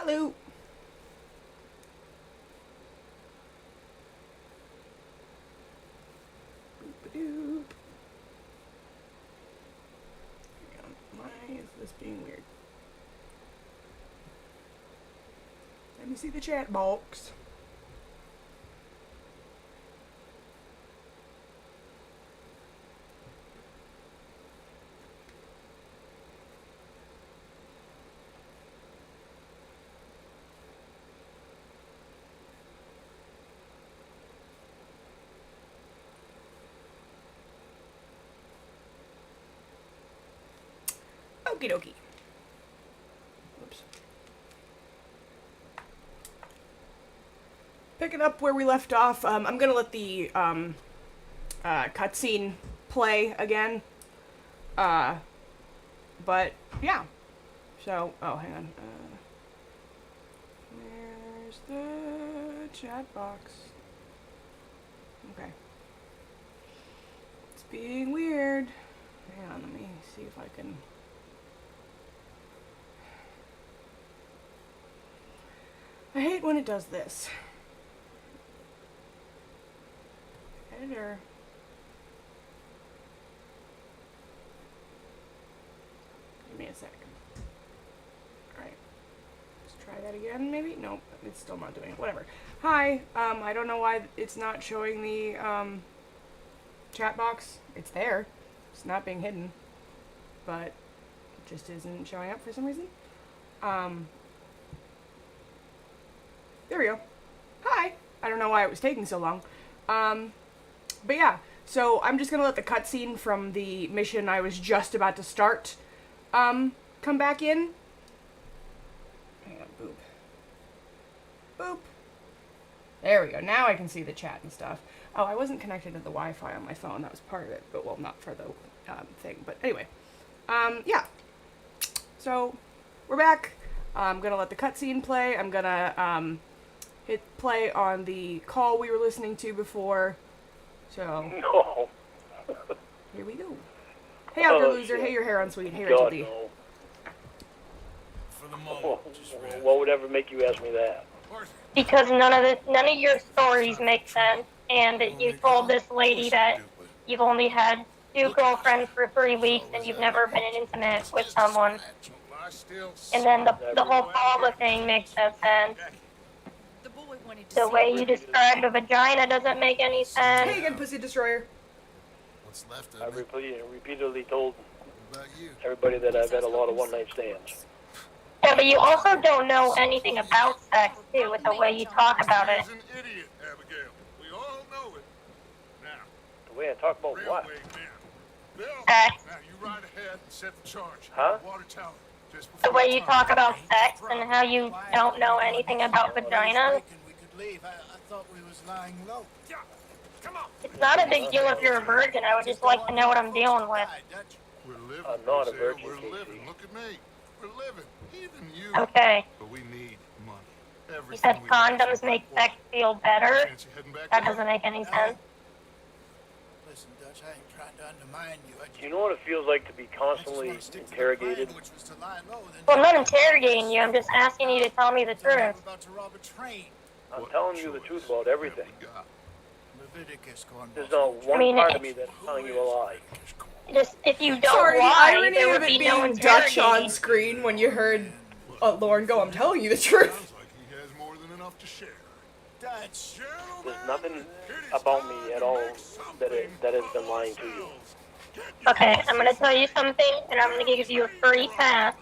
Boogaloo. Boop-a-doop. Why is this being weird? Let me see the chat box. Okie dokie. Whoops. Picking up where we left off, I'm gonna let the cutscene play again. But yeah. So, oh, hang on. Where's the chat box? Okay. It's being weird. Hang on, let me see if I can. I hate when it does this. Editor. Give me a second. Alright. Let's try that again, maybe? Nope, it's still not doing it. Whatever. Hi, I don't know why it's not showing the, chat box. It's there. It's not being hidden. But it just isn't showing up for some reason. There we go. Hi! I don't know why it was taking so long. But yeah, so I'm just gonna let the cutscene from the mission I was just about to start, come back in. Hang on, boop. Boop. There we go. Now I can see the chat and stuff. Oh, I wasn't connected to the Wi-Fi on my phone. That was part of it, but well, not for the, thing. But anyway, yeah. So, we're back. I'm gonna let the cutscene play. I'm gonna, hit play on the call we were listening to before. So, No. Here we go. Hey, Outer Loser. Shit. Hey, your hair on sweet. Hey, Rachel D. No. For the moment, just read. What would ever make you ask me that? Because none of your stories make sense, and you told this lady that you've only had 2 girlfriends for 3 weeks and you've never been intimate with someone. And then the whole Paula thing makes no sense. The way you described a vagina doesn't make any sense. Hey again, Pussy Destroyer. What's left I of it? repeatedly told What about you? everybody that I've had a lot of one-night stands. Yeah, but you also don't know anything about sex, too, with the way you talk about it. He's an idiot, Abigail. We all know it. Now, The way I talk about what? railway man. Bill, Sex. now you ride ahead and set the charge. Huh? Water tower. Just The before way you talk about sex and how you don't know anything about vaginas. We could leave. I thought we was lying low. Yeah, come on. It's not a big deal if you're a virgin. I would just like to know what I'm dealing with. Hi, Dutch. We're living. I'm not a Sarah, virgin, We're Casey. living. Look at me. We're living. Even you. Okay. But we need money. You Everything said we condoms got. make sex feel better? Fancy heading back That down? doesn't make any sense. Listen, Dutch, I ain't trying to undermine you. I just, Do you know what it feels like to be I just constantly wanna stick to the interrogated? plan, which was to lie low, then Well, I'm not interrogating you. I'm just asking you to tell me the tell me I'm truth. about to rob a train. I'm What telling you the choice truth about everything. have we got? Leviticus going There's off. not one mean, part of me that's telling you a lie. Just if you don't Sorry, the lie, irony there of would it be no being Dutch on interrogating. screen when you heard Lauren go, I'm telling you the truth. Sounds like he has more than enough to share. Dutch. Gentlemen, There's nothing it is about time me at to all make that has been something lying to you. ourselves. Get your Okay, I'm gonna tell you something, and I'm gonna give you a free pass.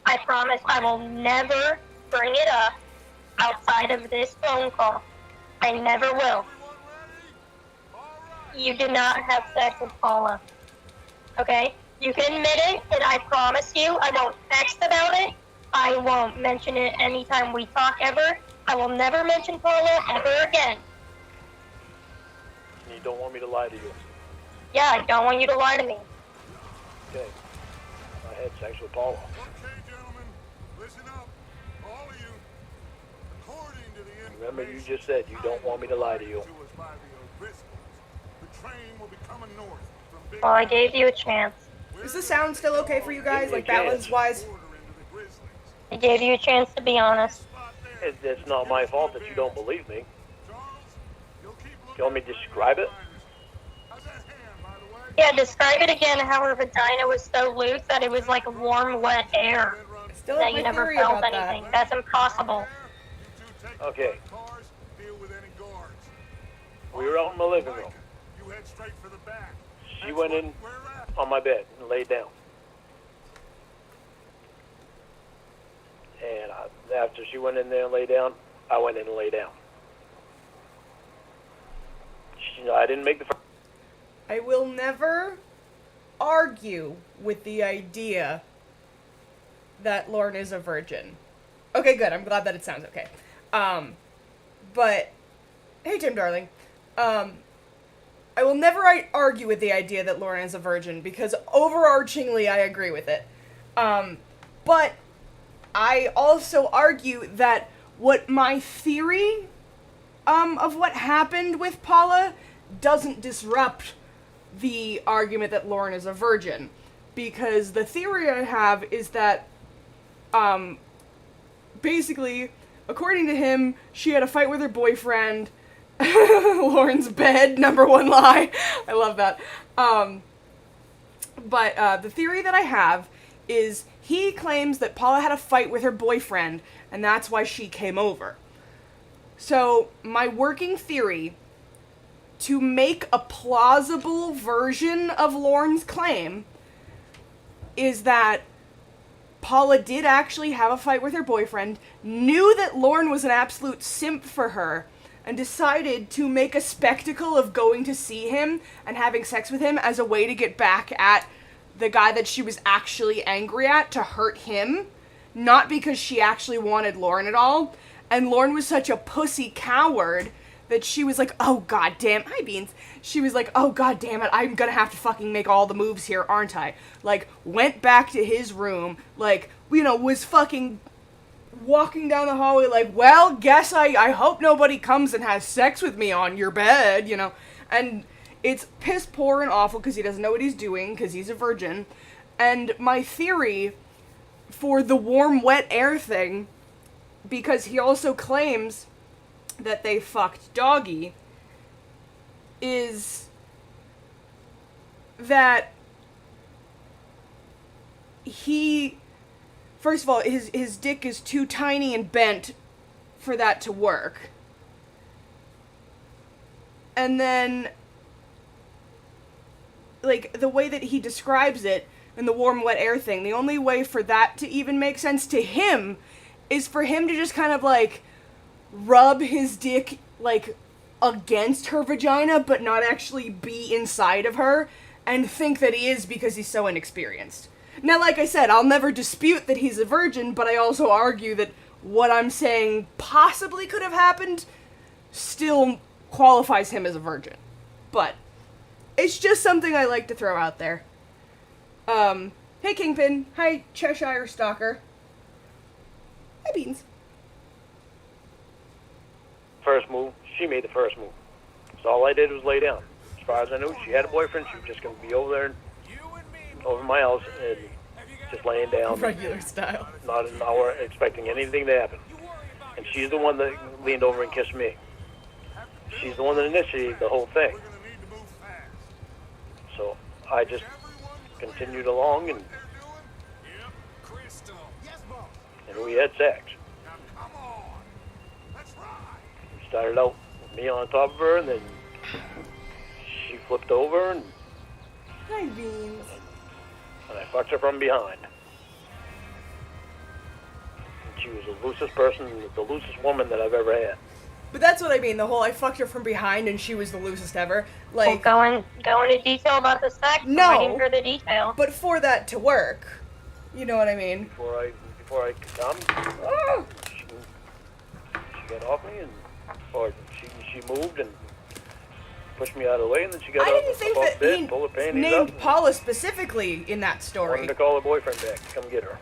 I promise I will never bring it up outside of this phone call. I never will. Everyone ready? All right. You did not have sex with Paula. Okay? You can admit it, and I promise you I won't text about it. I won't mention it anytime we talk ever. I will never mention Paula ever again. And you don't want me to lie to you. Yeah, I don't want you to lie to me. Okay. I had sex with Paula. Okay, gentlemen, listen up. All of you. According to the Remember, you just said you don't want me to lie to you. to us by the O'Driscolls, the train will be coming north from Big Well, I gave you a chance. Is the sound still okay for you guys, like balance-wise? Border into the Grizzlies. I gave you a chance to be honest. Spy It's not my fault that you don't believe me. Charles, you'll keep looking. You want me to describe it? How's that hand, by the way? Yeah, describe it again how her vagina was so loose that it was like warm, wet air. Still That have you my never theory felt about anything. that. That's impossible. You two take Okay. the cars, deal with any guards. We were out in the living room. You head straight for the back. She That's went what in we're at. on my bed and laid down. And after she went in there and lay down, I went in and lay down. I didn't make the first. I will never argue with the idea that Lauren is a virgin. Okay, good. I'm glad that it sounds okay. But hey, Tim, darling. I will never argue with the idea that Lauren is a virgin because overarchingly I agree with it. But I also argue that what my theory of what happened with Paula doesn't disrupt the argument that Lauren is a virgin, because the theory I have is that basically, according to him, she had a fight with her boyfriend. Lauren's bed, number one lie. I love that. But the theory that I have is he claims that Paula had a fight with her boyfriend, and that's why she came over. So, my working theory, to make a plausible version of Lauren's claim, is that Paula did actually have a fight with her boyfriend, knew that Lauren was an absolute simp for her, and decided to make a spectacle of going to see him and having sex with him as a way to get back at the guy that she was actually angry at, to hurt him, not because she actually wanted Lauren at all. And Lauren was such a pussy coward that she was like, oh god damn, hi Beans. She was like, oh god damn it, I'm gonna have to fucking make all the moves here, aren't I? Like, went back to his room, like, you know, was fucking walking down the hallway like, well, guess I hope nobody comes and has sex with me on your bed, you know? And it's piss poor and awful because he doesn't know what he's doing because he's a virgin. And my theory for the warm, wet air thing, because he also claims that they fucked Doggy, is that he, first of all, his dick is too tiny and bent for that to work. And then, like, the way that he describes it in the warm, wet air thing, the only way for that to even make sense to him is for him to just kind of, like, rub his dick, like, against her vagina, but not actually be inside of her, and think that he is because he's so inexperienced. Now, like I said, I'll never dispute that he's a virgin, but I also argue that what I'm saying possibly could have happened still qualifies him as a virgin. But it's just something I like to throw out there. Hey Kingpin. Hi Cheshire Stalker. Hi Beans. First move, she made the first move. So all I did was lay down. As far as I knew, she had a boyfriend. She was just going to be over there, over my house, and just laying down. Regular style. Not an hour, expecting anything to happen. And she's the one that leaned over and kissed me. She's the one that initiated the whole thing. We're gonna need to move fast. So I just continued along, and Crystal. Yes, boss. and we had sex. Now come on. Let's ride. We started out with me on top of her, and then she flipped over, and Hi Beans. I fucked her from behind. And she was the loosest person, the loosest woman that I've ever had. But that's what I mean, the whole I fucked her from behind and she was the loosest ever. Well, Like, go into detail about the sex. No. I'm waiting for the detail. but for that to work, you know what I mean? Before I could come, Oh, she got off me, and or she moved and pushed me out of the way, and then she got I up didn't think off that bed, he pulled her panties up, named and Paula specifically in that story. wanted to call her boyfriend back to come get her.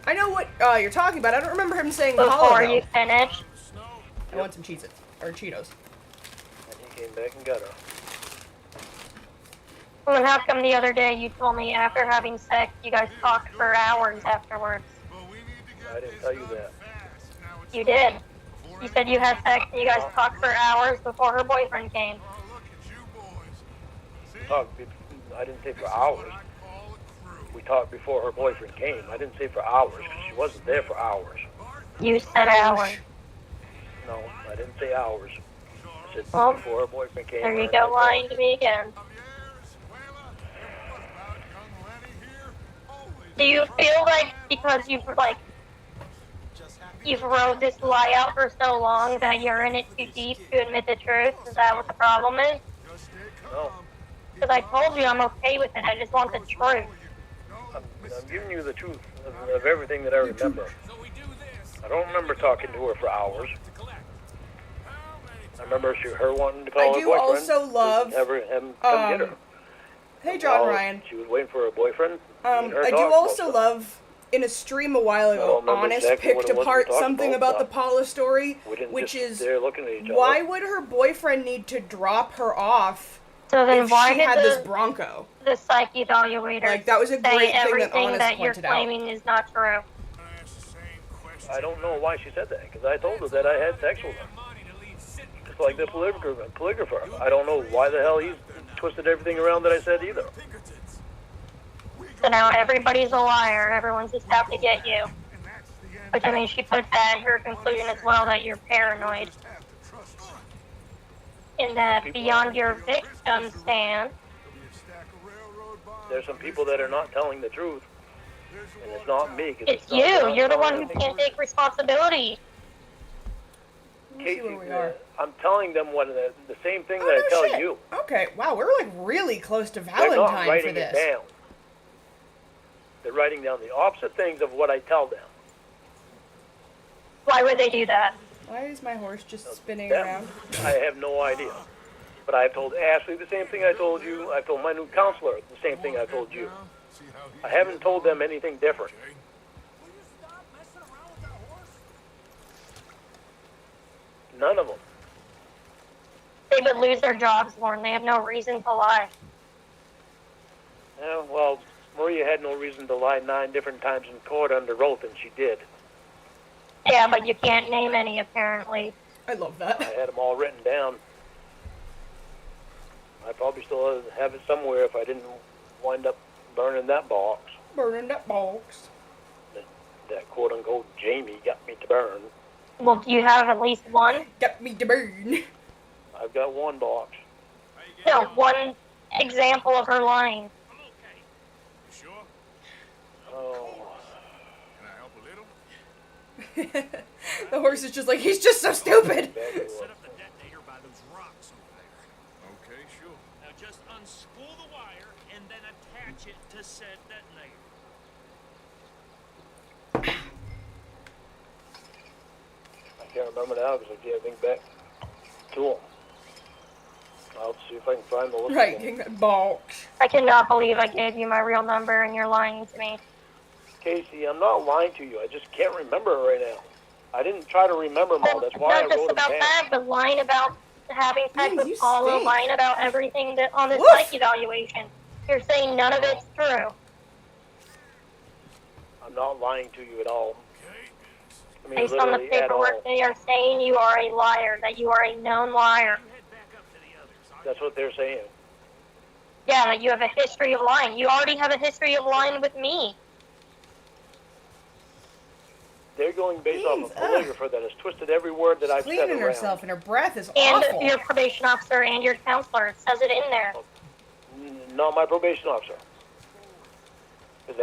I know what you're talking about. I don't remember him saying Before Paula, you though. finish, I want some Cheez-Its. Or Cheetos. And he came back and got her. well, how come the other day you told me after having sex you guys talked for hours afterwards? Well, we need to get I didn't this tell you done that. fast. Now it's You did. You said you had sex and you guys talked for hours before her boyfriend came. Oh, look at you boys. See? Talk. I didn't say for hours. I call a crew. We talked before her boyfriend came. I didn't say for hours because she wasn't there for hours. You said hours. No, I didn't say hours. I said Well, before her boyfriend came. There her you and go, I talked. lying to me again. Do you feel like because you've rode this lie out for so long that you're in it too deep to admit the truth? Is that what the problem is? No, Because I told you I'm okay with it. I just want the truth. I'm giving you the truth of everything that I remember. I don't remember talking to her for hours. I remember her wanting to call I her do boyfriend. also love, Have him come get her. Hey, John While Ryan. She was waiting for her boyfriend. me and her I do talked also about love, in a stream a while I don't ago, remember Honest exactly what picked it was we apart talked something about, about the Paula story, We didn't which just is, sit there looking at each other. why would her boyfriend need to drop her off So then if why she did had this the Bronco? psych evaluator Like, that was a say great thing that everything Honest that you're pointed out. claiming is not true? I don't know why she said that, because I told her that I had sex with her. Just like the polygrapher. I don't know why the hell he's twisted everything around that I said either. So now everybody's a liar. Everyone's just out to get you. Which, I mean, she puts that in her conclusion as well, that you're paranoid. And that beyond your victim stand, There's some people that are not telling the truth, and it's not me. 'Cause it's not you. that I'm You're the telling one who anything can't true. take responsibility. Let me see where we are. I'm telling them the same thing Oh, that I no tell shit. you. Okay, wow, we're like really close to They're not Valentine for writing this. it down. They're writing down the opposite things of what I tell them. Why would they do that? Why is my horse just spinning Them, around? I have no idea. But I've told Ashley the same thing I told you. I've told my new counselor the same thing I told you. I haven't told them anything different. None of them. They would lose their jobs, Lauren. They have no reason to lie. Yeah, well, Maria had no reason to lie 9 different times in court under oath, and she did. Yeah, but you can't name any, apparently. I love I that. had them all written down. I probably still have it somewhere if I didn't wind up burning that box. Burning that box. That quote-unquote Jamie got me to burn. Well, do you have at least one? Got me to burn. I've got 1 box. No, one example of her lying. I'm okay. You sure? Oh, Can I help a little? The horse is just like, he's just so stupid. Set up the detonator by those rocks over there. Okay, sure. Now just unspool the wire and then attach it to said detonator. I can't remember now because I can't think back to them. I'll see if I can find the list. Right, again. getting that box. I cannot believe I gave you my real number and you're lying to me. Casey, I'm not lying to you. I just can't remember it right now. I didn't try to remember them all. That's why I Not just wrote them about down. that, but lying about having sex Jeez, with you Paula, stink. lying about everything that on this Woof. psych evaluation. You're saying none of it's true. I'm not lying to you at all. I mean, Based on the literally at all. paperwork, they are saying you are a liar, that you are a known liar. Head back up to the others. That's what they're saying. Yeah, that you have a history of lying. You already have a history of lying with me. They're going based off Jeez, a polygrapher that has twisted every word that I've said Cleaning around. herself and her breath is And awful. your probation officer and your counselor. It says it in there. Not my probation officer. Because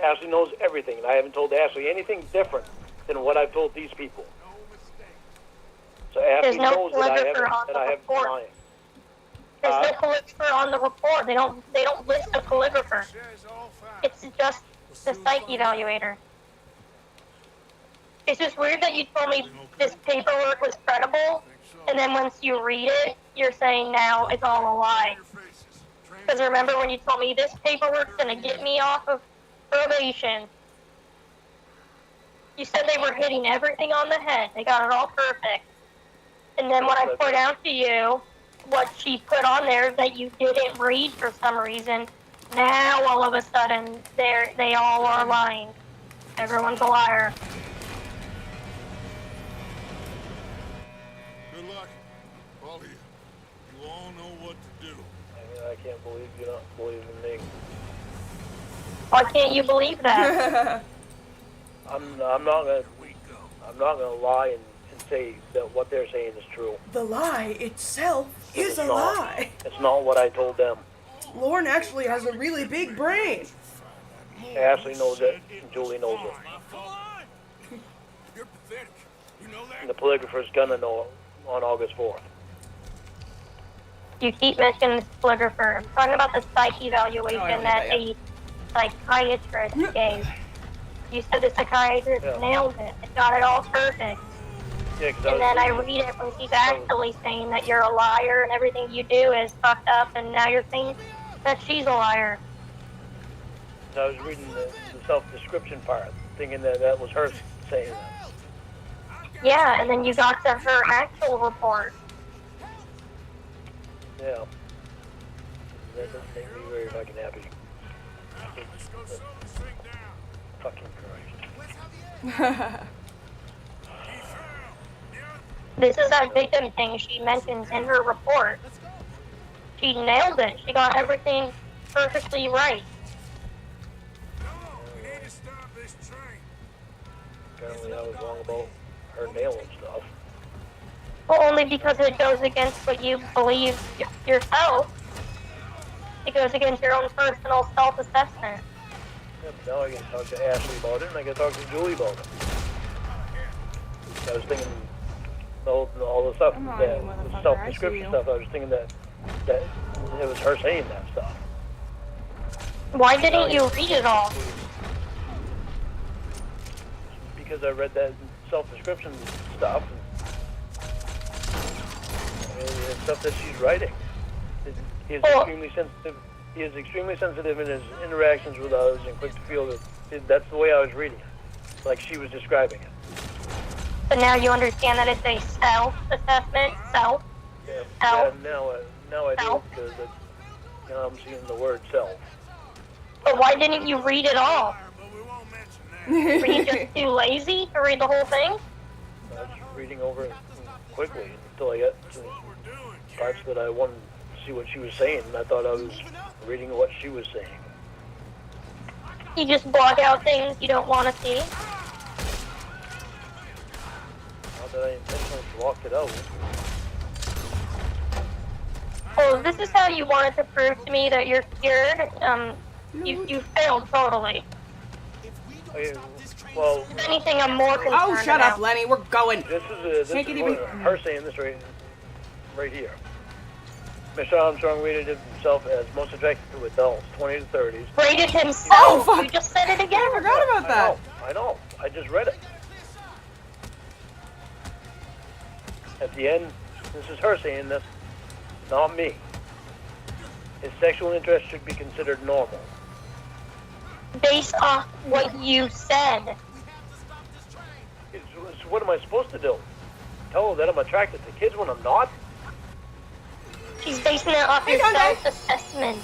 Ashley knows everything, and I haven't told Ashley anything different than what I've told these people. So Ashley no knows that I calligrapher on haven't the been report. lying. There's no calligrapher on the report. They don't list a calligrapher. It's just the psych evaluator. It's just weird that you told me this paperwork was credible, and then once you read it, you're saying now it's all a lie. Because remember when you told me this paperwork's gonna get me off of probation, you said they were hitting everything on the head. They got it all perfect. And then when I point out to you what she put on there that you didn't read for some reason, now all of a sudden they all are lying. Everyone's a liar. can't believe you don't believe in me. Why can't you believe that? I'm not gonna lie and say that what they're saying is true. The lie itself is It's a not. lie. It's not what I told them. Lauren actually has a really big brain. Ashley knows it, and Julie knows it. Come on! You're pathetic. You know that? And the polygrapher's gonna know on August 4th. You keep mentioning the polygrapher. I'm talking about the psych evaluation Oh, I don't that need a psychiatrist gave. You said the psychiatrist Yeah. nailed it. It got it all perfect. Yeah, 'cause And then I read it when she's actually saying that you're a liar and everything you do is fucked up, and now you're saying that she's a liar. I was reading the self-description part, thinking that was her saying that. Yeah, and then you got to her actual report. Yeah. That doesn't make me very fucking happy. Let's go slow this thing down. Fucking Christ. This is that victim thing she mentions in her report. She nailed it. She got everything perfectly right. No, we need to stop this train. Apparently I was wrong about her nailing stuff. Well, only because it goes against what you believe yourself. It goes against your own personal self-assessment. Yeah, but now I gotta talk to Ashley about it, and I gotta talk to Julie about it. I was thinking all the stuff, Come on, the you motherfucker, I see self-description you. stuff, I was thinking that it was her saying that stuff. Why didn't you read it all? Because I read that self-description stuff, and stuff that she's writing. He is Well- extremely sensitive. He is extremely sensitive in his interactions with others and quick to feel that. That's the way I was reading it, like she was describing it. But now you understand that it's a self-assessment, self. Yeah, Self. yeah, now I do, Self. because now I'm seeing the word self. But why didn't you read it all? But we won't mention that. Were you just too lazy to read the whole thing? I was reading over it quickly until I got to We're doing, parts that I wanted to see what she was saying, and I thought I was reading what she was saying. You just block out things you don't want to see. Not that I intentionally blocked it out. Oh, this is how you wanted to prove to me that you're cured. You failed totally. Okay, well, If anything, I'm more concerned Oh, shut about. up, Lenny. We're going. this Make it is even- her saying this right here. Mr. Armstrong rated himself as most attracted to adults, 20 to 30s. Rated himself. Oh, fuck. You just said it again. I forgot about that. I know. I just read it. At the end, this is her saying this, not me. His sexual interest should be considered normal. Based off what you said. It's what am I supposed to do? Tell her that I'm attracted to kids when I'm not? She's basing it off your Hey, Dante. self-assessment.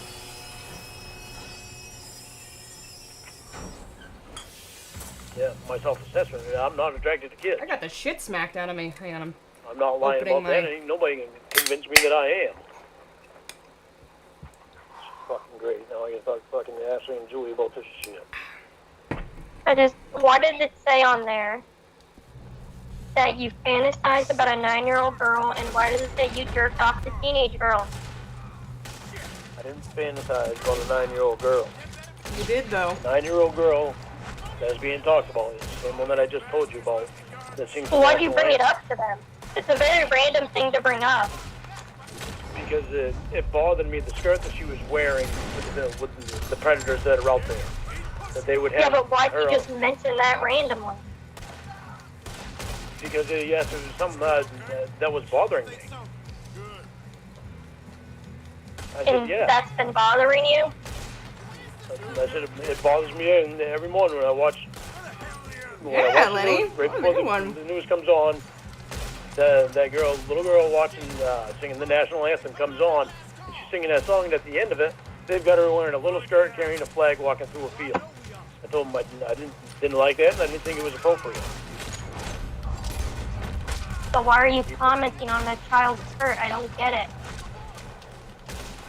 Yeah, my self-assessment. I'm not attracted to kids. I got the shit smacked out of me. Hang on. I'm not lying opening about that. my- Ain't nobody can convince me that I am. It's fucking great. Now I gotta talk fucking to Ashley and Julie about this shit. Why did it say on there that you fantasized about a 9-year-old girl, and why does it say you jerked off to teenage girls? I didn't fantasize about a 9-year-old girl. You did, though. 9-year-old girl that's being talked about is the same one that I just told you about. That seems Well, why'd you national bring it anthem. up to them? It's a very random thing to bring up. Because it bothered me, the skirt that she was wearing with the predators that are out there. That they would have Yeah, but why'd her you out. just mention that randomly? Because, yes, it was something that was bothering me. I said, And yeah. that's been bothering you? I said, it bothers me and every morning when I watch. Yeah, the Lenny. news, right That was a before good one. the news comes on, that little girl watching, singing the national anthem comes on, and she's singing that song, and at the end of it, they've got her wearing a little skirt, carrying a flag, walking through a field. I told them I didn't like that, and I didn't think it was appropriate. So why are you commenting on that child's skirt? I don't get it.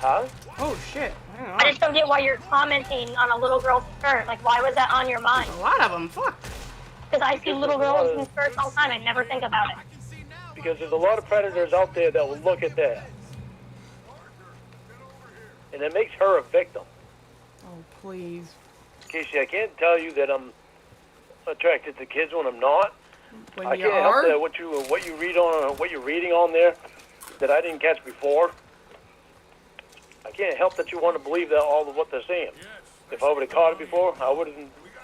Huh? Oh shit. Hang I on. just don't get why you're commenting on a little girl's skirt. Like, why was that on your mind? A lot of them. Fuck. Because I see little girls in skirts all the time. I never think about it. Because there's a lot of predators out there that will look at that. And it makes her a victim. Oh, please. Casey, I can't tell you that I'm attracted to kids when I'm not. When I you can't are? help that what you're reading on there that I didn't catch before. I can't help that you want to believe that all of what they're saying. If I would have caught it before, I would have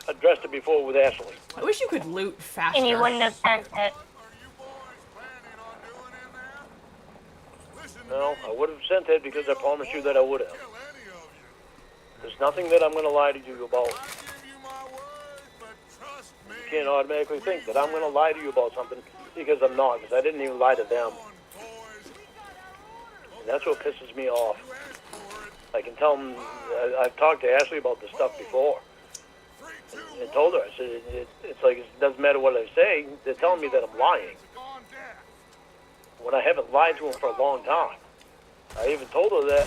addressed it before with Ashley. I wish you could loot faster. And you wouldn't have sent it. Are you boys planning on doing in there? Listen to No, me. I would have sent it because I promised you that I would have. Kill any of you. There's nothing that I'm going to lie to you about. I give you my word, but trust me. You can't automatically think that I'm going to lie to you about something because I'm not, because I didn't even lie to them. Come on, boys. And that's what pisses me off. You asked for it. I can tell them, I've talked to Ashley about this stuff before. 3, 2, And told her, I said, it's like, it doesn't matter what I say, they're telling me that I'm lying. gone dead. When I haven't lied to them for a long time. I even told her that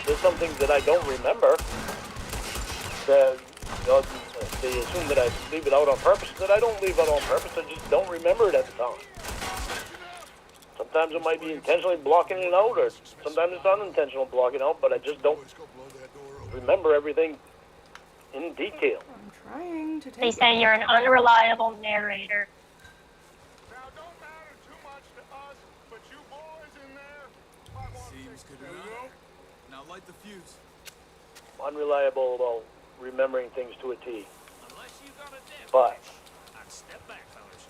there's some things that I don't remember. That they assume that I leave it out on purpose. That I don't leave it on purpose. I just don't remember it at the time. Sometimes it might be intentionally blocking it out, or sometimes it's unintentional blocking out. But I just don't Let's go blow that door open. remember everything in detail. I'm trying to take They it. say you're an unreliable narrator. Now, don't matter too much to us, but you boys in there might want to Seems take good care enough. of. Now light the fuse. Unreliable about remembering things to a T. Unless you got a death But wish. I'd step back, fellas.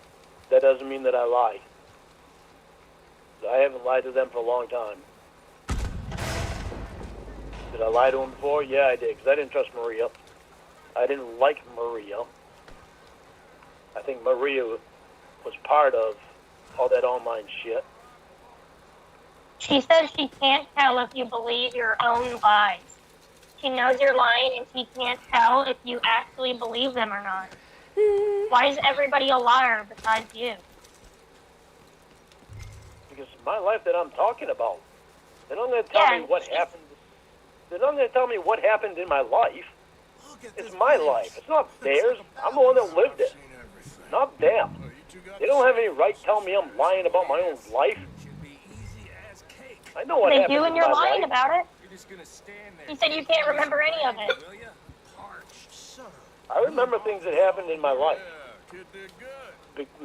that doesn't mean that I lie. I haven't lied to them for a long time. Did I lie to them before? Yeah, I did, because I didn't trust Maria. I didn't like Maria. I think Maria was part of all that online shit. She says she can't tell if you believe your own lies. She knows you're lying and she can't tell if you actually believe them or not. Why is everybody a liar besides you? Because it's my life that I'm talking about. They're not going to tell me what happened. They're not going to tell me what happened in my life. Look at It's this my place. life. It's not theirs. I'm the one that lived it, Seen everything. not them. Oh, you two got They don't have any right to tell me I'm lying about my own life. Should be easy as cake. I know what They happened do in and you're my lying life. about it. You're just gonna stand there. You said you can't remember any of it. Will ya? Parched, sir. I remember things that happened in my life. Yeah, kid did good.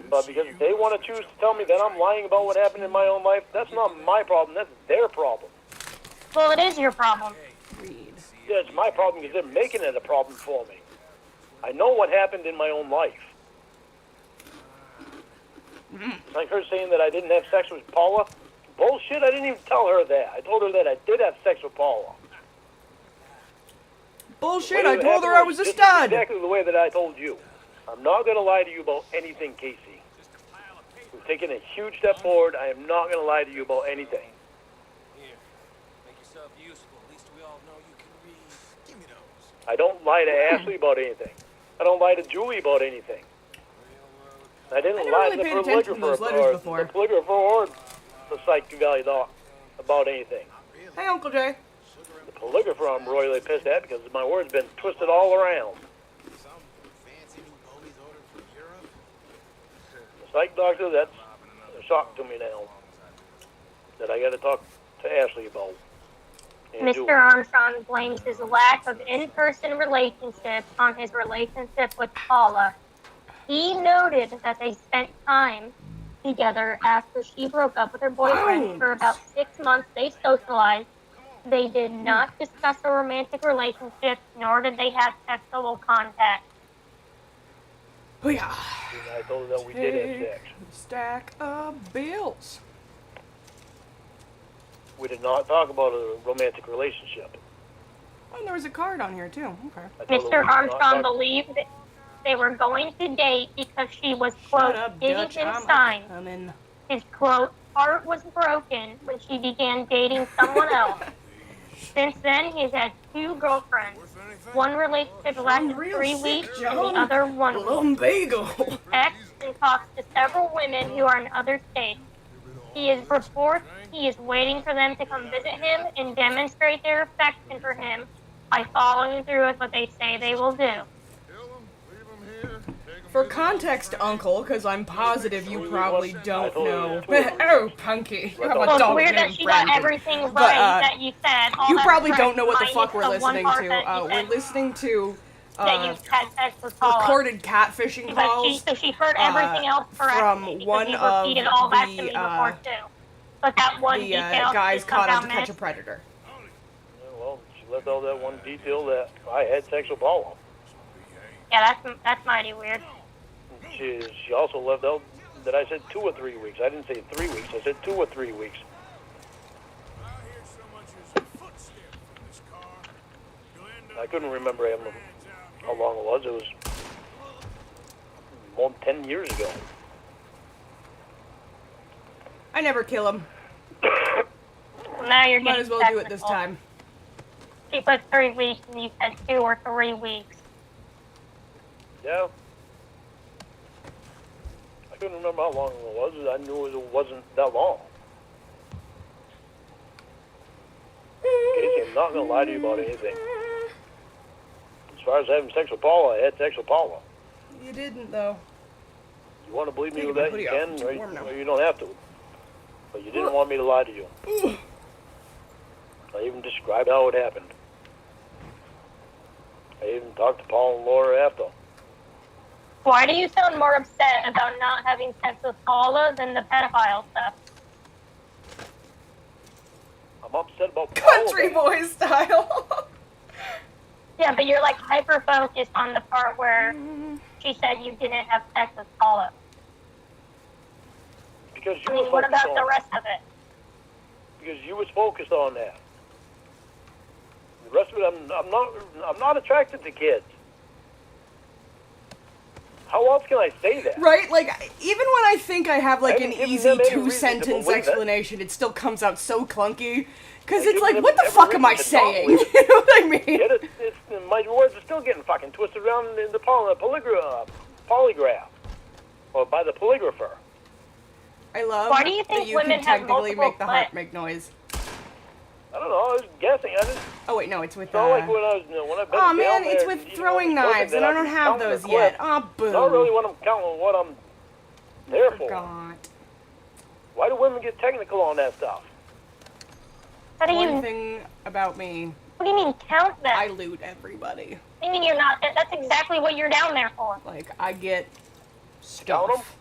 But because they want to choose to tell me that I'm lying about what happened in my own life, that's not my problem. That's their problem. Well, it is your problem. Read. Yeah, it's my problem because they're making it a problem for me. I know what happened in my own life. Like her saying that I didn't have sex with Paula. Bullshit, I didn't even tell her that. I told her that I did have sex with Paula. Bullshit, The way I it told her I happened was a just stud. Exactly the way that I told you. I'm not going to lie to you about anything, Casey. We've taken a huge step forward. I am not going to lie to you about anything. Here, make yourself useful. At least we all know you can read. Give me those. I don't lie to Ashley about anything. I don't lie to Julie about anything. I didn't I never lie really to paid the attention to those letters or before. the polygrapher or the Psych Valley doc about anything. Hey, Uncle Jay. The polygrapher I'm royally pissed at because my word's been twisted all around. Some fancy new police ordered from Europe. The psych doctor, that's a shock to me now. That I got to talk to Ashley about. And Mr. Julie. Armstrong blames his lack of in-person relationships on his relationship with Paula. He noted that they spent time together after she broke up with her boyfriend. Wow. For about 6 months, they socialized. They did not discuss a romantic relationship, nor did they have sexual contact. Oh yeah. And I told her that we did have sex. Stack of bills. We did not talk about a romantic relationship. Oh, and there was a card on here too. Okay. I told her we Mr. did not Armstrong talk- believed that they were going to date because she was, quote, Shut up, giving Dutch. him I'm signs. coming. His, quote, heart was broken when she began dating someone else. Since then, he's had 2 girlfriends. Worth anything? One relationship lasted real 3 sick, weeks, and John. the other 1 week. Lumbago. Ex and talks to several women who are in other states. Give it He is reports. He is waiting for them to come visit him and demonstrate their affection for him by following through with what they say they will do. Kill him, leave him here, take him For with you. context, Uncle, because I'm positive you probably don't know. told you. Oh, Punky, you have a Well, it's dog weird that named she got Brandon. everything right But, that you said. All You that probably right, don't know what the minus fuck we're the one listening part to. that you We're said listening to that you've had sex with Paula. recorded catfishing But calls she heard everything else correctly from because one you of repeated all that to the, me before too. But that one the detail guys she caught on to somehow catch a missed. predator. Yeah, well, she left out that one detail that I had sex with Paula. Yeah, that's mighty weird. She also left out that I said 2 or 3 weeks. I didn't say 3 weeks. I said 2 or 3 weeks. I hear so much as a footstep from this car. You'll end up I couldn't remember hands out how long it was. It was more than 10 years ago. I never kill him. Well, now you're Might getting as well do it this technical. time. She put 3 weeks and you said 2 or 3 weeks. Yeah. I couldn't remember how long it was. I knew it wasn't that long. Casey, I'm not going to lie to you about anything. As far as having sex with Paula, I had sex with Paula. You didn't, though. You want to believe me Take with my that, hoodie you off. can, It's or warm now. you don't have to. But you didn't want me to lie to you. I even described how it happened. I even talked to Paul and Laura after. Why do you sound more upset about not having sex with Paula than the pedophile stuff? I'm upset about Paula. Country boy style. Yeah, but you're like hyper focused on the part where she said you didn't have sex with Paula. Because I you mean, were what focused about the on rest of it? because you was focused on that. The rest of it, I'm not attracted to kids. How else can I say that? Right? Like, even when I think I have, like, I an haven't given easy them any reason to two-sentence believe it. explanation, it still comes out so clunky. Because I it's give like, them what the every fuck am I reason to not saying? believe You know what I mean? Yet my words are still getting fucking twisted around in the polygraph. Or by the polygrapher. I love Why do you that think you women can have technically multiple make the heart clits? make noise. I don't know, I was guessing. I didn't... Oh, wait, no, it's with, It's not like when I've been oh down man, there it's and with eating throwing all the cooking knives, that and I I'd don't be have counting those the yet. clips. Oh, boo. Not really what I'm counting, what I'm there for. Forgot. Why do women get technical on that stuff? How do One you? thing about me, What do you mean count them? I loot everybody. I mean, you're not. That's exactly what you're down there for. Like, I get Count 'em? stuff.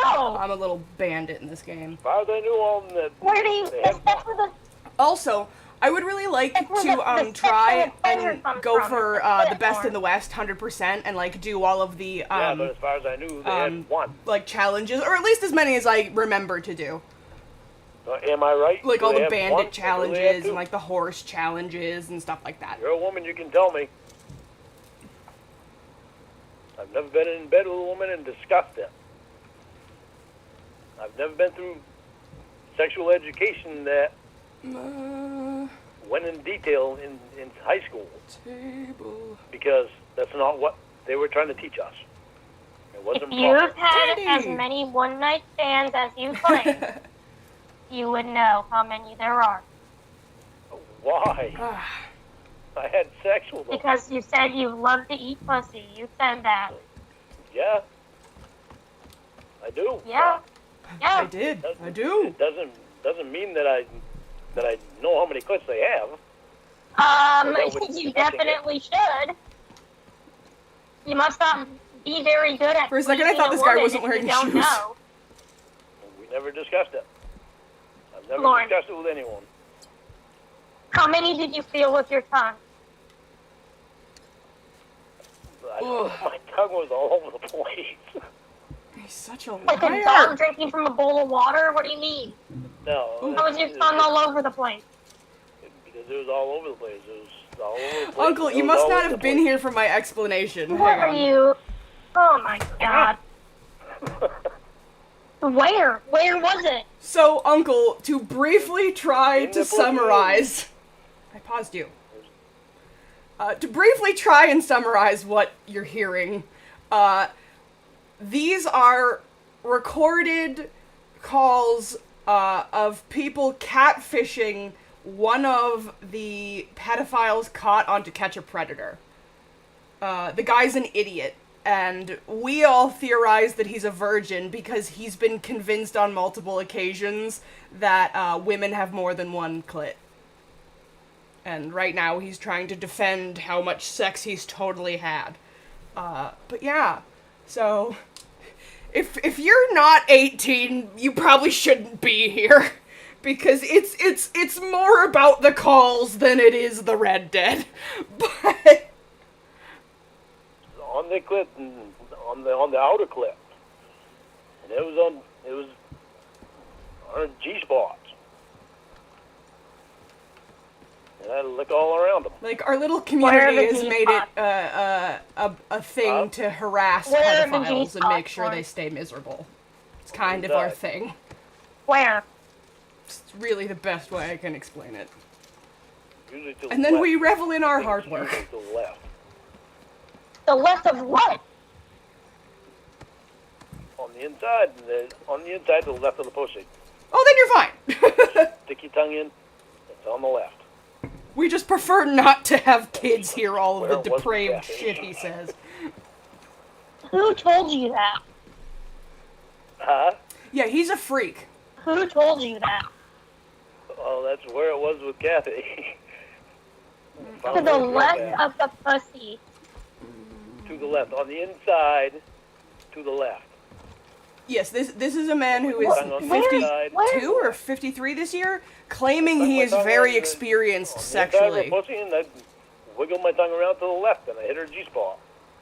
No. I'm a little bandit in this game. As far as I knew, all that Where do you? they had That's where the. Also, I would really like That's where to the try sexual pleasure and comes go from, for the the best porn. in the West, 100%, and like do all of the yeah, but as far as I knew, they had one. like challenges, or at least as many as I remember to do. Am I right? Like Do all they the have bandit one? Or do they have challenges two? and like the horse challenges and stuff like that. You're a woman, you can tell me. I've never been in bed with a woman and discussed it. I've never been through sexual education that went in detail in high school Table. because that's not what they were trying to teach us. It If wasn't you've proper. had Teddy. as many one-night stands as you claim, you would know how many there are. Why? I had sex with them. Because you said you love to eat pussy. You said that. Yeah. I do. Yeah. I Yeah. did. I do. It doesn't mean that I know how many clips they have. That would- You that's definitely should. You must not be very good at For a second, I pleasing thought this guy woman wasn't if wearing you don't shoes. know. We never discussed it. I've never Lauren. discussed it with anyone. How many did you feel with your tongue? Ugh. My tongue was all over the place. He's such a Like a liar. dog drinking from a bowl of water? What do you mean? No. How was your tongue all over the place? Because it was all over the place. It was all over the place. Uncle, It you was must all not over have the been place. here for my explanation. What Hang are on. you? Oh my god. Where? Where was it? So, Uncle, to briefly try In to the summarize... I paused you. To briefly try and summarize what you're hearing, these are recorded calls of people catfishing one of the pedophiles caught on To Catch a Predator. The guy's an idiot, and we all theorize that he's a virgin because he's been convinced on multiple occasions that women have more than one clit. And right now he's trying to defend how much sex he's totally had. But yeah, so if you're not 18, you probably shouldn't be here. Because it's more about the calls than it is the Red Dead. But on the clip, on the outer clip, and it was on a G-spot. And I look all around them. like our little community Where are the has made it G-spots? a thing to harass Where are the pedophiles and G-spots make sure for? they stay miserable. It's kind of our thing. Where? It's really the best way I can explain it. Usually to the And then left. we revel in our hard Usually work. to the left. The left of what? On the inside, to the left of the pussy. Oh, then you're fine. Stick your tongue in. It's on the left. We just prefer not to have kids hear all of Where the was depraved that? shit he says. Who told you that? Huh? Yeah, he's a freak. Who told you that? Oh, that's where it was with Kathy. To the left of the pussy. To the left. On the inside, to the left. Yes, this is a man who is Tongue on the 52 inside. or 53 this year, claiming he My is tongue very on the- experienced on the inside of her sexually. pussy, and I wiggled my tongue around to the left, and I hit her G-spot.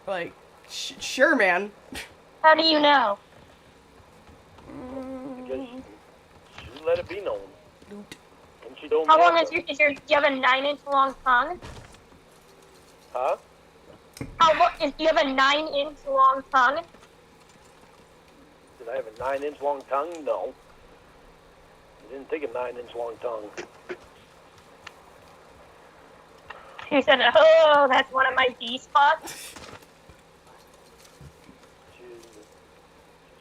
Like, sure, man. How do you know? Because she let it be known. And she don't How long answer. do you have a 9-inch long tongue? Huh? Do you have a 9-inch long tongue? Did I have a 9-inch long tongue? No. I didn't take a 9-inch long tongue. She said, oh, that's one of my D-spots.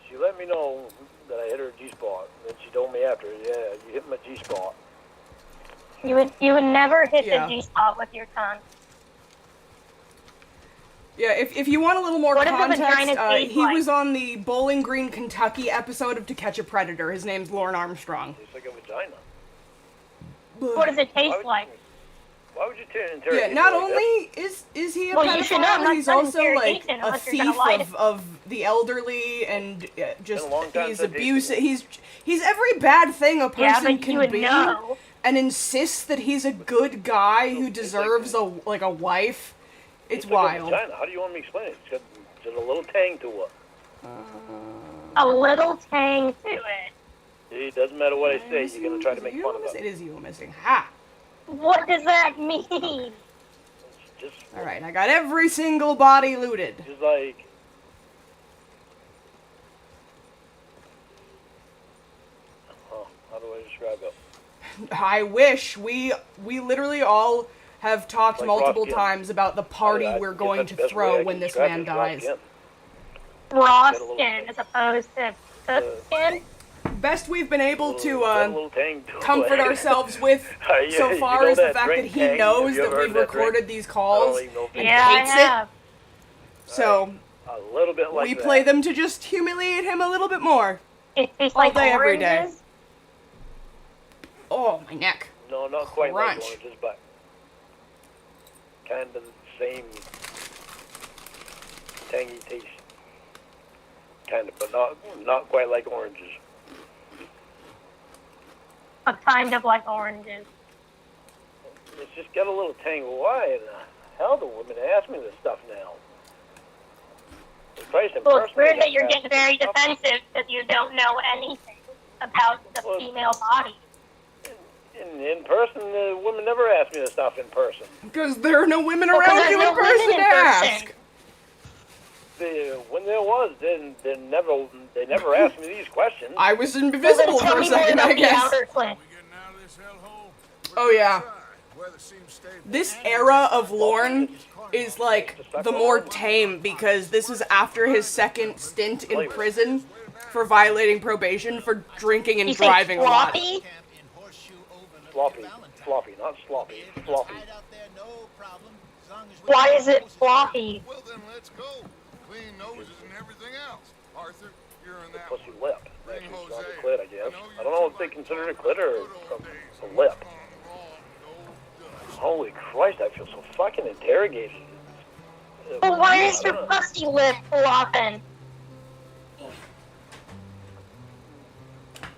She let me know that I hit her G-spot. And she told me after, yeah, you hit my G-spot. You would never hit Yeah. the G-spot with your tongue. Yeah, if you want a little more What if the context, vagina tastes he like? was on the Bowling Green, Kentucky episode of To Catch a Predator. His name's Lauren Armstrong. Tastes like a vagina. What does it Why taste would like? Why would you interrogate Yeah, not me like only is he a Well, you should know, I'm pedophile, not he's done also like interrogation a unless you're gonna thief lie to of the elderly and just Been a long time he's since I've abusive. tasted He's every bad thing a Yeah, person but can you would be, know. and insists that he's a good guy who deserves a wife. It's Tastes like a wild. vagina. How do you want me to explain it? It's got just a little tang to it. A little tang to it. It doesn't matter what I say, you're going to try to make fun of It it. is you missing. Ha! What does that mean? It's just, Alright, I got every single body looted. just like... Oh, how do I describe it? I wish we literally all have talked Like multiple raw skin. times about the party I we're guess going that's to the best way I throw can when this describe man it, raw dies. skin. Raw Get a little- skin as opposed to cooked skin? Best we've been able to Got a little tang to comfort it. ourselves with Yeah, so you far know is the that fact that drink he tang? knows Have you that ever we've heard that drink? recorded these I calls don't even know if and Yeah, I hates it. have. So A little bit like we that. play them to just humiliate him a little bit more. It tastes All like day, every oranges. day. Oh, my neck. No, not quite like Crunch. oranges, but kind of the same tangy taste. Kind of, but not quite like oranges. But kind of like oranges. It's just got a little tang. Why in the hell do women ask me this stuff now? Christ, in Well, it's person, weird they that you're ask getting me very stuff. defensive because you don't know anything about the Well, female body. In person, women never ask me this stuff in person. Because there are no women Well, 'cause around there's you no in person women to in person. ask. When there was, they never asked me these questions. I was Well, invisible then tell for a me more second, about I the guess. outer clip. We getting out of this hellhole? Oh, yeah. weather seems stable. This era of Lorne is like the more tame because this was after his second stint in prison for violating probation for drinking and You think driving a lot. floppy? Floppy, floppy, not sloppy, floppy. Why is it floppy? Well, then let's go. Clean noses and everything else. Arthur, you're in that Pussy one. lip. Bring Actually, it's Jose. not a clit, I guess. know I don't know if they consider it a clit or a lip. Holy Christ, I feel so fucking interrogated. Well, why is I your don't know. pussy lip flopping?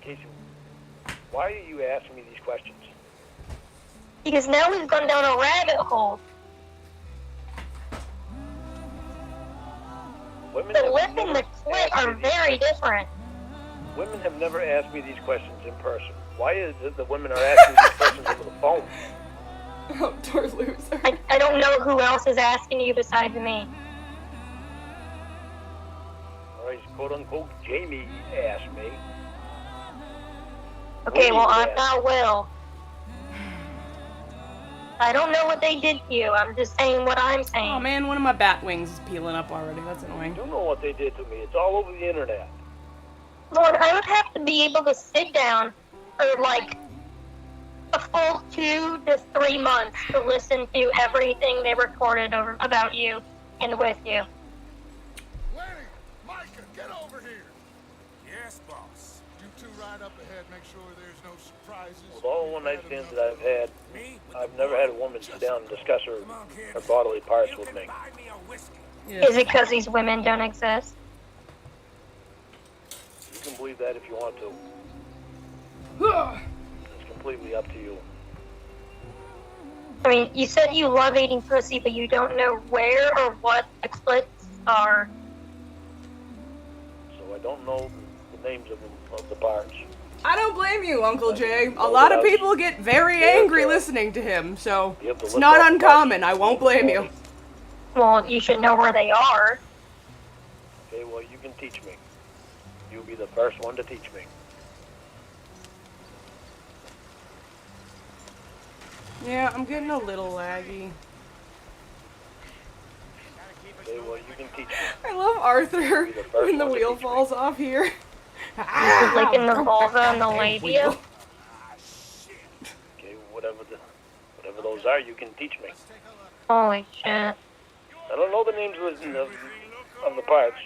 Casey, why are you asking me these questions? Because now we've gone down a rabbit hole. Women The have lip and never the clit asked are me these very questions. different. Women have never asked me these questions in person. Why is it that women are asking these questions over the phone? Outdoor loser. I don't know who else is asking you besides me. All right, quote unquote, Jamie asked me. Okay, well, I'm Yeah. not Will. I don't know what they did to you. I'm just saying what I'm saying. Oh man, one of my bat wings is peeling up already. That's annoying. You know what they did to me. It's all over the internet. Lord, I would have to be able to sit down for like a full 2 to 3 months to listen to everything they recorded over about you and with you. Lenny, Micah, get over here. Yes, boss. You two ride up ahead. Make sure there's no surprises. With all the one-night stands that I've had, Me? I've never had a woman sit down and discuss her bodily parts You with can me. buy me a whiskey. Yeah. Is it because these women don't exist? You can believe that if you want to. It's completely up to you. I mean, you said you love eating pussy, but you don't know where or what the clits are. So I don't know the names of the parts. I don't blame you, Uncle Jay. A lot of people get very angry listening to him, so You have to it's lift not off the uncommon. parts. I won't blame you. Well, you should know where they are. Okay, well, you can teach me. You'll be the first one to teach me. Yeah, I'm getting a little laggy. Okay, well, you can teach me. I love Arthur the first when the one to wheel teach me. falls off here. Licking the vulva and the labia. Okay, whatever those are, you can teach me. Holy shit. I don't know the names of the parts.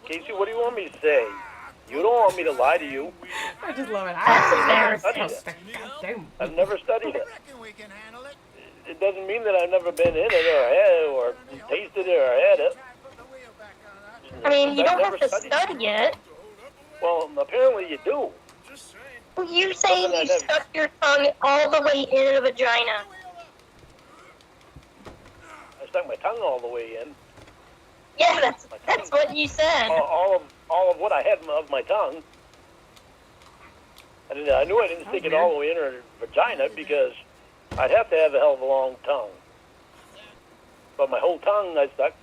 Casey, what do you want me to say? You don't want me to lie to you. I just love it. That's Goddamn. I've never studied it. Reckon we can handle it. It doesn't mean that I've never been in it or had it or tasted it or had it. Put the wheel back on that. I mean, you I've don't never have to studied study it. Well, apparently you do. Well, you saying you stuck your tongue all the way in a vagina. I stuck my tongue all the way in. Yeah, that's what you said. All of what I had of my tongue. I knew I didn't stick it all the way in her vagina because I'd have to have a hell of a long tongue. But my whole tongue, I stuck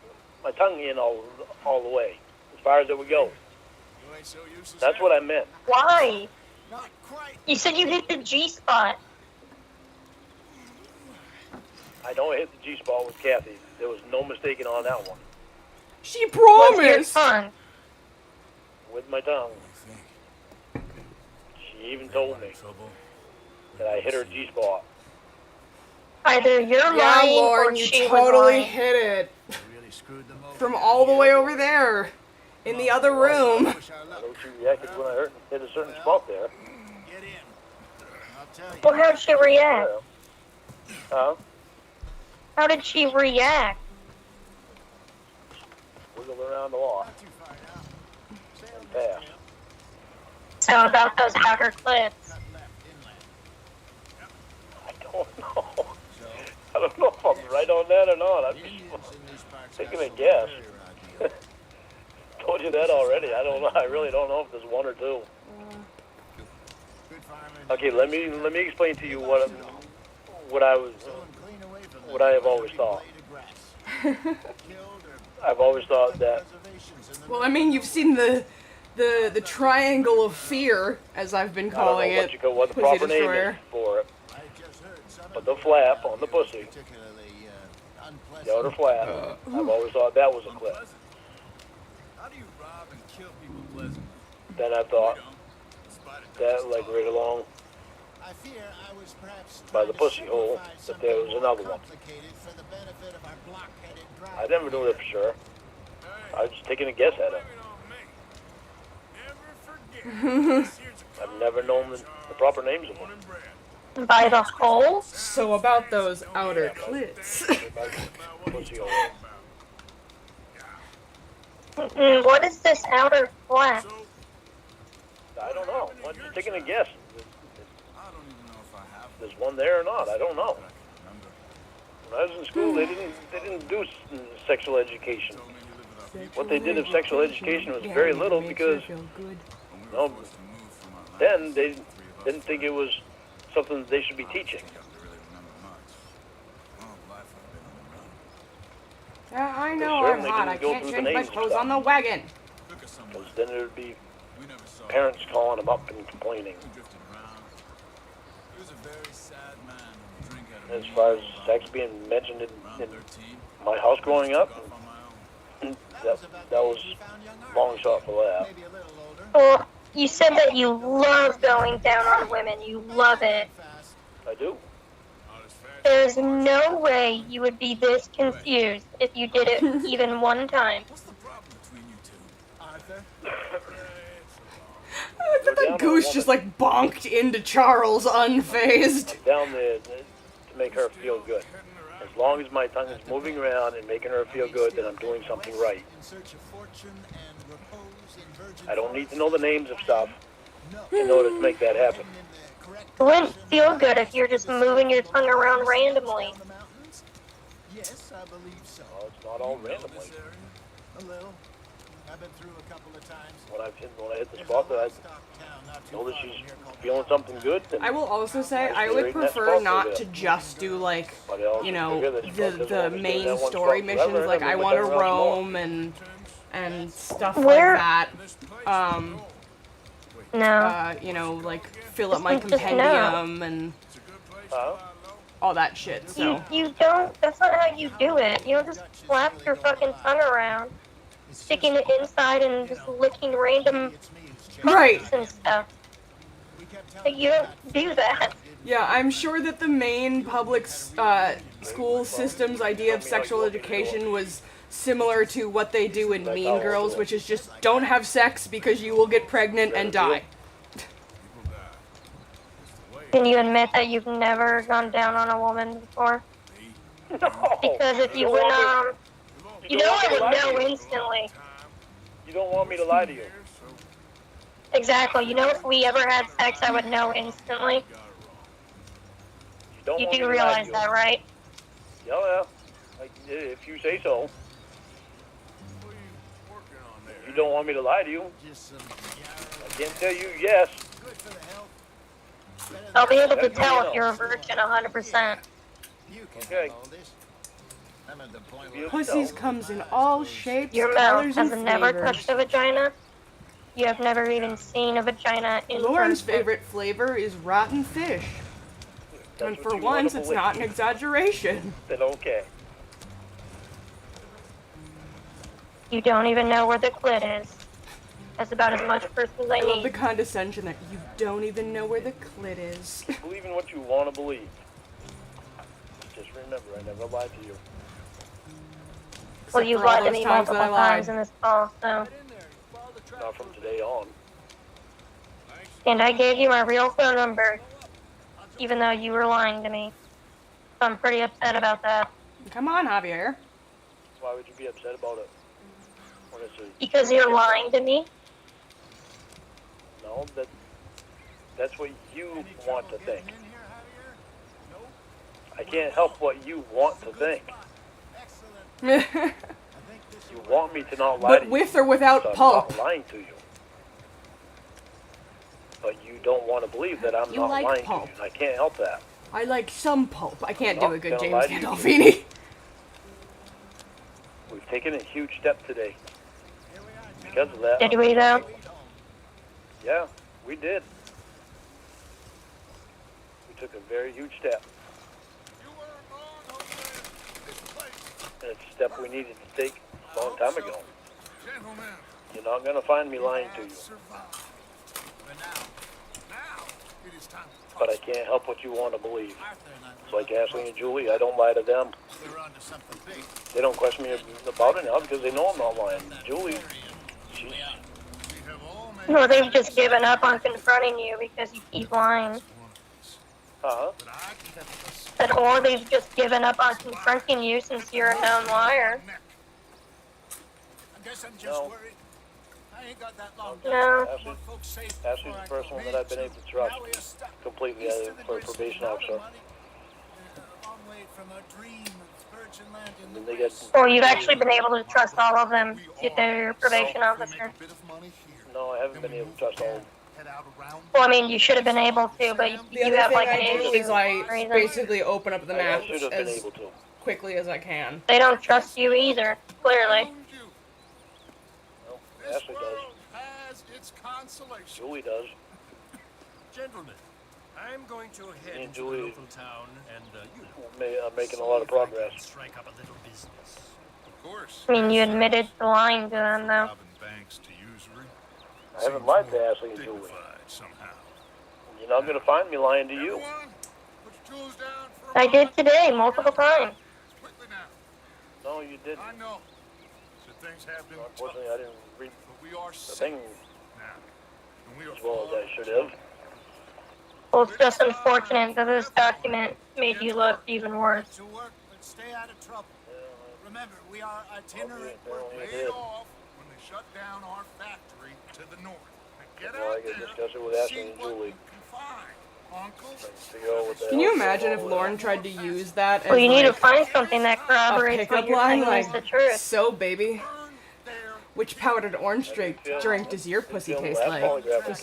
my tongue in all the way, as far as it would go. You ain't so useless. That's what I meant. Why? Not quite. You said you hit the G spot. I don't hit the G-spot with Kathy. There was no mistaking on that one. She With your promised. tongue. With my tongue. She even told me that I hit her G-spot. Either you're Yeah, lying or Lauren, you she was totally lying. hit it. Really screwed them over. From all the way over there. In the other room. Wish our luck. I know she reacted when I hit a certain spot there. Get in. I'll tell you. Well, how'd she react? Huh? How did she react? Wiggled around a lot Not too far now. and passed. So about those outer clips. Cut left, inland. I don't know. I don't know if I'm right on that or not. I'm Indians just in these parts taking got a so guess. very around here. Told you that already. I don't know. I really don't know if there's one or two. Good fireman. Okay, let me explain to you what I was Going clean away from what I have always thought. blade of grass. Killed or I've always thought that reservations in the Well, I mean, you've seen the triangle of fear, as I've been I don't calling know it. what the Pussy proper name Destroyer. is for it. I just heard some But the flap on the pussy, Particularly unpleasant. the outer flap, I've always thought that was a clip. How do you rob and kill people pleasantly? Then I thought Despite it that, like right along I fear I was perhaps by the trying to pussy hole, simplify that there was something another more one. complicated for the benefit of our blockheaded I driver. never knew that for sure. I was just taking a guess at it. Never forget. I've never known the proper names of them. By the hole? So about those outer clits. Pussy hole. What is this outer flap? I don't know. I'm just taking a guess. I don't even know if I have There's one there or not. I don't know. remember. When I was in school, they didn't do sexual education. Told me you live without What they did of sexual education was very little because Feel good. no, forced to move from our then they didn't think it was something they should be teaching. I don't really remember much. All of life I've been on the run. Yeah, I They know I'm certainly hot. I didn't go can't through the change my names of clothes stuff. on the wagon. Took us somewhere. Because then there would be We never saw parents calling them up and complaining. We drifted around. He was a very sad man when the drink had As far as sex being mentioned in around 13. my house growing up, Took off on my own. that was long shot for that. Maybe a little older. Well, you said that you love going down on women. You love it. Fast. I do. There's no way you would be this confused if you did it even one time. What's the problem between you two? Arthur? I thought the goose just like bonked into Charles unfazed. Down there to make her feel good. As long as my tongue is moving around and making her feel good, then I'm doing something right. In search of fortune and repose in virgin I don't need to know the names of stuff in order to make that happen. It wouldn't feel good if you're just moving your tongue around randomly. the mountains? Yes, I believe so. Well, it's not all randomly. This area? A little. I've been through a couple of times. When I hit the spot that I Stock town, not too know that far she's from here called feeling something good, then I will also say I Right would in that prefer spot not there. to just do like, But else you it's know, bigger than you the doesn't want to stay main in that one story spot missions. forever, Like and I then want to we turn around some more. roam and stuff Where- like that. No. You know, like fill up my Just no. compendium and Huh? all that shit. So You don't, that's not how you do it. You don't just flap your fucking tongue around, sticking it inside and just licking random right. and stuff. Like, you don't do that. Yeah, I'm sure that the main public school system's idea of sexual education was similar to what they do in Mean Girls, which is just don't have sex because you will get pregnant and die. Can you admit that you've never gone down on a woman before? No. Because if you don't went want me- you don't know want I me to would lie to know you. instantly. You don't want me to lie to you. Exactly. You know if we ever had sex, I would know instantly. You don't You want me do to lie realize to you. that, right? Yeah, yeah. Like, if you say so. You don't want me to lie to you. Just some I can't tell you yes. good for the health. Better I'll be able to That's tell good if you're a virgin 100%. than you can Okay. handle this. I'm at the point You where Pussies comes in all shapes, Your mouth colors, has and never flavors. touched a vagina. You have never even seen a vagina in Lauren's person. favorite flavor is rotten fish. That's And what for you wanna once, it's believe. not an exaggeration. Then okay. You don't even know where the clit is. That's about as much person as I I love the need. condescension that you don't even know where the clit is. Believe in what you want to believe. Just remember, I never lied to you. Well, Except you for all lied to those me times that multiple I lied. times in this call, so. Not from today on. And I gave you my real phone number, even though you were lying to me. So I'm pretty upset about that. Come on, Javier. Why would you be upset about it? When it's a, Because you're lying to me? no, that's what you want to think. I can't help what you want to think. You want me to not lie to But you. with or without so I'm pulp. not lying to you. But you don't want to believe that I'm You not like lying pulp. to you. And I can't help that. I like some pulp. I can't I'm do a not good gonna James lie to you. Gandolfini. We've taken a huge step today. Because of that. Did we, though? Yeah, we did. We took a very huge step. And it's a step we needed to take a long time ago. Gentlemen, You're not going to find me lying to you. survive. For now, It is time to But I can't help what you want to believe. Arthur and I It's like Ashley and Julie. I don't lie to them. they're onto something big. They don't question me about it now because they know I'm not lying. Julie, she, We have all made Or they've just given up on confronting you because you keep lying. uh-huh. but I can But or they've just given up on confronting you since you're a known liar. neck. I guess I'm just No. worried. I ain't got that long. No. I want folks safe Ashley's before I the first go. one that I've been able to trust Now we are stuck. completely East as of the for a Gristle, probation without officer. money. A long way from our dream of virgin land in And the they get, west. Or you've actually been able to trust all of them if they're your probation officer. bit of money here. no, I haven't been able to trust all of them. Head out around. Well, I mean, you should have been able to, but The you other have thing like I an do issue is for I some reason. basically open up the I map should have been as able to. quickly as I can. They don't trust you either, clearly. Owned you. No, This Ashley does. world has its consolation. Julie does. Gentlemen, I'm going to head Me and into Julie- the local town and, I'm making a lot of progress. strike up a little business. Of course. I mean, you admitted to lying to them, though. Robbing banks to usury. I haven't lied to Ashley and Julie. Dignified somehow. You're not going to find me lying to you. Everyone, put your tools down for a I moment. did today, multiple times. Quickly now. No, you didn't. I know that things have been tough, Unfortunately, I didn't read but we are the safe thing now. And we are as well as far I should have. Well, it's just unfortunate that this document made you look even worse. To work, but stay out of trouble. Remember, we are itinerant Apparently I workers. paid did. off when they shut down our factory to the north. Now get Well, I out can there, discuss it with see Ashley and what Julie. you can find. Uncle, Figure out what the Can you hell's imagine going if on Lauren with tried to use that as Well, you need to like find something that a corroborates what pickup you're line? saying is Like, the truth. so baby, burn their which powdered orange drink does your that. pussy Feel taste that like? polygraph I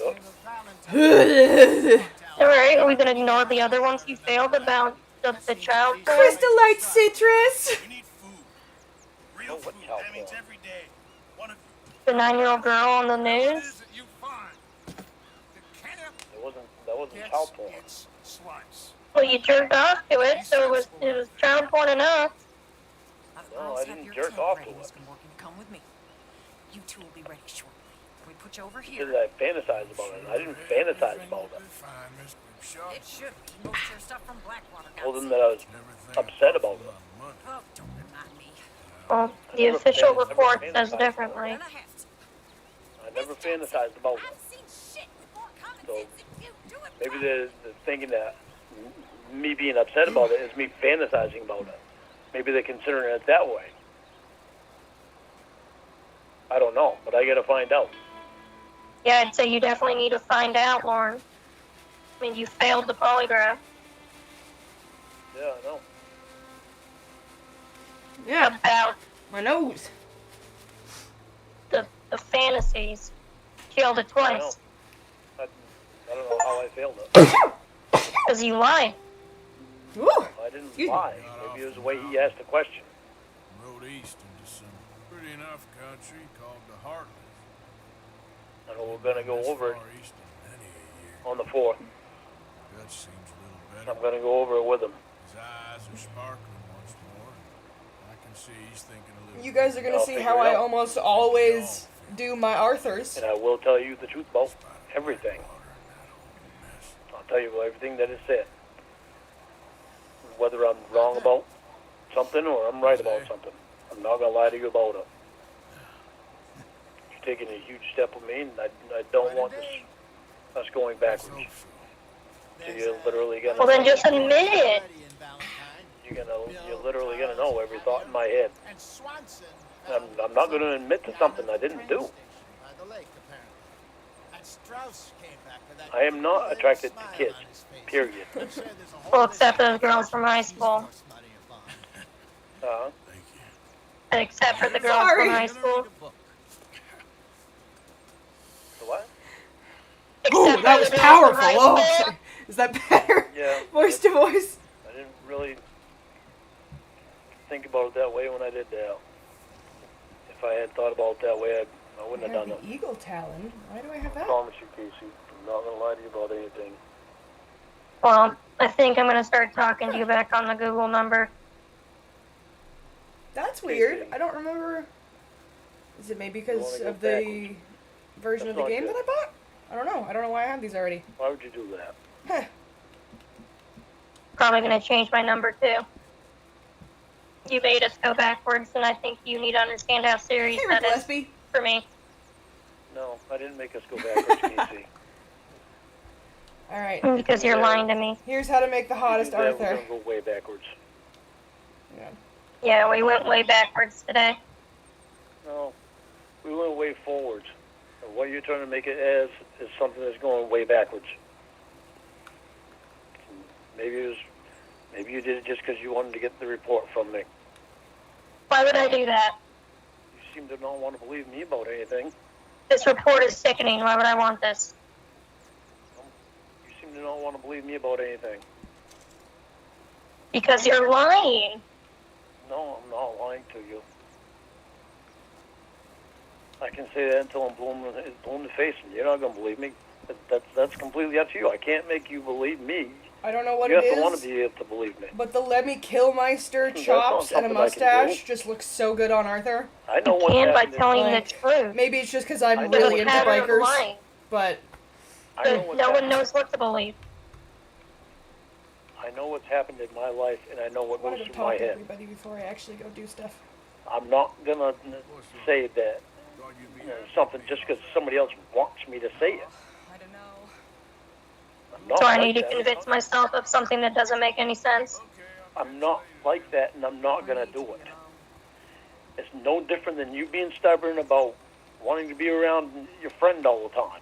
took. Alright, are we gonna ignore the other ones you failed about the child porn? Crystallite citrus! We need food. Oh, Real what food. child That means porn? every day. One of The 9-year-old girl on the what it news? is that you find. The camp That wasn't gets child porn. its slice. Well, you jerked off to it, so it was child porn enough. No, I didn't jerk off to it. Come with me. You two will be ready shortly. We put you over Because here. I fantasized about it. I didn't fantasize about it. Fine, Mr. Sharp. It should be. Most of your stuff from Blackwater I told got them that I was upset about it. Oh, don't remind me. Well, the official report says differently. And I have to. I never fantasized about it. I've seen shit with more common So, sense than you. Do it Maybe right. they're thinking that me being upset about it is me fantasizing about it. Maybe they're considering it that way. I don't know, but I gotta find out. Yeah, I'd say you definitely need to find out, Lauren. I mean, you failed the polygraph. Yeah, I know. Yeah, About my nose. the fantasies. Failed it I know. twice. I don't know how I failed it. Because you lied. Ooh, I didn't Excuse me. lie. Maybe it was the way he asked the question. Rode east into some pretty enough country called the Heartland. I know we're gonna go over it Far east in many a year. on the 4th. Dutch seems a little I'm better. gonna go over it with him. His eyes are sparkling once more. I can see he's thinking a little. you guys are gonna I'll see figure how it I out. almost always do my Arthurs. And I will tell you the truth about everything. I'll tell you everything that is said. Whether I'm wrong about something or I'm right about something. I'm not gonna lie to you about it. You're taking a huge step with me, and I don't want us going backwards. So you're literally gonna Well, then just admit it. you're literally gonna know every thought in my head. And Swanson. I'm not gonna admit to something I didn't do. By the lake, apparently. And Strauss came back with that I am not little attracted to smile kids. on his face. Period. I'm sure there's a whole Well, except list those girls from high school. of smutty upon. Thank you. Except for the girls Sorry. from high school. The what? Ooh, Except that for was the girls from high powerful. school. Oh, is that better? Yeah. Voice to voice. I didn't really think about it that way when I did that. If I had thought about it that way, I I wouldn't have have done the it. eagle talon. Why do I have I that? promise you, Casey. I'm not gonna lie to you about anything. Well, I think I'm gonna start talking to you back on the Google number. That's weird. I don't remember. Is it maybe because wanna go of the backwards. version That's of the not game good. that I bought? I don't know. I don't know why I have these already. Why would you do that? Huh. Probably gonna change my number too. You made us go backwards, and I think you need to understand how serious Hey, Rick that is Gillespie. for me. No, I didn't make us go backwards, Casey. All right. Because you're lying to me. Here's how to make the hottest We're Arthur. gonna go way backwards. Yeah. Yeah, we went way backwards today. No, we went way forwards. And what you're trying to make it as is something that's going way backwards. Maybe you did it just because you wanted to get the report from me. Why would I do that? You seem to not want to believe me about anything. This report is sickening. Why would I want this? You seem to not want to believe me about anything. Because you're lying. No, I'm not lying to you. I can say that until I'm blue in the face, and you're not going to believe me. That's completely up to you. I can't make you believe me. I don't know what You it have to want is, to be able to believe me. but the Let Me Kill Meister That's chops not and a something I can mustache do. just looks so good on Arthur. I know You what's can by happened. telling Like, the truth. Maybe it's just because I I'm know really what's into happened. bikers, Lying. but I know But what's no one happened. knows what to believe. I know what's happened in my life, and I know I what wanted goes to through my talk to head. everybody before I actually go do stuff. I'm not gonna say that something just because somebody else wants me to say it. I don't know. I'm not So I like need to that. convince myself of something that doesn't make any sense. I'm not like that, and I'm not gonna do it. It's no different than you being stubborn about wanting to be around your friend all the time. What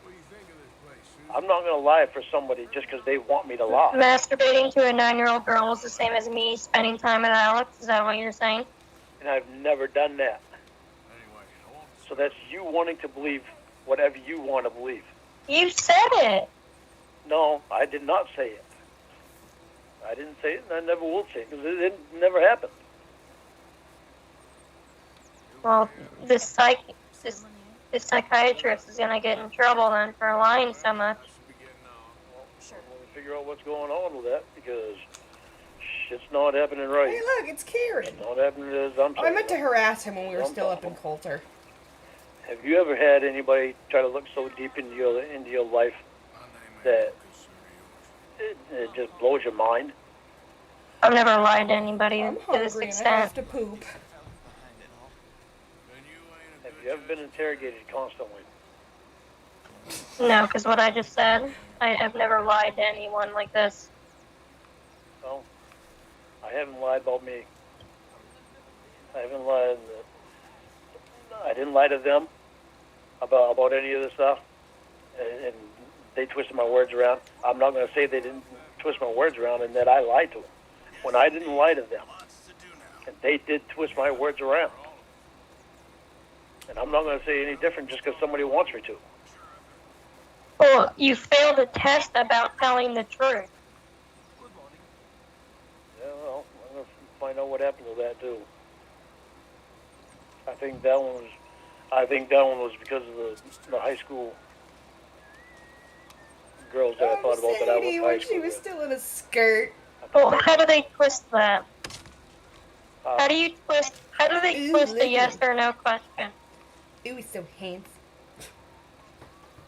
do you think of this place, Susan? I'm not gonna lie for somebody just because they want me to lie. Masturbating to a 9-year-old girl is the same as me spending time with Alex. Is that what you're saying? And I've never done that. Anyway, I want to So that's you wanting to believe whatever you want to believe. You said it. No, I did not say it. I didn't say it, and I never will say it, because it never happened. Well, this psychiatrist is gonna get in trouble then for lying so much. be getting on. Sure. I'm going to figure out what's going on with that, because shit's not happening right. Hey, look, it's Kieran. It's not happening as I'm Oh, I saying. meant to harass him when we were I'm still up in talking. Coulter. Have you ever had anybody try to look so deep into your life that it just blows your mind? I've never lied to anybody I'm to this hungry and I have extent. to poop. Have you ever been interrogated constantly? No, because what I just said, I have never lied to anyone like this. No. I haven't lied about me. I haven't lied. I didn't lie to them about any of this stuff, and they twisted my words around. I'm not going to say they didn't twist my words around and that I lied to them. When I didn't lie to them, and they did twist my words around. And I'm not going to say any different just because somebody wants me to. Well, you failed a test about telling the truth. Yeah, well, I'm going to find out what happened to that too. I think that one was because of the high school girls that I thought about that I went to high when school she was with. still in a skirt. Well, how do they twist that? How do Uh, they twist a yes or no question? It was so handsome.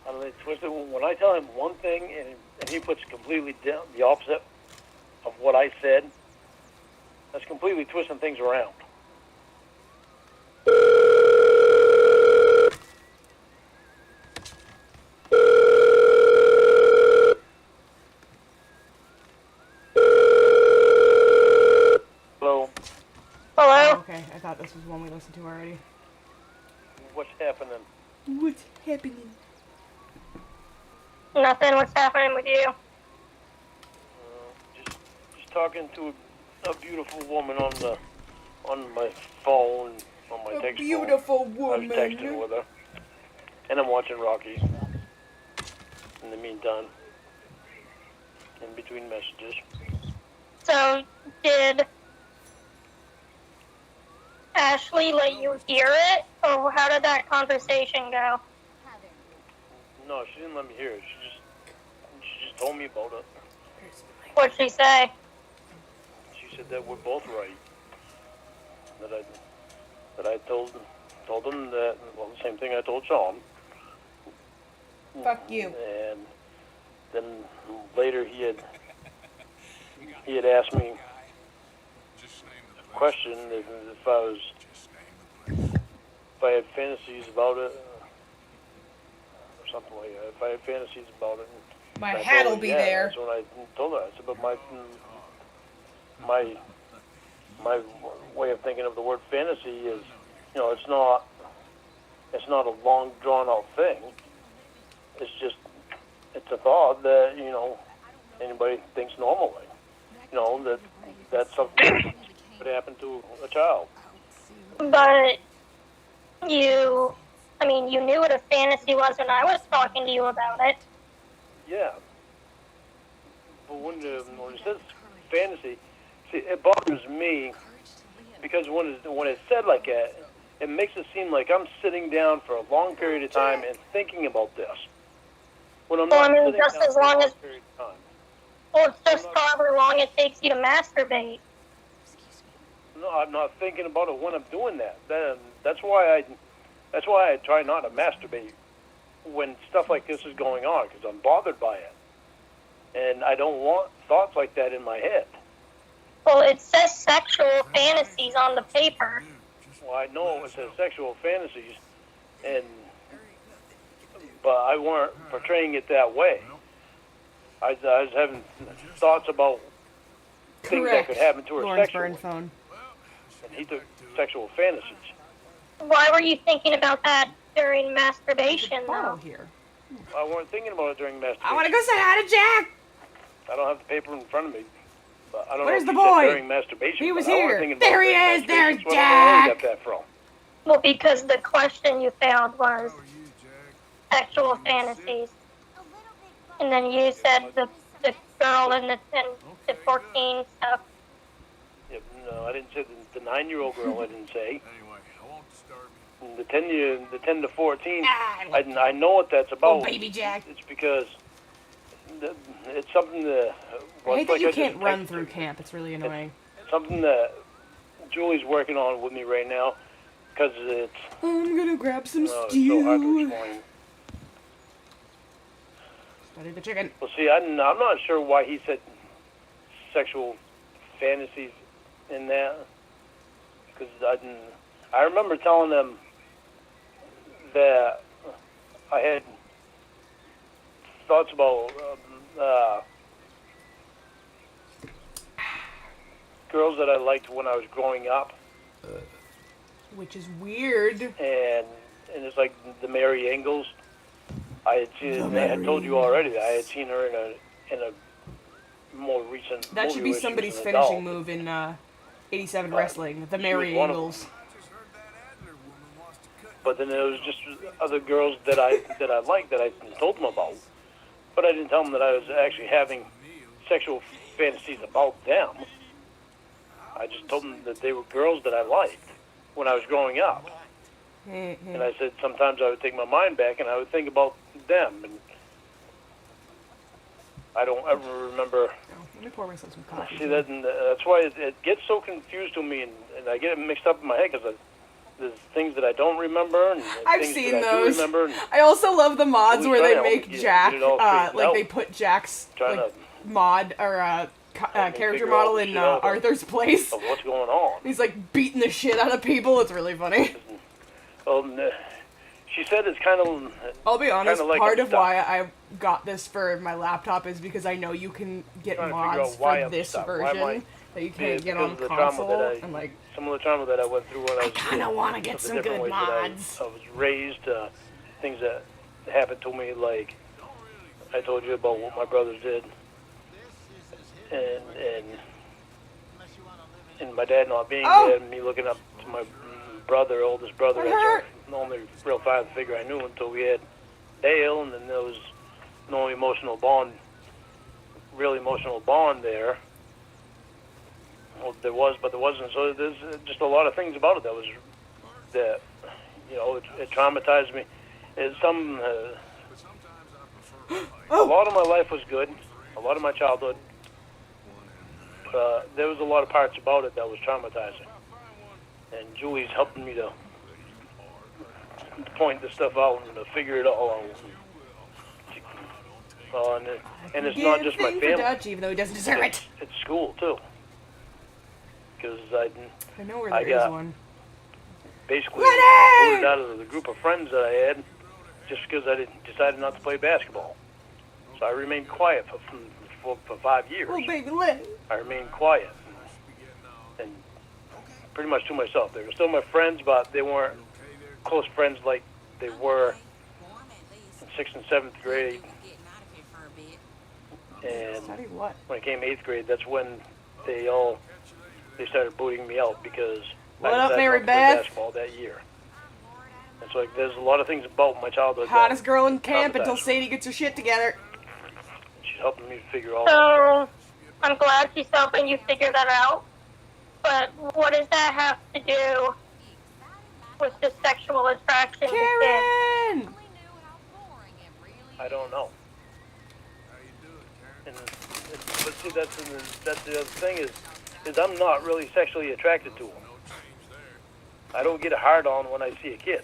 how do they twist it? When I tell him one thing and he puts completely down the opposite of what I said, that's completely twisting things around. Hello, Oh, Hello? okay. I thought this was one we listened to already. what's happening? What's happening? Nothing. What's happening with you? Just talking to a beautiful woman on my phone, on my A text beautiful phone. I woman. was texting with her, and I'm watching Rocky. In the meantime, in between messages. So, did Ashley let you hear it? Or how did that conversation go? No, she didn't let me hear it. She just told me about it. What'd she say? She said that we're both right. that I told him that, well, the same thing I told Sean. Fuck you. And then later he had asked me a question if I had fantasies about it or something like that. If I had fantasies about it. My And I hat'll told her, be yeah, there. That's when I told her. I said, but my way of thinking of the word fantasy is, it's not a long drawn out thing. It's a thought that, anybody thinks normally. That's something that would happen to a child. But you knew what a fantasy was when I was talking to you about it. Yeah. But when it says fantasy, see, it bothers me because when it's said like that, it makes it seem like I'm sitting down for a long period of time and thinking about this. When I'm not sitting just down as for a long long as, period of time. well, it's just however long it takes you to masturbate. No, I'm not thinking about it when I'm doing that. That's why I try not to masturbate when stuff like this is going on, because I'm bothered by it. And I don't want thoughts like that in my head. Well, it says sexual fantasies on the paper. Well, I know it says sexual fantasies, but I weren't portraying it that way. I was having thoughts about things that could happen to her Lauren's sexually. burn phone. And he took sexual fantasies. Why were you thinking about that during masturbation, Bottle though? here. I weren't thinking about it during masturbation. I want to go say hi to Jack. I don't have the paper in front of me. But I don't Where's know if the he said boy? during masturbation. He was but I wasn't here. thinking about There it he during is. There's masturbation, so I don't know where he Jack. got that from. Well, because the question you found was sexual fantasies. And then you said the girl and the 14 stuff. Yeah, no, I didn't say the 9-year-old girl. I didn't say. Anyway, I won't disturb you. The 10 to 14. Ah, I know what that's about. Oh, baby Jack. It's because it's something that. I hate that you can't just run texted through you. camp. It's really annoying. Something that Julie's working on with me right now, because it's I'm gonna grab some so hard to stew. explain. Study the chicken. Well, see, I'm not sure why he said sexual fantasies in that, because I remember telling them that I had thoughts about girls that I liked when I was growing up, Which is weird. and it's like the Mary Engels. I had seen. I had told you already that I had seen her in a more recent. That movie should be where she was somebody's an finishing adult. move in 87 Right. Wrestling. The Mary one of Angles. But then there was just other girls that I liked that I told them about. But I didn't tell them that I was actually having sexual fantasies about them. I just told them that they were girls that I liked when I was growing up. And I said sometimes I would take my mind back and I would think about them. And I don't ever remember. Oh, let me pour myself some coffee. See, that's why it gets so confused to me, and I get it mixed up in my head because there's things that I don't remember, and I've things seen that I do those. remember. And I also love the mods Always where they trying to make get Jack, it all straightened like out. they put Jack's Trying like to mod or character figure model out in shit out Arthur's place. of what's going on. He's like beating the shit out of people. It's really funny. She said it's kind of. I'll be honest, kinda like part I'm of stuck. why I got this for my laptop is because I know you can get Trying to figure mods out why for I'm this stuck. Why am I- version that you can't get because on of the trauma console. that And like, some of the trauma that I went through when I was kinda kid, wanna get of the some different good ways that mods. I was raised, things that happened to me, like I told you about what my brothers did, and my dad not being Oh! there, and me looking up to my oldest brother, That as hurt. the only real father figure I knew until we had Dale, and then there was no emotional bond, real emotional bond there. Well, there was, but there wasn't. So there's just a lot of things about it that it traumatized me. It's a lot of my life was good, a lot of my childhood. There was a lot of parts about it that was traumatizing. and Julie's helping me to point this stuff out and to figure it all out. And it's not just my Thing for family. Dutch, even though he doesn't deserve it. It's school too. Because I know where I there is got- one. basically Lenny! voted out of the group of friends that I had just because I decided not to play basketball. So I remained quiet for 5 years. Oh, baby, Lenny. I remained quiet and pretty much to myself. They were still my friends, but they weren't close friends like they were in 6th and 7th grade. And Study what? when it came 8th grade, that's when they started booting me out because What I up, decided Mary not to play Beth? basketball that year. And so there's a lot of things about my childhood. Hottest that girl in camp until traumatized me. Sadie gets her shit together. She's helping me figure all that out. So, I'm glad she's helping you figure that out. But what does that have to do with the sexual attraction to kids? Karen! I don't know. And but see, that's the other thing is I'm not really sexually attracted to them. I don't get a hard on when I see a kid.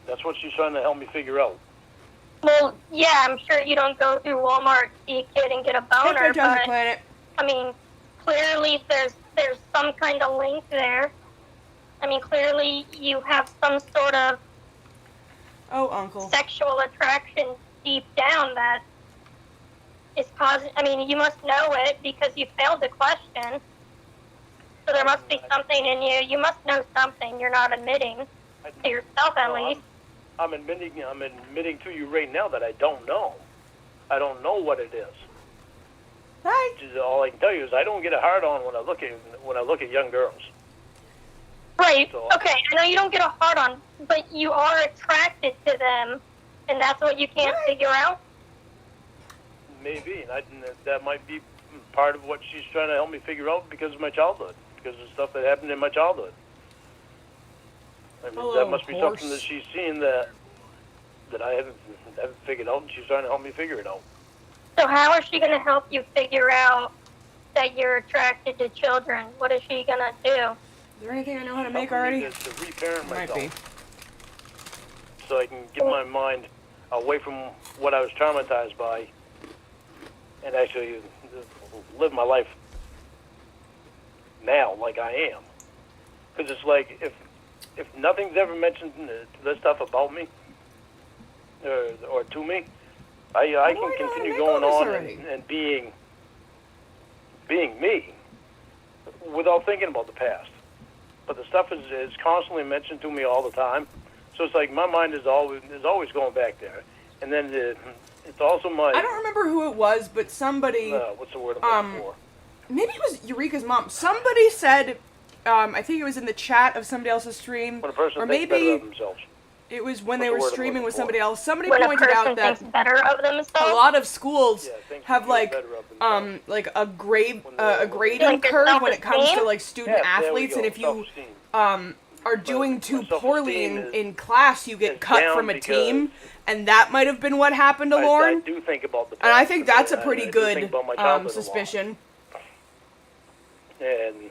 That's what she's trying to help me figure out. Well, yeah, I'm sure you don't go through Walmart, see a kid, and get a Hey, boner, Fantastic but Planet. I mean, clearly there's some kind of link there. I mean, clearly you have some sort of Oh, Uncle. sexual attraction deep down that is causing. I mean, you must know it because you failed the question. So there must be something in you. You must know something you're not admitting to yourself, at No, least. I'm admitting to you right now that I don't know. I don't know what it is. Hi. Just all I can tell you is I don't get a hard on when I look at young girls. Right. So- Okay. I know you don't get a hard on, but you are attracted to them, and that's what you can't figure out. Maybe, and that might be part of what she's trying to help me figure out because of my childhood, because of stuff that happened in my childhood. I mean, Hello, that must be horse. something that she's seeing that I haven't figured out, and she's trying to help me figure it out. So how is she going to help you figure out that you're attracted to children? What is she going to do? Is there anything I know how to make Helping me already? to reparent Might myself, be. so I can get my mind away from what I was traumatized by, and actually live my life now like I am. Because it's like if nothing's ever mentioned this stuff about me or to me, I do I can know how to continue make going all on this already? and being me without thinking about the past. But the stuff is constantly mentioned to me all the time, so it's like my mind is always going back there. And then it's also my I don't remember who it was, but somebody, what's the word I'm looking for? maybe it was Eureka's mom. Somebody said, I think it was in the chat of somebody else's stream, When a person or thinks better maybe of themselves. it was when What's they the were word I'm streaming looking with for? somebody else. Somebody When a pointed person out that thinks better of themselves? a lot of schools Yeah, things have feel like better of themselves. like a grade When a they're- grading Like your curve when it comes to self-esteem? like student Yeah, there we athletes, go, and if you self-esteem. are doing too my poorly self-esteem in class, you get is cut down from a because team, and that might have been what happened to I Lauren. do think about the past. And I think that's a and pretty I do think good about my childhood a lot. suspicion. And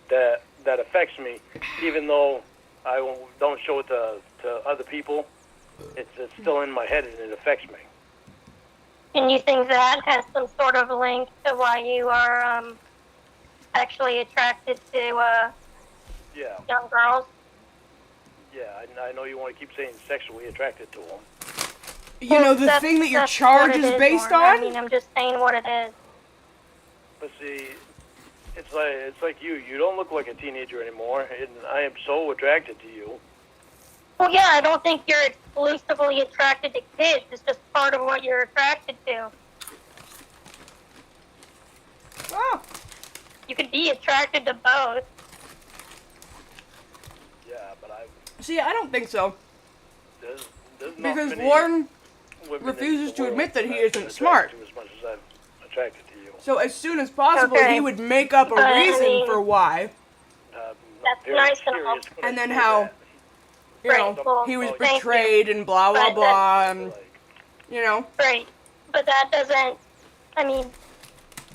that affects me, even though I don't show it to other people. It's still in my head and it affects me. And you think that has some sort of link to why you are actually attracted to Yeah, young girls? yeah. I know you want to keep saying sexually attracted to them. You know, the That's- thing that your that's charge what it is based Lauren. I on? mean, I'm just saying what it is. But see, it's like you. You don't look like a teenager anymore, and I am so attracted to you. Well, yeah, I don't think you're exclusively attracted to kids. It's just part of what you're attracted to. Oh, You could be attracted to both. Yeah, but see, I don't think so. there's not Because many Lauren women in refuses the to world admit that he I've been isn't attracted smart. to as much as I'm attracted to you. So as soon as possible, Okay. he would make up a But, I reason mean- for why. I'm That's very nice and serious all. when I And then say how, that. you know, Right, well, he was thank you. betrayed and blah, blah, But blah, and, Like, you know. Right. But that doesn't, I mean,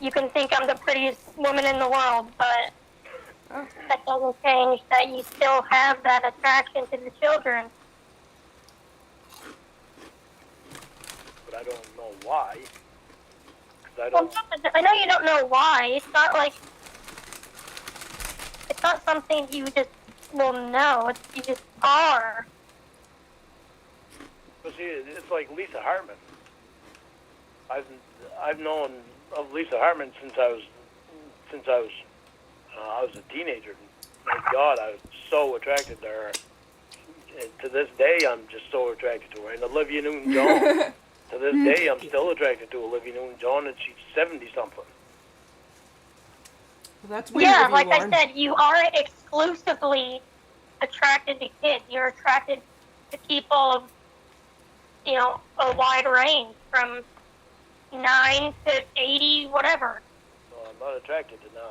You can think I'm the prettiest woman in the world, but Oh. that doesn't change that you still have that attraction to the children. But I don't know why. 'Cause I Well, don't. I know you don't know why. It's not something you just will know. You just are. But see, it's like Lisa Hartman. I've known of Lisa Hartman since I was a teenager. My God, I was so attracted to her. And to this day, I'm just so attracted to her. And Olivia Newton-John. To this day, I'm still attracted to Olivia Newton-John, and she's 70-something. Well, that's weird. Yeah, of you, like Lauren. I said, you aren't exclusively attracted to kids. You're attracted to people of, a wide range from 9 to 80, whatever. No, I'm not attracted to 9.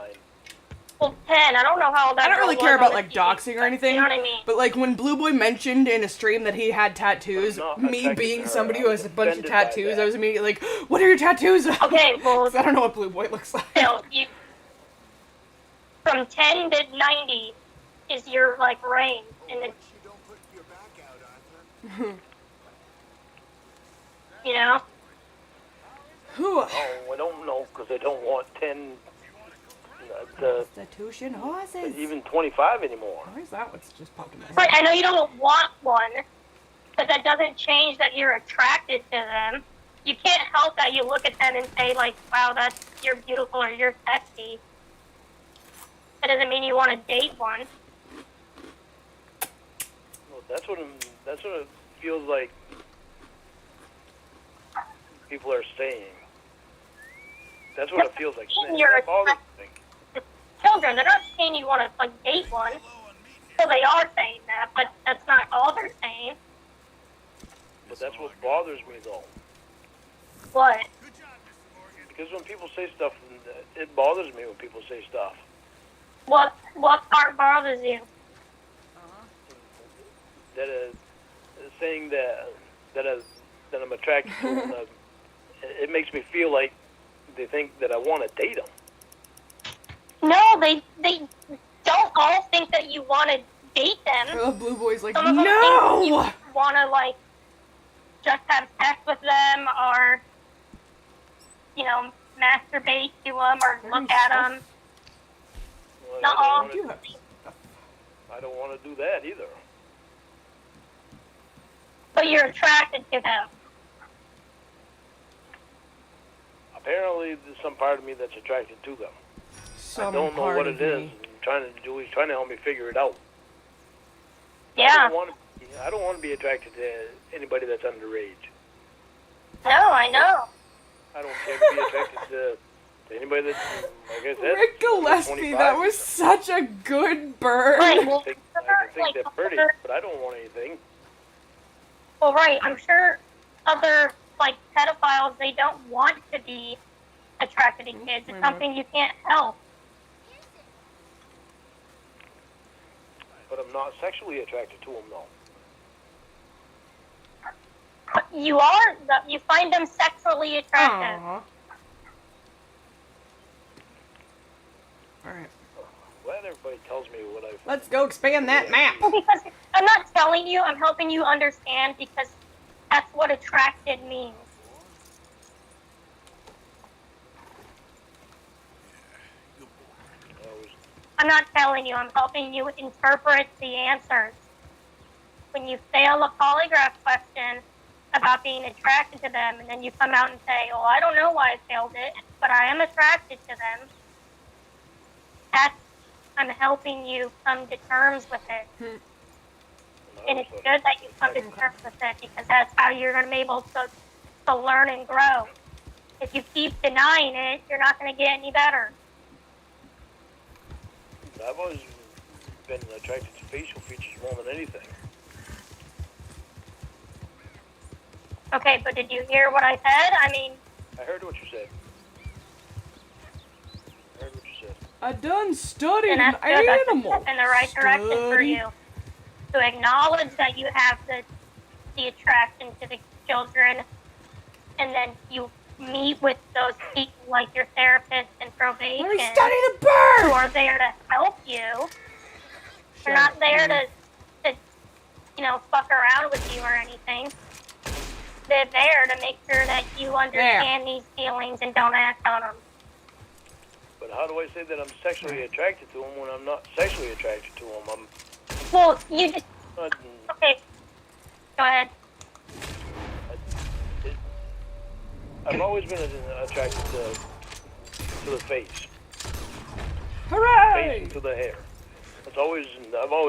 Well, 10. I don't know how old that I don't girl really was care on about the like TV, doxing or but anything. You know what I mean? But like when Blue Boy mentioned in a stream that he had tattoos, I'm not me attracted being to her. somebody I who was has a bunch of offended by tattoos, that. I was immediately like, "What are your tattoos?" Okay, well, 'Cause I don't know what Blue Boy looks like. still, from 10 to 90 is your, range. And it's, You don't put your back out, Arthur. Whew. Oh, I don't know, because I don't want 10, Constitution horses. even 25 anymore. Why is that what's just popped in my head? Right, I know you don't want one, but that doesn't change that you're attracted to them. You can't help that you look at them and say, wow, you're beautiful or you're sexy. That doesn't mean you want to date one. Well, that's what it feels like people are saying. That's what it feels like. You're That bothers me. Children, they're not saying you want to, date one. So they are saying that, but that's not all they're saying. But that's what bothers me, though. What? Because when people say stuff, it bothers me when people say stuff. What part bothers you? That saying that I'm attracted to them, it makes me feel like they think that I want to date them. No, they don't all think that you want to date them. I love Blue Boy's like, Some of them think no! you want to, just have sex with them or, masturbate to them or look at them. Well, Not all. I do have I don't want to do that either. But you're attracted to them. Apparently, there's some part of me that's attracted to them. some I don't know part what of it is. me. He's trying to help me figure it out. Yeah. I don't want to be attracted to anybody that's underage. No, I know. I don't care to be attracted to anybody that's, like I said, Rick Gillespie, 25. that was such a good burn. Right, I well, can think they're pretty, but I don't want anything. well, right, I'm sure other, pedophiles, they don't want to be attracted to kids. It's something you can't help. But I'm not sexually attracted to them, though. You are, you find them sexually attractive. Aww. Alright. Glad everybody tells me what I. Let's go expand that map. Well, because I'm not telling you, I'm helping you understand because that's what attracted means. I'm not telling you, I'm helping you interpret the answers. When you fail a polygraph question about being attracted to them, and then you come out and say, oh, I don't know why I failed it, but I am attracted to them, I'm helping you come to terms with it. And it's good that you come to terms with it because that's how you're going to be able to learn and grow. If you keep denying it, you're not going to get any better. I've always been attracted to facial features more than anything. Okay, but did you hear what I said? I mean, I heard what you said. I done studied and an that's good. That's a animal. step in the right direction for Study. you. To acknowledge that you have the attraction to the children, and then you meet with those people like your therapist and probation Let me study the who bird! are there to help you. They're not there to, you know, fuck around with you or anything. They're there to make sure that you understand these feelings and don't act on them. But how do I say that I'm sexually attracted to him when I'm not sexually attracted to him? Well, you just... I'm Okay. Go ahead. I've always been attracted to the face. Hooray! Face and to the hair. I've always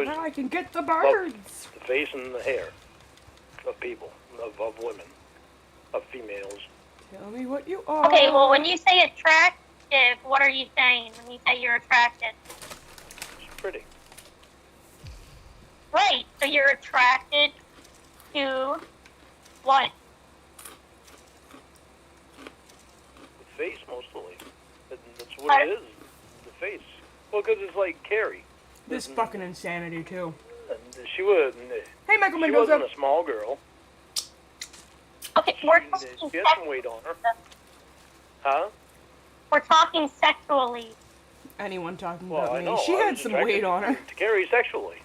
Now I can get the loved birds. the face and the hair of people, of women, of females. Tell me what you are. Okay, well, when you say attractive, what are you saying when you say you're attracted? It's pretty. Right, so you're attracted to what? The face, mostly. That's what it is. The face. Well, because it's like Carrie. This fucking insanity, too. She was. Hey, Michael She Mendoza. wasn't a small girl. Okay, we're She talking had some weight on her. Huh? We're talking sexually. Anyone talking Well, about I me? know. She I had was some attracted weight on her. to Carrie sexually.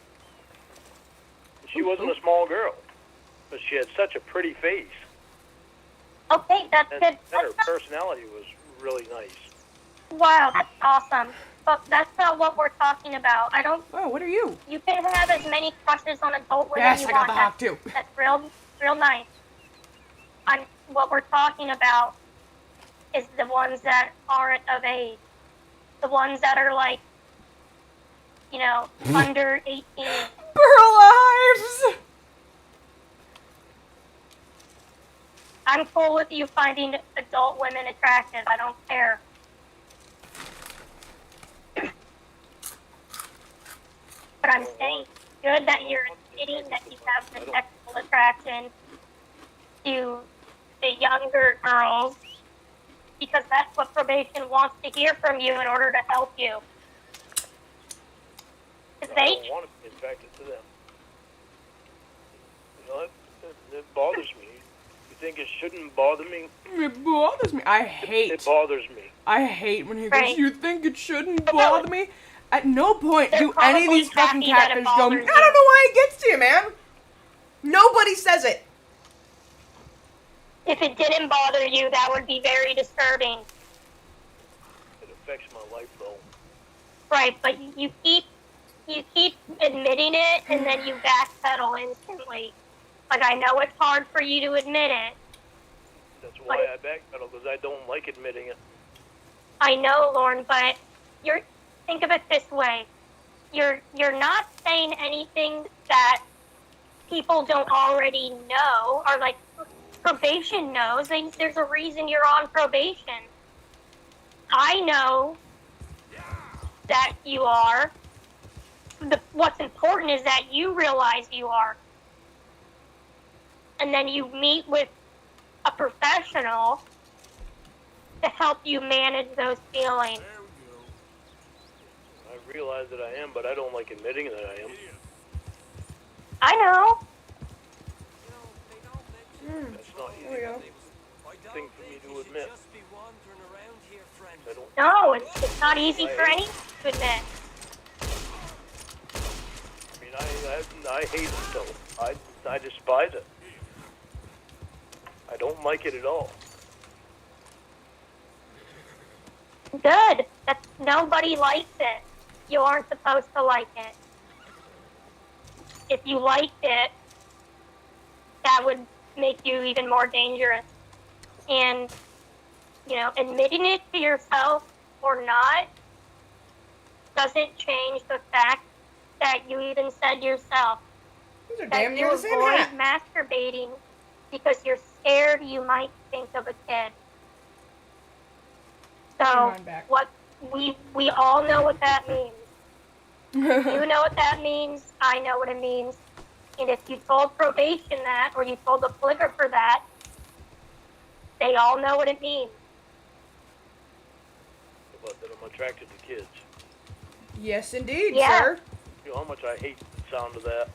She wasn't a small girl, but she had such a pretty face, Okay, that's and, good. and her personality was really nice. Wow, that's awesome. But that's not what we're talking about. I don't. Oh, what are you? You can have as many crushes on adult women Yes, you I got want. the hawk, too. That's real nice. What we're talking about is the ones that aren't of age. The ones that are like, you know, under 18. Burl Ives! I'm cool with you finding adult women attractive. I don't care. But I'm saying good that you're admitting that you have the sexual attraction to the younger girls, because that's what probation wants to hear from you in order to help you. I They, don't want to be attracted to them. You know, it bothers me. You think it shouldn't bother me? It bothers me. I It hate bothers me. when he Right. goes, you think it shouldn't No. bother me? At no point They're do any of these probably fucking happy that it catfish go, I don't bothers know you." why it gets to you, man. Nobody says it. if it didn't bother you, that would be very disturbing. It affects my life, though. Right, but you keep admitting it, and then you backpedal instantly. Like, I know it's hard for you to admit it. That's why I backpedal, because I don't like admitting it. I know, Lauren, but think of it this way. You're not saying anything that people don't already know, or like probation knows. There's a reason you're on probation. I know that you are. What's important is that you realize you are. And then you meet with a professional to help you manage those feelings. There we go. I realize that I am, but I don't like admitting that I am. I know. That's not There we go. a thing for me to admit. I don't. No, it's not easy for anyone to admit. I mean, I hate it though. I despise it. I don't like it at all. Good. Nobody likes it. You aren't supposed to like it. If you liked it, that would make you even more dangerous. And, you know, admitting it to yourself or not doesn't change the fact that you even said yourself These are that damn you near the same avoid hat. masturbating because you're scared you might think of a kid. So Mine back. what we all know what that means. You know what that means. I know what it means. And if you told probation that, or you told the polygrapher that, they all know what it means. But that I'm attracted to kids. Yes, indeed, Yeah. sir. You know how much I hate the sound of that.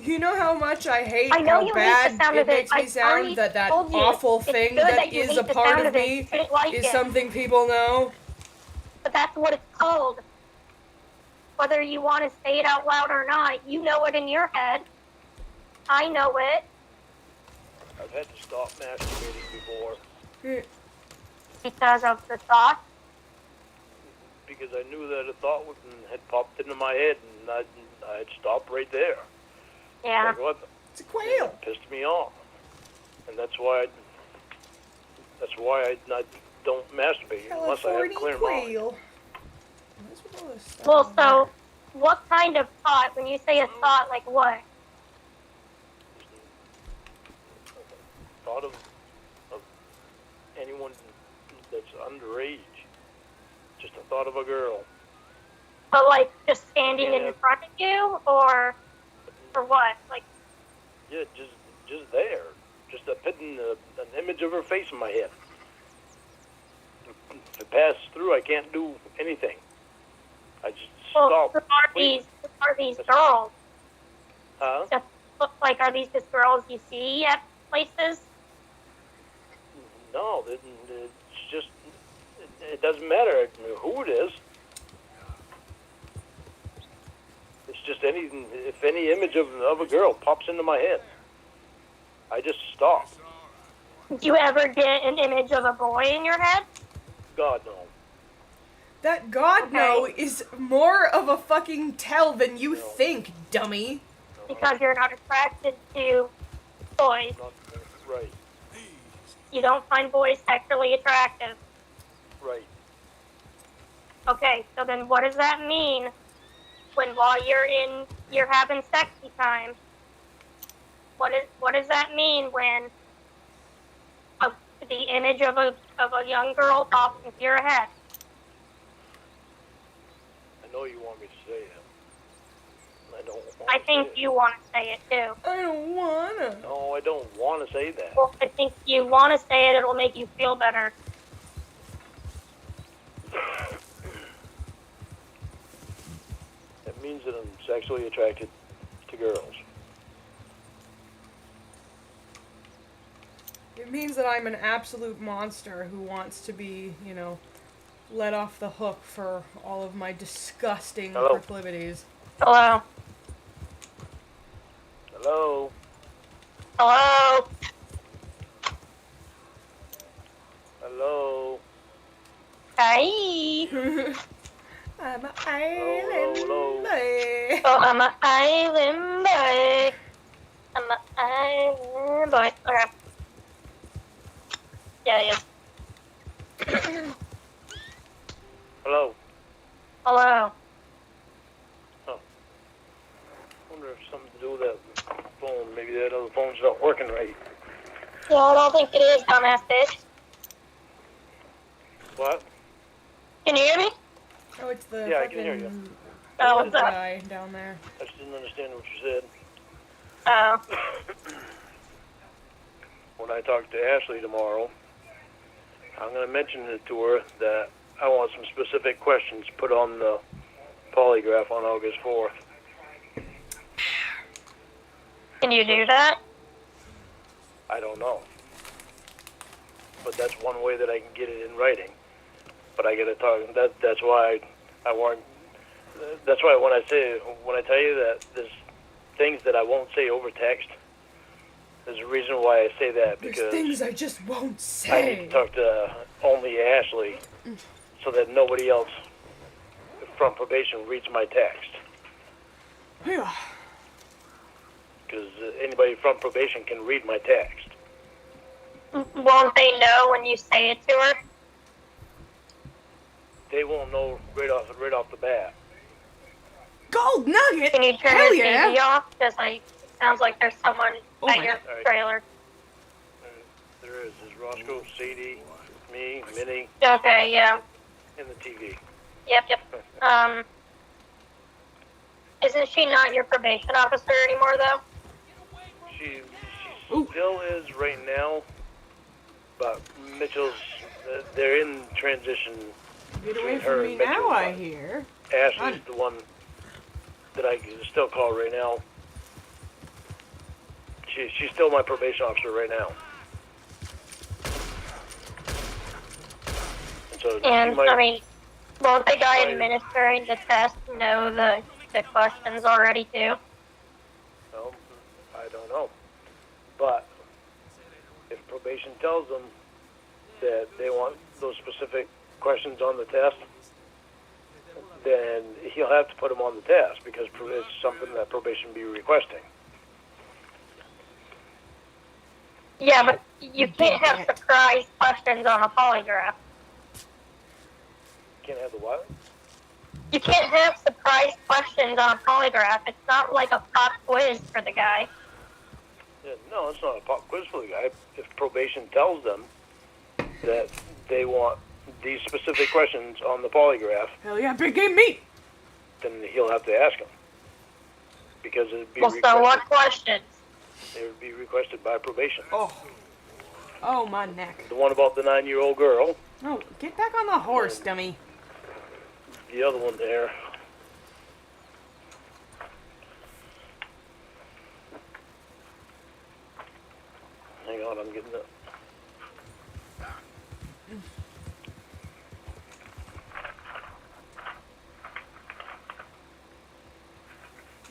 You know how much I hate I know how you hate the bad sound it of it. makes me I already sound that told you. awful It's thing good that you is hate a the part sound of it. me You shouldn't like is it. something people know. But that's what it's called. Whether you want to say it out loud or not, you know it in your head. I know it. I've had to stop masturbating before Because of the thought. because I knew that a thought had popped into my head, and I'd stop right there. Yeah. Like, what? It's a quail. It pissed me off, and that's why I don't masturbate unless I have a California clear mind. quail. What's with all this stuff Well, over so what kind of thought? When you say a thought, like what? Thought of anyone that's underage. Just a thought of a girl. But like just standing Yeah. in front of you, or what? Like, Yeah, just there. Just putting an image of her face in my head. If it passes through, I can't do anything. I just well, stop. who are these girls? Huh? Just look like, are these just girls you see at places? No, it's just, it doesn't matter who it is. It's just if any image of a girl pops into my head, I just stop. Do you ever get an image of a boy in your head? God, no. That God no is more of a fucking tell than you No. think, dummy. Because you're not attracted to boys. Not right. You don't find boys sexually attractive. Right. Okay, so then what does that mean while you're having sexy time? What does that mean when the image of a young girl pops into your head? I know you want me to say it. I don't want I to think say it. you want to say it too. I don't wanna. No, I don't want to say that. Well, I think you want to say it. It'll make you feel better. It means that I'm sexually attracted to girls. It means that I'm an absolute monster who wants to be, let off the hook for all of my disgusting Hello? proclivities. Hello. Hello? Hello. Hello? Hi. I'm an Hello, island hello. boy. Oh, I'm an island boy. I'm an island boy. Okay. Yeah. Hello? Hello. I wonder if something to do with that phone. Maybe that other phone's not working right. Yeah, I don't think it is, dumbass bitch. What? Can you hear me? Oh, it's the Yeah, I can hear you. fucking Oh, old what's up? guy down there. I just didn't understand what you said. Oh. When I talk to Ashley tomorrow, I'm going to mention it to her that I want some specific questions put on the polygraph on August 4th. Can you do that? I don't know. But that's one way that I can get it in writing. But I got to talk. That's why I want. That's why when I tell you that there's things that I won't say over text, there's a reason why I say that, There's because things I just won't I say. need to talk to only Ashley so that nobody else from probation reads my text. Yeah. Because anybody from probation can read my text. Won't they know when you say it to her? They won't know right off the bat. Gold nugget. Can you turn Hell your yeah. TV off? Because it sounds like there's someone Oh at my your God. trailer. There is. There's Roscoe, Sadie, me, Minnie, Okay, yeah. and the TV. Yep. Isn't she not your probation officer anymore, though? She Ooh. still is right now, but Mitchell's, they're in transition. Get away between her from me and Mitchell, now, I but hear. Ashley's the one that I can still call right now. she's still my probation officer right now. And so And, she might, I mean, won't the guy Right. administering the test know the questions already, too? well, I don't know. But if probation tells them that they want those specific questions on the test, then he'll have to put them on the test because it's something that probation be requesting. Yeah, but you can't have surprise questions on a polygraph. Can't have the what? You can't have surprise questions on a polygraph. It's not like a pop quiz for the guy. Yeah, no, it's not a pop quiz for the guy. If probation tells them that they want these specific questions on the polygraph, Hell yeah, big game meat. then he'll have to ask them. Because it would be Well, so what questions? It would be requested by probation. Oh, my neck. The one about the 9-year-old girl, No, get back on the horse, dummy. the other one there. Hang on, I'm getting it.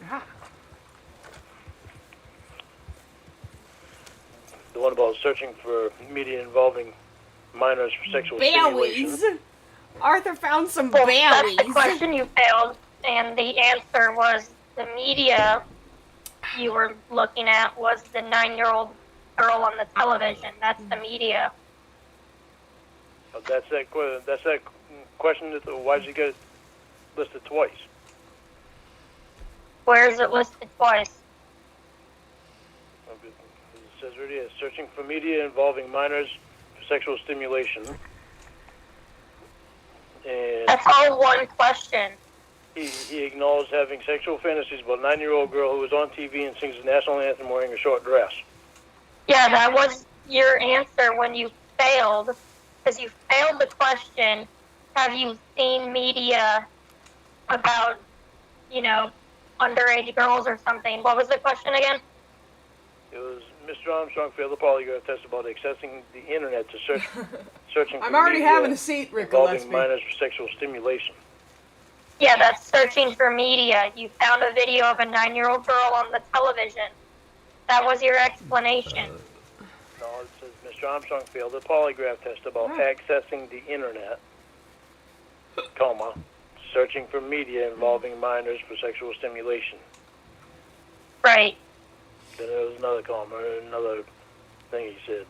Ah. The one about searching for media involving minors for sexual stimulation. Bailey's. Arthur found some Well, that's the Bailey's. question you failed, and the answer was the media you were looking at was the 9-year-old girl on the television. That's the media. That's that question. Why did you get it listed twice? Where is it listed twice? It says right here, searching for media involving minors for sexual stimulation. And That's all one question. he acknowledged having sexual fantasies about a 9-year-old girl who was on TV and sings the national anthem wearing a short dress. Yeah, that was your answer when you failed, because you failed the question, have you seen media about, underage girls or something? What was the question again? It was Mr. Armstrong failed the polygraph test about accessing the internet to searching for I'm already media having a seat, Rick involving Gillespie. minors for sexual stimulation. Yeah, that's searching for media. You found a video of a 9-year-old girl on the television. That was your explanation. No, it says Mr. Armstrong failed the polygraph test about accessing the internet, comma, searching for media involving minors for sexual stimulation. Right. Then there was another comma, another thing he said.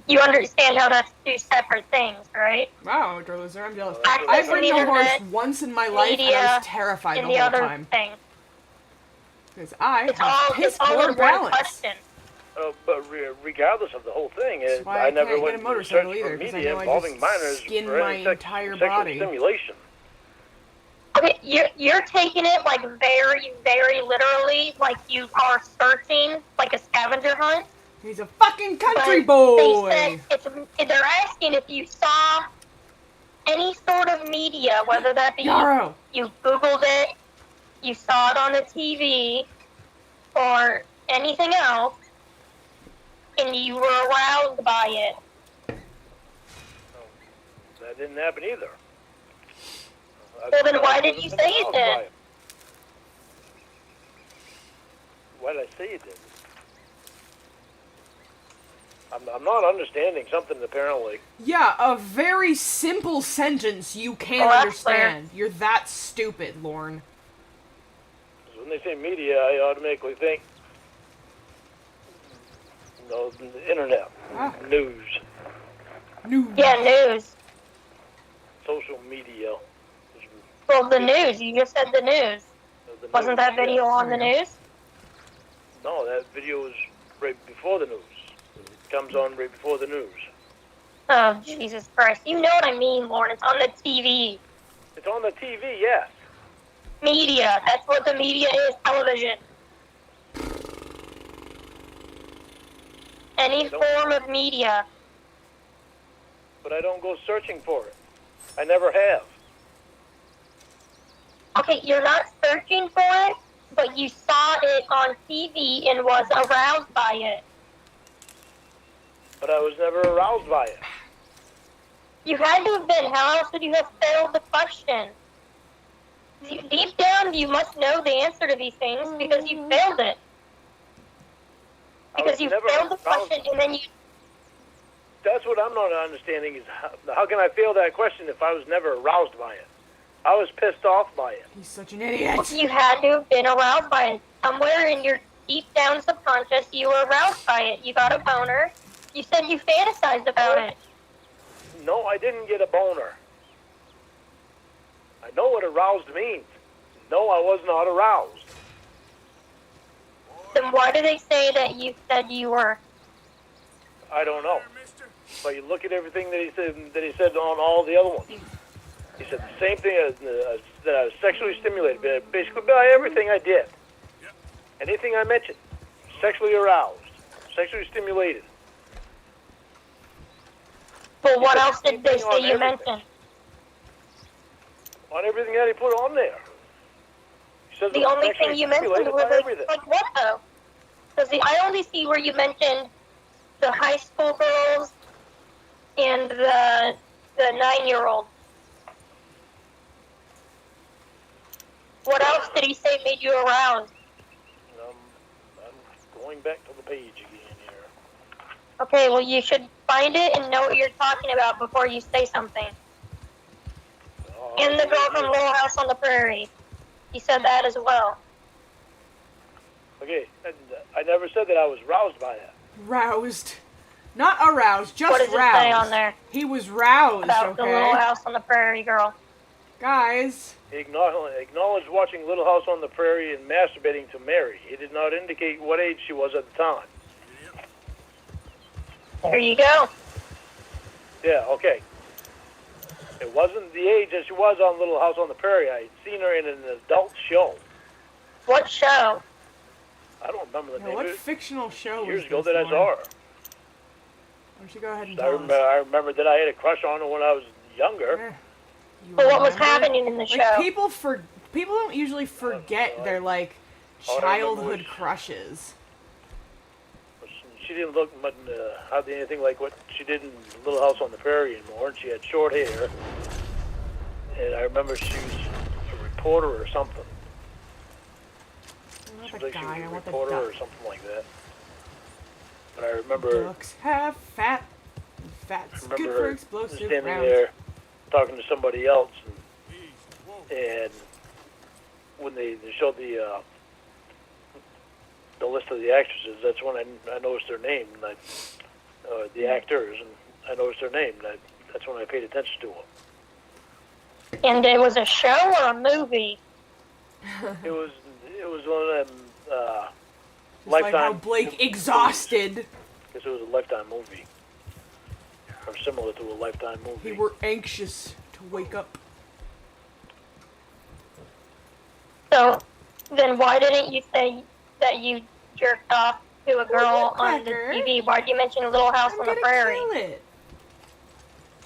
You understand how that's two separate things, right? Wow, Dr. Loser, I'm jealous. Accessing I've the ridden a horse internet, once in my life, and I media, was terrified and the the whole other time. thing. Because I It's have all, piss it's all poor in one balance. question. But regardless of the whole thing, That's why I never can't went get a to motorcycle search either, for 'cause I media know I involving just minors skin for my any entire sexual body. stimulation. Okay, you're taking it like very, very literally, like you are searching, like a scavenger hunt. He's a fucking country But boy. they said they're asking if you saw any sort of media, whether that be Yarrow. you Googled it, you saw it on the TV, or anything else, and you were aroused by it. That didn't happen either. Well, then why did you say it did? Why did I say it did? I'm not understanding something apparently. Yeah, a very simple sentence you can't Oh, that's fair. understand. You're that stupid, Lorne. 'Cause when they say media, I automatically think, the internet, news, New. Yeah, news. social media. Well, the news. You just said the news. The Wasn't news, that video yeah. on the news? No, that video is right before the news. It comes on right before the news. Oh, Jesus Christ. You know what I mean, Lauren. It's on the TV. It's on the TV, yes. Media. That's what the media is. Television. Any form of media. But I don't go searching for it. I never have. Okay, you're not searching for it, but you saw it on TV and was aroused by it. But I was never aroused by it. You had to have been. How else would you have failed the question? Deep down, you must know the answer to these things because you failed it. Because you failed the question and then you... That's what I'm not understanding is how can I fail that question if I was never aroused by it? I was pissed off by it. He's such an idiot. You had to have been aroused by it. Somewhere in your deep down subconscious, you were aroused by it. You got a boner. You said you fantasized about it. No, I didn't get a boner. I know what aroused means. No, I was not aroused. Then why do they say that you said you were? I don't know. But you look at everything that he said on all the other ones. He said the same thing as that I was sexually stimulated, basically by everything I did. Anything I mentioned, sexually aroused, sexually stimulated. Well, what else did they say you mentioned? On everything that he put on there. He says The only thing you mentioned was like what though? Because I only see where you mentioned the high school girls and the 9-year-old. What else did he say made you aroused? I'm going back to the page again here. Okay, well you should find it and know what you're talking about before you say something. And the girl from Little House on the Prairie. He said that as well. Okay, I never said that I was roused by that. Roused. Not aroused, just What does roused. it say on there? He was roused, About the Little House on the Prairie girl. Guys. He acknowledged watching Little House on the Prairie and masturbating to Mary. He did not indicate what age she was at the time. There you go. Yeah, okay. It wasn't the age that she was on Little House on the Prairie. I had seen her in an adult show. What show? I don't remember the name What of it. tional show Years was ago this, that I saw her. Why don't you go ahead and I tell remember, us? I remember that I had a crush on her when I was younger. You But what was remember? happening in the Like, show? people don't usually forget their, like, All I remember childhood was- crushes. She didn't look hardly anything like what she did in Little House on the Prairie anymore, and she had short hair. And I remember she was a reporter or something. Not She the was like she guy, I was a want the reporter or duck. something like that. But I remember, Ducks have fat, and fat's good remember for her explosive standing rounds. there talking to somebody else, and when they showed the list of the actresses, that's when I noticed their name, and the actors, and I noticed their name, and that's when I paid attention to them. And it was a show or a movie? It was one of them Just like how Lifetime. Blake exhausted. Because it was a Lifetime movie, or similar to a Lifetime movie. They were anxious to wake up. So, then why didn't you say that you jerked off to a girl on the Cracker. TV? Why did you mention Little House I'm on the gonna Prairie? kill it.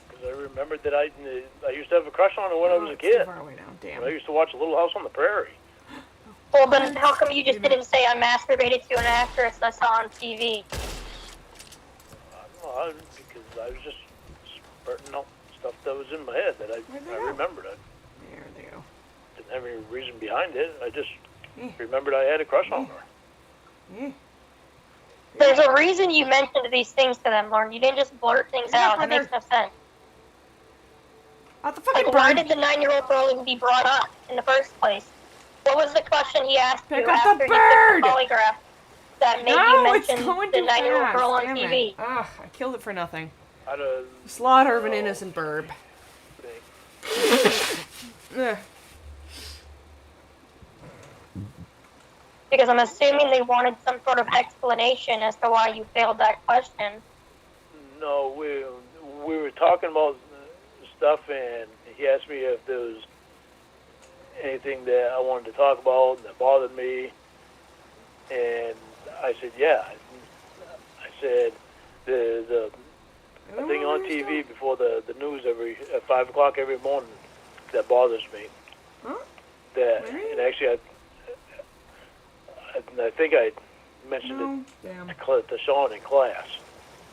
Because I remembered that I used to have a crush on her when I was a It's too kid. far away now. Damn. I used to watch Little House on the Prairie. Well, then how come you just didn't say I masturbated to an actress I saw on TV? I don't know, because I was just spurting out stuff that was in my head that I remembered. I There they go. didn't have any reason behind it. I just Eh. remembered I had a crush on her. Eh. There's a reason you mentioned these things to them, Lauren. You didn't just blurt things Yeah, out. That makes no sense. Out the fucking Like, why bird. did the 9-year-old girl even be brought up in the first place? What was the question he asked Pick you up the after he bird! took the polygraph that made No, you it's mention going the too 9-year-old fast. girl on Damn TV? it. Ugh, I killed it for nothing. I don't Slaughter of an innocent burb. think. Ugh. Because I'm assuming they wanted some sort of explanation as to why you failed that question. No, we were talking about stuff, and he asked me if there was anything that I wanted to talk about that bothered me, and I said, yeah. I said the thing on TV before the news at 5 o'clock every morning that bothers me. Huh? That Really? and actually I think I mentioned No, damn. it to Sean in class,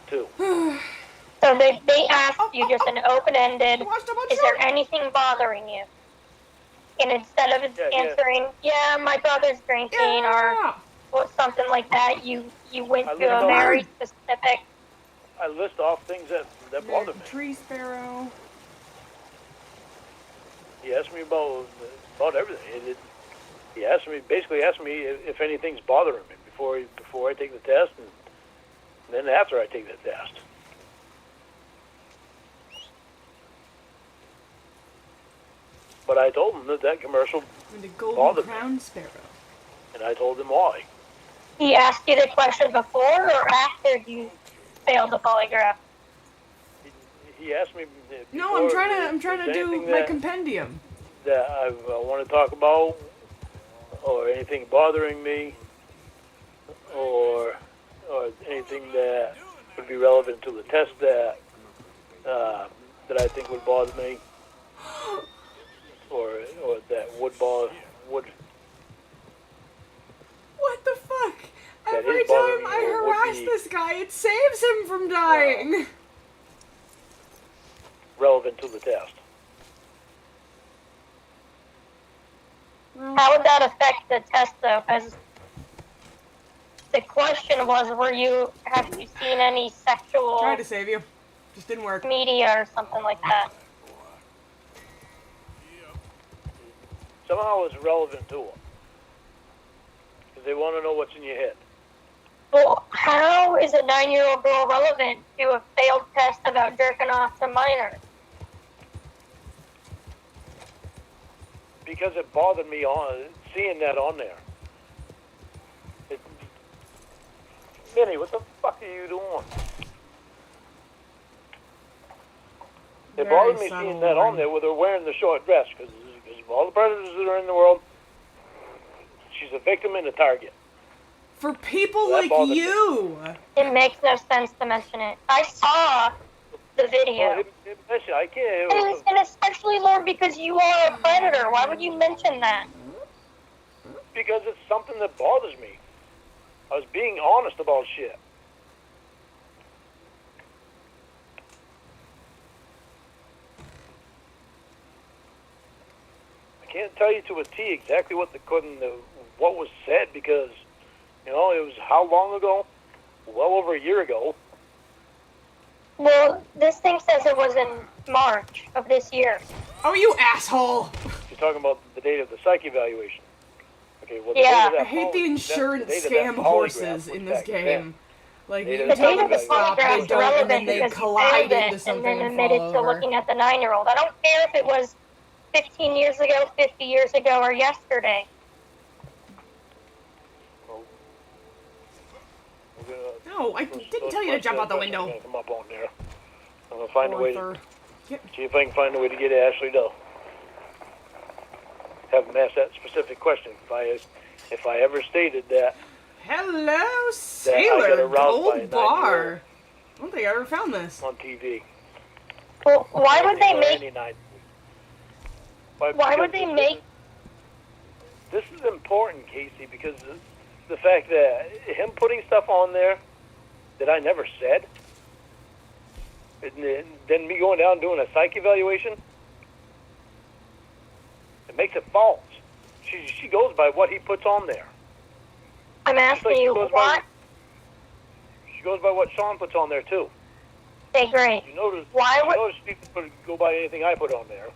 too. So they asked you just an open-ended, Watched a bunch is of- there anything bothering you? And instead of answering, yeah, my brother's drinking, Yeah. or something like that, you went I to a live very on- specific. I list off things that bother American me. tree sparrow. He asked me about everything. He basically asked me if anything's bothering me before I take the test, and then after I take the test. But I told him that commercial, And the golden Bothered me. crown sparrow. and I told him why. He asked you the question before or after you failed the polygraph? He asked me. No, I'm before trying if to there's do anything my that- compendium. that I want to talk about, or anything bothering me, or anything that would be relevant to the test that I think would bother me, or that would. What the fuck? That Every is bothering time me I or would harass be- this guy, it saves him from dying. relevant to the test. How would that affect the test, though? Because the question was, have you seen any sexual Tried to save you. Just didn't work. media or something like that? Somehow it's relevant to them, because they want to know what's in your head. Well, how is a 9-year-old girl relevant to a failed test about jerking off to minors? Because it bothered me seeing that on there. Minnie, what the fuck are you doing? It Very bothered me subtle seeing that on line. there with her wearing the short dress, because of all the predators that are in the world, she's a victim and a target. For people That like bothered me. you. It makes no sense to mention it. I saw the video. Well, listen, I can't. And especially, Lord, because you are a predator. Why would you mention that? Because it's something that bothers me. I was being honest about shit. I can't tell you to a T exactly what what was said, because it was how long ago? Well over a year ago. Well, this thing says it was in March of this year. Oh, you asshole. You're talking about the date of the psych evaluation. Okay, well, Yeah. the date of that I hate the poly- insurance the date of that scam polygraph horses was in this back then. game. Like, The you date The of tell date them of the to stop, they polygraph is don't, and then relevant they because you collide failed into it and something then and admitted fall to over. looking at the 9-year-old. I don't care if it was 15 years ago, 50 years ago, or yesterday. We're gonna- No, I didn't tell you to jump out the window. I'm gonna come up on there. I'm gonna find a way to Arthur. see if I can find a way to get Ashley to have him ask that specific question. If I ever stated that, Hello, got Sailor aroused by a Gold Bar. 9-year-old. I don't think I ever found this. on TV. Well, why would they Or make? any night. Why would they make? This is important, Casey, because the fact that him putting stuff on there that I never said, and then me going down and doing a psych evaluation, it makes it false. She goes by what he puts on there. I'm asking you what? She goes by what Sean puts on there too. Okay, great. You notice? Why you would- notice people go by anything I put on there.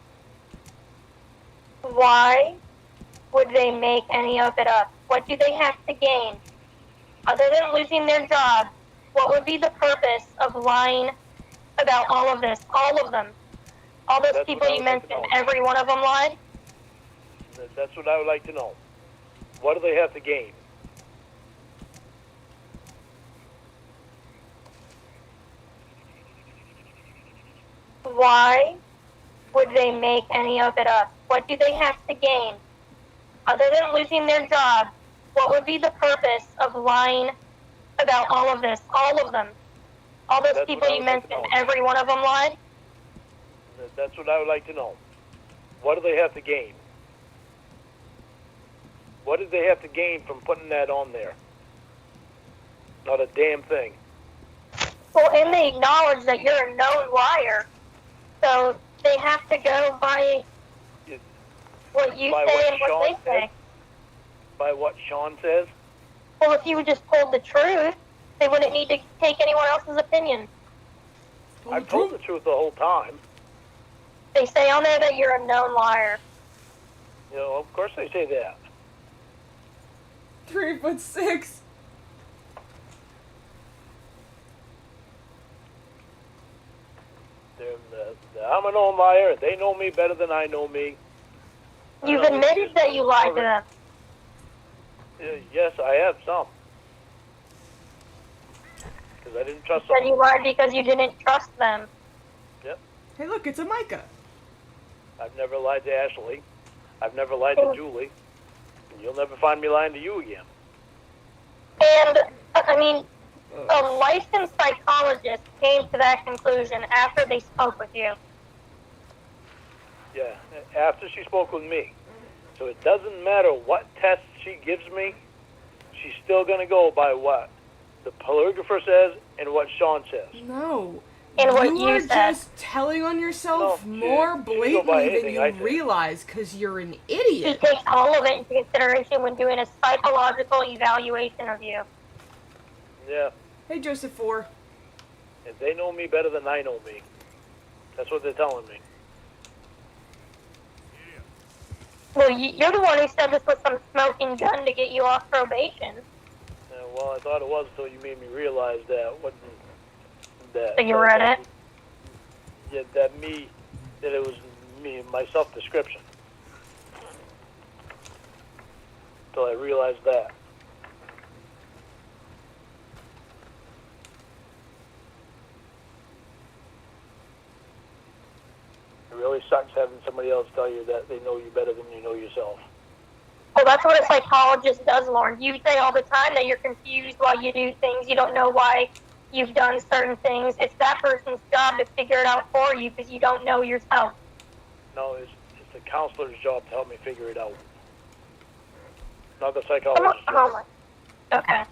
Why would they make any of it up? What do they have to gain? Other than losing their job, what would be the purpose of lying about all of this? All of them. All those That's people what I you would like to mentioned, know. every one of them lied? That's what I would like to know. What do they have to gain? Why would they make any of it up? What do they have to gain? Other than losing their job, what would be the purpose of lying about all of this? All of them. All those That's people what I you would like to mentioned, know. every one of them lied? That's what I would like to know. What do they have to gain? What did they have to gain from putting that on there? Not a damn thing. Well, and they acknowledge that you're a known liar. So they have to go by what you By say what and what Sean they say. says? By what Sean says? Well, if you just told the truth, they wouldn't need to take anyone else's opinion. I've told the truth the whole time. They say on there that you're a known liar. You know, of course they say that. 3'6". I'm a known liar. They know me better than I know me. You've admitted that you lied to them. Yes, I have some. Because I didn't trust You said them. you lied because you didn't trust them. Yep. Hey, look, it's a Micah. I've never lied to Ashley. I've never lied to Julie. And you'll never find me lying to you again. And, I mean, a licensed psychologist came to that conclusion after they spoke with you. Yeah, after she spoke with me. So it doesn't matter what test she gives me, she's still going to go by what the polygrapher says and what Sean says. No. And what you you are said. just telling on yourself No, more she go by blatantly than anything I you say. realize because you're an He idiot. takes all of it into consideration when doing a psychological evaluation of you. Yeah, Hey, Joseph 4. and they know me better than I know me. That's what they're telling me. Well, you're the one who said this was some smoking gun to get you off probation. Well, I thought it was until you made me realize that wasn't that. So you read it? Yeah, that it was me, my self-description. Until I realized that. It really sucks having somebody else tell you that they know you better than you know yourself. Well, that's what a psychologist does, Lauren. You say all the time that you're confused while you do things. You don't know why you've done certain things. It's that person's job to figure it out for you because you don't know yourself. No, it's the counselor's job to help me figure it out. Not the Oh psychologist's job. my. Okay.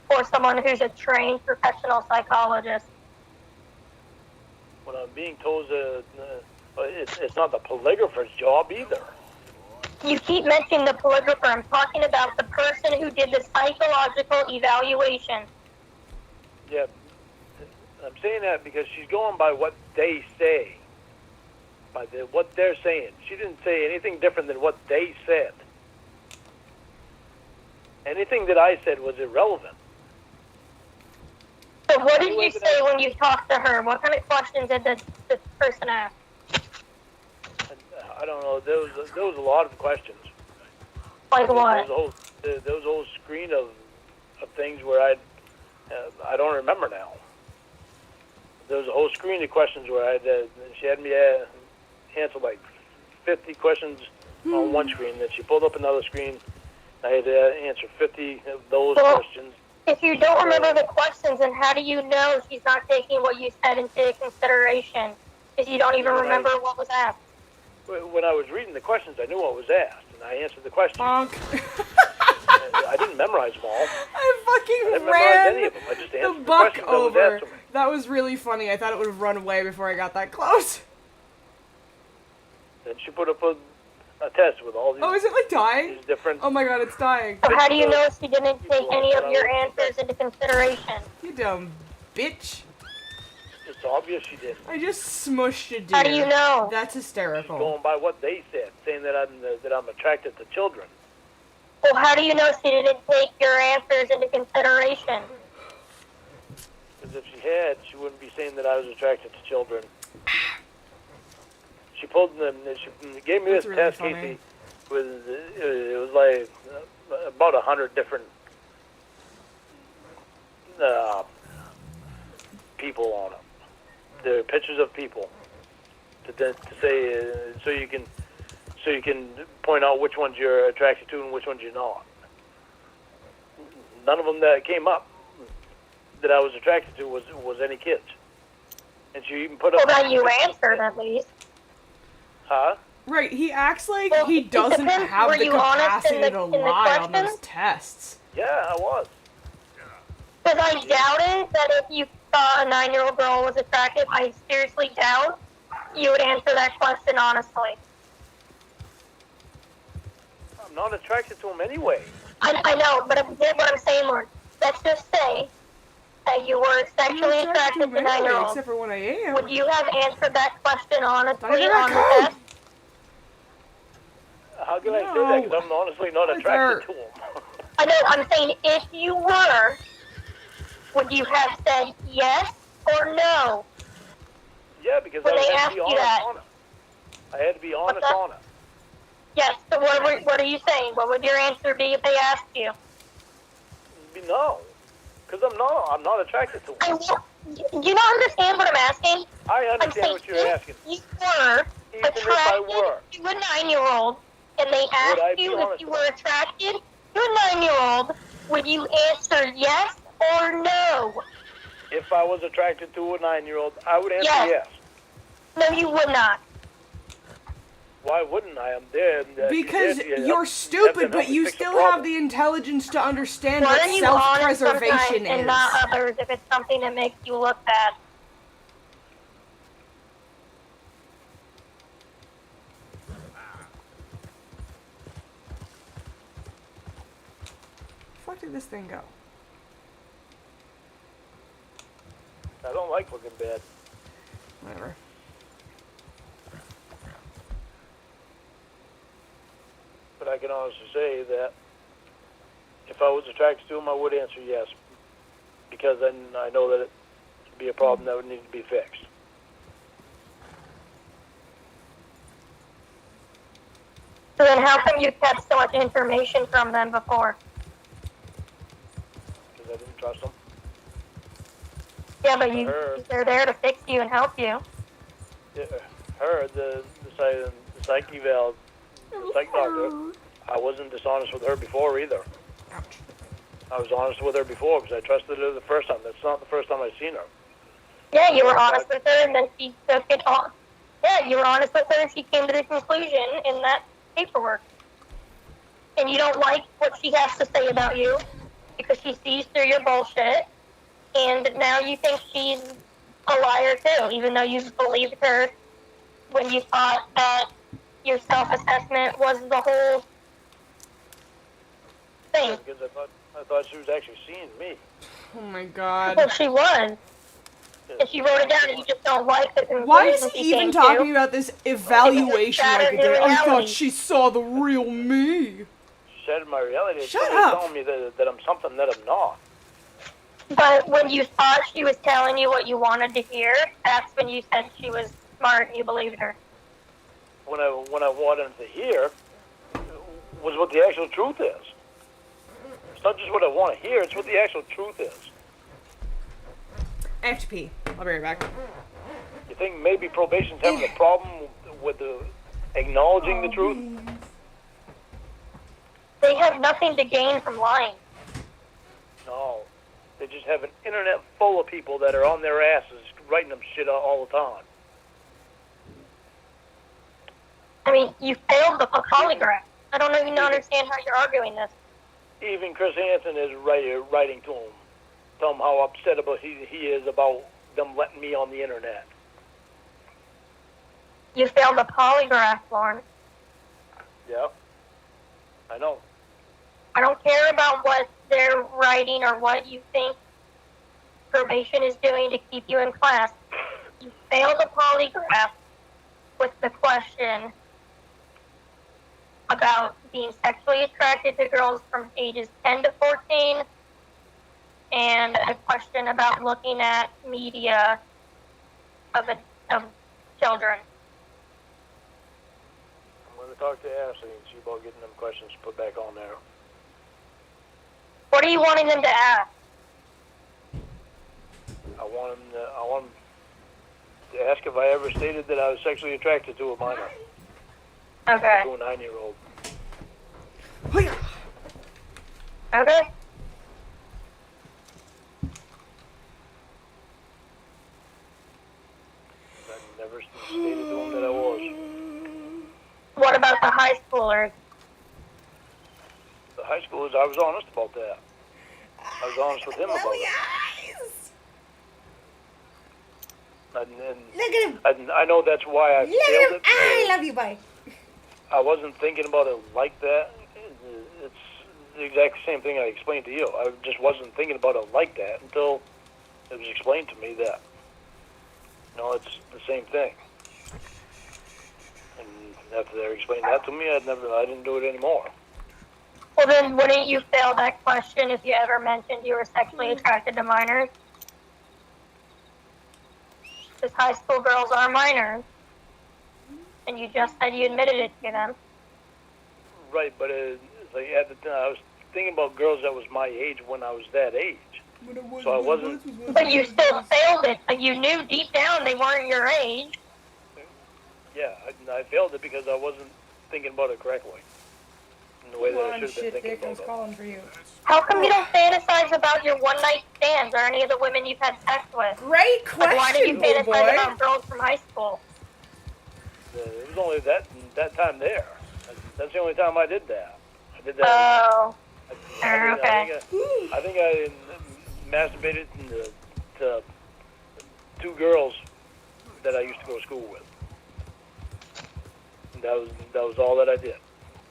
Or someone who's a trained professional psychologist. When I'm being told it's not the polygrapher's job either. You keep mentioning the polygrapher. I'm talking about the person who did the psychological evaluation. Yeah, I'm saying that because she's going by what they say, by what they're saying. She didn't say anything different than what they said. Anything that I said was irrelevant. So what did you say when you talked to her? What kind of questions did the person ask? I don't know. There was a lot of questions. Like what? There was a whole screen of things where I don't remember now. There was a whole screen of questions where she had me answer like 50 questions on one screen. Then she pulled up another screen. I had to answer 50 of those questions. If you don't remember the questions, then how do you know she's not taking what you said into consideration? If you don't even remember what was asked. When I was reading the questions, I knew what was asked, and I answered the questions. Bonk. I didn't memorize them all. I didn't fucking memorize any ran of them. I just the answered the buck questions that was over. asked of me. That was really funny. I thought it would have run away before I got that close. Then she put up a test with all these. Oh, is it like dying? These different. Oh my god, it's dying. So how do you know she didn't take any of your answers into consideration? You dumb bitch. It's obvious she didn't. I just smushed a deer. How do you know? That's She's hysterical. going by what they said, saying that I'm attracted to children. Well, how do you know she didn't take your answers into consideration? Because if she had, she wouldn't be saying that I was attracted to children. She pulled them. She gave me That's this really test, funny. Casey. It was like about 100 different people on it. There are pictures of people to say so you can point out which ones you're attracted to and which ones you're not. None of them that came up that I was attracted to was any kids. And she even put up. Well, that you answered at least. Huh? Right, he acts like Well, he it doesn't depends. have Were the you honest capacity in the to in the lie on those questions? tests. Yeah, I was. Because I doubted that if you thought a 9-year-old girl was attractive, I seriously doubt you would answer that question honestly. I'm not attracted to him anyway. I know, but what I'm saying, Lauren, let's just say that you were I'm not sexually attracted to attracted him to anyway, 9-year-olds. except for when I am. Would you have answered that question honestly Not even that on the code. test? How can I say that? Because I'm honestly not attracted to him. I know, I'm saying if you were, would you have said yes or no? Yeah, because When I they had asked to be you honest that. on it. I had to be honest that? on it. Yes, so what are you saying? What would your answer be if they asked you? No, because I'm not attracted to him. Do you not understand what I'm asking? I I'm understand saying what you're asking. if you were Even if I were, attracted to a 9-year-old and they asked I be you if honest you about were it? attracted to a 9-year-old, would you answer yes or no? If I was attracted to a 9-year-old, I would answer Yes. yes. No, you would not. Why wouldn't I? I'm there. Because you're stupid, but you still have the intelligence to understand Why what are you honest self-preservation sometimes and is. not others if it's something that makes you look bad? Where the fuck did this thing go? I don't like looking bad. Whatever. But I can honestly say that if I was attracted to him, I would answer yes. Because then I know that it would be a problem that would need to be fixed. So then how come you kept so much information from them before? Because I didn't trust him. Yeah, but they're there to fix you and help you. Her, the psych eval, the psych doctor, I wasn't dishonest with her before either. Ouch. I was honest with her before because I trusted her the first time. That's not the first time I've seen her. Yeah, you were honest with her, and then she took it on. Yeah, you were honest with her, and she came to the conclusion in that paperwork. And you don't like what she has to say about you because she sees through your bullshit, and now you think she's a liar too, even though you believed her when you thought that your self-assessment was the whole thing. Because I thought she was actually seeing me. Oh my god. Well, she was. And she wrote it down, and you just don't like the conclusion Why is she he even came talking to. about this evaluation like shattered it did? your I thought reality. she saw the real me. Shattered my reality. Shut Somebody's up. telling me that I'm something that I'm not. But when you thought she was telling you what you wanted to hear, that's when you said she was smart and you believed her. When I wanted to hear was what the actual truth is. It's not just what I want to hear, it's what the actual truth is. I have to pee. I'll be right back. You think maybe probation's having a problem with acknowledging the truth? They have nothing to gain from lying. No. They just have an internet full of people that are on their asses writing them shit all the time. I mean, you failed the polygraph. I don't even understand how you're arguing this. Even Chris Hansen is writing to him. Tell him how upset about he is about them letting me on the internet. You failed the polygraph, Lauren. Yeah. I know. I don't care about what they're writing or what you think probation is doing to keep you in class. You failed the polygraph with the question about being sexually attracted to girls from ages 10 to 14 and a question about looking at media of children. I'm going to talk to Ashley and see about getting them questions put back on there. What are you wanting them to ask? I want them to ask if I ever stated that I was sexually attracted to a minor. Okay. To a 9-year-old. Okay. I never stated to him that I was. schoolers. The high schoolers, I was honest about that. I was honest with him about it. Eyes. And Look at him. I know that's why I Look at failed him. it. I love you, buddy. I wasn't thinking about it like that. It's the exact same thing I explained to you. I just wasn't thinking about it like that until it was explained to me that, it's the same thing. And after they explained that to me, I didn't do it anymore. Well, then wouldn't you fail that question if you ever mentioned you were sexually attracted to minors? Because high school girls are minors. And you just said you admitted it to them. Right, but it's like at the time, I was thinking about girls that was my age when I was that age. So I wasn't. But you still failed it. But you knew deep down they weren't your age. Yeah, I failed it because I wasn't thinking about it correctly. In the way that I should have been thinking about it. Calling for you. How come you don't fantasize about your one-night stands or any of the women you've had sex with? Great question, Like, why did you little fantasize boy. about girls from high school? It was only that time there. That's the only time I did that. I did that. Oh. I think I masturbated to 2 girls that I used to go to school with. And that was all that I did.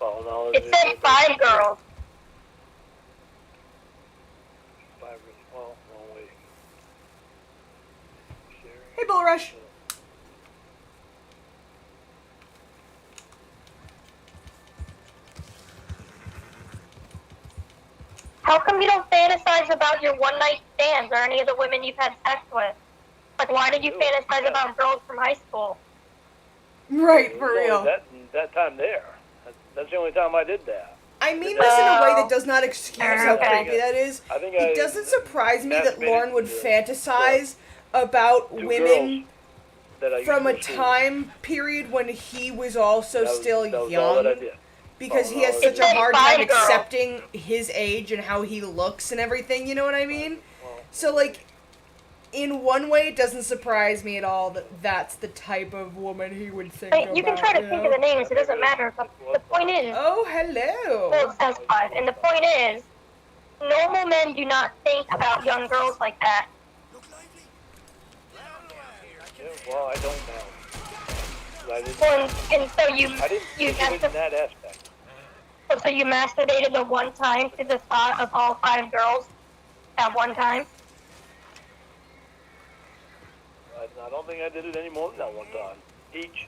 It said 5 girls. 5. Well, no, wait. Hey, Bull Rush. How come you don't fantasize about your one-night stands or any of the women you've had sex with? Like, why did you fantasize about girls from high school? Right, It for was real. only that time there. That's the only time I did that. I mean this in a way that does not excuse how Okay. creepy that is. I think It doesn't surprise me that masturbated Lauren would to fantasize about 2 women girls that I used from to a go to school with. time period when he was also That was- still that was all young. that I did. Because Oh, he has no, such a it's hard fine, time girl. accepting his age and how he looks and everything, you know what I mean? So, like, in one way, it doesn't surprise me at all that that's the type of woman he would think Hey, about. you can try to you think know? of the names, it doesn't matter. But the point is, Oh, hello. well, it says 5, and the point is, normal men do not think about young girls like that. Yeah, well, I don't now. I didn't. Well, and so you I didn't think of it in that aspect. so you masturbated the one time to the thought of all 5 girls at one time? I don't think I did it any more than that one time. Each.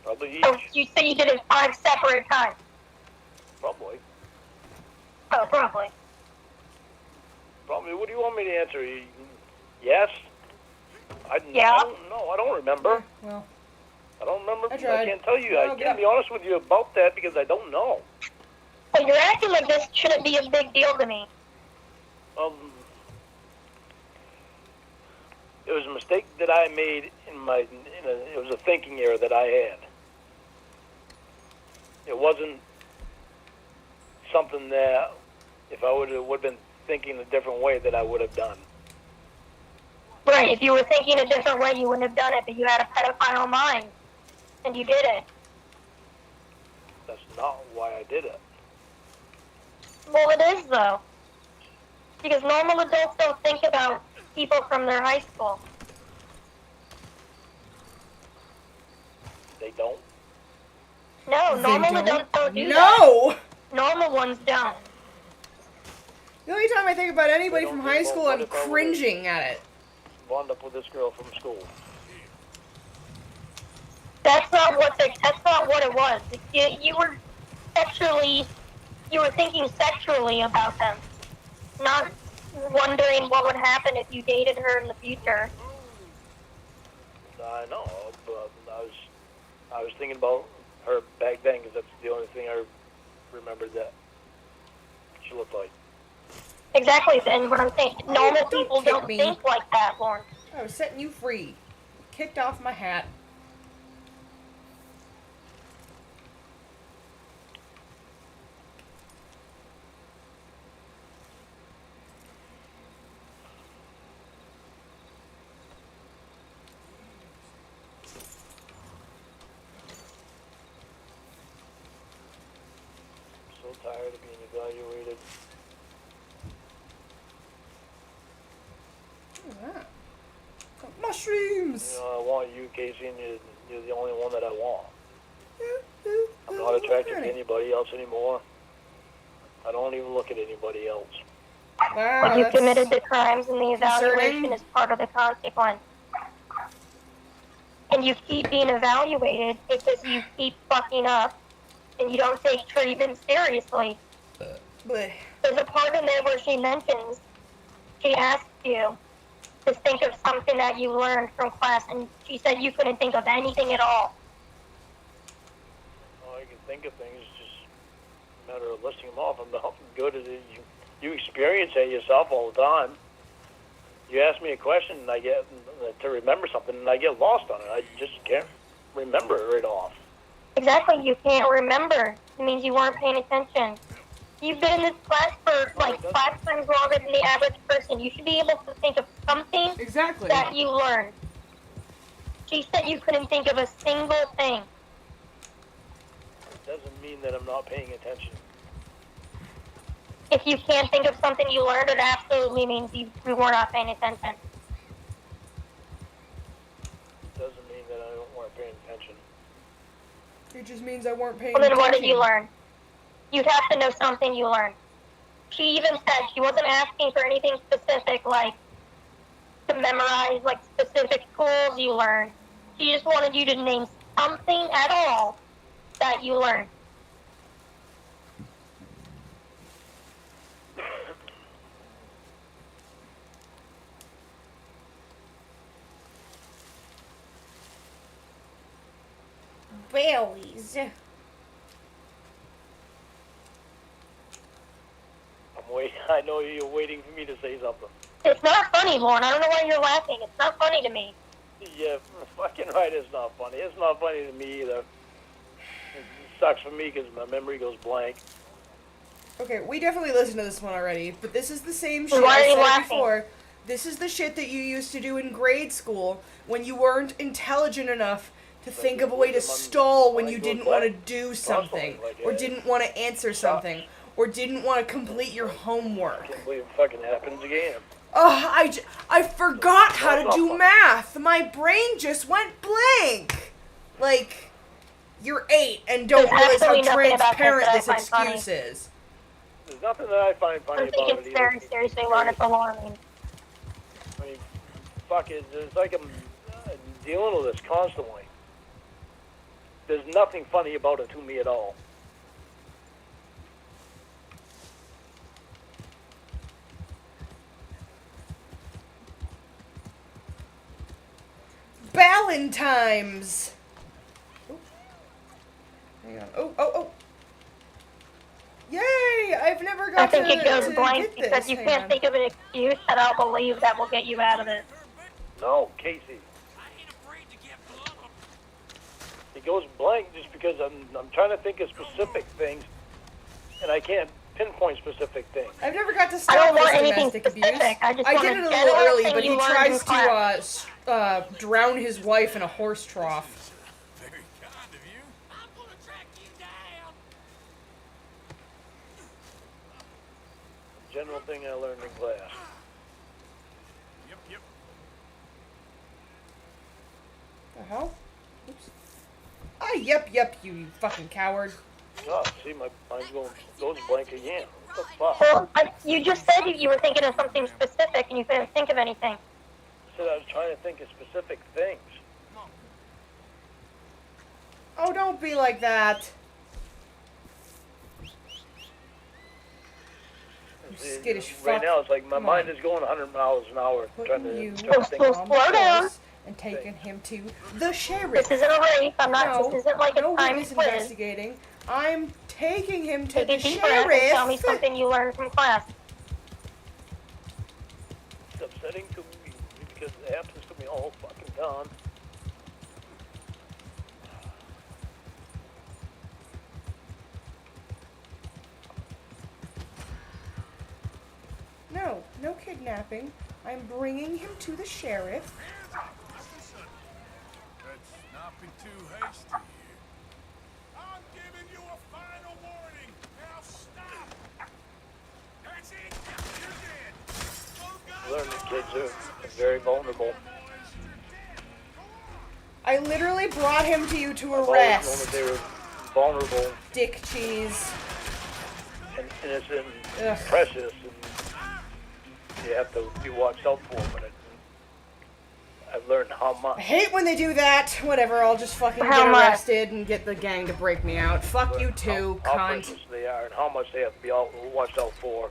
Probably each. So you say you did it 5 separate times? Probably. Oh, probably. Probably. What do you want me to answer? Yes? Yeah. I don't know. I don't remember. Well, I don't remember. I tried. Can't tell you. Well, I can't be honest with you about that because I don't know. So you're acting like this shouldn't be a big deal to me. It was a mistake that I made it was a thinking error that I had. It wasn't something that if I would have been thinking a different way that I would have done. Right, if you were thinking a different way, you wouldn't have done it, but you had a pedophile mind, and you did it. That's not why I did it. Well, it is, though. Because normal adults don't think about people from their high school. They don't. No, normal adults don't do that. no! Normal ones don't. The only time I think about anybody They from don't high think school, about I'm what if I would've- cringing at it. Wound up with this girl from school. That's not what it was. You were thinking sexually about them, not wondering what would happen if you dated her in the future. I know, but I was thinking about her back then because that's the only thing I remembered that she looked like. Exactly, and what I'm saying, normal don't people kick don't me. think like that, Lauren. I was setting you free. Kicked off my hat. tired of being evaluated. What is that? Mushrooms! You know, I want you, Casey, and you're the only one that I want. I'm not attracted to anybody else anymore. I don't even look at anybody else. Wow, But you that's committed the crimes and the evaluation concerning. is part of the consequence. And you keep being evaluated because you keep fucking up and you don't take treatment seriously. Blech. There's a part in there where she mentions, she asked you to think of something that you learned from class, and she said you couldn't think of anything at all. Oh, I can think of things, it's just a matter of listing them off. I'm not good at it. You experience it yourself all the time. You ask me a question, and I get to remember something, and I get lost on it. I just can't remember it right off. Exactly, you can't remember. It means you weren't paying attention. You've been in this class for like 5 times longer than the average person. You should be able to think of something Exactly. that you learned. She said you couldn't think of a single thing. It doesn't mean that I'm not paying attention. If you can't think of something you learned, it absolutely means you were not paying attention. It doesn't mean that I weren't paying attention. It just means I weren't paying Well, then attention. what did you learn? You'd have to know something you learned. She even said she wasn't asking for anything specific, like to memorize like specific tools you learned. She just wanted you to name something at all that you learned. Bellies. I'm waiting. I know you're waiting for me to say something. It's not funny, Lauren. I don't know why you're laughing. It's not funny to me. Yeah, fucking right, it's not funny. It's not funny to me either. It sucks for me because my memory goes blank. Okay, we definitely listened to this one already, but this is the same So shit why I are you said laughing? before. This is the shit that you used to do in grade school when you weren't intelligent enough to think of a way to stall when you didn't want to do something, or didn't want to answer something, or didn't want to complete your homework. I can't believe it fucking happens again. Oh, I forgot how to do math. My brain just went blank. Like, you're 8 and don't There's realize how absolutely nothing about this transparent that I this find funny. excuse is. There's nothing that I find funny I'm about taking it it very either. seriously, Lauren. It's alarming. I mean, fuck it. It's like I'm dealing with this constantly. There's nothing funny about it to me at all. Valentine's. Oh. Hang on. Oh. Yay! I've never got I think to, it goes to blank get because this. you Hang can't on. think of an excuse that I'll believe that will get you out of it. No, Casey. I ain't afraid to get blown. It goes blank just because I'm trying to think of specific things, and I can't pinpoint specific things. I've never got to I stop don't this want anything domestic abuse. specific. I just I want did a it a general little early, thing but he you learned tries in class. to drown his wife in a horse trough. Very kind of you. I'm gonna track you down. General thing I learned in class. Yep. The hell? Oops. Ah, yep, you fucking coward. Oh, see, my mind goes blank again. What the fuck? Well, you just said you were thinking of something specific and you couldn't think of anything. I said I was trying to think of specific things. Oh, don't be like that. You skittish fuck. Right now, it's like my Come mind on. is going 100 miles an hour, trying Putting to you think Well, on slow the down. horse and taking him to the sheriff. This isn't a race. I'm not. No, This isn't like a no time witness quiz. investigating. I'm taking him to Take the a deep breath and tell me sheriff. something you learned from class. it's upsetting to me because it happens to me all fucking time. No kidnapping. I'm bringing him to the sheriff. Let's not be too hasty here. I'm giving you a final warning. Now Kids are very vulnerable. I literally brought him to you to I've always known that arrest. they were vulnerable Dick cheese. and innocent and Ugh. precious, and you have to be watched out for them. And I've learned how I much. hate when they do that. Whatever, I'll just fucking How get much? arrested and get the gang to break me out. Fuck you too, how cunt. precious they are and how much they have to be watched out for.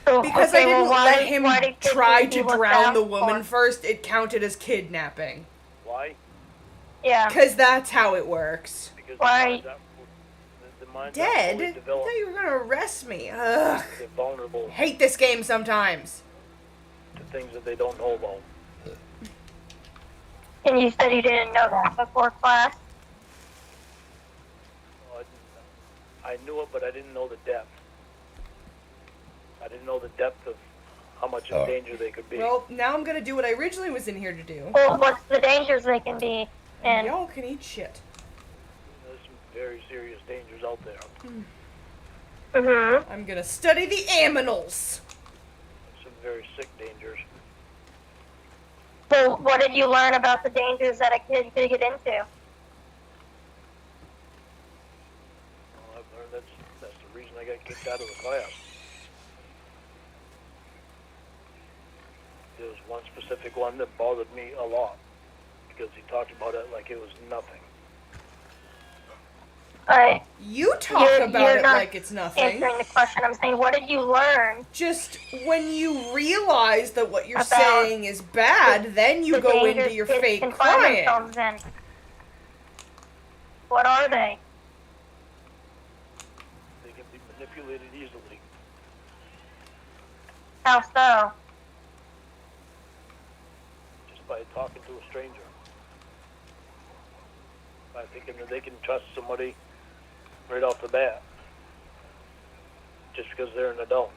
So, Because okay, I didn't well, let him why did kids try need to be looked drown out the woman for? first, it counted as kidnapping. Why? Yeah. Because that's how it works. Because Why? the minds Dead? aren't fully I developed. thought you were gonna arrest me. Ugh. They're vulnerable Hate this game sometimes. to things that they don't know about. And you said you didn't know that before class? Well, I knew it, but I didn't know the depth. I didn't know the depth of how much in danger they could be. Well, now I'm gonna do what I originally was in here to do. Well, what's the dangers they can be And in? y'all can eat shit. There's some very serious dangers out there. Mm-hmm. I'm gonna study the aminals. Some very sick dangers. So, what did you learn about the dangers that a kid could get into? Well, I've learned that's the reason I got kicked out of the class. There was one specific one that bothered me a lot because he talked about it like it was nothing. Alright, You talk You're about it not like it's nothing. answering the question. I'm saying, what did you learn? Just when you realize that what you're About saying is bad, then you the go dangers into your kids fake can find crying. themselves in? What are they? They can be manipulated easily. How so? Just by talking to a stranger. By thinking that they can trust somebody right off the bat. Just because they're an adult.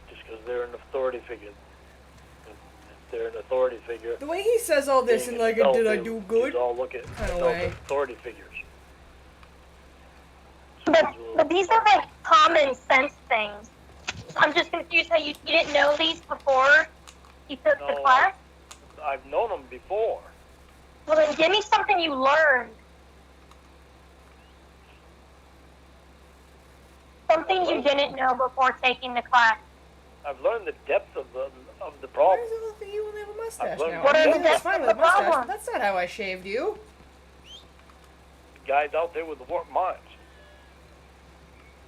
Just because they're an authority figure. If they're an authority figure, The way he says all this being in an like a adult, did I they- do good? kids all look at Kinda adults way. as authority figures. But these are like common sense things. I'm just confused how you didn't know these before you took the No, class? I've known them before. Well, then give me something you learned. Something you didn't know before taking the class. I've learned the depth of the Why problem. is it look like you only have a mustache I've learned now? What I are mean, the that's depths fine of with a the mustache, problem? but that's not how I shaved you. Guys out there with the warped minds.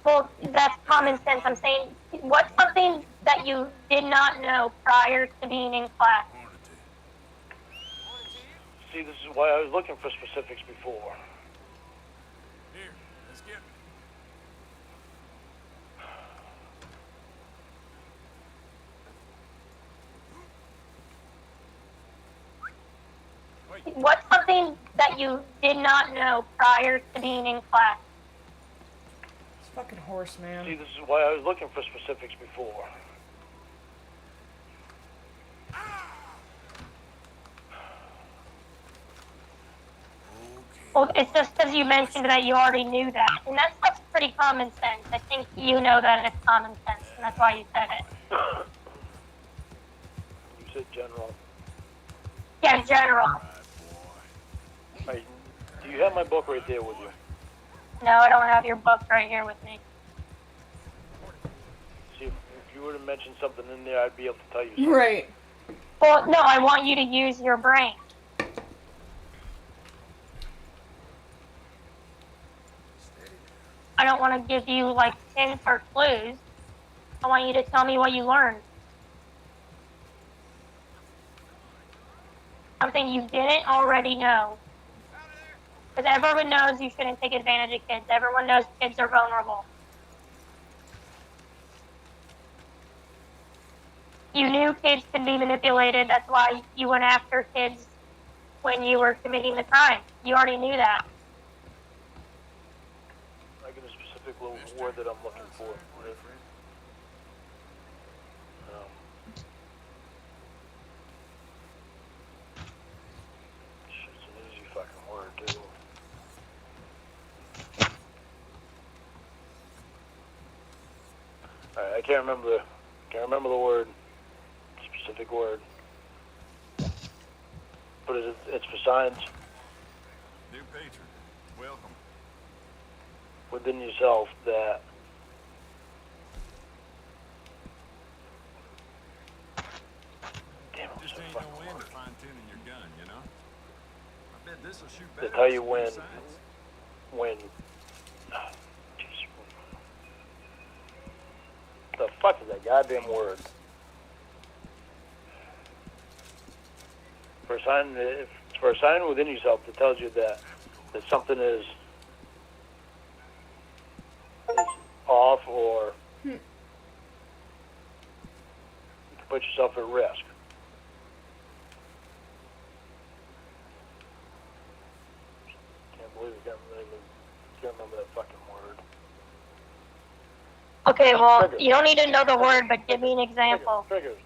Well, that's common sense. I'm saying, what's something that you did not know prior to being in class? See, this is why I was looking for specifics before. Here, let's get What's something that you did not know prior to being in class? It's fucking horse, See, man. this is why I was looking for specifics before. Well, it's just because you mentioned that you already knew that. And that's pretty common sense. I think you know that it's common sense, and that's why you said it. You said general. Yeah, in general. Right, do you have my book right there with you? No, I don't have your book right here with me. See, if you were to mention something in there, I'd be able to tell you something. Right. Well, no, I want you to use your brain. I don't want to give you, like, hints or clues. I want you to tell me what you learned. Something you didn't already know. Because everyone knows you shouldn't take advantage of kids. Everyone knows kids are vulnerable. You knew kids could be manipulated. That's why you went after kids when you were committing the crime. You already knew that. I get a specific little word that I'm looking for. It's an easy fucking word, too. I can't remember the word, specific word. But it's for signs New patron, welcome. within yourself that damn, I'm Just so ain't fucking no end hard. to fine-tuning your gun, you know? I bet this'll shoot They better tell you with when new sights. jeez, the fuck is that goddamn word? For a sign within yourself that tells you that something is off or you can put yourself at risk. Can't believe I can't remember that fucking word. Okay, well, Trigger. you don't need to know the word, but give me an example. Triggers.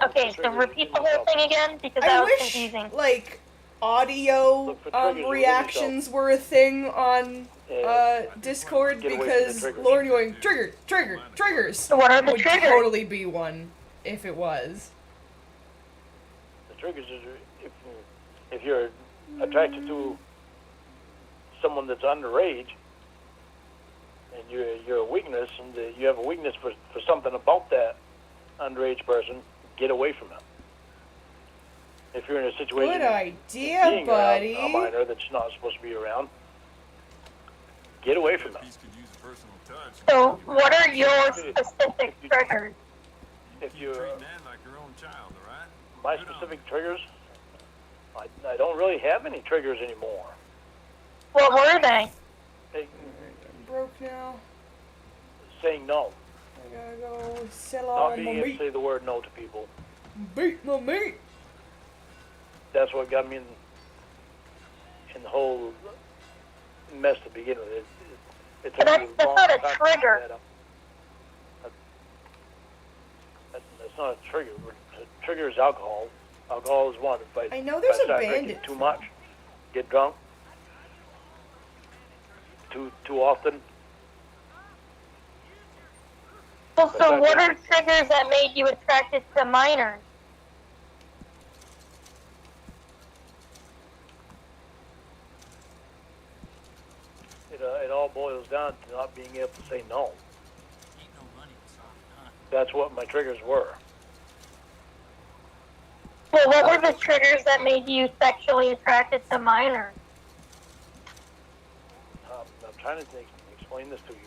Okay, so repeat the whole thing again, because that I was wish, confusing. like, audio Look for triggers within reactions were a thing on Discord, Get away from the because triggers. Lauren going, triggers, So what are the would triggers? totally be one, if it was. The triggers is if you're attracted to someone that's underage, and you're a weakness, and you have a weakness for something about that underage person, get away from it. If you're in a situation Good idea, being buddy. around a minor that's not supposed to be around, get away from it. Piece could use a personal touch. So what are your specific triggers? If You you treat Nan like your own child, all right? my Good on specific triggers, I don't really have any triggers anymore. What were they? They, I'm broke now. saying no, I gotta go sell not all my being able to meat. say the word no to people. Beat my meat. That's what got me in the whole mess to begin with. It took But me that's long not a time to trigger. figure that out. That's not a trigger. A trigger is alcohol. Alcohol is one. If I know there's if I a start bandit drinking too film. much, get drunk too often. Well, so what are triggers that made you attracted to minors? It all boils down to not being able to say no. Ain't no money to solve it, huh? That's what my triggers were. Well, what were the triggers that made you sexually attracted to minors? I'm trying to explain this to you.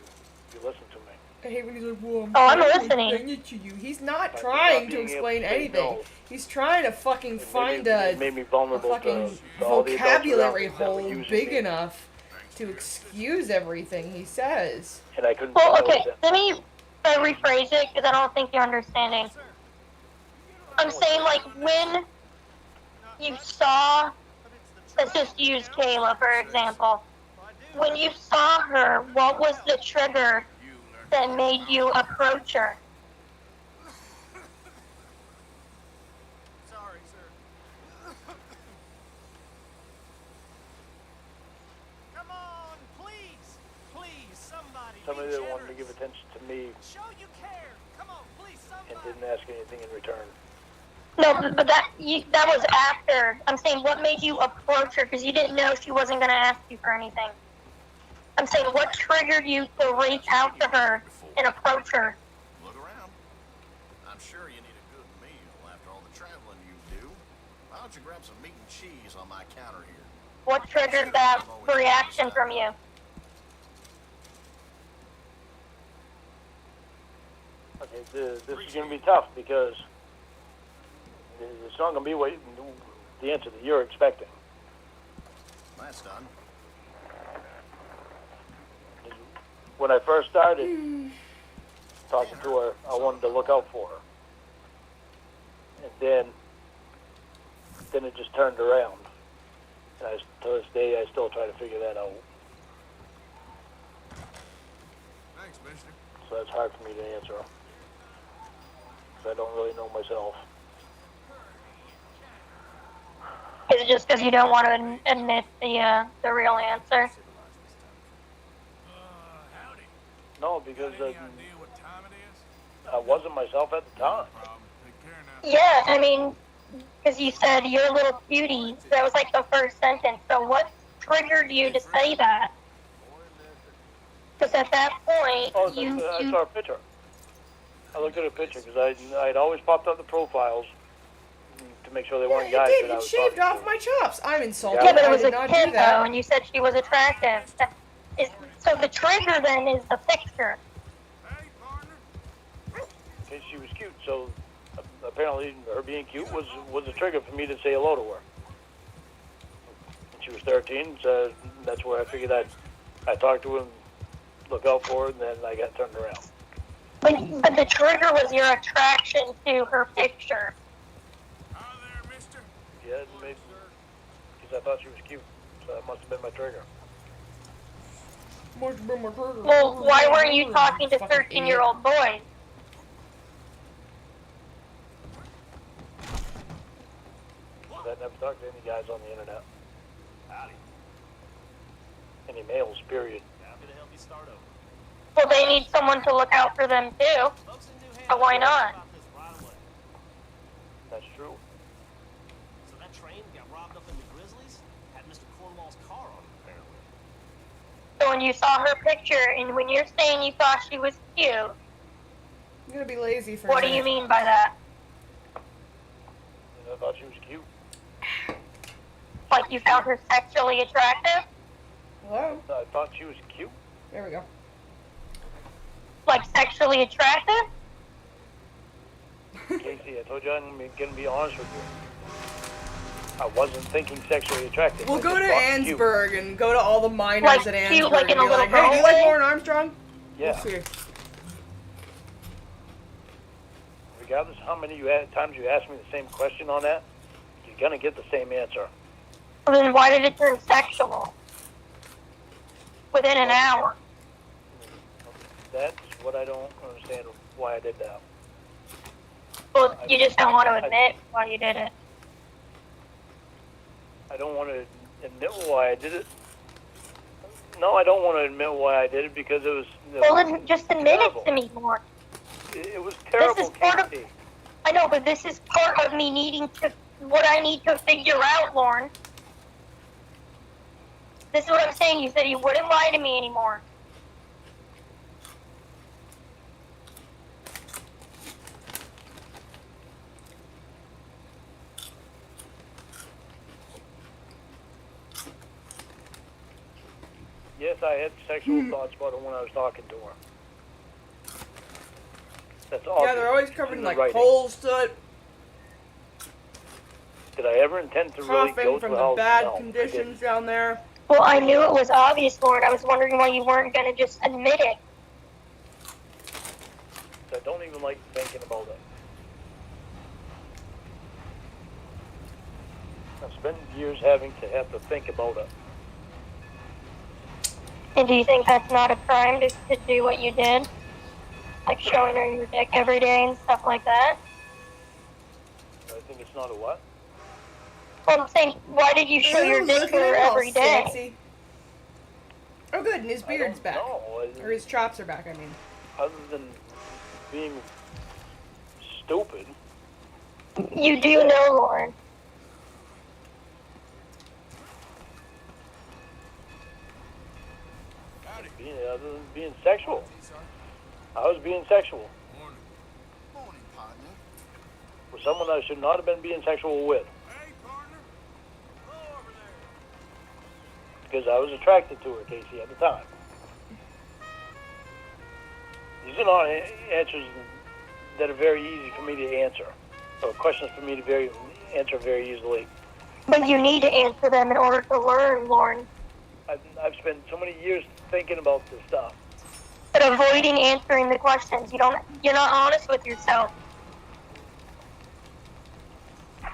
You listen to me. I hate when he's like, well, Oh, I'm trying to listening. explain it to you. He's not By trying not to being explain able to say anything. no. He's trying to fucking find It made me a vulnerable fucking to all the adults vocabulary around me that were hole using big me, enough to excuse everything he says. and I couldn't Well, say no okay, to them. let me rephrase it, because I don't think you're understanding. I'm saying, like, when you saw, let's just use Kayla, for example. When you saw her, what was the trigger that made you approach her? Sorry, sir. Come on, please. Please, somebody. Somebody be that wanted to give generous. attention to me Show you care. Come on, please, and somebody. didn't ask anything in return. No, but that was after. I'm saying, what made you approach her? Because you didn't know she wasn't going to ask you for anything. I'm saying, what triggered you to reach out to her and approach her? Look around. I'm sure you need a good meal after all the traveling you do. Why don't you grab some meat and cheese on my counter here? What triggered that reaction from you? Okay, this is going to be tough because it's not going to be what the answer that you're expecting. That's done. When I first started talking to her, I wanted to look out for her. And then it just turned around. And to this day, I still try to figure that out. Thanks, mister. So that's hard for me to answer. Because I don't really know myself. Is it just because you don't want to admit the real answer? No, because Any idea what time it is? I wasn't myself at the time. Problem. Take care now. Yeah, I mean, because you said you're a little cutie. That was like the first sentence. So what triggered you to say that? Because at that point, Oh, I saw a picture. I looked at a picture because I'd always popped up the profiles to make sure they weren't You guys did. that I You was shaved talking off to. my chops. I'm insulted. yeah, but it I was did a not kid do though, that. and you said she was attractive. So the trigger then is the picture. Hey, partner. Okay, she was cute, so apparently her being cute was a trigger for me to say hello to her. And she was 13, so that's where I figured I'd talk to her and look out for her, and then I got turned around. But the trigger was your attraction to her picture. Hi there, mister. Yeah, because I thought she was cute, so that must have been my trigger. Well, why weren't you talking to 13-year-old boys? I never talked to any guys on the internet. Any males, period. Well, they need someone to look out for them too. So why not? That's true. So that train got robbed up in the Grizzlies? Had Mr. Cornwall's car on it, apparently. So when you saw her picture, and when you're saying you thought she was cute, I'm gonna be lazy for what a do you minute. mean by that? I thought she was cute. Like you found her sexually attractive? Hello? I thought she was cute. There we go. Like sexually attractive? Casey, I told you I'm going to be honest with you. I wasn't thinking sexually attractive. We'll I go just to thought cute. Ansburg and go to all the miners Like at cute, Ansburg like in and a be little like, hey, do you like girl way? Lauren Armstrong? Yeah. We'll see. Regardless of how many times you ask me the same question on that, you're going to get the same answer. Well, then why did it turn sexual? Within an hour. That's what I don't understand why I did that. Well, you just don't want to admit why you did it. I don't want to admit why I did it. No, I don't want to admit why I did it because it was. Well, then just admit terrible. it to me more. It was terrible, This is part of- Casey. I know, but this is part of me needing to, what I need to figure out, Lauren. This is what I'm saying. You said you wouldn't lie to me anymore. Yes, I had sexual thoughts about her when I was talking to her. That's all. Yeah, they're always covered in like writing. coal soot, Did I ever intend to really coughing go from to the hell? bad No, I conditions didn't. down there. Well, I knew it was obvious, Lauren. I was wondering why you weren't going to just admit it. I don't even like thinking about it. I've spent years having to have to think about it. And do you think that's not a crime to do what you did? Like showing her your dick every day and stuff like that? I think it's not a what? Well, I'm saying, why did you show your Ooh, dick look to at her him all every day? sexy. Oh, good, and his beard's back. No, Or his chops are back, I mean. other than being stupid. You do know, Lauren. Other than being sexual. I was being sexual Morning. Morning, partner. with someone I should not have been being sexual with Hey, partner. Go over there. because I was attracted to her, Casey, at the time. These are not answers that are very easy for me to answer, or questions for me to answer very easily. But you need to answer them in order to learn, Lauren. I've spent so many years thinking about this stuff. But avoiding answering the questions, you're not honest with yourself. I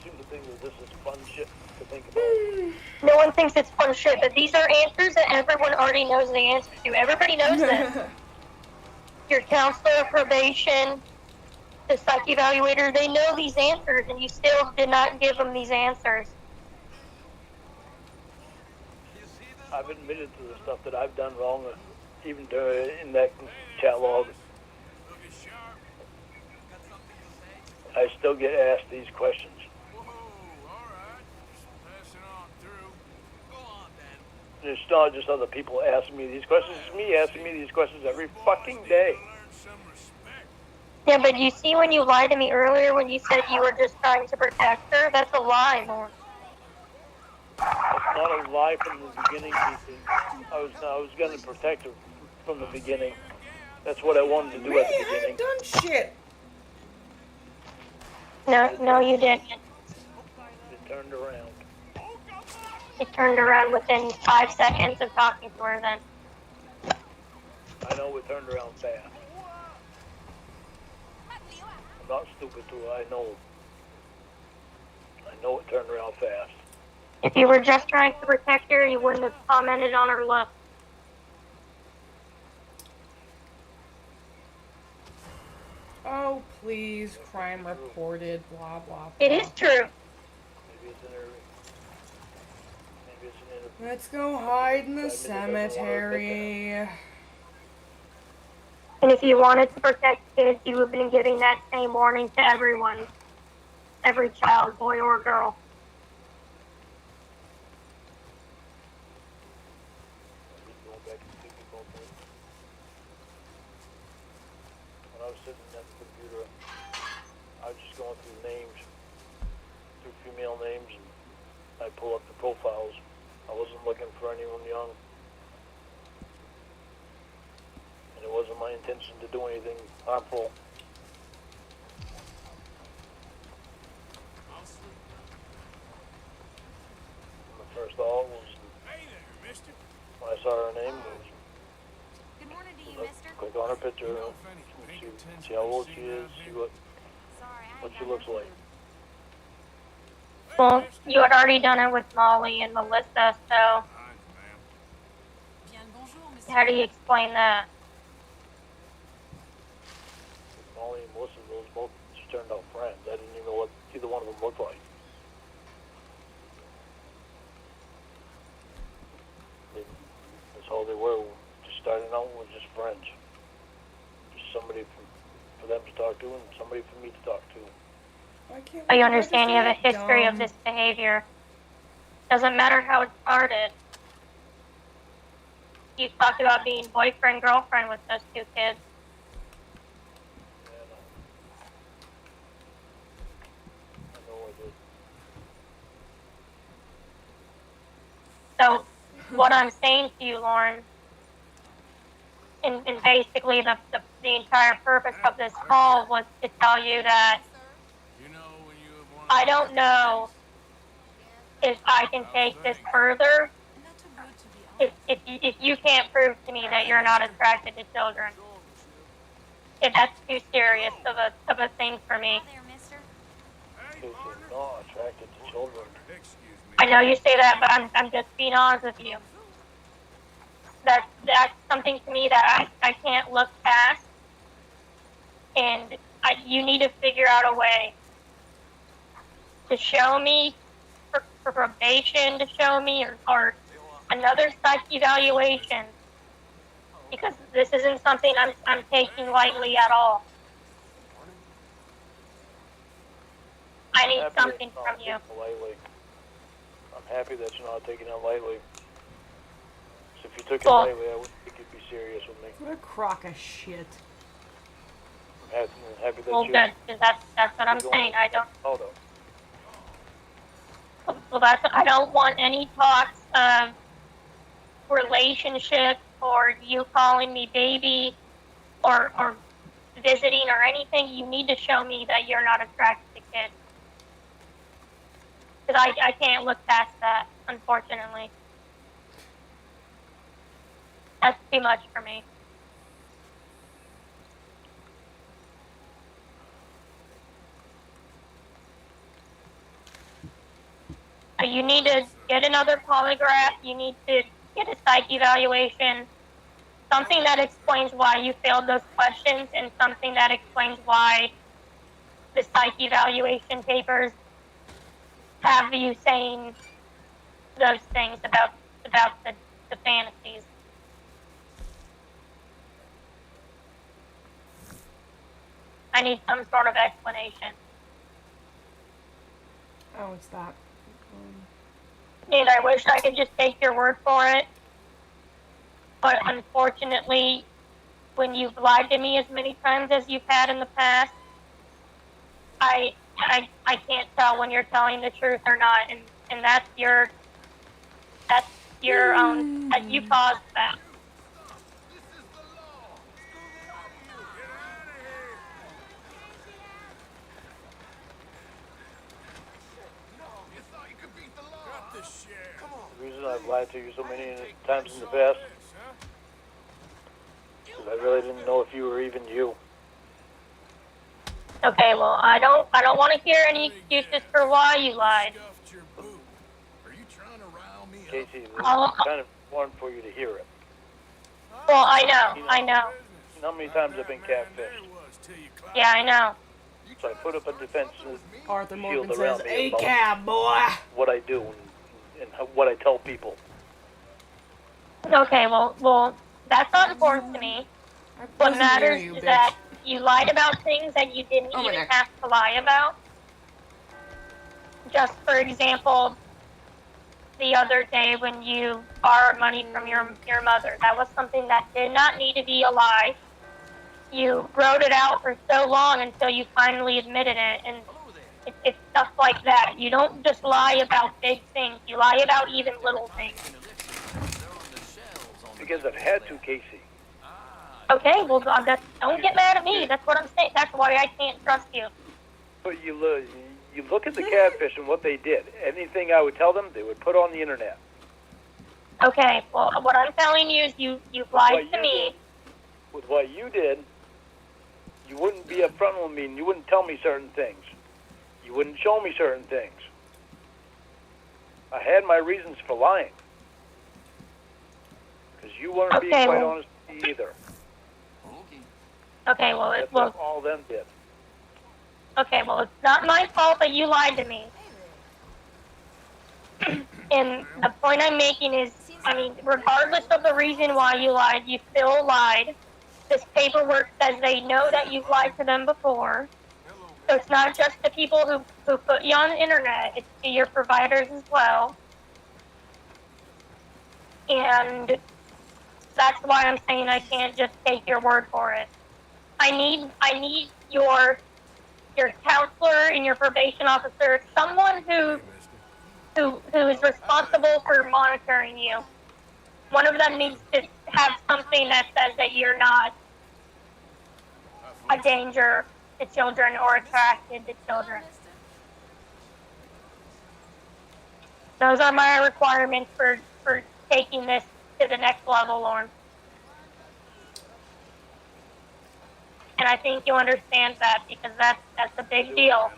seem to think that this is fun shit to think about. No one thinks it's fun shit, but these are answers that everyone already knows the answer to. Everybody knows this. Your counselor, probation, the psych evaluator, they know these answers, and you still did not give them these answers. I've admitted to the stuff that I've done wrong, even in that chat log. I still get asked these questions. Whoa, all right. Just passing on through. Go on, then. It's not just other people asking me these questions. It's me asking me these questions every fucking day. Learn some respect. Yeah, but you see when you lied to me earlier when you said you were just trying to protect her? That's a lie, Lauren. It's not a lie from the beginning, Ethan. I was going to protect her from the beginning. That's what I wanted to do Man, at the I beginning. haven't done shit. No, you didn't. It turned around. It turned around within 5 seconds of talking to her then. I know it turned around fast. I'm not stupid to it. I know it turned around fast. If you were just trying to protect her, you wouldn't have commented on her look. Oh, please, crime reported, blah, blah, blah. It is true. Maybe it's in her. Maybe it's in her. Let's go hide in the cemetery. And if you wanted to protect kids, you would have been giving that same warning to everyone. Every child, boy or girl. Going back and see people. When I was sitting at the computer, I was just going through names, through female names, and I pull up the profiles. I wasn't looking for anyone young. And it wasn't my intention to do anything harmful. The first thought was, Hey there, mister. when I saw her name, was Good morning to you, mister. click on her picture, see how old she is, see what Sorry, I what ain't she got looks no like. clue. Well, you had already done it with Molly and Melissa, so Hi, ma'am. Bien le bonjour, monsieur. how do you explain that? Molly and Melissa, those both just turned out friends. I didn't even know what either one of them looked like. That's all they were. Just starting out was just friends. Just somebody for them to talk to and somebody for me to talk to. Why can't I we understand you have a just get history of dumb? this behavior. Doesn't matter how it started. You talked about being boyfriend, girlfriend with those two kids. And I know I did. So, what I'm saying to you, Lauren, and basically the entire purpose of this call was to tell you that You know when you have one. I don't know if I can take this further Not too good to be honest. if you can't prove to me that you're not attracted to children. If that's too serious of a thing for me. Hi there, mister. Hey, Because partner. they're not attracted to children. Excuse me. I know you say that, but I'm just being honest with you. That's something to me that I can't look past, and you need to figure out a way to show me for probation to show me or another psych evaluation, because this isn't something I'm taking lightly at all. I need Happy something that you're from not you. taking it lightly. I'm happy that you're not taking it lightly. So if you took it Well- lightly, I wouldn't think you'd be serious with me. What a crock of shit. I'm happy that Well, you. good, because that's what I'm saying. I don't. Oh no. Well, I don't want any talks of relationship or you calling me baby or visiting or anything. You need to show me that you're not attracted to kids. Because I can't look past that, unfortunately. That's too much for me. So you need to get another polygraph. You need to get a psych evaluation. Something that explains why you failed those questions and something that explains why the psych evaluation papers have you saying those things about the to fantasies. I need some sort of explanation. Oh, it's that. And I wish I could just take your word for it. But unfortunately, when you've lied to me as many times as you've had in the past, I can't tell when you're telling the truth or not, and that's your that you caused that. The reason I've lied to you so many times in the past is I really didn't know if you were even you. Okay, well, I don't want to hear any excuses for why you lied. Casey, this is I'll- kind of important for you to hear it. Well, I know. You know how many times I've been catfished? Yeah, I know. So I put up a defense Arthur shield Morgan around says, me about "A-cab, boy." what I do and what I tell people. Okay, well, that's not important to me. What Wasn't near matters you, is bitch. that you lied about things that you didn't Oh, my even neck. have to lie about. Just for example, the other day when you borrowed money from your mother, that was something that did not need to be a lie. You wrote it out for so long until you finally admitted it, and it's stuff like that. You don't just lie about big things. You lie about even little things. Because I've had to, Casey. Okay, well, don't get mad at me. That's what I'm saying. That's why I can't trust you. But you look at the catfish and what they did. Anything I would tell them, they would put on the internet. Okay, well, what I'm telling you is you've lied to me. With what you did, you wouldn't be upfront with me and you wouldn't tell me certain things. You wouldn't show me certain things. I had my reasons for lying. Because you weren't being quite honest with me either. Okay, well, That's what all them did. okay, well, it's not my fault that you lied to me. And the point I'm making is, I mean, regardless of the reason why you lied, you still lied. This paperwork says they know that you've lied to them before. So it's not just the people who put you on the internet, it's to your providers as well. And that's why I'm saying I can't just take your word for it. I need your counselor and your probation officer, someone who is responsible for monitoring you. One of them needs to have something that says that you're not a danger to children or attracted to children. Those are my requirements for taking this to the next level, Lauren. And I think you understand that because that's a big deal.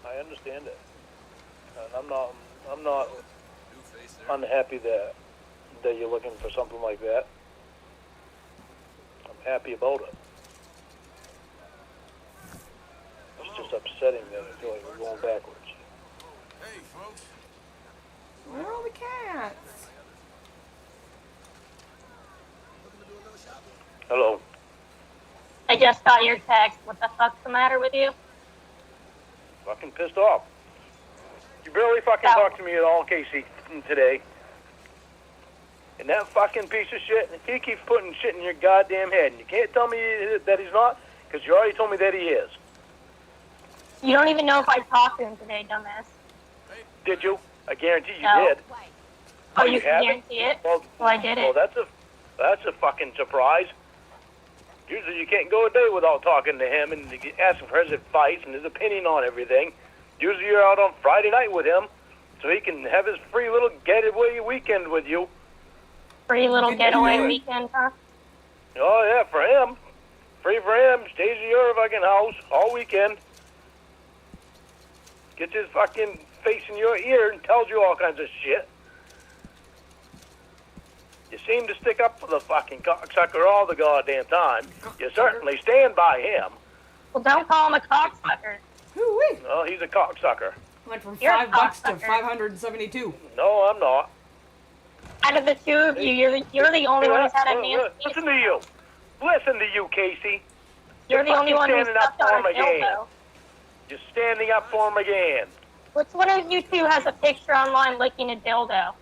I understand it. And I'm not unhappy that you're looking for something like that. I'm happy about it. It's just upsetting that I feel like we're going backwards. Hey, folks. Where are all the cats? Hello. I just got your text. What the fuck's the matter with you? Fucking pissed off. You barely fucking talked to me at all, Casey, today. And that fucking piece of shit, he keeps putting shit in your goddamn head. And you can't tell me that he's not, because you already told me that he is. You don't even know if I talked to him today, dumbass. Did you? I guarantee you No. did. Oh, you haven't? can guarantee it? Well, I did it. Well, that's a fucking surprise. Usually you can't go a day without talking to him and asking for his advice and his opinion on everything. Usually you're out on Friday night with him so he can have his free little getaway weekend with you. Free little getaway weekend, huh? Oh, yeah, for him. Free for him. Stays at your fucking house all weekend. Gets his fucking face in your ear and tells you all kinds of shit. You seem to stick up for the fucking cocksucker all the goddamn time. You certainly stand by him. Well, don't call him a cocksucker. Hoo-wee. Well, he's a cocksucker. Went from You're a $5 to cocksucker. 572. No, I'm not. Out of the two of you, you're the only one who's had a Nancy. Listen to you. Listen to you, Casey. You're the only one who's standing up stuck on for a him again. dildo. You're standing up for him again. Which one of you two has a picture online licking a dildo?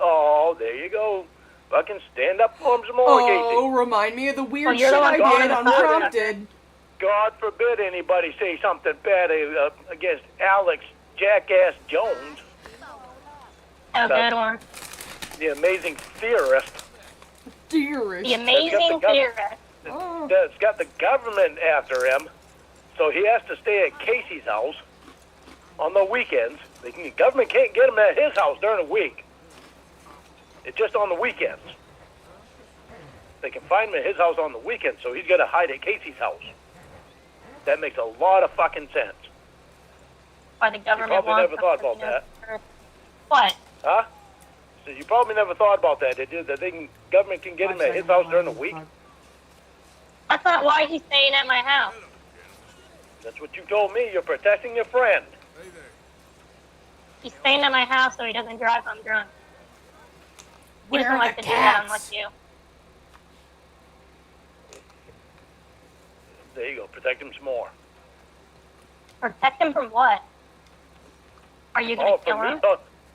Oh, there you go. Fucking stand up for him some more, Oh, Casey. remind me of the weird you're shit the I one did going unprompted. God forbid anybody say something bad against Alex Jackass Jones, Oh, good one. the amazing theorist Dearest. The amazing theorist. Oh. that's got the government after him. So he has to stay at Casey's house on the weekends. The government can't get him at his house during the week. It's just on the weekends. They can find him at his house on the weekends, so he's got to hide at Casey's house. That makes a lot of fucking sense. Why the government probably wants never thought something about else. What? Huh? So you probably never thought about that, did you? That government can get him at his house during the week? That's not why he's staying at my house. That's what you told me. You're protecting your friend. Hey there. He's staying at my house so he doesn't drive when I'm drunk. He Where doesn't are like the to do that cats? unless you. There you go. Protect him some more. Protect him from what? Are you gonna kill him?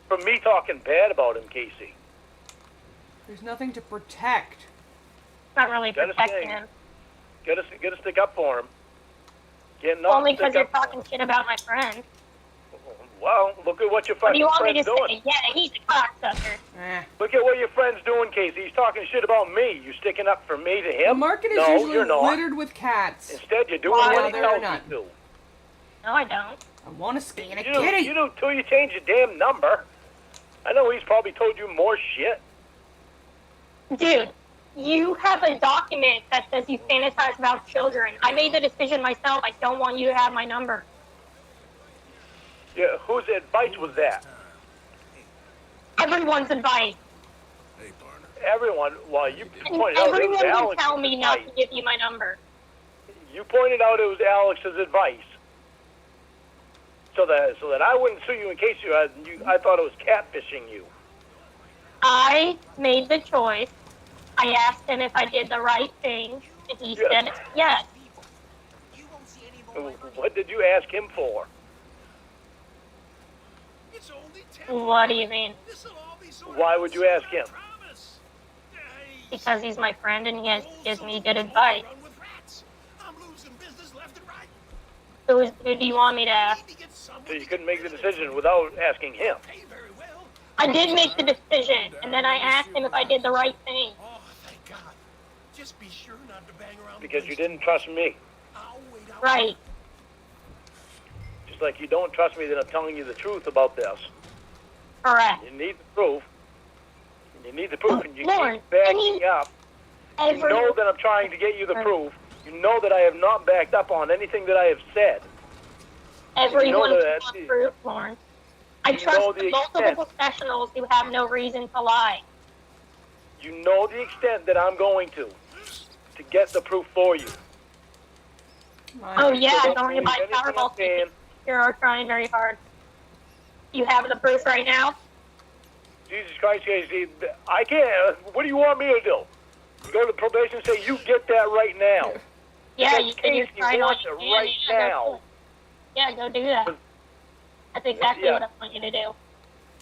From me talking bad about him, Casey. There's nothing to protect. Not really Gotta protecting stay. him. Gotta stick up for him. Only because you're talking shit about my friend. Well, look at what your What do you want me friend's to doing. say? Yeah, he's a cocksucker. Look at what your friend's doing, Casey. He's talking shit about me. You sticking up for me to him? The market is no, usually you're not. littered with cats. Instead, you're doing Why what he they're tells not? you to. No, I don't. I want to scan a You do, kitty. you do too. You change your damn number. I know he's probably told you more shit. Dude, you have a document that says you fantasize about children. I made the decision myself. I don't want you to have my number. Yeah, whose advice was that? Everyone's advice. Hey, partner. Everyone. Well, you And pointed out it was everyone would Alex's tell me not advice. to give you my number. You pointed out it was Alex's advice. So that I wouldn't sue you in case I thought it was catfishing you. I made the choice. I asked him if I did the right thing, and he Yes. said yes. What did you ask him for? It's only temporary. What do you mean? This'll all be sorted Why out would you soon, ask I him? promise. Hey, Because he's my friend and he gives me good advice. run with rats. I'm losing business left and right. Who do you want me to ask? Need to get someone So you to couldn't get make the rid of decision without asking him. pay very well. I did make the decision, and then I asked him if I did the right thing. Oh, thank God. Just be sure not to bang around the Because you place. didn't trust me. I'll wait out. Right. Just like you don't trust me that I'm telling you the truth about this. Correct. You need the proof. You need the proof, and you Lauren, keep backing up. You Every, know that I'm trying to get you the proof. You know that I have not backed up on anything that I have said. everyone you know that- wants proof, Lauren. I you know trust the multiple extent. professionals who have no reason to lie. You know the extent that I'm going to get the proof for you. Oh yeah, So don't going to believe buy anything I'm Powerball saying. tickets. You're trying very hard. You have the proof right now? Jesus Christ, Casey, I can't. What do you want me to do? Go to the probation and say, you get that right now. Yeah, Because you said you're Casey trying all wants you it can. right Yeah, now. go, yeah, go do that. That's exactly Yeah. what I want you to do.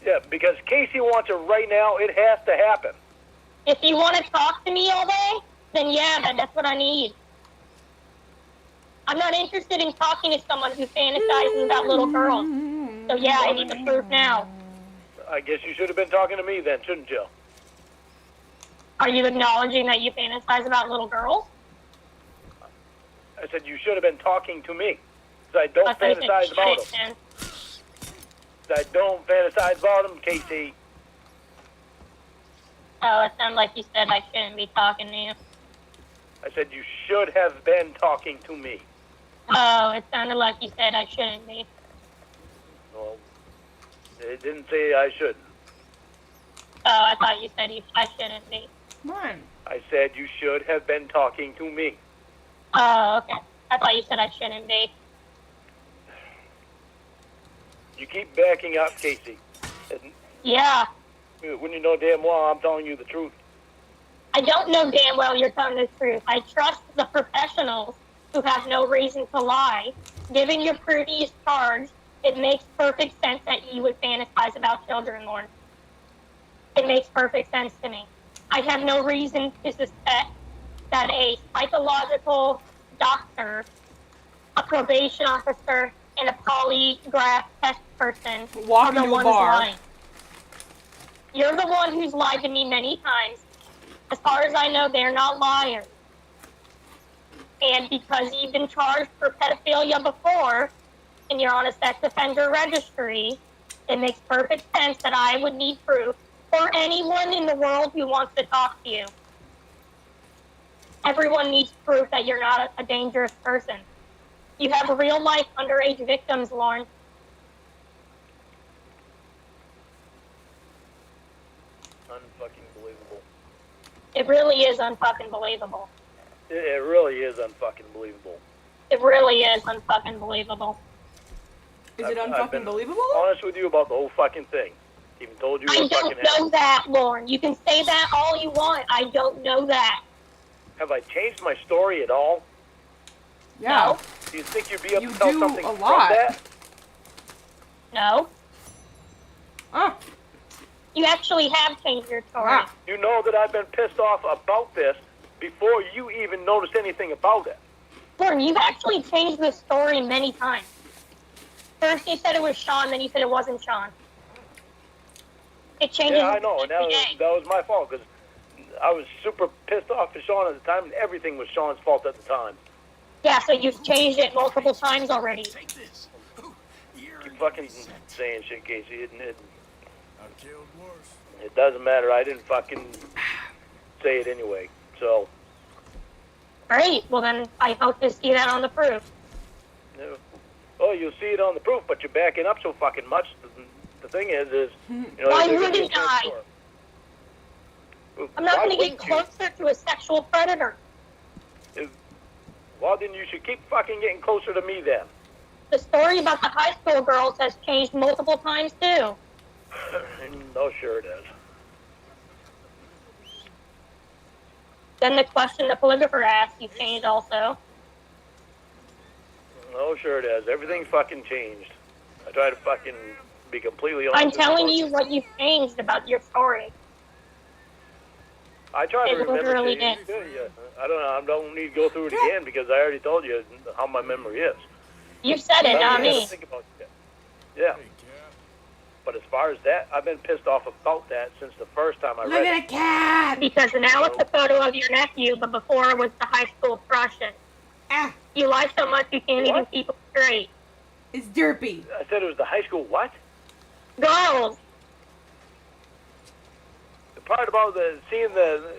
Yeah, because Casey wants it right now. It has to happen. If you want to talk to me all day, then yeah, that's what I need. I'm not interested in talking to someone who fantasizes about little girls. So yeah, I need the proof now. I guess you should have been talking to me then, shouldn't you? Are you acknowledging that you fantasize about little girls? I said you should have been talking to me. 'Cause I don't I thought you said fantasize about shut them. it, I don't fantasize about them, Casey. Oh, it sounded like you said I shouldn't be talking to you. I said you should have been talking to me. Oh, it sounded like you said I shouldn't be. Well, it didn't say I shouldn't. Oh, I thought you said I shouldn't be. Come on. I said you should have been talking to me. Oh, okay. I thought you said I shouldn't be. You keep backing up, Casey. And Yeah. When you know damn well I'm telling you the truth. I don't know damn well you're telling the truth. I trust the professionals who have no reason to lie. Given your previous charge, it makes perfect sense that you would fantasize about children, Lord. It makes perfect sense to me. I have no reason to suspect that a psychological doctor, a probation officer, and a polygraph test person Walk are the into a ones bar. lying. You're the one who's lied to me many times. As far as I know, they're not liars. And because you've been charged for pedophilia before, and you're on a sex offender registry, it makes perfect sense that I would need proof for anyone in the world who wants to talk to you. Everyone needs proof that you're not a dangerous person. You have real life underage victims, Lauren. Unfucking believable. It really is unfucking believable. It really is unfucking believable. It really is unfucking believable. Is it I've unfucking been believable? honest with you about the whole fucking thing. Even told you I what fucking don't know happened. that, Lauren. You can say that all you want. I don't know that. Have I changed my story at all? Yeah. Do you think you'd be able You to tell do something a from lot. that? No. Ah. You actually have changed your story. Ah. You know that I've been pissed off about this before you even noticed anything about it. Lauren, you've actually changed the story many times. First you said it was Sean, then you said it wasn't Sean. It changes. Yeah, I know, and every that day. was my fault, because I was super pissed off at Sean at the time, and everything was Sean's fault at the time. Yeah, so you've changed it multiple times already. Take this. Keep fucking saying shit, Casey. I've killed worse. It doesn't matter. I didn't fucking say it anyway. So, Great. Well, then I hope to see that on the proof. oh, you'll see it on the proof, but you're backing up so fucking much. The thing is, you know, Why there's wouldn't gonna be a I? story. I'm not Why going to get wouldn't you? closer to a sexual predator. Well, then you should keep fucking getting closer to me then. The story about the high school girls has changed multiple times, too. No, sure it is. Then the question the polygrapher asked, you changed also. No, sure it is. Everything fucking changed. I try to fucking be completely honest. I'm with telling you what you've changed about your story. I try to It remember really things. did. Yeah. I don't need to go through it again because I already told you how my memory is. You said it, not I gotta me. think about that. Yeah. But as far as that, I've been pissed off about that since the first time I Look read at it. a cat. Because now it's a photo of your nephew, but before it was the high school crush. Ah. You lie so much you can't even What? keep it straight. It's derpy. I said it was the high school what? Girls. The part about seeing the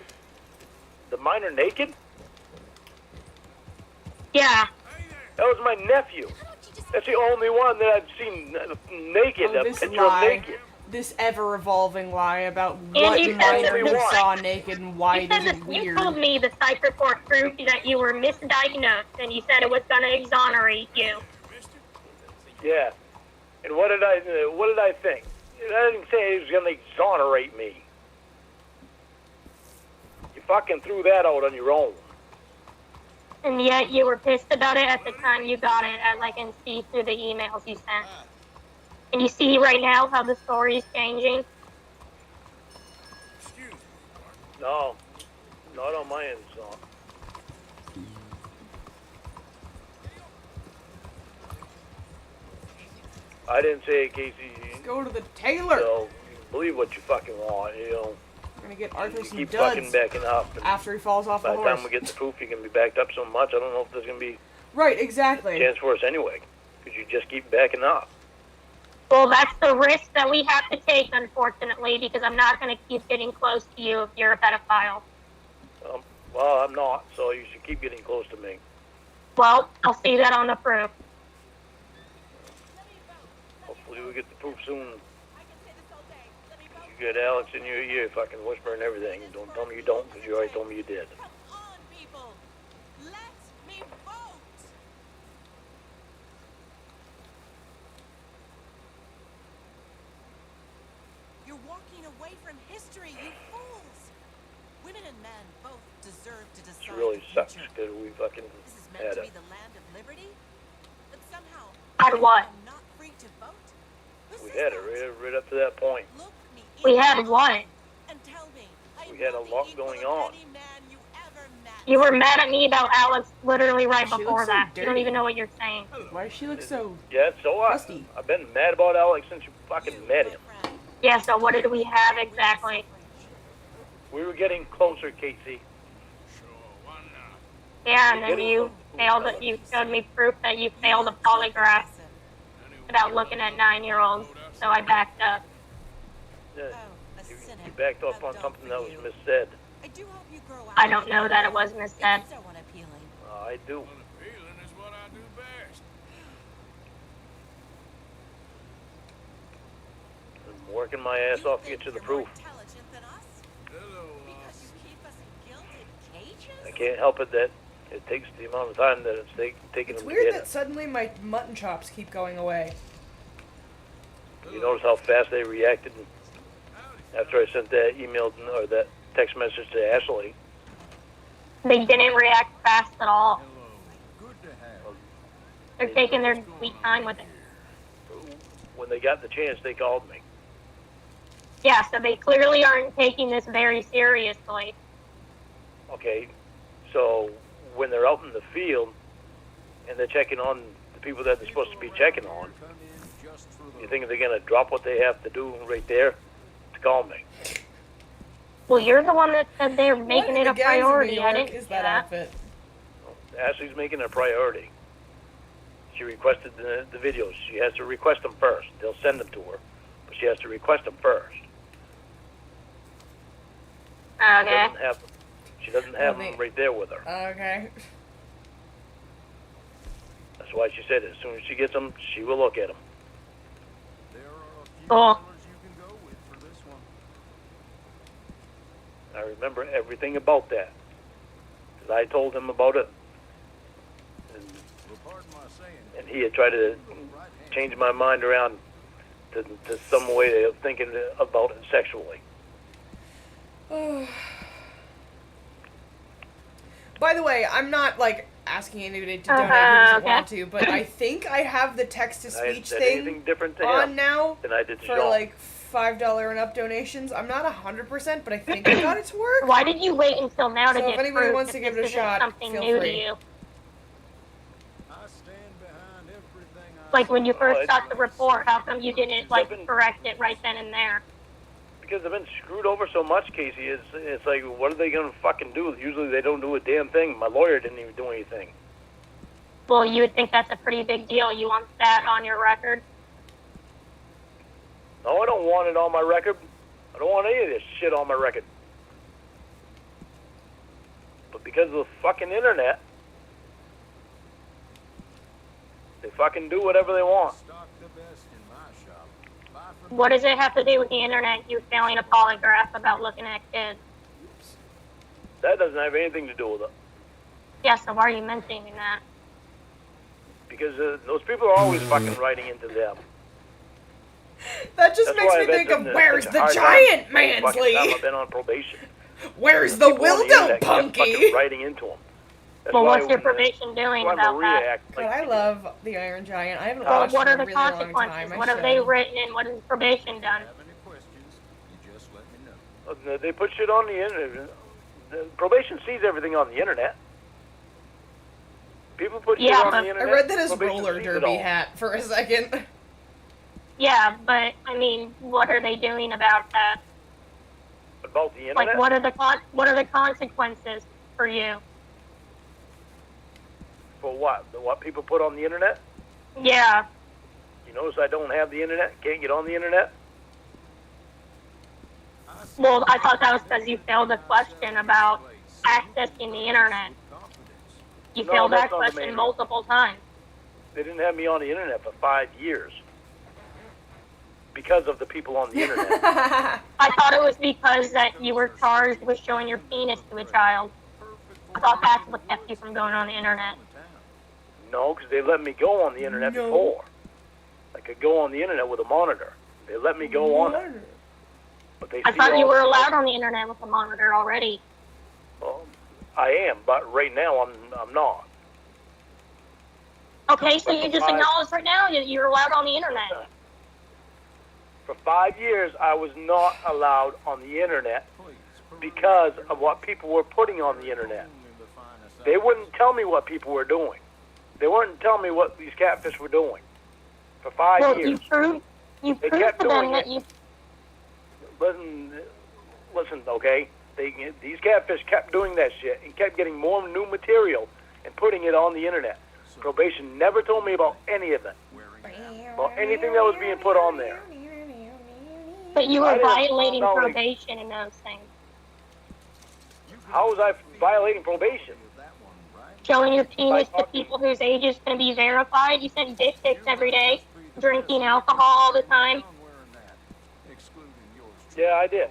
minor naked? Yeah. That was my nephew. That's the only one that I've seen naked, Oh, a this picture of lie. naked. This ever-evolving lie about And what you minor said you that- saw naked and why You it said isn't this, you weird. told me the psych report proved that you were misdiagnosed, and you said it was going to exonerate you. Yeah. And what did I think? I didn't say it was going to exonerate me. You fucking threw that out on your own. And yet you were pissed about it at the time you got it, as I can see through the emails you sent. And you see right now how the story is changing? Excuse me, partner. No, not on my end, so. I didn't say it, Casey. Go to the tailor. So, believe what you fucking want, you know. We're gonna get Arthur You some keep fucking duds backing up. And after he falls off by the the horse. time we get the proof, you're going to be backed up so much, I don't know if there's going to be Right, a exactly. chance for us anyway. Because you just keep backing up. Well, that's the risk that we have to take, unfortunately, because I'm not going to keep getting close to you if you're a pedophile. Well, I'm not, so you should keep getting close to me. Well, I'll see that on the proof. Hopefully we get the proof soon. You get Alex in your ear fucking whispering everything. Don't tell me you don't, because you already told me you did. Come on, people. Let me vote. You're away from history, you fools. Women and men both deserve to decide Which really the sucks future. because we fucking This is meant had to a. be the land of liberty, but somehow Had what? I'm not free to vote. Who We says had it that? right up to that point. Look me We in had the what? eye and tell me I We am had not a the lot equal going of on. any man you ever met. You were mad at me about Alex literally right She before looks so that. You don't dirty. even know what you're saying. Why does she look so Yeah, so what? crusty? I've been mad about Alex since you fucking met him. Yeah, so what did we have exactly? We were getting closer, Casey. Yeah, and then you failed it. You showed me proof that you failed a polygraph without looking at 9-year-olds, so I backed up. Yeah, Oh, a you cynic. backed off How on dull something for that was you. missaid. I do hope you grow out I of don't it. know that it was missaid. It's so unappealing. I do. Feeling is what I do best. I'm working my ass off to get you the proof. Intelligent than us? Hello, Because you keep us in gilded cages? I can't help it that it takes the amount of time that it's taking It's them to weird get that it. suddenly my mutton chops keep going away. You notice how fast they reacted after I sent that email or that text message to Ashley. They didn't react fast at all. good to have. They're taking their sweet time with it. When they got the chance, they called me. Yeah, so they clearly aren't taking this very seriously. Okay, so when they're out in the field and they're checking on the people that they're supposed to be checking on, you think they're going to drop what they have to do right there to call me? Well, you're the one that said they're making What it in a the gangs of New priority. I York didn't is see that that. outfit? Ashley's making it a priority. She requested the videos. She has to request them first. They'll send them to her, but she has to request them first. She Okay. doesn't have them. She doesn't have Well, them right there with her. Okay. That's why she said as soon as she gets them, she will look at them. There are a few Cool. colors you can go with for this one. I remember everything about that. 'Cause I told him about it, Well, pardon my saying, and he had tried to change my mind around to some way of thinking about it sexually. By the way, I'm not like asking anybody to donate who doesn't okay. want to, but I think I have the text to I hadn't speech said thing anything different to on him now than I did to for Sean. like $5 and up donations. I'm not 100%, but I think I got it to work. Why did you wait until now to So if get anybody proof wants if to give this it a isn't shot, something feel new free. to you? I stand behind everything I Like when you first it's- got the report, how come you didn't like Nothing. correct it right then and there? Because I've been screwed over so much, Casey. It's like, what are they going to fucking do? Usually they don't do a damn thing. My lawyer didn't even do anything. Well, you would think that's a pretty big deal. You want that on your record? No, I don't want it on my record. I don't want any of this shit on my record. But because of the fucking internet, they fucking do whatever they want. stock the best in my shop. Buy from What does it have to do with the internet? You failing a polygraph about looking at kids? That doesn't have anything to do with it. Yeah, so why are you mentioning that? Because those people are always fucking writing into them. That just That's makes why me I've been think of having where's such the a hard giant, time the fucking time Mansley? I've been on probation. Where's the People on the Wildo internet kept Punky? fucking writing into them. That's Well, why what's your when- probation doing that's why about Maria that? acted God, like I she did. love the Iron Giant. I haven't Well, watched what it are in a the really long consequences? time. What I have they should. written and what has probation done? have any questions, you just let me know. They put shit on the internet. The probation sees everything on the internet. People put shit Yeah, on but the I internet. read that his probation roller sees it derby all. hat for a second. Yeah, but I mean, what are they doing about that? About the internet? Like, what are the consequences for you? For what? What people put on the internet? Yeah, You notice I don't have the internet? Can't get on the internet? well, I thought that was because you failed a question about accessing the internet. You No, failed that that's not the question main- multiple times. They didn't have me on the internet for 5 years. Because of the people on the internet. I thought it was because that you were charged with showing your penis to a child. I thought that's what kept you from going on the internet. No, because they let me go on the internet No. before. I could go on the internet with a monitor. They let me go on it. But they I see thought you all were the stuff. allowed on the internet with a monitor already. I am, but right now I'm not. Okay, so But you for just 5 acknowledged right now you're allowed on the internet. For 5 years, I was not allowed on the internet because of what people were putting on the internet. They wouldn't tell me what people were doing. They wouldn't tell me what these catfish were doing. For 5 Well, years. you They proved kept to them doing that it. you. Listen, okay? These catfish kept doing that shit and kept getting more new material and putting it on the internet. Probation never told me about any of it. About anything that was being put on there. But you I were didn't violating not only- probation and those things. How was I violating probation? Showing your penis to talking- people whose age is going to be verified. You sent dick pics every day. Drinking alcohol all the time. Yeah, I did.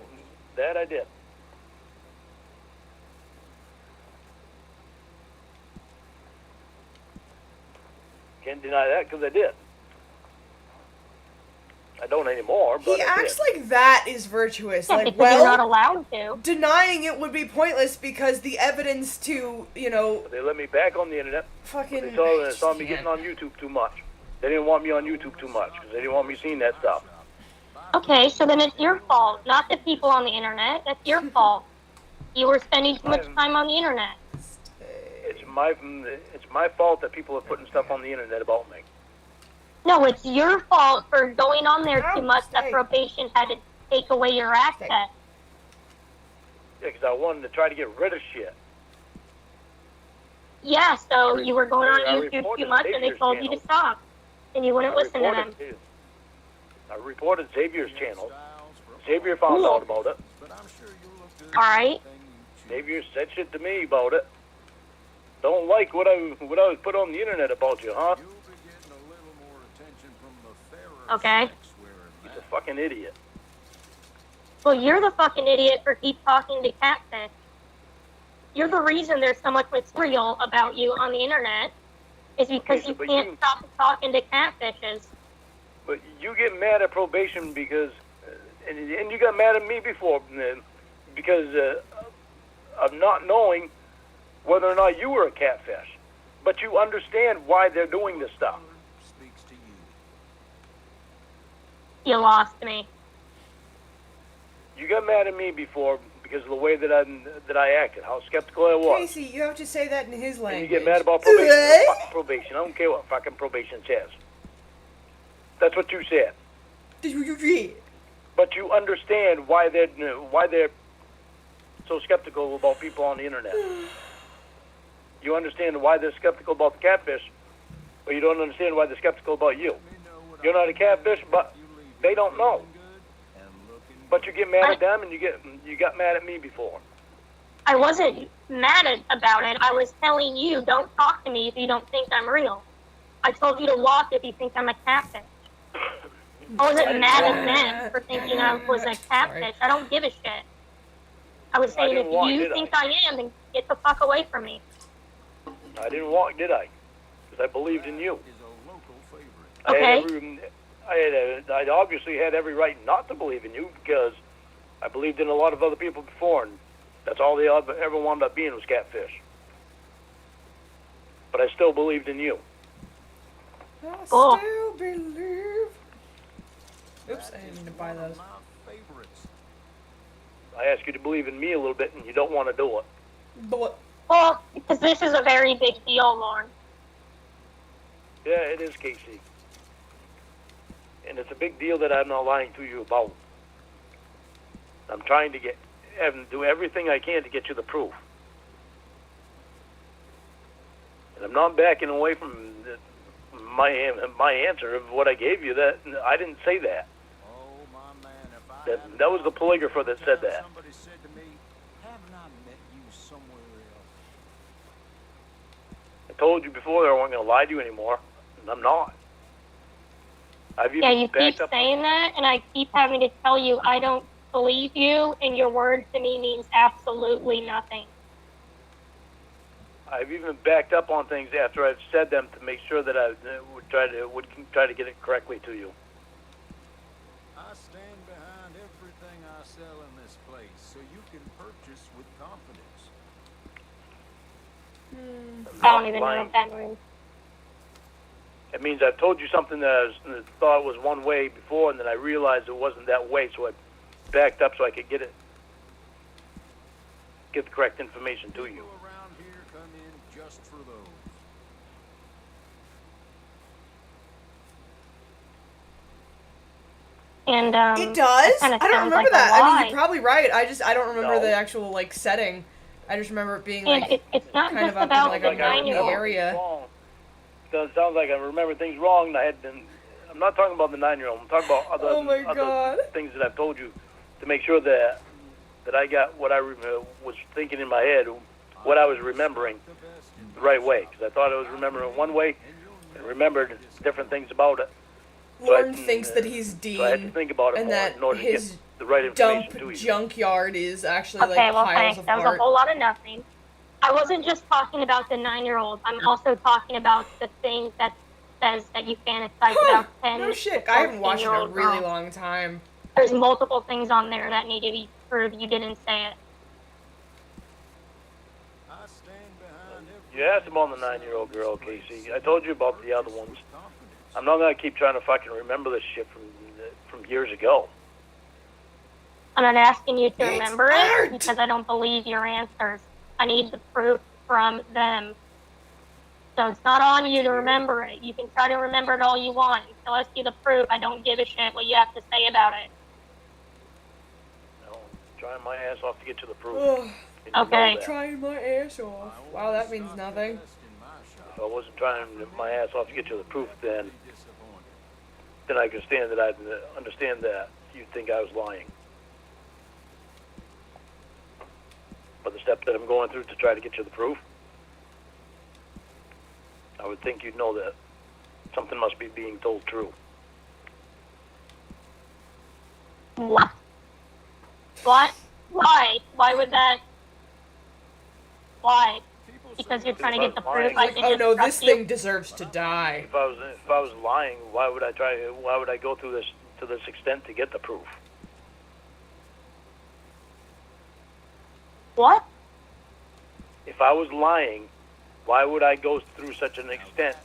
That I did. Can't deny that because I did. I don't anymore, but He I acts did. like that is virtuous. Yeah, Like, because you're not well, allowed to. denying it would be pointless because the evidence to, you know, They let me back on the internet. fucking... They saw me getting on YouTube too much. They didn't want me on YouTube too much because they didn't want me seeing that stuff. Okay, so then it's your fault, not the people on the internet. That's your fault. You were spending too much time on the internet. It's my fault that people are putting stuff on the internet about me. No, it's your fault for going on there No, too much that stay. probation had to take away your access. Yeah, because I wanted to try to get rid of shit. Yeah, so you were going on I YouTube reported too much and they Xavier's told you to channel. stop. And you wouldn't listen to them. I reported Xavier's channel. Xavier found Cool. out about it. Alright? Xavier said shit to me about it. Don't like what I was put on the internet about you, huh? Okay. He's a fucking idiot. Well, you're the fucking idiot for keep talking to catfish. You're the reason there's so much material about you on the internet. Is because Okay, you but can't you- stop talking to catfishes. But you get mad at probation because, and you got mad at me before because of not knowing whether or not you were a catfish. But you understand why they're doing this stuff. You lost me. You got mad at me before because of the way that I acted, how skeptical I was. Casey, you have to say that in his And language. you get mad about probation. Fuck probation. I don't care what fucking probation says. That's what you said. But you understand why they're so skeptical about people on the internet. You understand why they're skeptical about the catfish, but you don't understand why they're skeptical about you. You're not a catfish, but they don't know. But you get mad at them, and you got mad at me before. I wasn't mad about it. I was telling you, don't talk to me if you don't think I'm real. I told you to walk if you think I'm a catfish. I wasn't mad at them for thinking I was a catfish. I don't give a shit. I was saying didn't if walk, you did think I am, then get the fuck away from me. I didn't walk, did I? Because I believed in you. Okay. I obviously had every right not to believe in you because I believed in a lot of other people before, and that's all they ever wound up being was catfish. But I still believed in you. I Cool. still believe. Oops, I didn't mean to buy those. I ask you to believe in me a little bit, and you don't want to do it. But Well, because this is a very big deal, Lauren. Yeah, it is, Casey. And it's a big deal that I'm not lying to you about. I'm trying to do everything I can to get you the proof. And I'm not backing away from my answer of what I gave you. That I didn't say that. That was the polygrapher that said that. Somebody said to me, haven't I met you somewhere else? I told you before that I wasn't going to lie to you anymore, and I'm not. I've even Yeah, you keep backed up. saying that, and I keep having to tell you I don't believe you, and your word to me means absolutely nothing. I've even backed up on things after I've said them to make sure that I would try to get it correctly to you. I stand behind everything I sell in this place, so you can purchase with confidence. I don't even know what that means. It means I've told you something that I thought was one way before, and then I realized it wasn't that way, so I backed up so I could get the correct information to you. People around here come in just for those. And It does? kinda I don't sounds remember like a that. I mean, lie. you're probably right. I don't remember No. the actual, like, setting. I just remember it being, And like, it's not kind just of up in, about like, the a mountain 9-year-old. area. Wrong. It sounds like I remember things wrong, and I'm not talking about the 9-year-old. I'm talking about other, Oh my other God. things that I've told you to make sure that I got what I was thinking in my head, what I was remembering the right way. Because I thought I was remembering one way and remembered different things about it. Lauren thinks that he's Dean, So I had to think about it and more that in order to his get the right information dump to you. junkyard is actually, Okay, like, well, piles thanks. of That was art. a whole lot of nothing. I wasn't just talking about the 9-year-old. I'm also talking about the thing that says that you fantasize about 10 No shit. to I haven't watched it in a 14-year-old really girls. long time. There's multiple things on there that need to be proved. You didn't say it. I stand behind everything. You asked about the 9-year-old girl, Casey. I told you about the other ones. I'm not gonna keep trying to fucking remember this shit from years ago. I'm not asking you to It's remember art! it because I don't believe your answers. I need the proof from them. So it's not on you to remember it. You can try to remember it all you want. Until I see the proof, I don't give a shit what you have to say about it. No, trying my ass off to get to the proof. Ugh. And you know Okay. that. Trying my ass off. Wow, that means nothing. If I wasn't trying my ass off to get to the proof, then I could understand that you'd think I was lying. But the step that I'm going through to try to get you the proof, I would think you'd know that something must be being told true. What? What? Why? Why would that? Why? Because you're trying to get the proof. I can Oh just no, trust this you. thing deserves to die. If I was lying, why would I go through this to this extent to get the proof? What? If I was lying, why would I go through such an extent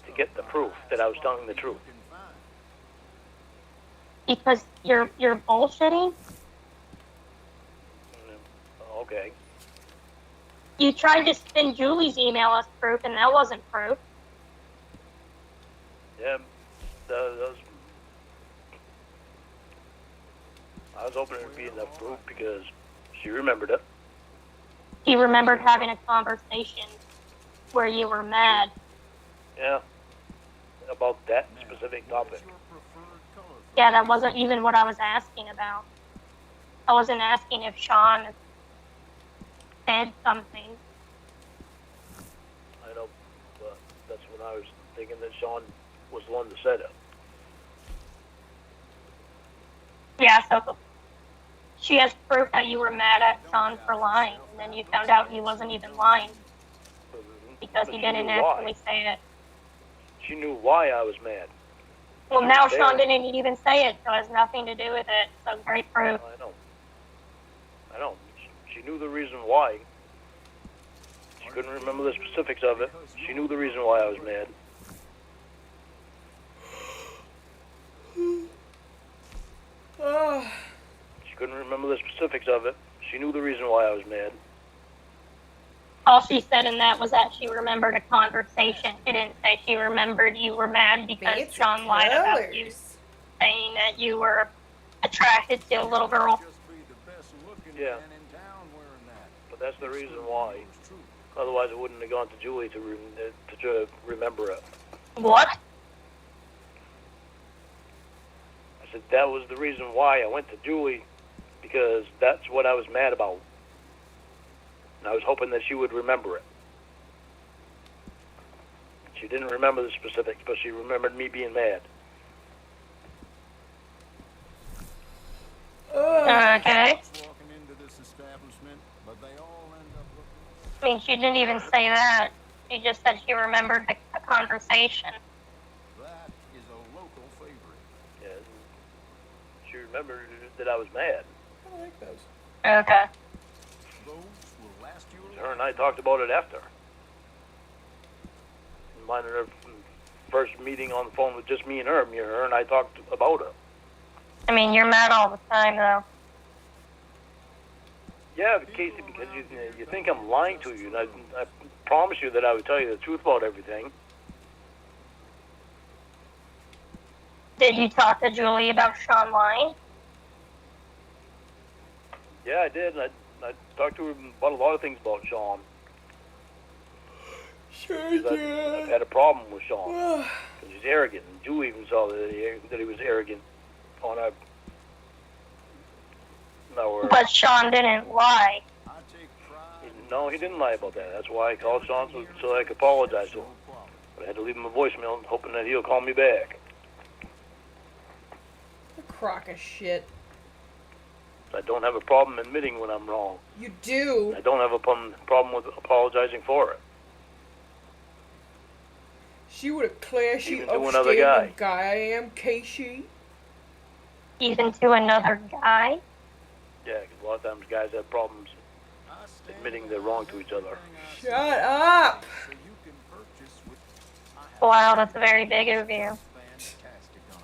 to get the proof that I was telling the truth? Because you're bullshitting. Okay. You tried to spin Julie's email as proof, and that wasn't proof. Yeah, I was hoping it would be enough proof because she remembered it. You remembered having a conversation where you were mad. Yeah, about that specific topic. Yeah, that wasn't even what I was asking about. I wasn't asking if Sean said something. I know, but that's when I was thinking that Sean was the one that said it. Yeah, so she has proof that you were mad at Sean for lying, and then you found out he wasn't even lying because But he she didn't knew why. actually say it. She knew why I was mad. Well, She now was there. Sean didn't even say it, so it has nothing to do with it. So great proof. I know. She knew the reason why. She couldn't remember the specifics of it. She knew the reason why I was mad. She couldn't remember the specifics of it. She knew the reason why I was mad. All she said in that was that she remembered a conversation. She didn't say she remembered you were mad because Fancy Sean lied about you, colors. saying that you were attracted to a little girl. Yeah. But that's the reason why. Otherwise, I wouldn't have gone to Julie to remember it. What? I said that was the reason why I went to Julie, because that's what I was mad about. And I was hoping that she would remember it. She didn't remember the specifics, but she remembered me being mad. Okay. I mean, she didn't even say that. She just said she remembered the conversation. That is a local favorite. Yeah. she remembered that I was mad. I like those. Okay. Those will last you a Her and I talked about it after. Mine and her first meeting on the phone with just me and her. Her and I talked about her. I mean, you're mad all the time, though. Yeah, Casey, because you think I'm lying to you, and I promised you that I would tell you the truth about everything. Did you talk to Julie about Sean lying? Yeah, I did, and I talked to her about a lot of things about Sean. Sure I've had a problem with Sean. Because he's arrogant, and Julie even saw that he was arrogant on our... But Sean didn't lie. I take pride. No, he didn't lie about that. That's why I called Sean so I could apologize to him. But I had to leave him a voicemail hoping that he'll call me back. A crock of shit. I don't have a problem admitting when I'm wrong. You do. I don't have a problem with apologizing for it. She would have clear she Even to another guy. guy I am, Casey. Even to another guy? Yeah, because a lot of times guys have problems admitting they're wrong to each other. Shut up! So you can purchase with Wow, that's a very big of you. fantastic on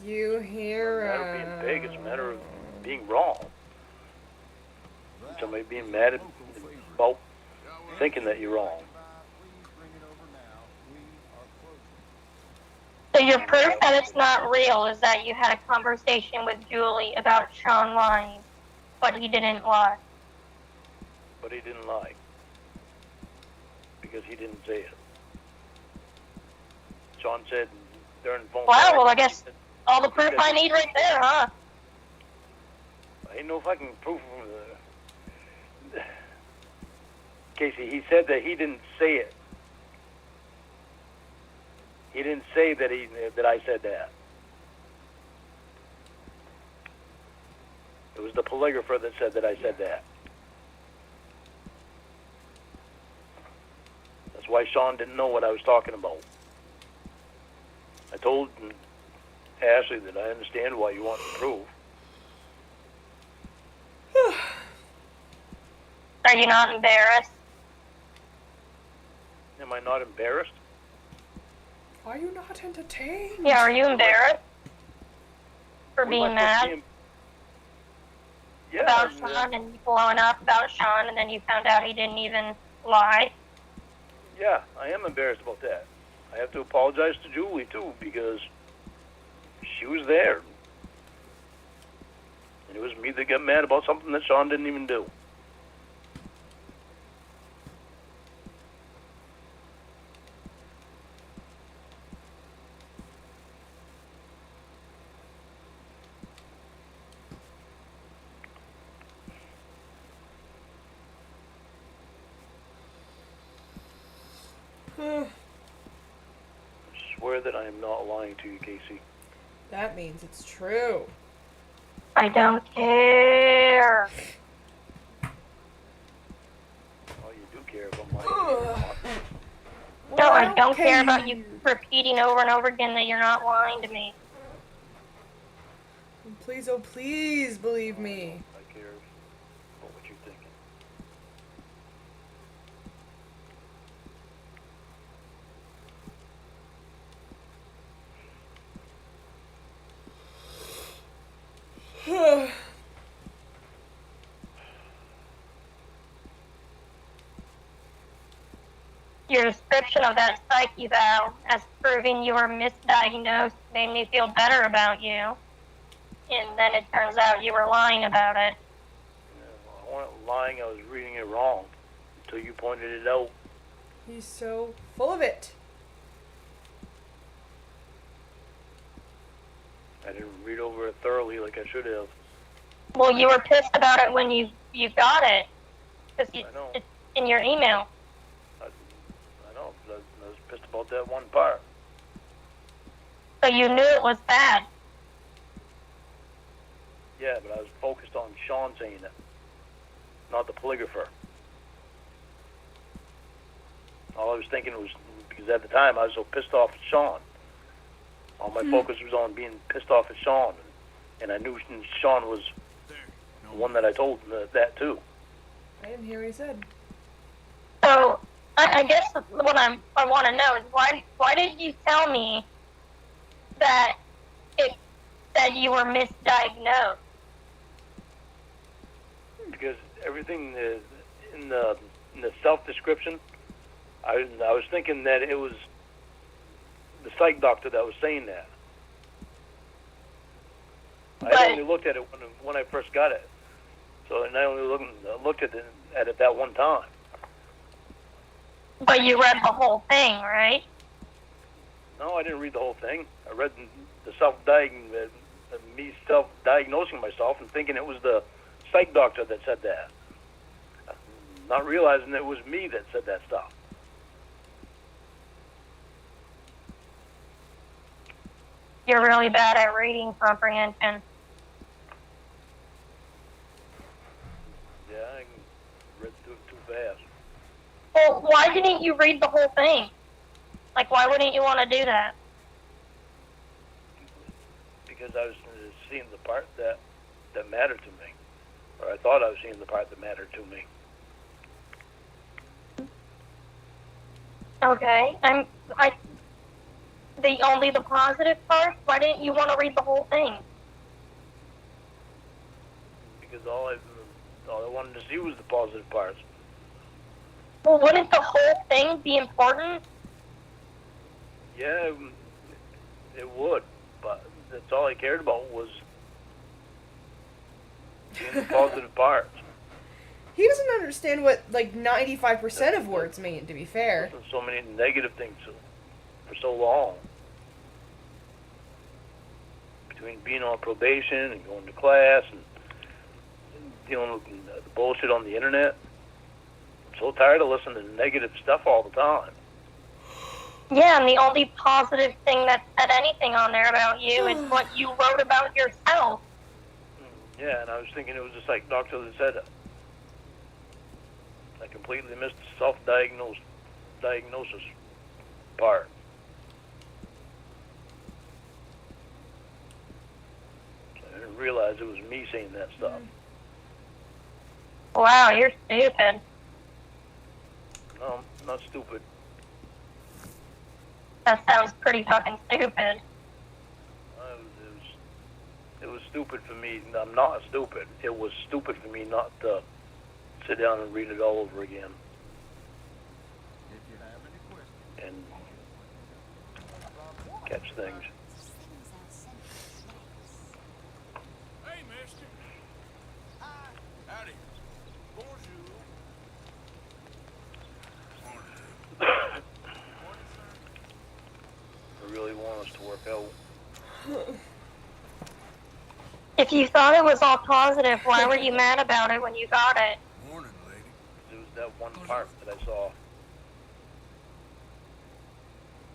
it. You It's hear, not a matter of being big, it's a matter of being wrong. Somebody being mad about thinking that you're wrong. Please bring it over now. We are closing. So your proof that it's not real is that you had a conversation with Julie about Sean lying, but he didn't lie. But he didn't lie. Because he didn't say it. Sean said during the phone Wow, call, well, I guess all the proof I need right there, huh? ain't no fucking proof of Casey, he said that he didn't say it. He didn't say that I said that. It was the polygrapher that said that I said that. That's why Sean didn't know what I was talking about. I told Ashley that I understand why you want the proof. Are you not embarrassed? Am I not embarrassed? are you not entertained? Yeah, are you embarrassed? For What am I being supposed mad to be Yeah, about Sean and you blowing up about Sean and then you found out he didn't even lie? yeah, I am embarrassed about that. I have to apologize to Julie too because she was there. And it was me that got mad about something that Sean didn't even do. I swear that I am not lying to you, Casey. That means it's true. I don't care. Oh, you do care if I'm lying to you or not. No, Well, I don't care about okay. you repeating over and over again that you're not lying to me. Please, oh please believe me. I care about what you're thinking. Your description of that psych eval as proving you were misdiagnosed made me feel better about you. And then it turns out you were lying about it. I wasn't lying, I was reading it wrong until you pointed it out. He's so full of it. I didn't read over it thoroughly like I should have. Well, you were pissed about it when you got it. Because I know. it's in your email. I know, but I was pissed about that one part. So you knew it was bad. Yeah, but I was focused on Sean saying it, not the polygrapher. All I was thinking was, because at the time I was so pissed off at Sean. All my focus was on being pissed off at Sean, and I knew Sean was the one that I told that too. I didn't hear what he said. So, I guess what I want to know is why did you tell me that it said you were misdiagnosed? Because everything in the self description, I was thinking that it was the psych doctor that was saying that. I only looked at it when I first got it, so and I only looked at it that one time. But you read the whole thing, right? No, I didn't read the whole thing. I read the me self-diagnosing myself and thinking it was the psych doctor that said that, not realizing it was me that said that stuff. You're really bad at reading comprehension. Yeah, I read through it too fast. Well, why didn't you read the whole thing? Like, why wouldn't you want to do that? Because I was seeing the part that mattered to me, or I thought I was seeing the part that mattered to me. Okay, the positive part. Why didn't you want to read the whole thing? Because all I wanted to see was the positive parts. Well, wouldn't the whole thing be important? Yeah, it would, but that's all I cared about was seeing the positive parts. He doesn't understand what, like, 95% of words mean, to be fair. There's so many negative things for so long. Between being on probation and going to class and dealing with the bullshit on the internet. I'm so tired of listening to negative stuff all the time. Yeah, and the only positive thing that said anything on there about you is what you wrote about yourself. Yeah, and I was thinking it was the psych doctor that said it. I completely missed the self-diagnosis part. I didn't realize it was me saying that stuff. Wow, you're stupid. No, I'm not stupid. That sounds pretty fucking stupid. It was stupid for me. I'm not stupid. It was stupid for me not to sit down and read it all over again. And catch things. Hey, mister. Hi. Howdy. Bonjour. I really want us to work out. If you thought it was all positive, why were you mad about it when you got it? Morning, lady. It was that one part that I saw.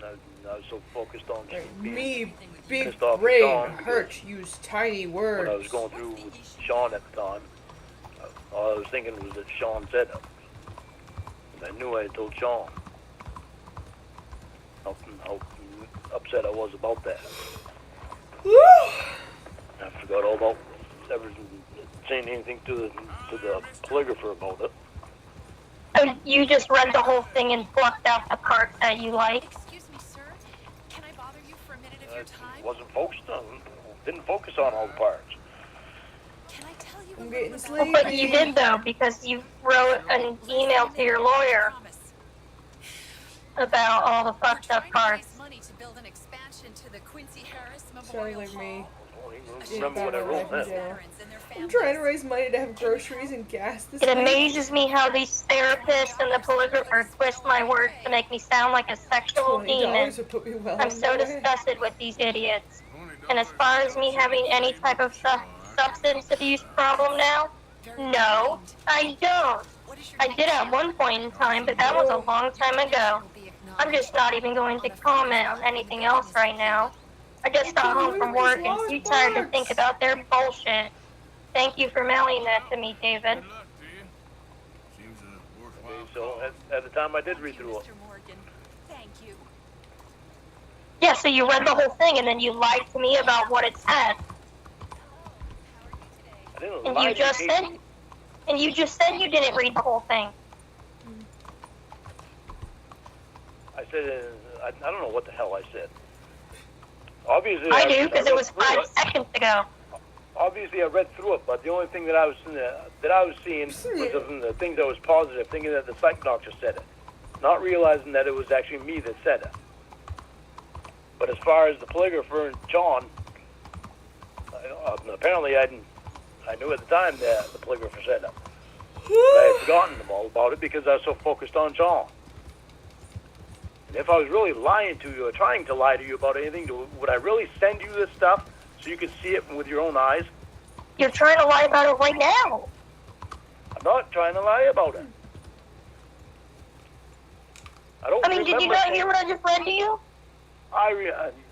I was so focused on being Me, big pissed off at brain, Sean hurt, use tiny words. when I was going through with Sean at the time. All I was thinking was that Sean said it. And I knew I had told Sean how upset I was about that. I forgot all about ever saying anything to the polygrapher about it. Oh, you just read the whole thing and plucked out the parts that you liked? Excuse me, sir. Can I bother you for a minute of your time? Didn't focus on all the parts. Can I tell you I'm a getting little sleepy. about But you did, though, because you wrote an email to your lawyer promise? about all the We're fucked up trying to parts. raise money to build an expansion to the Quincy Harris Sounds Memorial like me. Hall. I don't A even remember what I shelter wrote for then. veterans and their I'm families. trying to raise money to have groceries and gas this It week. amazes me how these therapists and the polygrapher twist my words to make me sound like a sexual demon. $20 would put me well I'm on so my way. disgusted with these idiots. And as far as me having any type of substance abuse problem now, no, I don't. What is your I name, did at sir? one point in time, but that was a long time ago. I'm just not even going to comment on anything else right now. I just got home from work and too tired to think about their bullshit. Thank you for mailing that to me, David. Good luck to you. Seems a worthwhile Okay, so cause. at the time I did read through it. Mr. Morgan. Thank you. Yes, so you read the whole thing and then you lied to me about what it said. I didn't And lie you to you, just Casey. said, and you just said you didn't read the whole thing. I said, I don't know what the hell I said. Obviously, I do, because it read was through 5 seconds ago. Obviously, I read through it, but the only thing that I was seeing was the things that was positive, thinking that the psych doctor said it, not realizing that it was actually me that said it. But as far as the polygrapher and John, apparently I knew at the time that the polygrapher said it. But I had forgotten all about it because I was so focused on John. And if I was really lying to you or trying to lie to you about anything, would I really send you this stuff so you could see it with your own eyes? You're trying to lie about it right now. I'm not trying to lie about it. I don't. I mean, did you not hear what I just read to you?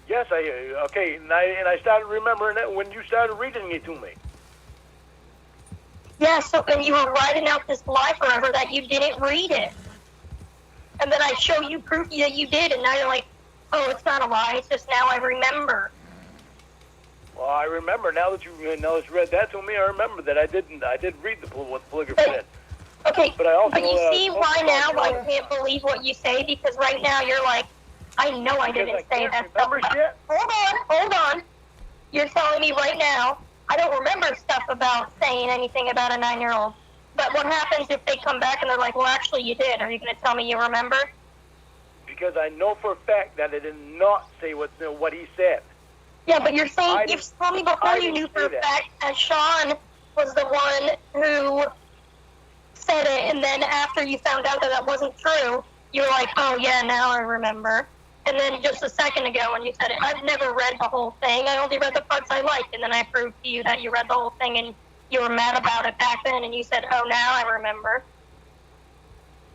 Yes, okay, and I started remembering it when you started reading it to me. Yeah, so, and you were writing out this lie forever that you didn't read it. And then I show you proof that you did, and now you're like, oh, it's not a lie, it's just now I remember. Well, I remember now that you read that to me. I remember that I did read what the polygrapher said. Okay, but I also you see why now I can't believe what you say, because right now you're like, I know I didn't say that stuff. Shit. Hold on. You're telling me right now I don't remember stuff about saying anything about a 9-year-old. But what happens if they come back and they're like, well, actually you did? Are you going to tell me you remember? Because I know for a fact that I did not say what he said. Yeah, but you're saying, you've told me before you knew for a fact that Sean was the one who said it, and then after you found out that that wasn't true, you were like, oh yeah, now I remember. And then just a second ago when you said it, I've never read the whole thing, I only read the parts I liked, and then I proved to you that you read the whole thing and you were mad about it back then, and you said, oh, now I remember.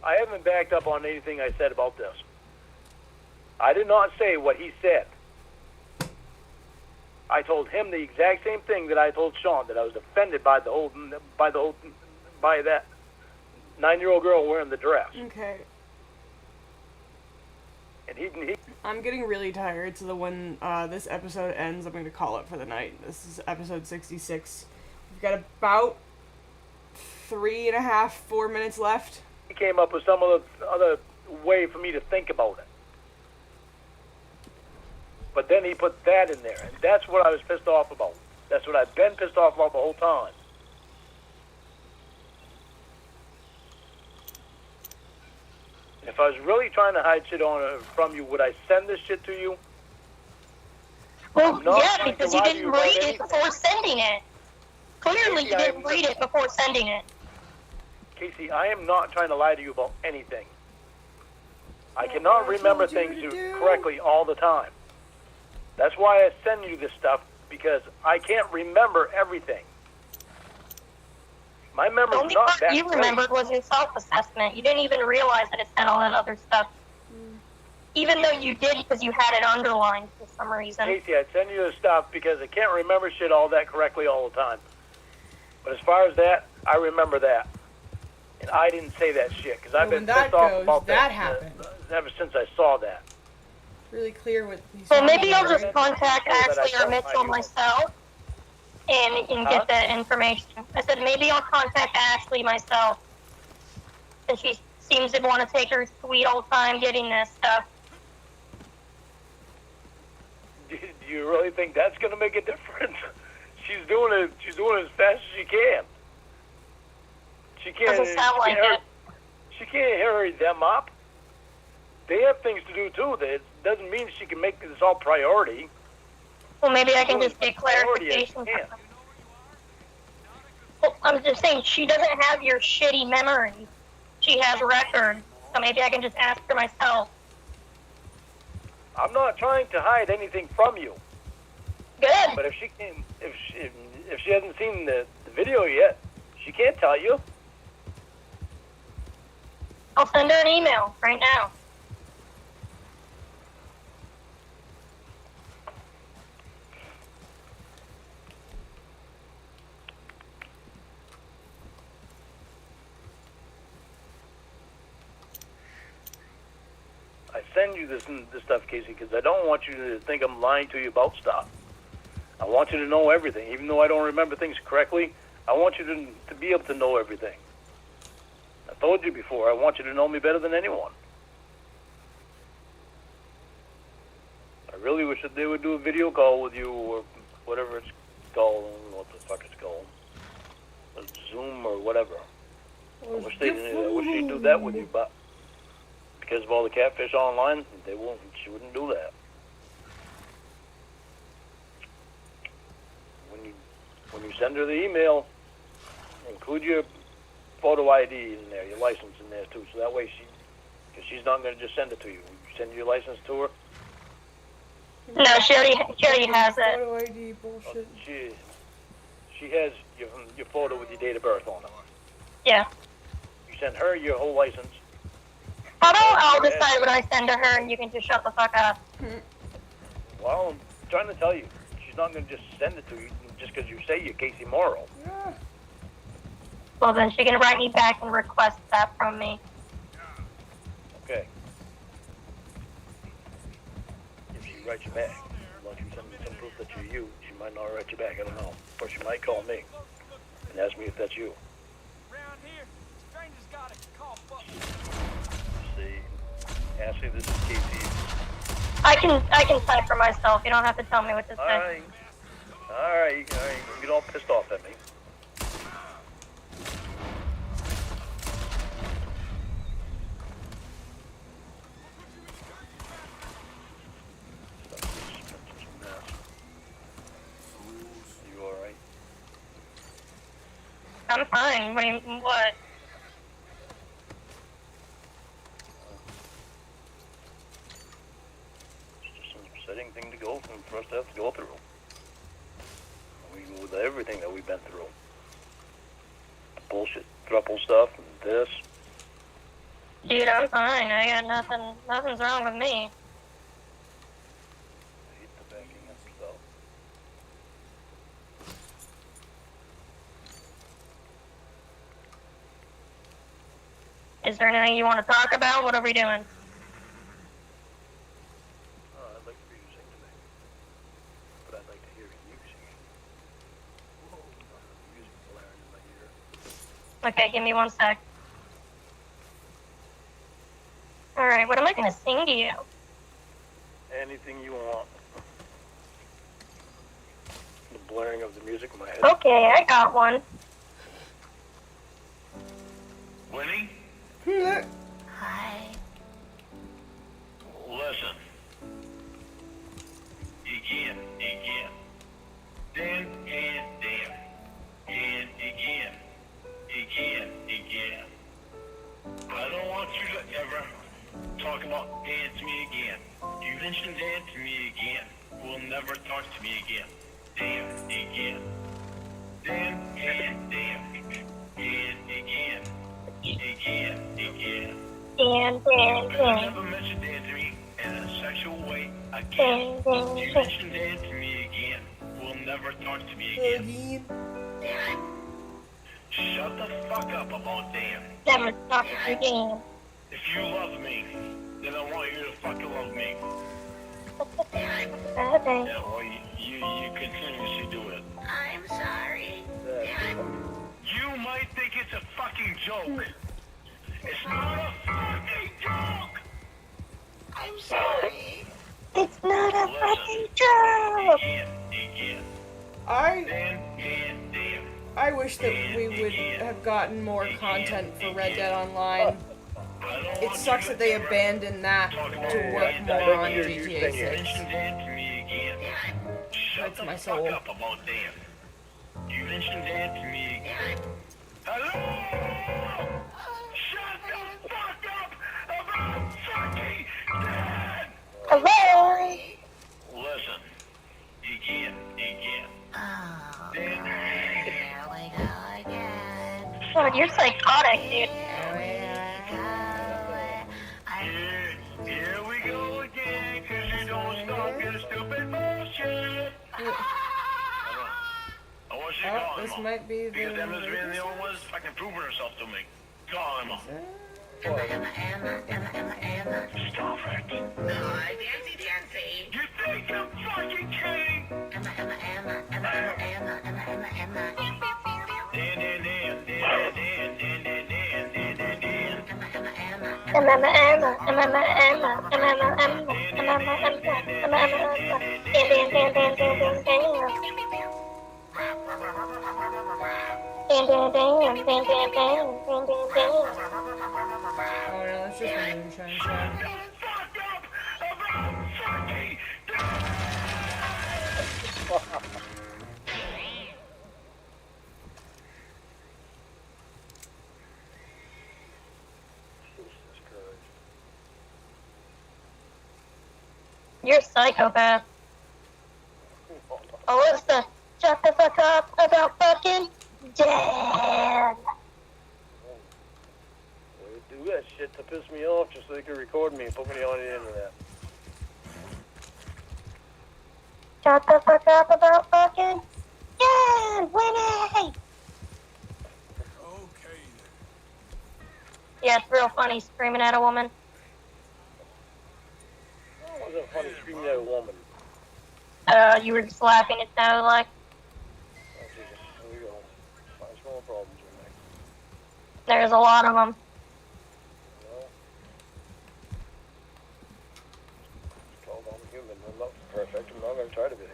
I haven't backed up on anything I said about this. I did not say what he said. I told him the exact same thing that I told Sean, that I was offended by that 9-year-old girl wearing the dress. Okay. And he I'm getting really tired, so when this episode ends, I'm going to call it for the night. This is episode 66. We've got about 3.5, 4 minutes left. He came up with some other way for me to think about it. But then he put that in there, and that's what I was pissed off about. That's what I've been pissed off about the whole time. And if I was really trying to hide shit from you, would I send this shit to you? Well, yeah, because you didn't read it before sending it. Clearly, you didn't read it before sending it. Casey, I am not trying to lie to you about anything. I cannot remember things correctly all the time. That's why I send you this stuff, because I can't remember everything. My memory's not that The only part you remembered was your self-assessment. You didn't even realize that it said all that other stuff. Even though you did, because you had it underlined for some reason. Casey, I send you this stuff because I can't remember shit all that correctly all the time. But as far as that, I remember that. And I didn't say that shit, because I've been pissed off about that happened. Ever since I saw that. Really clear what he's So saying. maybe I'll just contact Ashley or Mitchell myself and get that information. I said maybe I'll contact Ashley myself, since she seems to want to take her sweet old time getting this stuff. Do you really think that's going to make a difference? She's doing it as fast as she can. She can't. Doesn't sound like it. She can't hurry them up. They have things to do too. That doesn't mean she can make this all priority. Well, maybe I can just get clarification from her. Well, I'm just saying, she doesn't have your shitty memory. She has records, so maybe I can just ask her myself. I'm not trying to hide anything from you. Good. But if she hasn't seen the video yet, she can't tell you. I'll send her an email right now. I send you this stuff, Casey, because I don't want you to think I'm lying to you about stuff. I want you to know everything. Even though I don't remember things correctly, I want you to be able to know everything. I told you before, I want you to know me better than anyone. I really wish that they would do a video call with you, or whatever it's called, I don't know what the fuck it's called. A Zoom or whatever. I wish they'd do that with you, but because of all the catfish online, she wouldn't do that. When you send her the email, include your photo ID in there, your license in there too, so that way because she's not going to just send it to you. You send your license to her. No, she already has it. Photo ID bullshit. She has your photo with your date of birth on it. Yeah. You send her your whole license. How about I'll decide what I send to her and you can just shut the fuck up? Well, I'm trying to tell you, she's not going to just send it to you just because you say you're Casey Morrow. Yeah. Well, then she can write me back and request that from me. Okay. If she writes you back, unless you send me some proof that you're you, she might not write you back, I don't know. Or she might call me and ask me if that's you. Around here, strangers gotta call fuck. See, Ashley, this is Casey. I can type for myself. You don't have to tell me what to say. All right, you get all pissed off at me. You all right? I'm fine. What? It's just an upsetting thing to go through, for us to have to go through. With everything that we've been through. The bullshit throuple stuff and this. Dude, I'm fine. I got nothing's wrong with me. I hate the backing up stuff. Is there anything you want to talk about? What are we doing? I'd like for you to sing to me. But I'd like to hear you singing. Whoa, music blaring in my ear. Okay, give me 1 sec. Alright, what am I gonna sing to you? Anything you want. The blaring of the music in my head. Okay, I got one. Winnie? Hi. Listen. Again. Then and then. And again. I don't want you to ever talk about Dan to me again. You mention Dan to me again. We'll never talk to me again. Dan again. Dan and Dan. And again. You never mention Dan to me in a sexual way again. You mention Dan to me again. We'll never talk to me again. Shut the fuck up about Dan. Never talk again. If you love me, then I want you to fucking love me. Okay. Yeah, well, you continuously do it. I'm sorry. You might think it's a fucking joke. It's not a fucking joke! I'm sorry. It's not a fucking joke! Again. I wish that we would have gotten more content for Red Dead Online. It sucks that they abandoned that to work more on GTA 6. Hurts my soul. You mentioned Dan to me again. Hello! Shut the fuck up about fucking Dan! Hello? Listen. Again. Oh, Dan. here we go again. God, you're psychotic, dude. Here we go. Here we go again, 'cause you don't stop your stupid bullshit. I want you to call him This up, might be because Emma's been the the... only one that's fucking proving herself to me. Call him up. Stop it. You think I'm fucking kidding? Oh no, that's just the moonshine shack. Fucked up about fucking. Jesus Christ. You're a psychopath. Alyssa, shut the fuck up about fucking Dad. They do that shit to piss me off just so they can record me and put me on the internet. Shut the fuck up about fucking Dad, Winnie. Okay then. Yeah, it's real funny screaming at a woman. It wasn't funny screaming at a woman. You were just laughing, it sounded like. Oh, Jesus. Here we go. Find some more problems with me. There's a lot of them. Well, it's called I'm human. I'm not perfect. I'm not going to try to be.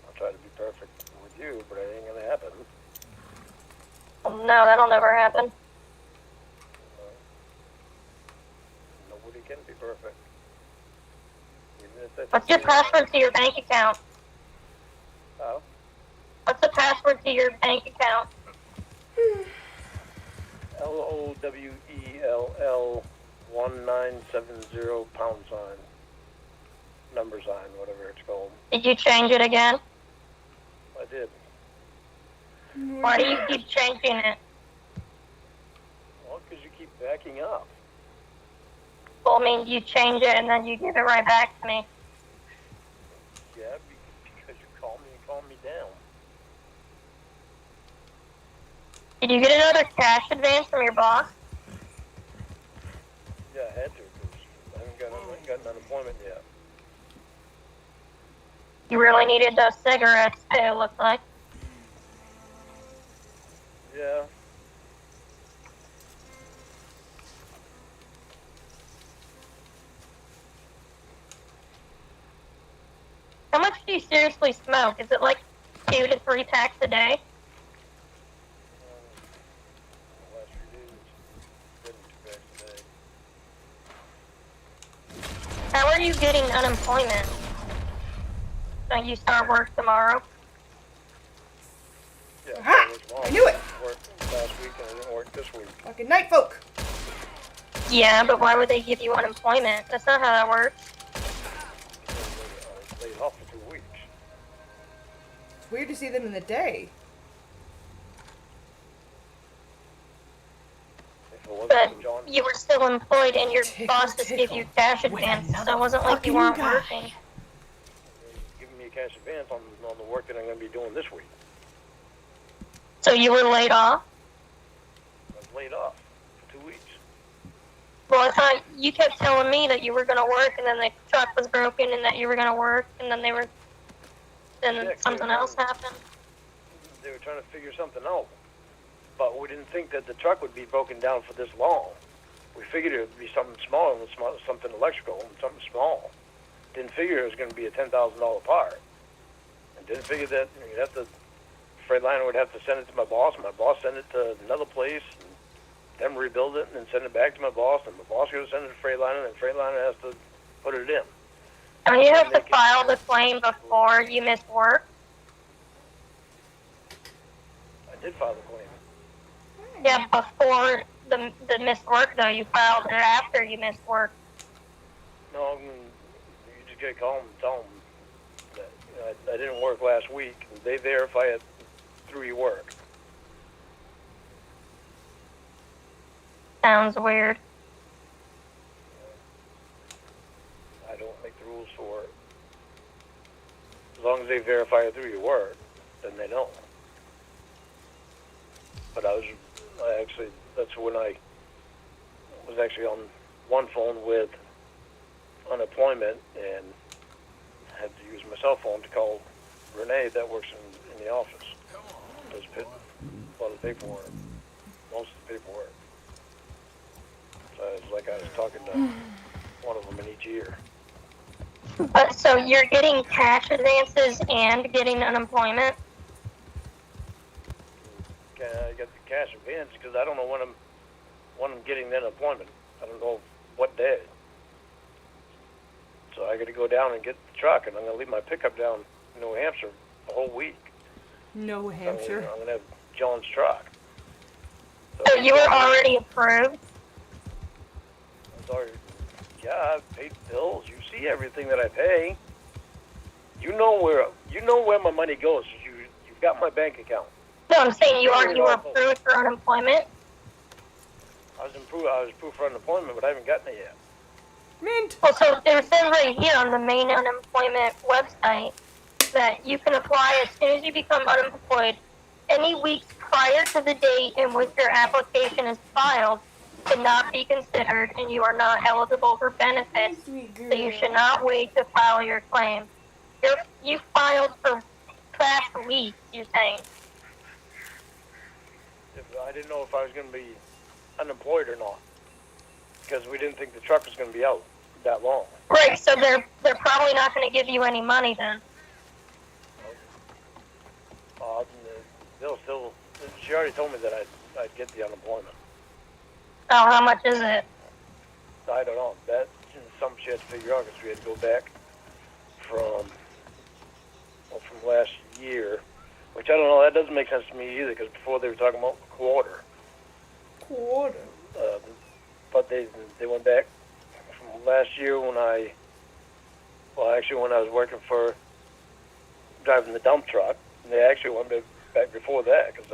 I'll try to be perfect with you, but it ain't going to happen. No, that'll never happen. Nobody can be perfect. Even if that's What's your password to your bank account? Oh, What's the password to your bank account? LOWELL 1970 pound sign. Number sign, whatever it's called. Did you change it again? I did. Why do you keep changing it? Well, because you keep backing up. Well, I mean, you change it and then you give it right back to me. Yeah, because you call me and calm me down. Did you get another cash advance from your boss? Yeah, I had to, because I haven't gotten unemployment yet. You really needed those cigarettes, too, it looks like. Yeah. How much do you seriously smoke? Is it like 2 to 3 packs a day? The last few days, been 2 packs a day. How are you getting unemployment? Don't you start work tomorrow? Yeah, Aha! I knew it! I worked last week and I didn't work this week. Fucking night folk. Yeah, but why would they give you unemployment? That's not how that works. I was laid off for 2 weeks. It's weird to see them in the day. If it wasn't But for John, you were still employed and your Tickle, boss just gave you cash with advance, so another it wasn't like you fucking weren't guy. working. giving me a cash advance on the work that I'm going to be doing this week. So you were laid off? I was laid off for 2 weeks. Well, I thought you kept telling me that you were going to work and then the truck was broken and that you were going to work and then Yeah, something else happened. They were trying to figure something out. But we didn't think that the truck would be broken down for this long. We figured it would be something small and something electrical and something small. Didn't figure it was going to be a $10,000 part. And didn't figure that you'd have to, Freightliner would have to send it to my boss. My boss sent it to another place, and them rebuild it, and then send it back to my boss. And my boss going to send it to Freightliner, and Freightliner has to put it in. And you have to file the claim before you miss work? I did file the claim. Yeah, before the missed work, though. You filed it after you missed work. No, I mean, you just got to call them and tell them that I didn't work last week. And they verify it through your work. Sounds weird. I don't make the rules for it. As long as they verify it through your work, then they know. But that's when I was actually on one phone with unemployment and had to use my cell phone to call Renee that works in the office. Does a lot of the paperwork, most of the paperwork. So it's like I was talking to one of them in each ear. But so you're getting cash advances and getting unemployment? I got the cash advance because I don't know when I'm getting the unemployment. I don't know what day. So I got to go down and get the truck, and I'm going to leave my pickup down in New Hampshire the whole week. New Hampshire. I'm going to have John's truck. So you were already approved? Yeah, I've paid bills. You see everything that I pay. You know where my money goes. You've got my bank account. No, I'm saying you were approved for unemployment? I was approved for unemployment, but I haven't gotten it yet. Mint. Well, so it says right here on the main unemployment website that you can apply as soon as you become unemployed. Any weeks prior to the date in which your application is filed cannot be considered, and you are not eligible for benefits, so you should not wait to file your claim. You filed for past weeks, you're saying? I didn't know if I was going to be unemployed or not, because we didn't think the truck was going to be out that long. Right, so they're probably not going to give you any money then. She already told me that I'd get the unemployment. Oh, how much is it? I don't know. That's something she had to figure out because we had to go back from last year, which I don't know. That doesn't make sense to me either because before they were talking about quarter. Quarter. But they went back from last year when I was working for driving the dump truck. And they actually went back before that because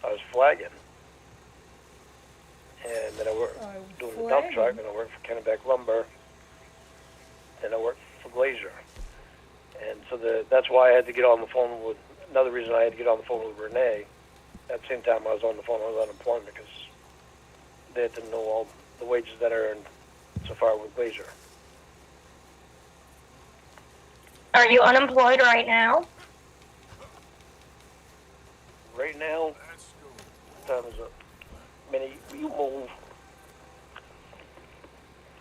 I was flagging. And then I worked doing the dump truck, and I worked for Kennebec Lumber, and I worked for Glazier. And so that's why I had to get on the phone with, another reason I had to get on the phone with Renee. At the same time I was on the phone with unemployment because they had to know all the wages that I earned so far with Glazier. Are you unemployed right now? Right now, what time is it? Minnie, will you move?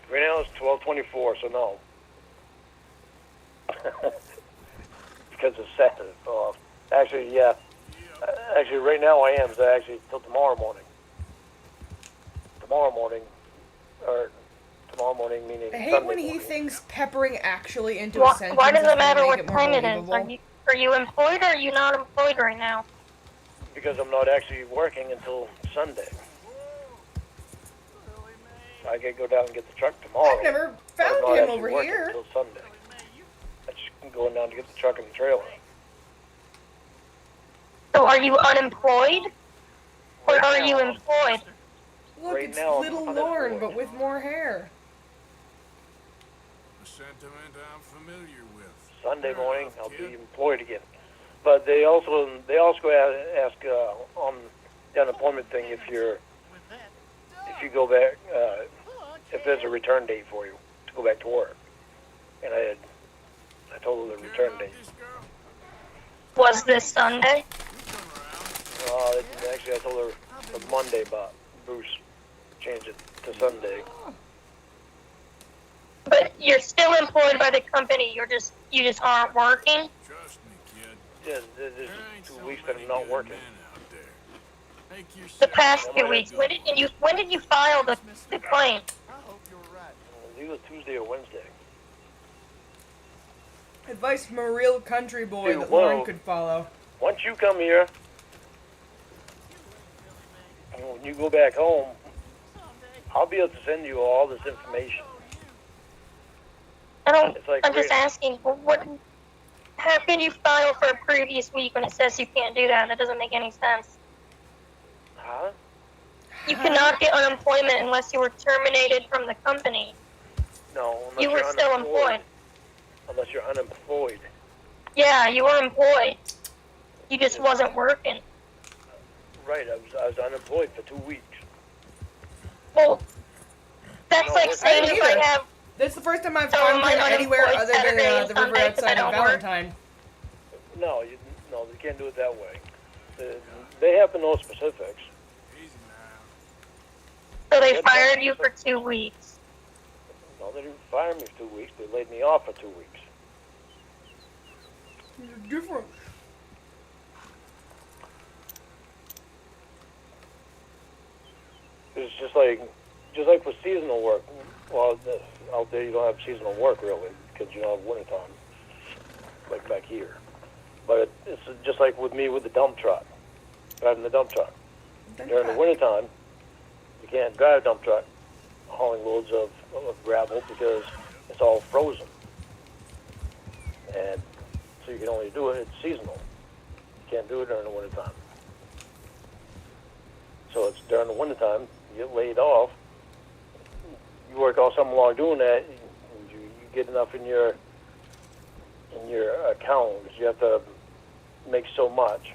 Right now it's 12:24, so no. Because it's Saturday. Actually, yeah. Actually, right now I am. So actually, till tomorrow morning. Tomorrow morning meaning I hate Sunday when he morning. thinks peppering actually into a sentence. Why does is it gonna matter make what it more time it is? believable. Are you employed or are you not employed right now? Because I'm not actually working until Sunday. I gotta go down and get the truck tomorrow. I've never but I'm found not him actually over working here. until Sunday. I'm just going down to get the truck and the trailer. So are you unemployed? Or Right are now, you employed? Look, Right it's now, I'm little unemployed. Lorne, but with more hair. A sentiment I'm familiar with. Sunday morning, I'll be employed again. But they also ask on the unemployment thing if you go back, if there's a return date for you to go back to work. And I told her the return date. Was this Sunday? Actually, I told her the Monday, but Bruce changed it to Sunday. But you're still employed by the company. You just aren't working. Trust me, kid. Yeah, this is 2 weeks that I'm not working. The past 2 weeks. When did you file the claim? I think it was Tuesday or Wednesday. Advice from a real country boy Dude, that whoa. Lauren could follow. Once you come here, and when you go back home, I'll be able to send you all this information. It's like I'm just great. asking, how can you file for a previous week when it says you can't do that? That doesn't make any sense. Huh? You cannot get unemployment unless you were terminated from the company. No, unless You were you're still unemployed. employed. Unless you're unemployed. Yeah, you were employed. You just wasn't working. right. I was unemployed for 2 weeks. Well, that's No, like listen, saying I if either. I have. That's the first time I've So gone am I anywhere unemployed other than Saturday and the river Sunday 'cause I outside of don't work? Valentine. No, you can't do it that way. They have to know specifics. Easy now. So they What fired about- you for 2 weeks. No, they didn't fire me for 2 weeks. They laid me off for 2 weeks. Different. It's just like with seasonal work. Well, out there you don't have seasonal work really because you don't have wintertime, like back here. But it's just like with me with the dump truck, driving the dump truck. During the wintertime, you can't drive a dump truck hauling loads of gravel because it's all frozen. And so you can only do it, it's seasonal. You can't do it during the wintertime. So it's during the wintertime, you get laid off. You work all summer long doing that, you get enough in your account because you have to make so much,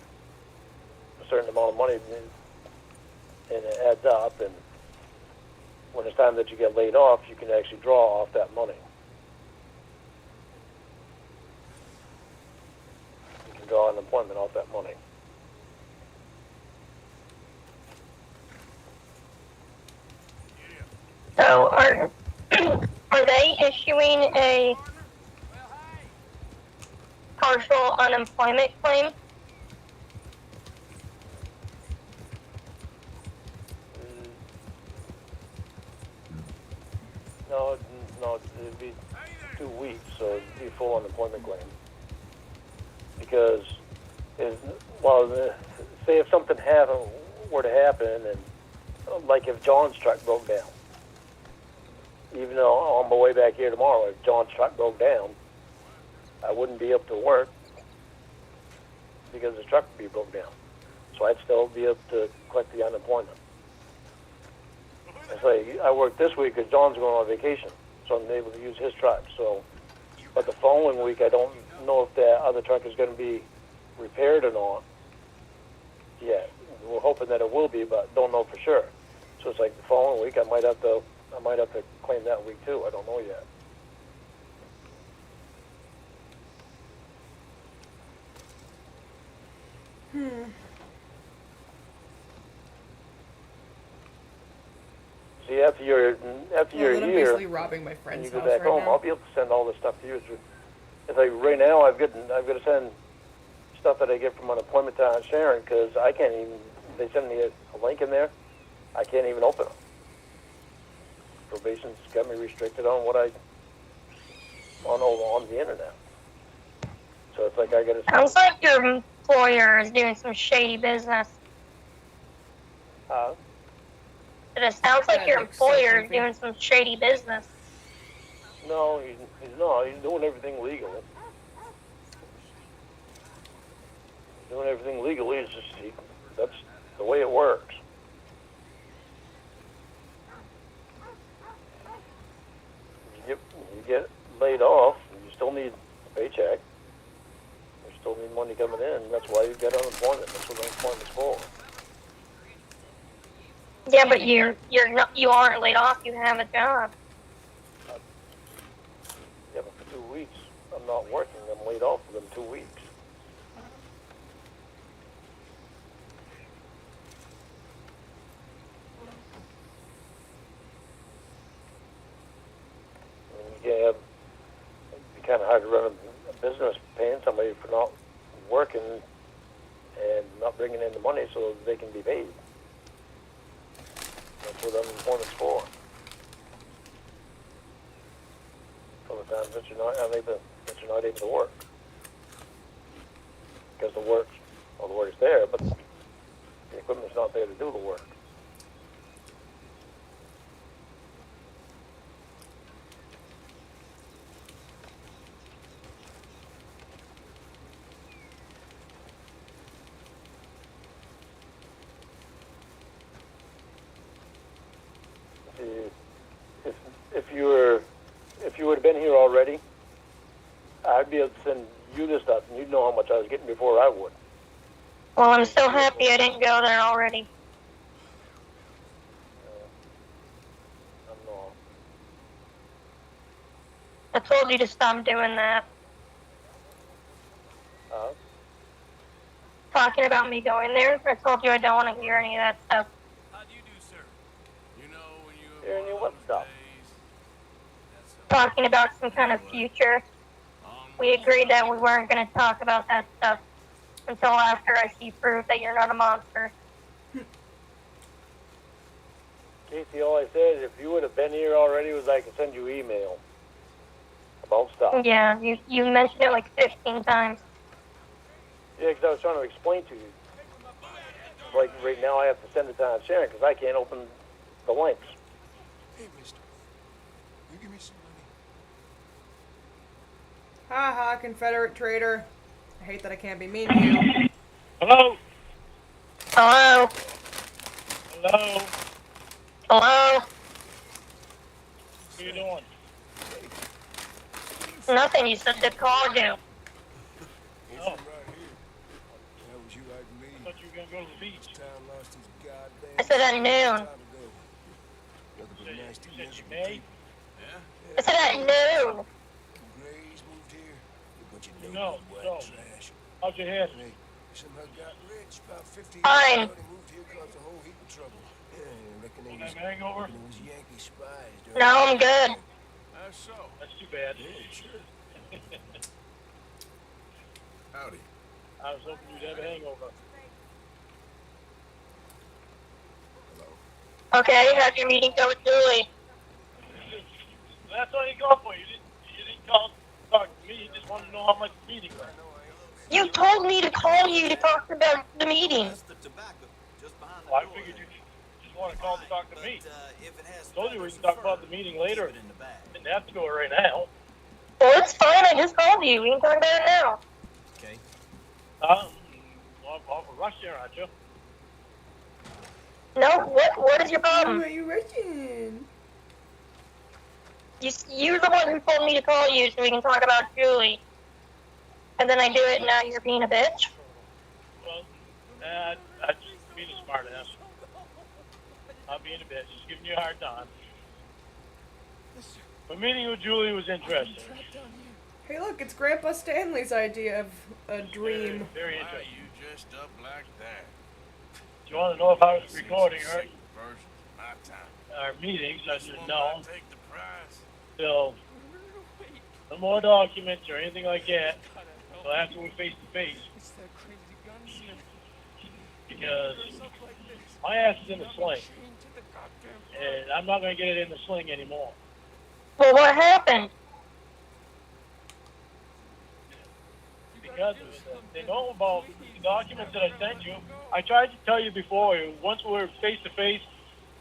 a certain amount of money, and it adds up. And when it's time that you get laid off, you can actually draw off that money. You can draw unemployment off that money. So are they issuing a partial unemployment claim? No, it'd be 2 weeks, so it'd be full unemployment claim. Because, say if something were to happen, and like if John's truck broke down, even though on my way back here tomorrow, if John's truck broke down, I wouldn't be able to work because the truck would be broke down. So I'd still be able to collect the unemployment. It's like I work this week because John's going on vacation, so I'm able to use his truck. So, but the following week, I don't know if that other truck is going to be repaired or not yet. We're hoping that it will be, but don't know for sure. So it's like the following week, I might have to claim that week too. I don't know yet. See, after your I'm year, basically robbing my when friend's you go house back right home, now. I'll be able to send all this stuff to you. It's like right now, I've got to send stuff that I get from unemployment to Aunt Sharon because I can't even. They send me a link in there. I can't even open them. Probation's got me restricted on what on the internet. So it's like I got to. Sounds like your employer is doing some shady business. It sounds like Yeah, your like so employer is something. doing some shady business. No, he's not. He's doing everything legal. He's doing everything legally. It's just that's the way it works. You get laid off. You still need a paycheck. You still need money coming in. That's why you get unemployment. That's what unemployment's for. Yeah, but you aren't laid off. You have a job. Yeah, but for 2 weeks, I'm not working. I'm laid off for them 2 weeks. It'd be kind of hard to run a business paying somebody for not working and not bringing in the money so they can be paid. That's what unemployment's for. For the times that you're not able to work. Because the work's there, but the equipment's not there to do the work. If you would have been here already, I'd be able to send you this stuff, and you'd know how much I was getting before I would. Well, I'm so happy I didn't go there already. I'm not. I told you to stop doing that. Talking about me going there. I told you I don't want to hear any of that stuff. How do you do, sir? You know when you Hearing you what stuff? Talking about some kind of future. We agreed that we weren't going to talk about that stuff until after I see proof that you're not a monster. Casey, all I said is if you would have been here already was I could send you email about stuff. Yeah, you mentioned it like 15 times. Yeah, because I was trying to explain to you. Like right now I have to send it to Sharon because I can't open the links. Hey, mister. You give me some money. Ha ha, Confederate traitor. I hate that I can't be mean to you. Hello? Hello? Hello? Hello? What are you doing? Nothing, you said to call you. Oh. Right here. That was you like me. I thought you were going to go to the beach. Time lost his goddamn I said at noon. time ago. Nothing but nasty You said you miserable may? people. I said at noon. Grays moved here. A bunch of No, white no. trash. How's your head? They somehow got rich about 50 Fine. years ago. They moved here, caused a whole heap of trouble. Yeah, I reckon they Don't was, have a hangover? reckon it was Yankee spies. No, I'm good. That's so. That's too bad. Yeah, sure. Howdy. I was hoping you'd have a hangover. Okay, how'd your meeting go with Julie? That's all you called for. You didn't call to talk to me. You just wanted to know how much the meeting was. You told me to call you to talk about the meeting. Well, I figured you just want to call to talk to me. Told you we can talk about the meeting later. Didn't have to go right now. Well, it's fine, I just called you. We can talk about it now. Okay. Well, I'll rush there, aren't you? No, what is your problem? Why are you rushing? You're the one who told me to call you so we can talk about Julie. And then I do it and now you're being a bitch? Well, I just being a smart ass. I'm being a bitch. Just giving you a hard time. The meeting with Julie was interesting. Hey, look, it's Grandpa Stanley's idea of a dream. Very interesting. you dressed up like that? Do you want to know if I was recording Version, my time. our meetings? I said no. Take the prize. So, no more documents or anything like that until after we're face to face. Because my ass is in the sling. And I'm not going to get it in the sling anymore. Well, what happened? Because they know about the documents that I sent you. I tried to tell you before, once we're face to face,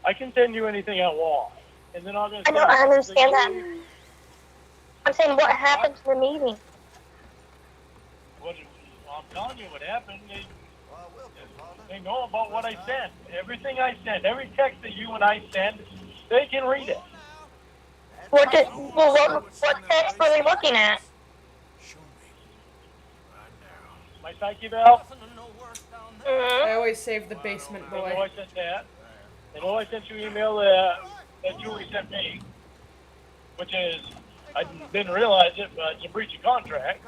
I can send you anything I want. And then I'm going to I know, I understand that. I'm saying what happened to the meeting. I'm telling you what happened. They know about what I sent. Everything I sent, every text that you and I send, they can read it. What text were they looking at? My psyche valve. I always save the basement They know boy. I sent that. They know I sent you an email that Julie sent me, which is, I didn't realize it, but it's a breach of contract.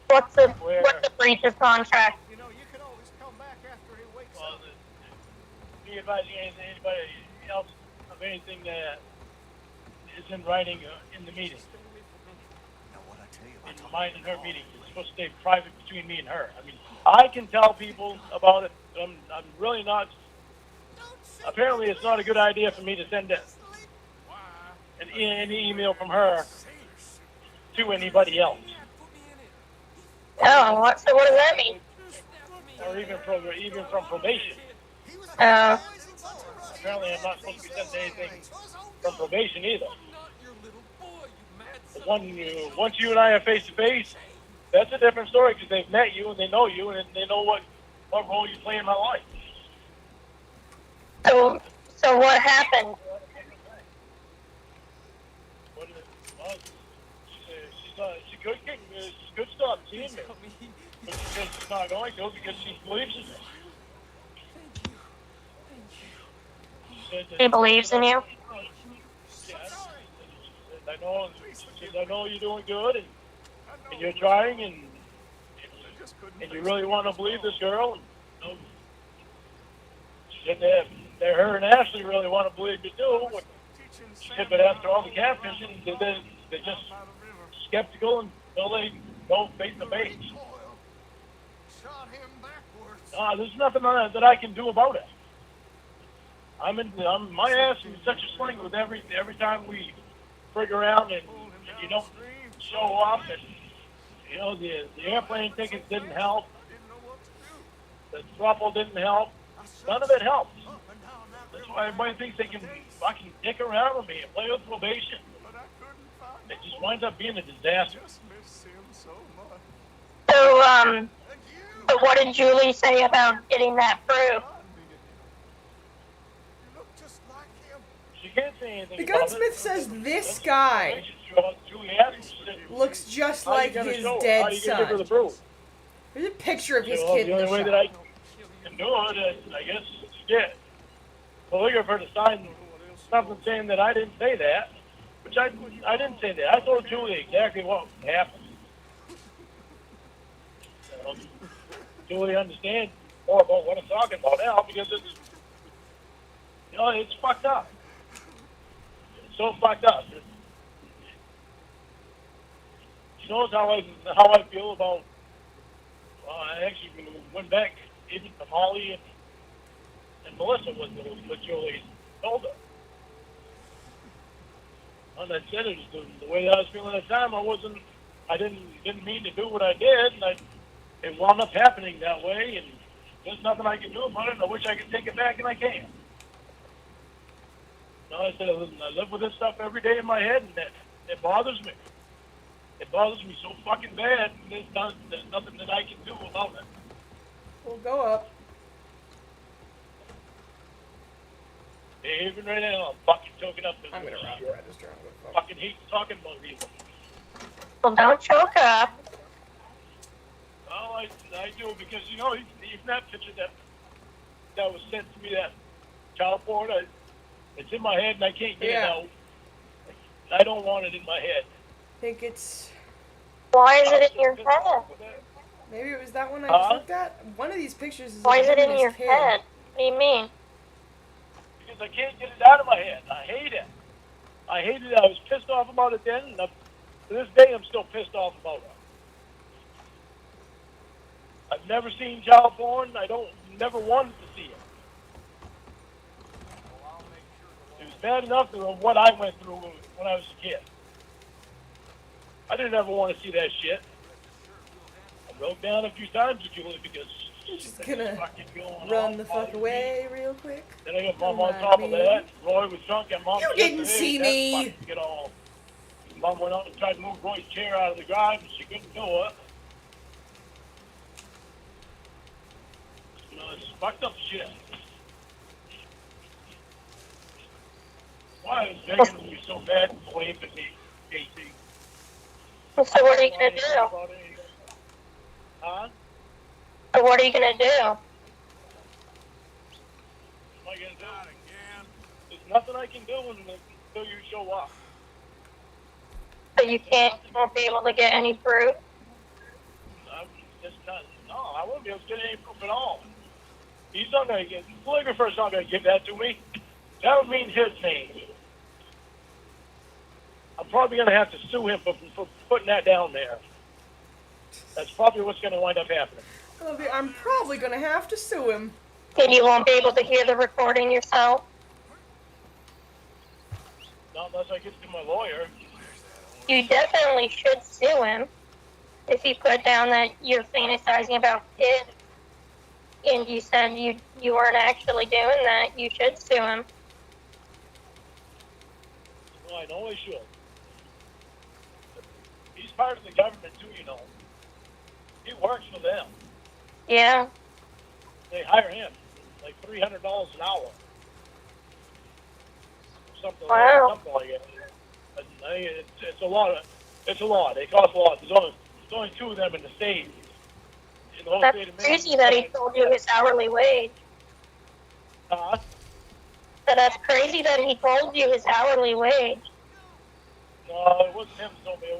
What's the breach of contract? Well, be advising anybody else of anything that is in writing in the meeting. In mine and her meeting. It's supposed to stay private between me and her. I mean, I can tell people about it, but I'm really not. Apparently, it's not a good idea for me to send an email from her to anybody else. Oh, so what does that mean? Or even from probation. Apparently, I'm not supposed to be sending anything from probation either. But once you and I are face to face, that's a different story because they've met you and they know you and they know what role you play in my life. So what happened? She good stuff seeing me. But she says she's not going to because she believes in me. He believes in you. Yes. I know you're doing good and you're trying and you really want to believe this girl. And, you know, she said that her and Ashley really want to believe you too. She said, but after all the catfishing, they're just skeptical until they go face to face. There's nothing that I can do about it. My ass is such a sling with every time we frig around and you don't show up and you know the airplane tickets didn't help, the throuple didn't help, none of it helps. That's why everybody thinks they can fucking dick around with me and play with probation. It just winds up being a disaster. So what did Julie say about getting that proof? She can't say anything. The about gunsmith it. says this guy Julie Adams said, looks just "How you like gonna his show her? How dead you gonna give her the son. proof?" There's a picture of his So, kid the in only the way shot. that I can do it is, I guess, get calligrapher to sign something saying that I didn't say that, which I didn't say that. I told Julie exactly what happened. Julie understands more about what I'm talking about now because it's fucked up. It's so fucked up. She knows how I feel about. I actually went back even to Molly and Melissa was what Julie told her. And I said it was the way that I was feeling at the time. I didn't mean to do what I did, and it wound up happening that way. And there's nothing I can do about it. And I wish I could take it back, and I can't. No, I said I live with this stuff every day in my head, and it bothers me. It bothers me so fucking bad. And there's nothing that I can do about it. We'll go up. Even right now, I'm fucking choking up. I'm gonna rob the register. I fucking hate talking about people. Well, don't choke up. Well, I do because even that picture that was sent to me, that child porn, it's in my head and I can't get it out. I don't want it in my head. I think it's... Why is it in your head? Maybe it was that one I just looked at? One of these pictures is Why of is it him and in his your kid. head? What do you mean? Because I can't get it out of my head. I hate it. I hated it. I was pissed off about it then, and to this day I'm still pissed off about it. I've never seen child porn. Never wanted to see it. It was bad enough of what I went through when I was a kid. I didn't ever want to see that shit. I broke down a few times with Julie because I'm just gonna going run the fuck away real quick. Then I got Mom on top of that. Roy was drunk and Mom. You didn't see me. Mom went out and tried to move Roy's chair out of the garage, and she couldn't do it. It's fucked up shit. Why is begging you so bad and believe in me, Casey? So what are you gonna do? Huh? So what are you gonna do? What am I gonna do? There's nothing I can do until you show up. So you won't be able to get any proof? I'm just not. No, I won't be able to get any proof at all. He's not gonna get. The calligrapher's not gonna give that to me. That would mean his name. I'm probably gonna have to sue him for putting that down there. That's probably what's gonna wind up happening. I'm probably gonna have to sue him. And you won't be able to hear the recording yourself? Not unless I get to my lawyer. You definitely should sue him. If you put down that you're fantasizing about kids and you said you weren't actually doing that, you should sue him. Well, I know I should. He's part of the government too, He works for them. Yeah. They hire him like $300 an hour. Something Wow. Something like it. But it's a lot of. It's a lot. They cost a lot. There's only 2 of them in the state. In the whole That's state of crazy Maine. that he told you his hourly wage. That's crazy that he told you his hourly wage. No, it wasn't him who told me. I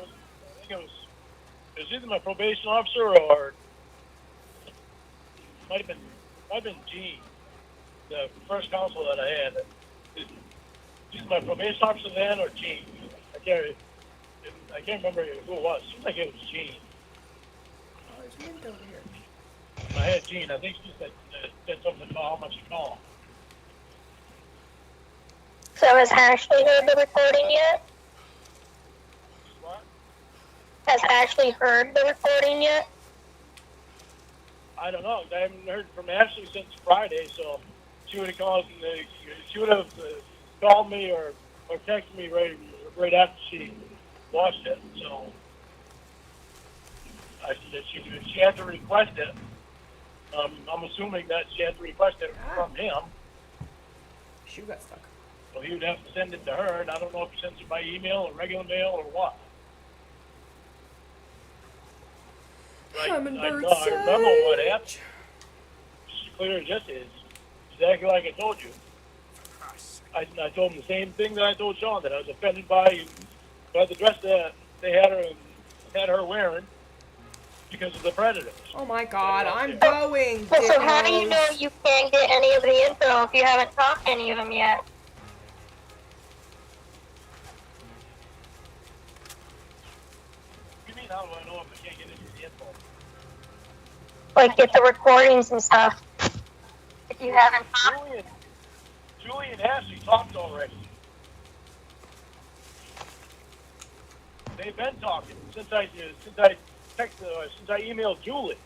think it was either my probation officer or might have been Gene, the first counsel that I had. Either my probation officer then or Gene. I can't remember who it was. It seems like it was Gene. Oh, there's mint over here. I had Gene. I think she said something about how much to call. So has Ashley heard the recording yet? What? Has Ashley heard the recording yet? I don't know. I haven't heard from Ashley since Friday, so she would have called. She would have called me or texted me right after she watched it. So she had to request it. I'm assuming that she had to request it from him. Shoe got stuck. So he would have to send it to her, and I don't know if he sends it by email or regular mail or what. I remember what happened. Just clear as just is. Exactly like I told you. I told him the same thing that I told Sean, that I was offended by the dress that they had her wearing because of the predators. Oh my God, I'm going. So how do you know you can't get any of the info if you haven't talked to any of them yet? What do you mean, how do I know if I can't get into the info? Like get the recordings and stuff. If you haven't talked. Julie and Ashley talked already. They've been talking since I emailed Julie.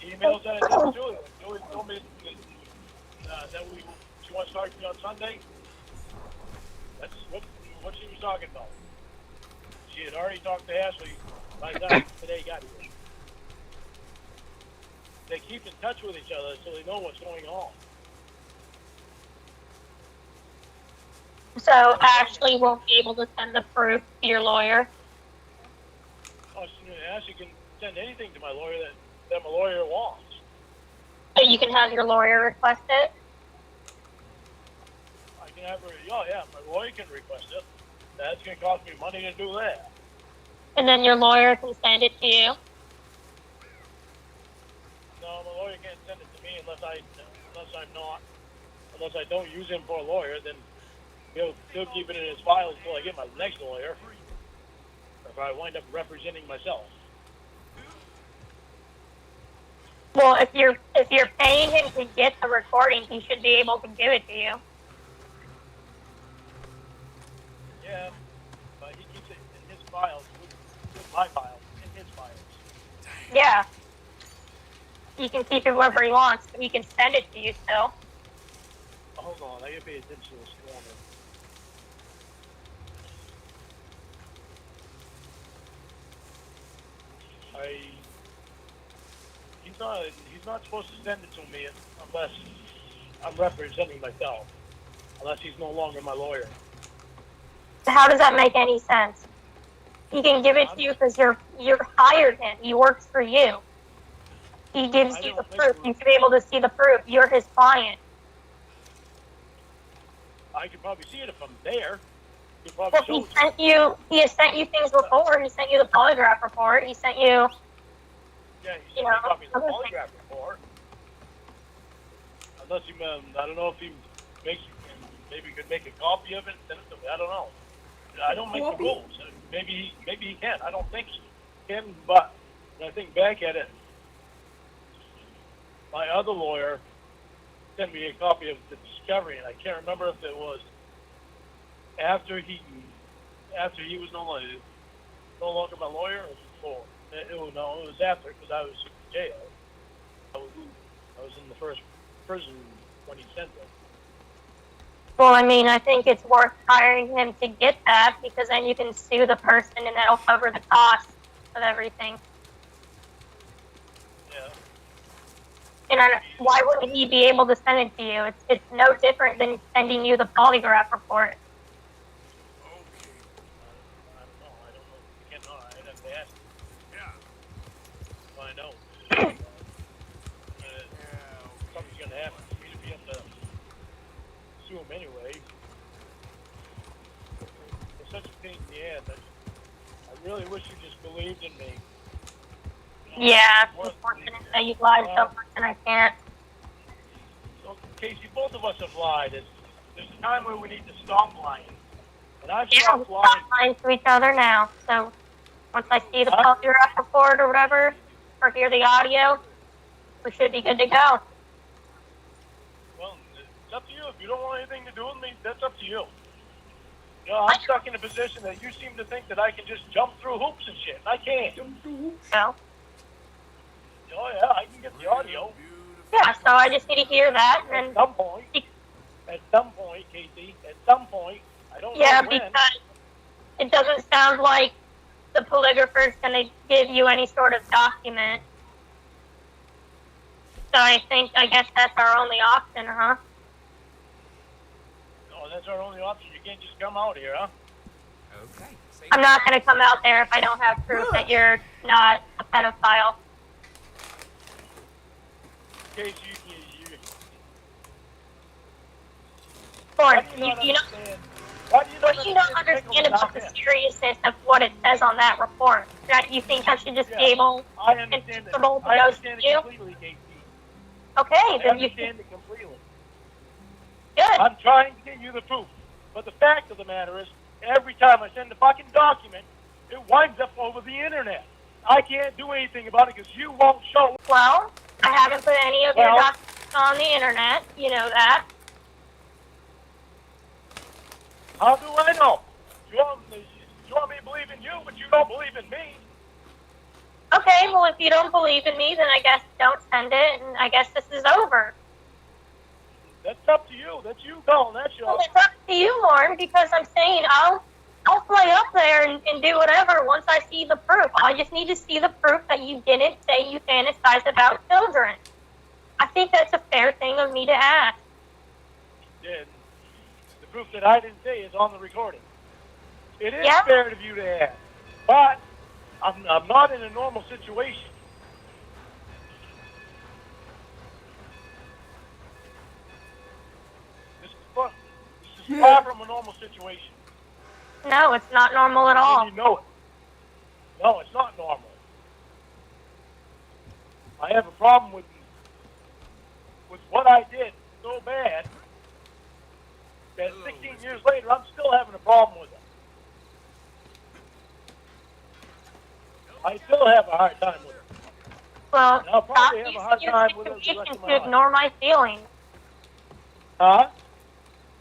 Emails that I sent to Julie. Julie told me that she wants to talk to me on Sunday. That's what she was talking about. She had already talked to Ashley by the time today got here. They keep in touch with each other so they know what's going on. So Ashley won't be able to send the proof to your lawyer? Oh, Ashley can send anything to my lawyer that my lawyer wants. So you can have your lawyer request it? I can have her, yeah, my lawyer can request it. That's going to cost me money to do that. And then your lawyer can send it to you? No, my lawyer can't send it to me unless I don't use him for a lawyer. Then he'll keep it in his file until I get my next lawyer. Or if I wind up representing myself. Well, if you're paying him to get the recording, he should be able to give it to you. Yeah, but he keeps it in his files, with my files, in his files. Yeah. He can keep it wherever he wants, but he can send it to you still. Hold on, I gotta pay attention to this corner. He's not supposed to send it to me unless I'm representing myself. Unless he's no longer my lawyer. How does that make any sense? He can give it to you because you're hired him. He works for you. He gives you the proof. You should be able to see the proof. You're his client. I could probably see it if I'm there. Well, he has sent you things before. He sent you the polygraph report. He sent you, yeah, he sent me a copy of the polygraph report. Unless he, I don't know if he maybe could make a copy of it. I don't know. I don't make the rules. Maybe he can. I don't think he can, but when I think back at it, my other lawyer sent me a copy of the discovery, and I can't remember if it was after he was no longer my lawyer or before. No, it was after, because I was in jail. I was in the first prison when he sent it. well, I mean, I think it's worth hiring him to get that because then you can sue the person and that'll cover the cost of everything. Yeah. And why wouldn't he be able to send it to you? It's no different than sending you the polygraph report. Okay. I don't know. I can't know. I'd have to ask. Yeah. Find out. Something's gonna happen for me to be able to sue him anyway. It's such a pain in the ass. I really wish you just believed in me. Yeah, it's unfortunate that you lied so much and I can't. So, Casey, both of us have lied. There's a time where we need to stop lying. And I've Yeah, we stopped lying. stop lying to each other now. So once I see the polygraph report or whatever, or hear the audio, we should be good to go. Well, it's up to you. If you don't want anything to do with me, that's up to you. You know, I'm stuck in a position that you seem to think that I can just jump through hoops and shit. And I can't. So, Oh, yeah, I can get the audio. yeah, so I just need to hear that. And At some point, Casey, at some point, I don't yeah, know when. because it doesn't sound like the polygrapher's going to give you any sort of document. So I guess that's our only option, huh? Oh, that's our only option. You can't just come out here, huh? Okay. I'm not going to come out there if I don't have proof that you're not a pedophile. Casey, Lauren, Why do you know, Why do you what not do you not understand about the seriousness of what it says on that report? That you think I should just be able I and understand it. comfortable to I go understand to it you? completely, Casey. Okay, I then you understand it completely. good. I'm trying to get you the proof. But the fact of the matter is, every time I send a fucking document, it winds up over the internet. I can't do anything about it because you won't show. Well, I haven't put any of your Well- documents on the internet. You know that. How do I know? You want me to believe in you, but you don't believe in me. Okay, well, if you don't believe in me, then I guess don't send it, and I guess this is over. That's up to you. That's you calling that show. Well, it's up to you, Lauren, because I'm saying I'll play up there and do whatever once I see the proof. I just need to see the proof that you didn't say you fantasize about children. I think that's a fair thing of me to ask. And the proof that I didn't say is on the recording. It is Yeah. fair of you to ask, but I'm not in a normal situation. This is far from a normal situation. No, it's not normal at all. And you know it. No, it's not normal. I have a problem with what I did so bad that 16 years later, I'm still having a problem with it. I still have a hard time with it. Well, And I'll stop probably have a using hard your time with it the situation rest of my to life. ignore my feelings. Huh?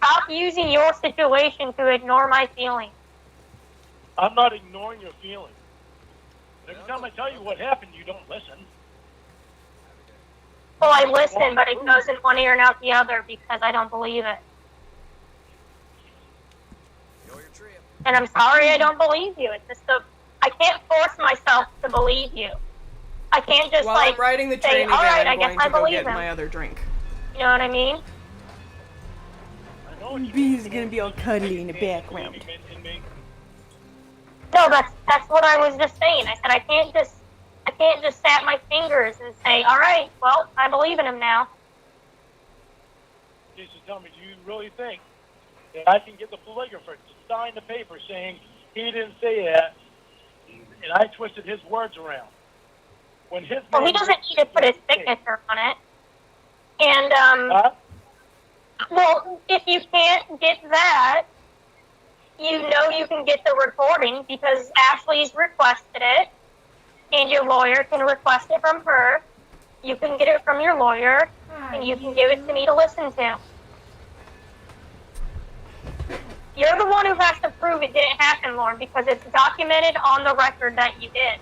Stop using your situation to ignore my feelings. I'm not ignoring your feelings. Every time I tell you what happened, you don't listen. Well, I listen, but it goes in one ear and out the other because I don't believe it. Enjoy your trip. And I'm sorry I don't believe you. It's just I can't force myself to believe you. I can't just While I'm riding the say, train all right, again, I I'm guess going I to go believe get him. my other drink. You know what I mean? I know what you Bee's mean. gonna be all cuddly in the background. Believing in me. No, that's what I was just saying. I said I can't just snap my fingers and say, all right, well, I believe in him now. Jesus, tell me, do you really think that I can get the polygrapher to sign the paper saying he didn't say that, and I twisted his words around? When his Well, he name doesn't need to put his signature on it. And Huh? well, if you can't get that, you know you can get the recording because Ashley's requested it, and your lawyer can request it from her. You can get it from your lawyer, and you can give it to me to listen to. You're the one who has to prove it didn't happen, Lauren, because it's documented on the record that you did.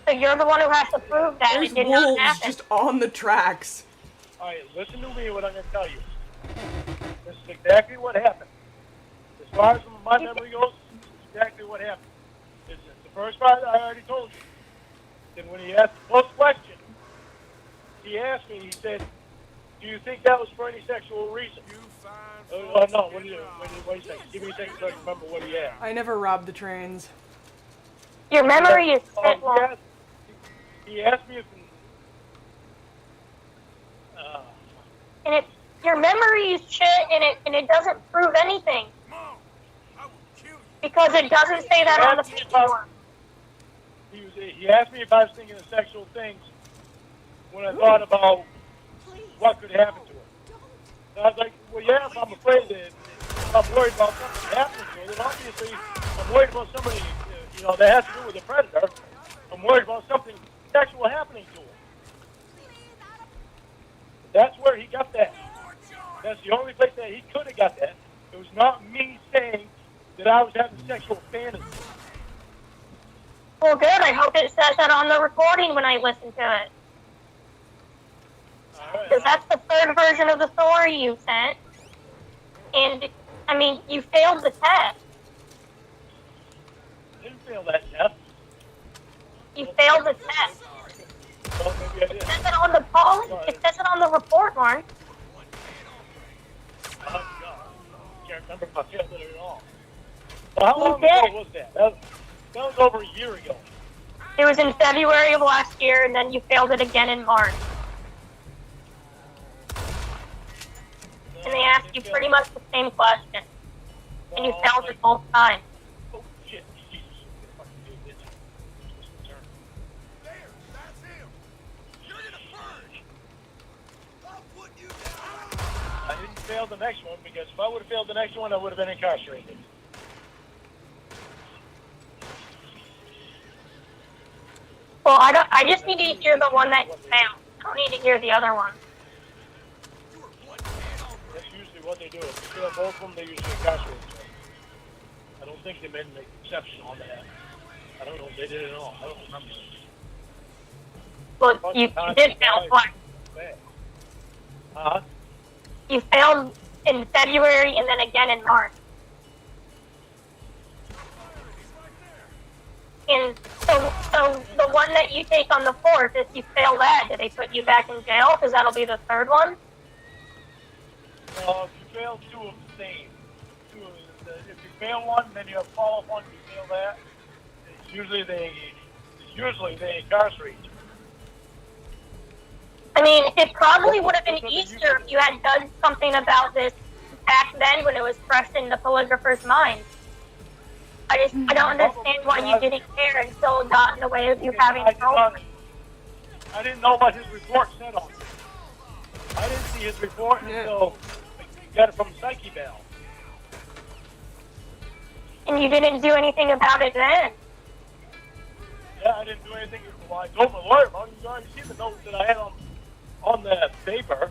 So you're the one who has to prove that There's it did not wolves happen. just on the tracks. All right, listen to me what I'm going to tell you. This is exactly what happened. As far as my memory goes, this is exactly what happened. This is the first part I already told you. Then when he asked the first question, he asked me, he said, do you think that was for any sexual reason? You fine No, wait a second. Give me a second so I can remember what he asked. I never robbed the trains. Your memory is shit, Lon. He asked me if... And your memory is shit, and it doesn't prove anything. Mom, I will kill you. Because it doesn't say that on the paperwork. He asked me if I was thinking of sexual things when I thought about what could happen to her. And I was like, well, yeah, if I'm afraid that I'm worried about something happening to her, then obviously I'm worried about somebody, that has to do with a predator. I'm worried about something sexual happening to her. That's where he got that. That's the only place that he could have got that. It was not me saying that I was having sexual fantasies. Well, good. I hope it says that on the recording when I listen to it. Because that's the third version of the story you sent. And, I mean, you failed the test. I didn't fail that test. You failed the test. Well, maybe I did. It says it on the call. It says it on the report, Mark. Oh, God. I can't remember if I failed it at all. Well, how long You did. ago was that? That was over a year ago. It was in February of last year, and then you failed it again in March. And they asked you pretty much the same question. And you failed it both times. Oh, shit. Jesus. Fucking do this. There, that's him. You're gonna burn. I'll put you down. I didn't fail the next one because if I would have failed the next one, I would have been incarcerated. Well, I just need to hear the one that you found. I don't need to hear the other one. That's usually what they do. If you fail both of them, they usually incarcerate you. I don't think they made an exception on that. I don't know if they did it at all. I don't remember. Well, you did fail twice. Huh? You failed in February and then again in March. And so the one that you take on the 4th, if you fail that, do they put you back in jail? Because that'll be the third one? If you fail two of the same. If you fail one, then you have follow-up one, you fail that. Usually they incarcerate you. I mean, it probably would have been easier if you had done something about this back then when it was fresh in the polygrapher's mind. I don't understand why you didn't care until it got in the way of you having trouble. I didn't know what his report said on it. I didn't see his report until he got it from Psyche Bell. And you didn't do anything about it then. Yeah, I didn't do anything. Well, I told my lawyer about it. You already see the notes that I had on the paper.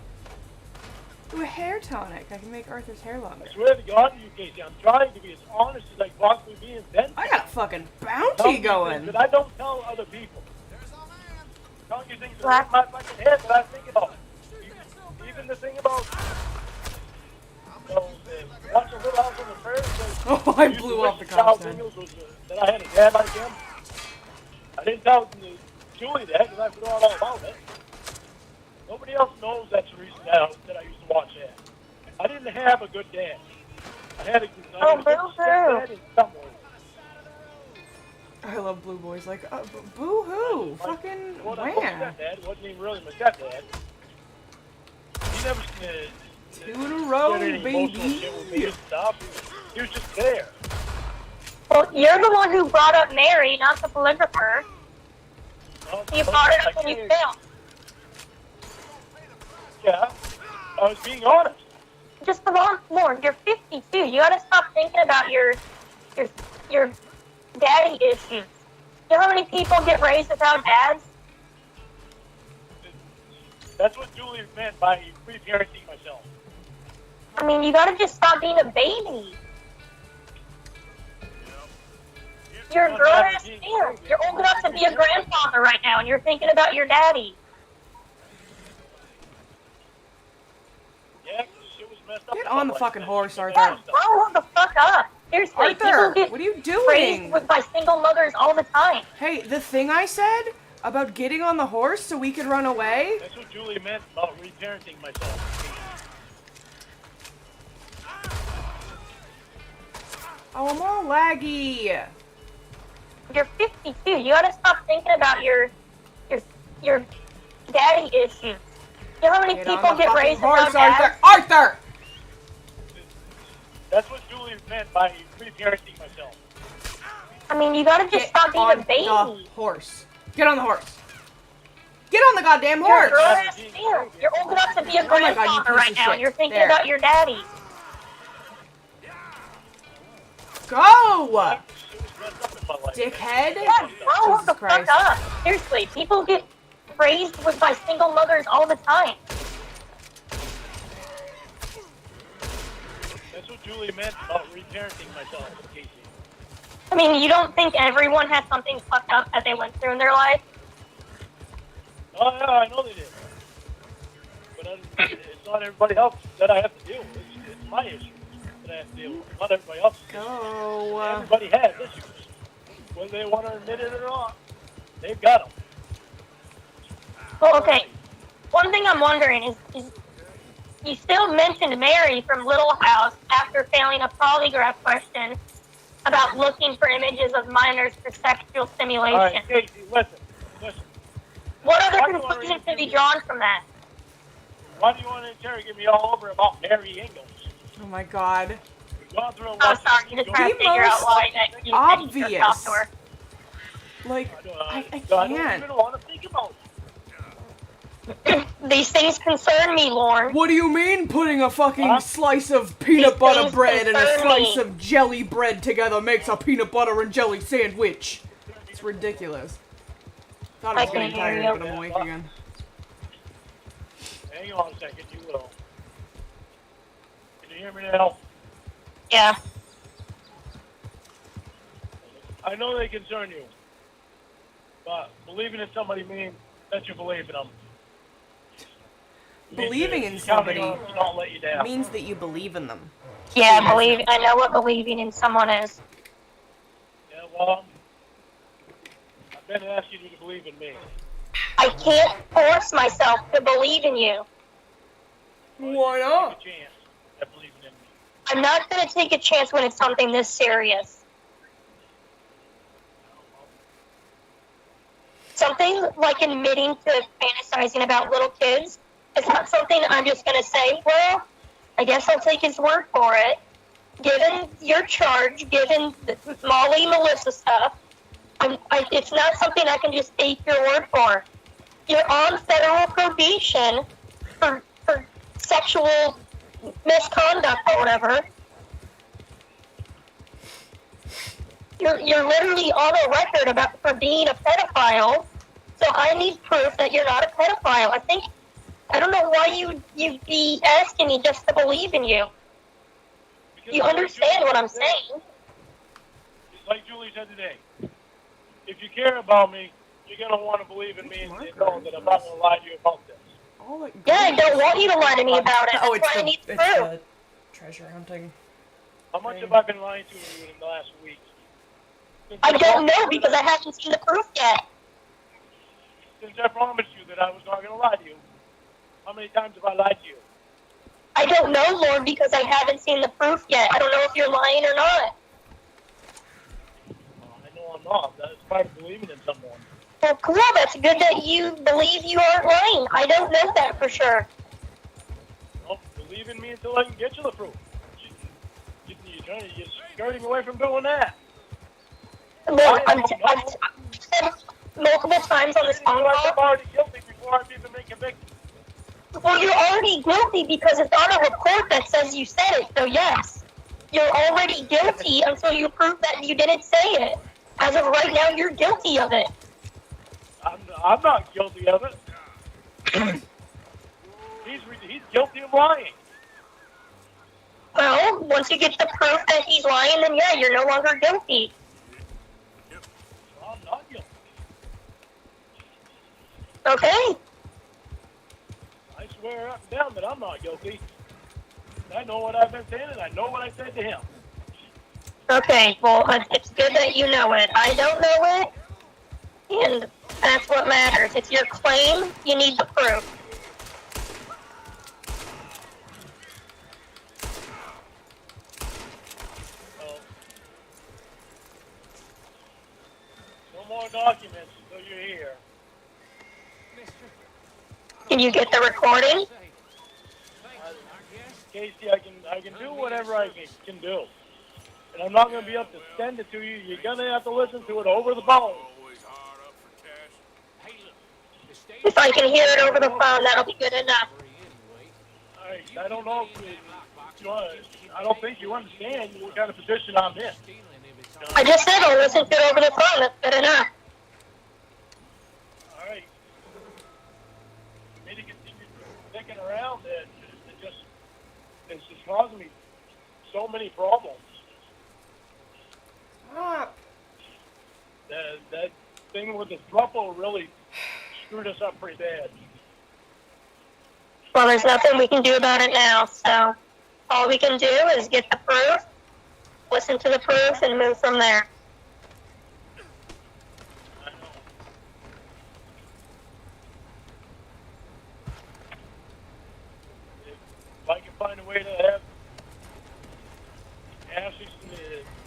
Ooh, a hair tonic. I can make Arthur's hair longer. I swear to God, you Casey, I'm trying to be as honest as I possibly be and then I got a fucking bounty going. that I don't tell other people. I'm telling you things that are in my fucking head that I think about. Even the thing about watching Little House on the Prairie. Oh, I blew off the cop's head. That I had a dad like him. I didn't tell Julie that because I forgot all about it. Nobody else knows that's the reason that I used to watch that. I didn't have a good dad. I had a good dad in some ways. I love Blue Boys. Like, boo-hoo. Fucking My wham. stepdad wasn't even really my stepdad. He never 2 in a row, did any emotional shit with me and stuff. He was just there. Well, you're the one who brought up Mary, not the polygrapher. You brought it up when you failed. Yeah, I was being honest. Just a lot more. You're 52. You gotta stop thinking about your daddy issues. You know how many people get raised without dads? That's what Julie meant by re-parenting myself. I mean, you gotta just stop being a baby. You're a grown-ass man. You're old enough to be a grandfather right now, and you're thinking about your daddy. Yeah, shit was messed up. Get on the fucking horse, Arthur. Yeah, grow the fuck up. Seriously, Arthur, people get what are you raised doing? by single mothers all the time. Hey, the thing I said About getting on the horse so we could run away? That's what Julie meant about reparenting myself. Oh, I'm all laggy. You're 52. You gotta stop thinking about your daddy issues. You know how many Get people on the get fucking raised horse, without dads? Arthur! Arthur! That's what Julie meant by reparenting myself. I mean, you gotta just Get stop being on a baby. the horse. Get on the horse. Get on the goddamn You're a horse! grown-ass man. You're old enough to be a Oh my God, you grandfather piece right of now, shit. and you're thinking There. about your daddy. Go! Dickhead. Dickhead? Yeah, grow Jesus the Christ. fuck up. Seriously, people get raised by single mothers all the time. That's what Julie meant about reparenting myself, Casey. I mean, you don't think everyone has something fucked up that they went through in their life? Oh yeah, I know they did. But it's not everybody else that I have to deal with. It's my issue that I have to deal with. Not everybody else. Go. Everybody has issues. Whether they want to admit it or not, they've got them. Well, okay. One thing I'm wondering is you still mentioned Mary from Little House after failing a polygraph question about looking for images of minors for sexual stimulation. All right, Casey, listen. What other Why do you wanna conclusions can be interview me? drawn from that? Why do you want to interrogate me all over about Mary Ingalls? Oh my God. We've gone through a Oh, lot sorry, I'm just trying to figure out why that you obvious. talk to her. Like, I I don't can't. even want to think about it. These things concern me, Lorne. What do you mean putting a fucking Huh? slice of peanut butter things bread and a concern slice me. of jelly bread together makes a peanut butter and jelly sandwich? It's ridiculous. Thought I was I getting can hear tired, you. but I'm awake again. Hang on a second, you will. Can you hear me now? Yeah. I know they concern you, but believing in somebody means that you believe in them. Believing in Counting somebody on them to not let you down. means that you believe in them. Yeah, I know what believing in someone is. Yeah, well, I've been asking you to believe in me. I can't force myself to believe in you. Why Take not? a chance at believing in me. I'm not going to take a chance when it's something this serious. Something like admitting to fantasizing about little kids is not something I'm just going to say, well, I guess I'll take his word for it. Given your charge, given the Molly, Melissa stuff, it's not something I can just take your word for. You're on federal probation for sexual misconduct or whatever. You're literally on a record for being a pedophile, so I need proof that you're not a pedophile. I don't know why you'd be asking me just to believe in you. You understand what I'm saying? Like Julie said today, if you care about me, you're going to want to believe in me and know that I'm not going to lie to you about this. Yeah, I don't want you to lie to me about it. Oh, That's why I need proof. treasure hunting. How much have I been lying to you in the last week? I don't know because I haven't seen the proof yet. Since I promised you that I was not going to lie to you, how many times have I lied to you? I don't know, Lord, because I haven't seen the proof yet. I don't know if you're lying or not. I know I'm not. That's part of believing in someone. Well, cool. That's good that you believe you aren't lying. I don't know that for sure. Well, believe in me until I can get you the proof. You're skirting away from doing that. Lord, I've said multiple times on this phone I'm call. already guilty before I've even been convicted. Well, you're already guilty because it's on a report that says you said it, so yes. You're already guilty until you prove that you didn't say it. As of right now, you're guilty of it. I'm not guilty of it. He's guilty of lying. Well, once you get the proof that he's lying, then yeah, you're no longer guilty. I'm not guilty. Okay. I swear up and down that I'm not guilty. I know what I've been saying, and I know what I said to him. Okay, well, it's good that you know it. I don't know it, and That's what matters. It's your claim, you need the proof. No more documents until you're here. Can you get the recording? Casey, I can do whatever I can do. And I'm not going to be able to send it to you. You're going to have to listen to it over the phone. If I can hear it over the phone, that'll be good enough. I don't know if I don't think you understand what kind of position I'm in. I just said I'll listen to it over the phone. That's good enough. All right. For me to continue sticking around, it's just causing me so many problems. That thing with the thruple really screwed us up pretty bad. Well, there's nothing we can do about it now, so all we can do is get the proof, listen to the proof, and move from there. I know. If I can find a way to have Ashley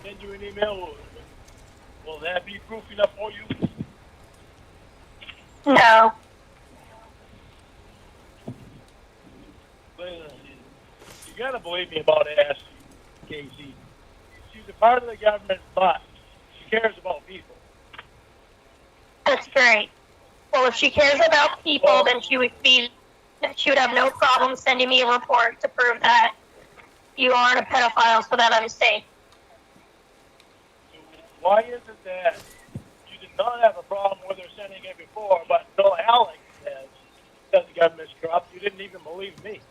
send you an email, will that be proof enough for you? No. You gotta believe me about Ashley, Casey. She's a part of the government, but she cares about people. That's great. Well, if she cares about people, then she would have no problem sending me a report to prove that you aren't a pedophile so that I'm safe. Why is it that you did not have a problem with her sending it before, but Bill Alex says that the government's corrupt? You didn't even believe me.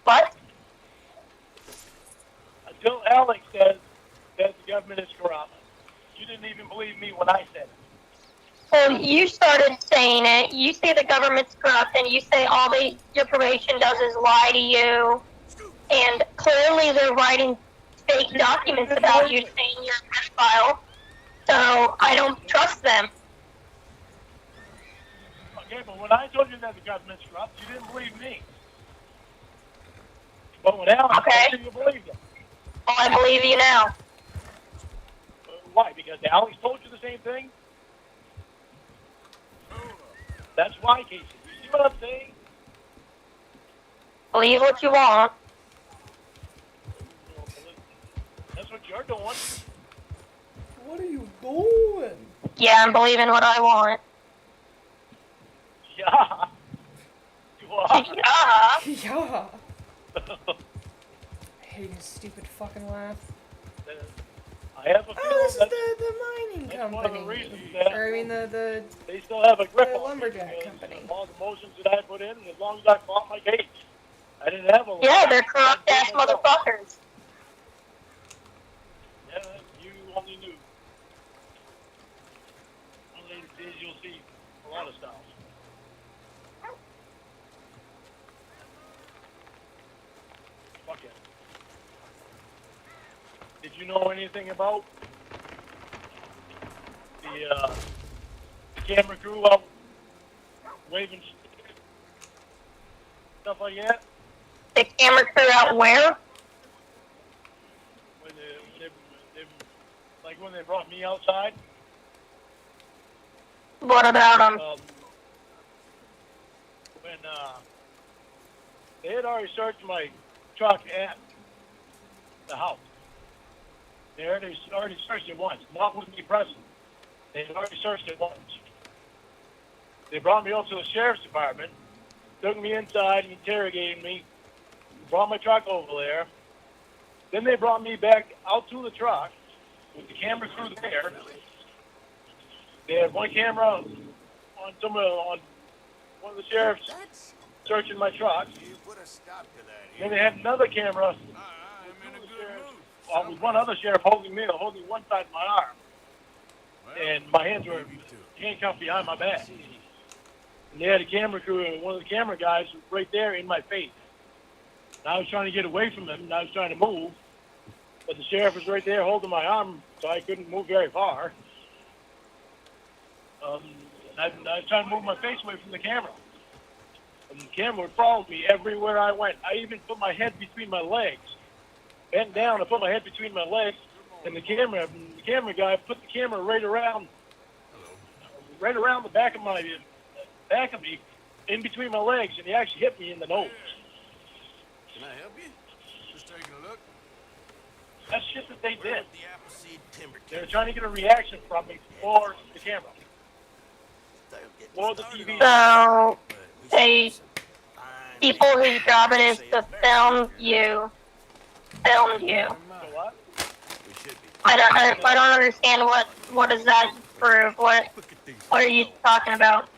What? Until Alex says that the government is corrupt, you didn't even believe me when I said it. Well, you started saying it. You say the government's corrupt, and you say all your probation does is lie to you. And clearly they're writing fake documents about you saying you're a pedophile. So I don't trust them. Okay, but when I told you that the government's corrupt, you didn't believe me. But when Alex told you, you believed him. Well, I believe you now. Why? Because Alex told you the same thing? That's why, Casey. You see what I'm saying? Believe what you want. That's what you're doing. What are you doing? Yeah, I'm believing what I want. Yeah. You are. Yeah. Yeah. I hate his stupid fucking laugh. I have a feeling Oh, this is that the mining that's one of the company. reasons that Or I mean the they still have a grip the on me, lumberjack because company. All the motions that I put in, as long as I fought my case, I didn't have a. Yeah, they're corrupt ass motherfuckers. Yeah, you only knew. One of these days you'll see a lot of stuff. Fuck it. Did you know anything about the camera crew out waving stuff like that? The camera crew out where? When they like when they brought me outside. What about them? When they had already searched my truck at the house. They already searched it once, not with me present. They had already searched it once. They brought me up to the sheriff's department, took me inside, interrogated me, brought my truck over there. Then they brought me back out to the truck with the camera crew there. They had one camera on one of the sheriffs searching my truck. Then they had another camera with one other sheriff holding one side of my arm. And my hands were handcuffed behind my back. And they had a camera crew, and one of the camera guys was right there in my face. And I was trying to get away from him, and I was trying to move. But the sheriff was right there holding my arm, so I couldn't move very far. I was trying to move my face away from the camera. And the camera would follow me everywhere I went. I even put my head between my legs. Bent down and put my head between my legs. And the camera guy put the camera right around the back of me, in between my legs, and he actually hit me in the nose. Can I help you? Just taking a look. That's shit that they did. The Appleseed Timber They were trying to get a reaction from me for the camera. For the TV. So, they people whose job it is to film you, filmed you. So what? I don't understand what does that prove? What are you talking about?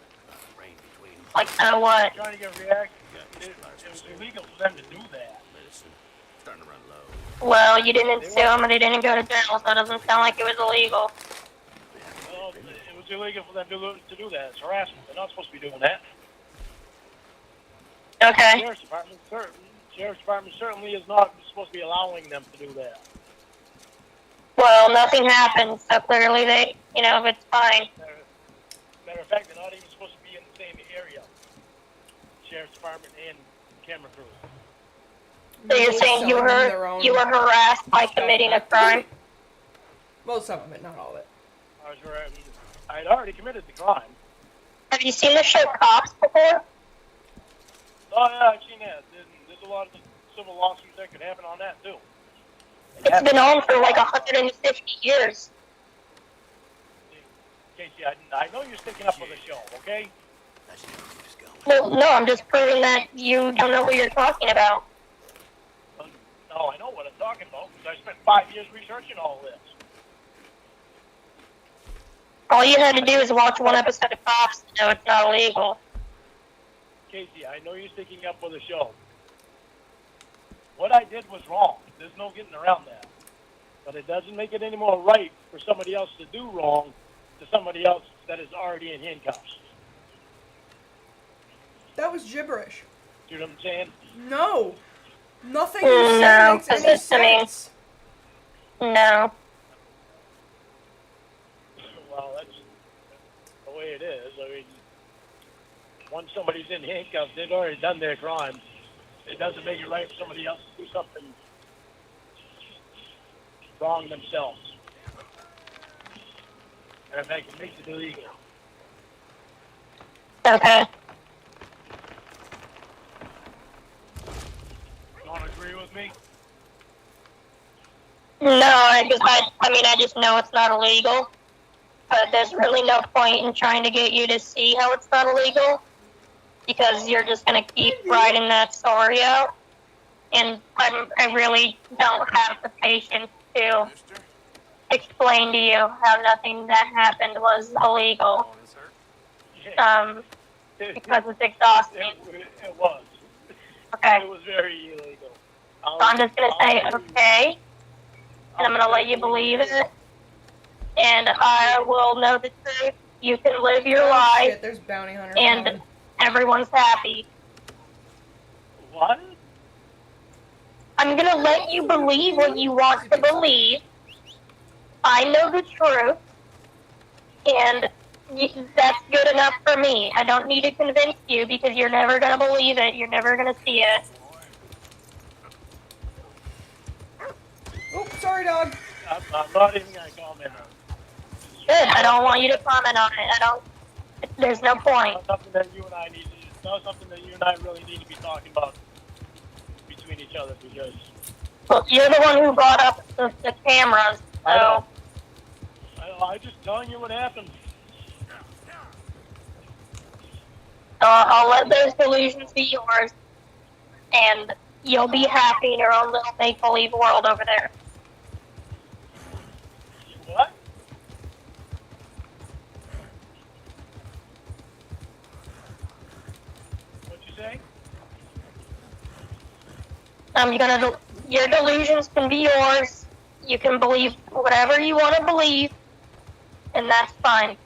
Like, so what? Trying to get a reaction. It was illegal for them to do that. Starting to run low. Well, you didn't sue them and they didn't go to jail, so it doesn't sound like it was illegal. Well, it was illegal for them to do that. It's harassment. They're not supposed to be doing that. Okay. Sheriff's Department certainly is not supposed to be allowing them to do that. Well, nothing happened, so clearly they, it's fine. Matter of fact, they're not even supposed to be in the same area. Sheriff's Department and camera crew. So you're saying you were harassed by committing a crime? Well, some of it, not all of it. I had already committed the crime. Have you seen the show Cops before? Oh yeah, I've seen that. There's a lot of civil lawsuits that could happen on that too. It's been on for like 150 years. Casey, I know you're sticking up for the show, okay? Well, no, I'm just proving that you don't know what you're talking about. No, I know what I'm talking about because I spent 5 years researching all this. All you had to do is watch one episode of Cops to know it's not illegal. Casey, I know you're sticking up for the show. What I did was wrong. There's no getting around that. But it doesn't make it any more right for somebody else to do wrong to somebody else that is already in handcuffs. That was gibberish. You know what I'm saying? No. Nothing you said makes any sense. No. Well, that's the way it is. I mean, once somebody's in handcuffs, they've already done their crime. It doesn't make it right for somebody else to do something wrong themselves. And in fact, it makes it illegal. Okay. You don't agree with me? No, I just know it's not illegal. But there's really no point in trying to get you to see how it's not illegal. Because you're just going to keep writing that story out. And I really don't have the patience to explain to you how nothing that happened was illegal. Because it's exhausting. It was. Okay. It was very illegal. So I'm just going to say, okay. And I'm going to let you believe it. And I will know the truth. You can live your life. Shit, there's bounty hunters. And everyone's happy. What? I'm gonna let you believe what you want to believe. I know the truth, and that's good enough for me. I don't need to convince you because you're never gonna believe it. You're never gonna see it. Oh, sorry, dog. I'm not even going to comment on it. Good. I don't want you to comment on it. There's no point. It's not something that you and I need. It's not something that you and I really need to be talking about between each other because. Well, you're the one who brought up the cameras, so. I'm just telling you what happened. I'll let those delusions be yours, and you'll be happy in your own little make-believe world over there. What? What'd you say? Your delusions can be yours. You can believe whatever you want to believe, and that's fine.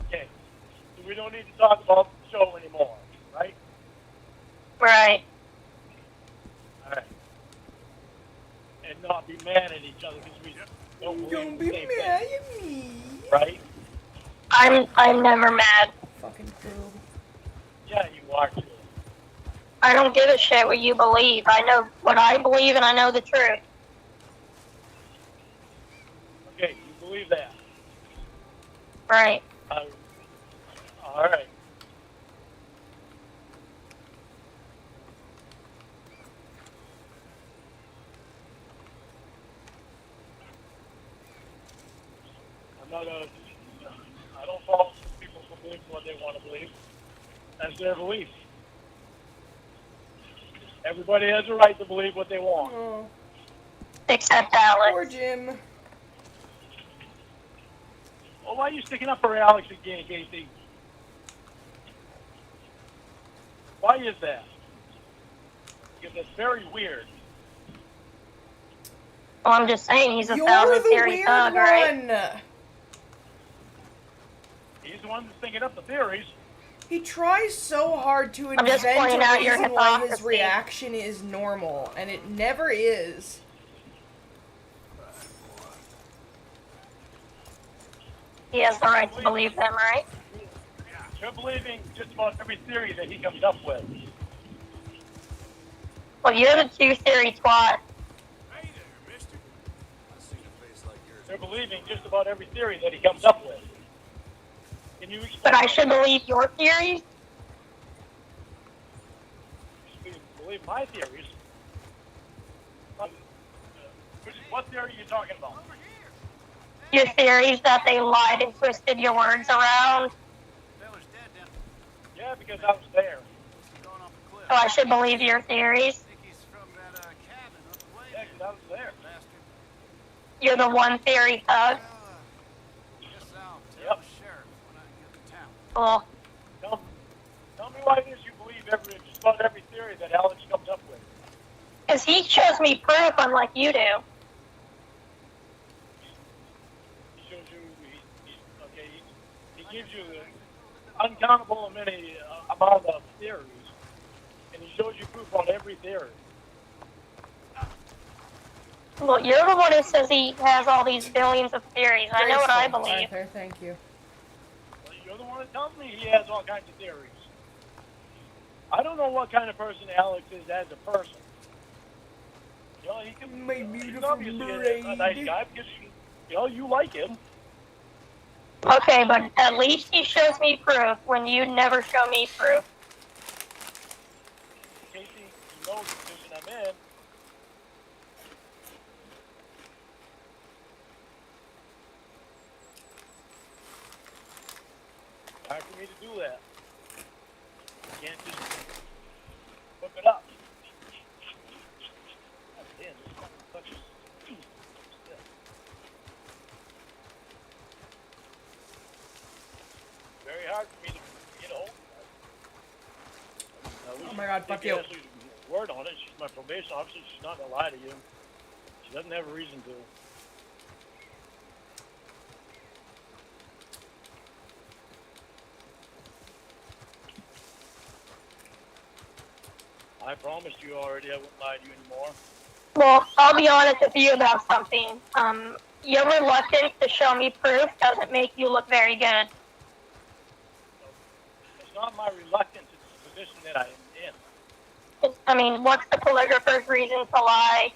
Okay. So we don't need to talk about the show anymore, right? Right. All right. and not be mad at each other because we don't believe Don't the be same mad thing, at me. right? I'm never mad. Fucking boob. Yeah, you are too. I don't give a shit what you believe. I know what I believe and I know the truth. Okay, you believe that. Right. All right. I'm not gonna. I don't fault people for believing what they want to believe. That's their belief. Everybody has a right to believe what they want. Oh, Except Alex. poor Jim. Well, why are you sticking up for Alex again, Casey? Why is that? Because that's very weird. Well, I'm just saying he's a You're 1,000 the theory weird thug, right? one. He's the one that's thinking up the theories. He tries so hard to I'm just invent pointing a out your reason why his hypocrisy. reaction is normal, and it never is. He has the right to believe them, right? You're believing just about every theory that he comes up with. Well, you're the two theory twat. Hey there, mister. I seen a face like yours. You're believing just about every theory that he comes up with. Can you explain? But I should believe your theories? You believe my theories. What theory are you talking about? Your theories that they lied and twisted your words around? Fella's dead then. Yeah, because I was there. Going off the cliff. So I should believe your theories? Think he's from that cabin up the way. Yeah, because I was there. Bastard. You're the one theory thug? Guess I'll tell Yep. the sheriff when I get to town. Cool. Tell me why it is you believe just about every theory that Alex comes up with. Because he shows me proof unlike you do. He shows you, he gives you an uncountable many amount of theories, and he shows you proof on every theory. Well, you're the one who says he has all these billions of theories. I know what I Graceful, believe. Arthur, thank you. Well, you're the one that tells me he has all kinds of theories. I don't know what kind of person Alex is as a person. You know, he can, My he's beautiful obviously a braid. nice guy because, you like him. Okay, but at least he shows me proof when you never show me proof. Casey, you know the position I'm in. Hard for me to do that. You can't just hook it up. God damn, this fucking touches. Very hard for me to get a hold of that. Oh my God, fuck you. Word on it. She's my probation officer. She's not gonna lie to you. She doesn't have a reason to. I promised you already I wouldn't lie to you anymore. Well, I'll be honest with you about something. Your reluctance to show me proof doesn't make you look very good. It's not my reluctance, it's the position that I am in. I mean, what's the calligrapher's reason to lie?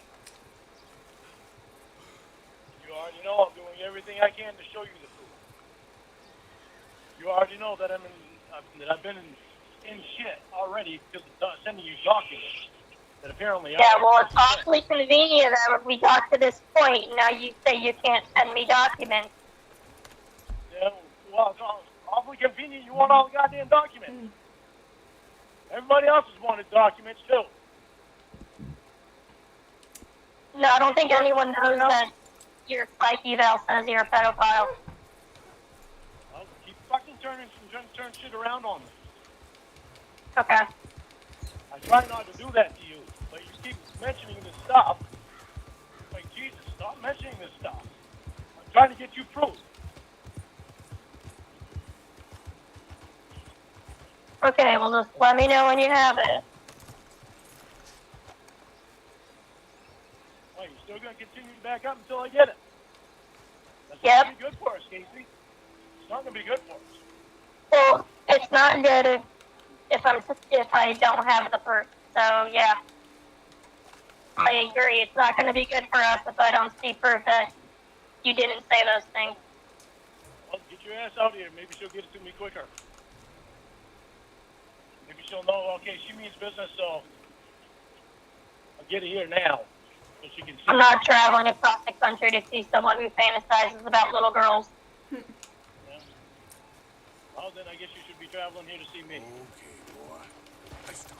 You already know I'm doing everything I can to show you the proof. You already know that I've been in shit already because of sending you documents that apparently Yeah, well, it's awfully convenient that we got to this point. Now you say you can't send me documents. Yeah, well, it's awfully convenient. You want all the goddamn documents. Everybody else has wanted documents too. No, I don't think anyone knows that your psych eval says you're a pedophile. Well, keep fucking turning shit around on me. Okay. I try not to do that to you, but you keep mentioning this stuff. Like, Jesus, stop mentioning this stuff. I'm trying to get you proof. Okay, well, just let me know when you have it. Well, you still continue to back up until I get it. That's not Yep. going to be good for us, Casey. It's not going to be good for us. Well, it's not good if I don't have the proof. So yeah, I agree. It's not going to be good for us if I don't see proof that you didn't say those things. Well, get your ass out here. Maybe she'll get it to me quicker. Maybe she'll know, okay, she means business, so I'll get it here now. So she can see. I'm not traveling across the country to see someone who fantasizes about little girls. Yeah. Well, then I guess you should be traveling here to see me. Okay, boy. Let's talk.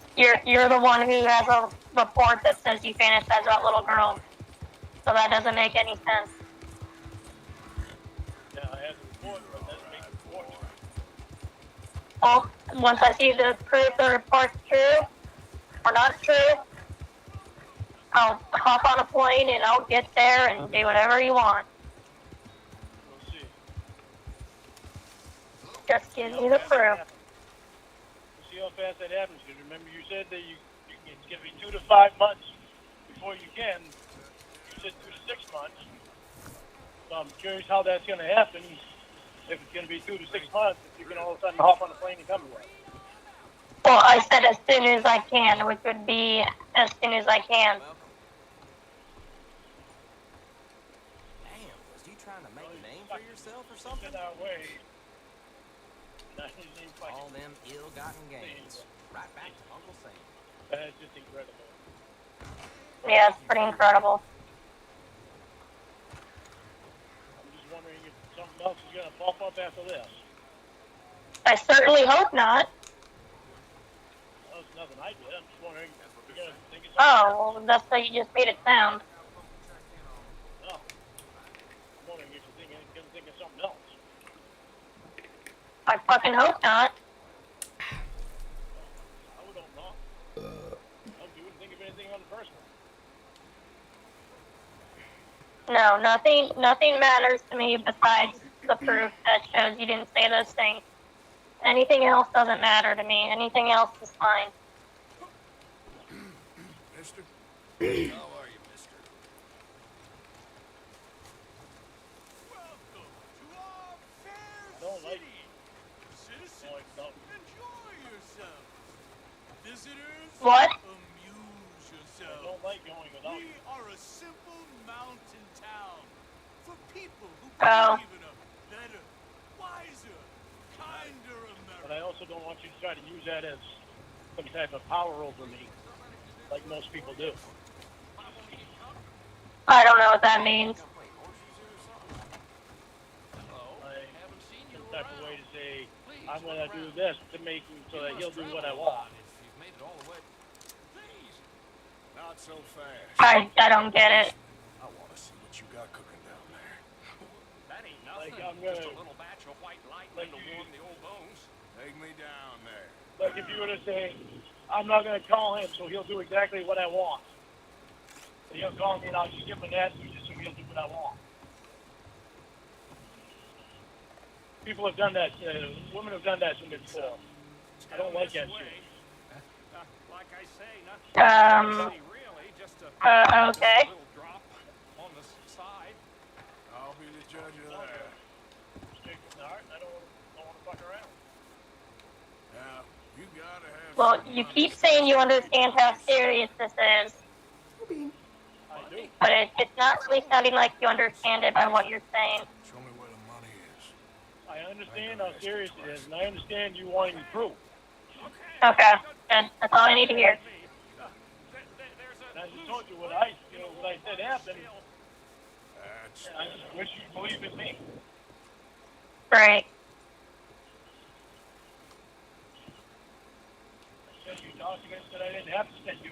You're the one who has a report that says you fantasize about little girls. So that doesn't make any sense. Yeah, I have the report, but that doesn't make the report. Well, once I see the proof the report's true or not true, I'll hop on a plane and I'll get there and do whatever you want. We'll see. Just give me the proof. We'll see how fast that happens. Because remember, you said that it's going to be 2 to 5 months before you can. You said 2 to 6 months. So I'm curious how that's going to happen. If it's going to be 2 to 6 months, if you can all of a sudden hop on a plane and come here. Well, I said as soon as I can, which would be as soon as I can. Damn, was you trying to make a name for yourself or something? In our way. Not his name fighting. All them ill-gotten gains. Right back to Uncle Sam. That's just incredible. Yeah, it's pretty incredible. I'm just wondering if something else is going to pop up after this. I certainly hope not. Well, it's nothing I did. I'm just wondering if you're going to think of something. Oh, well, that's how you just made it sound. No. I'm wondering if you're going to think of something else. I fucking hope not. I don't know. You wouldn't think of anything on the first one. No, nothing matters to me besides the proof that shows you didn't say those things. Anything else doesn't matter to me. Anything else is fine. Mister? How are you, mister? Welcome to our fair I don't like city. Citizens, No, I don't. enjoy yourself. Visitors, What? amuse I yourself. don't like going without We you. are a simple mountain town for people who Oh. believe in a better, wiser, kinder America. But I also don't want you to try to use that as some type of power over me, like most people do. I don't know what that means. Like, some type of way to say, I'm going to do this to make him so that he'll do what I want. Not so fast. I don't get it. I want to see what you got cooking down there. That ain't Like, nothing. I'm gonna, Just a little batch of white lightning to warm the old bones. Take me down there. like if you were to say, I'm not going to call him, so he'll do exactly what I want. So he'll call me and I'll just give him an attitude just so he'll do what I want. People have done that. Women have done that to me before. I don't like that shit. Like I say, Um, really, just a okay. little drop on the side. I'll be the judge of that. Straight from the heart. I don't want to fuck around. Now, you gotta have Well, some you money. keep saying you understand how serious this is, I do. but it's not really sounding like you understand it by what you're saying. Show me where the money is. I understand how serious it is, and I understand you wanting proof. Okay, good. That's all I need to hear. And I just told you what I said happened. That's And I just wish you'd believe in me. Right. I sent you documents that I didn't have to send you.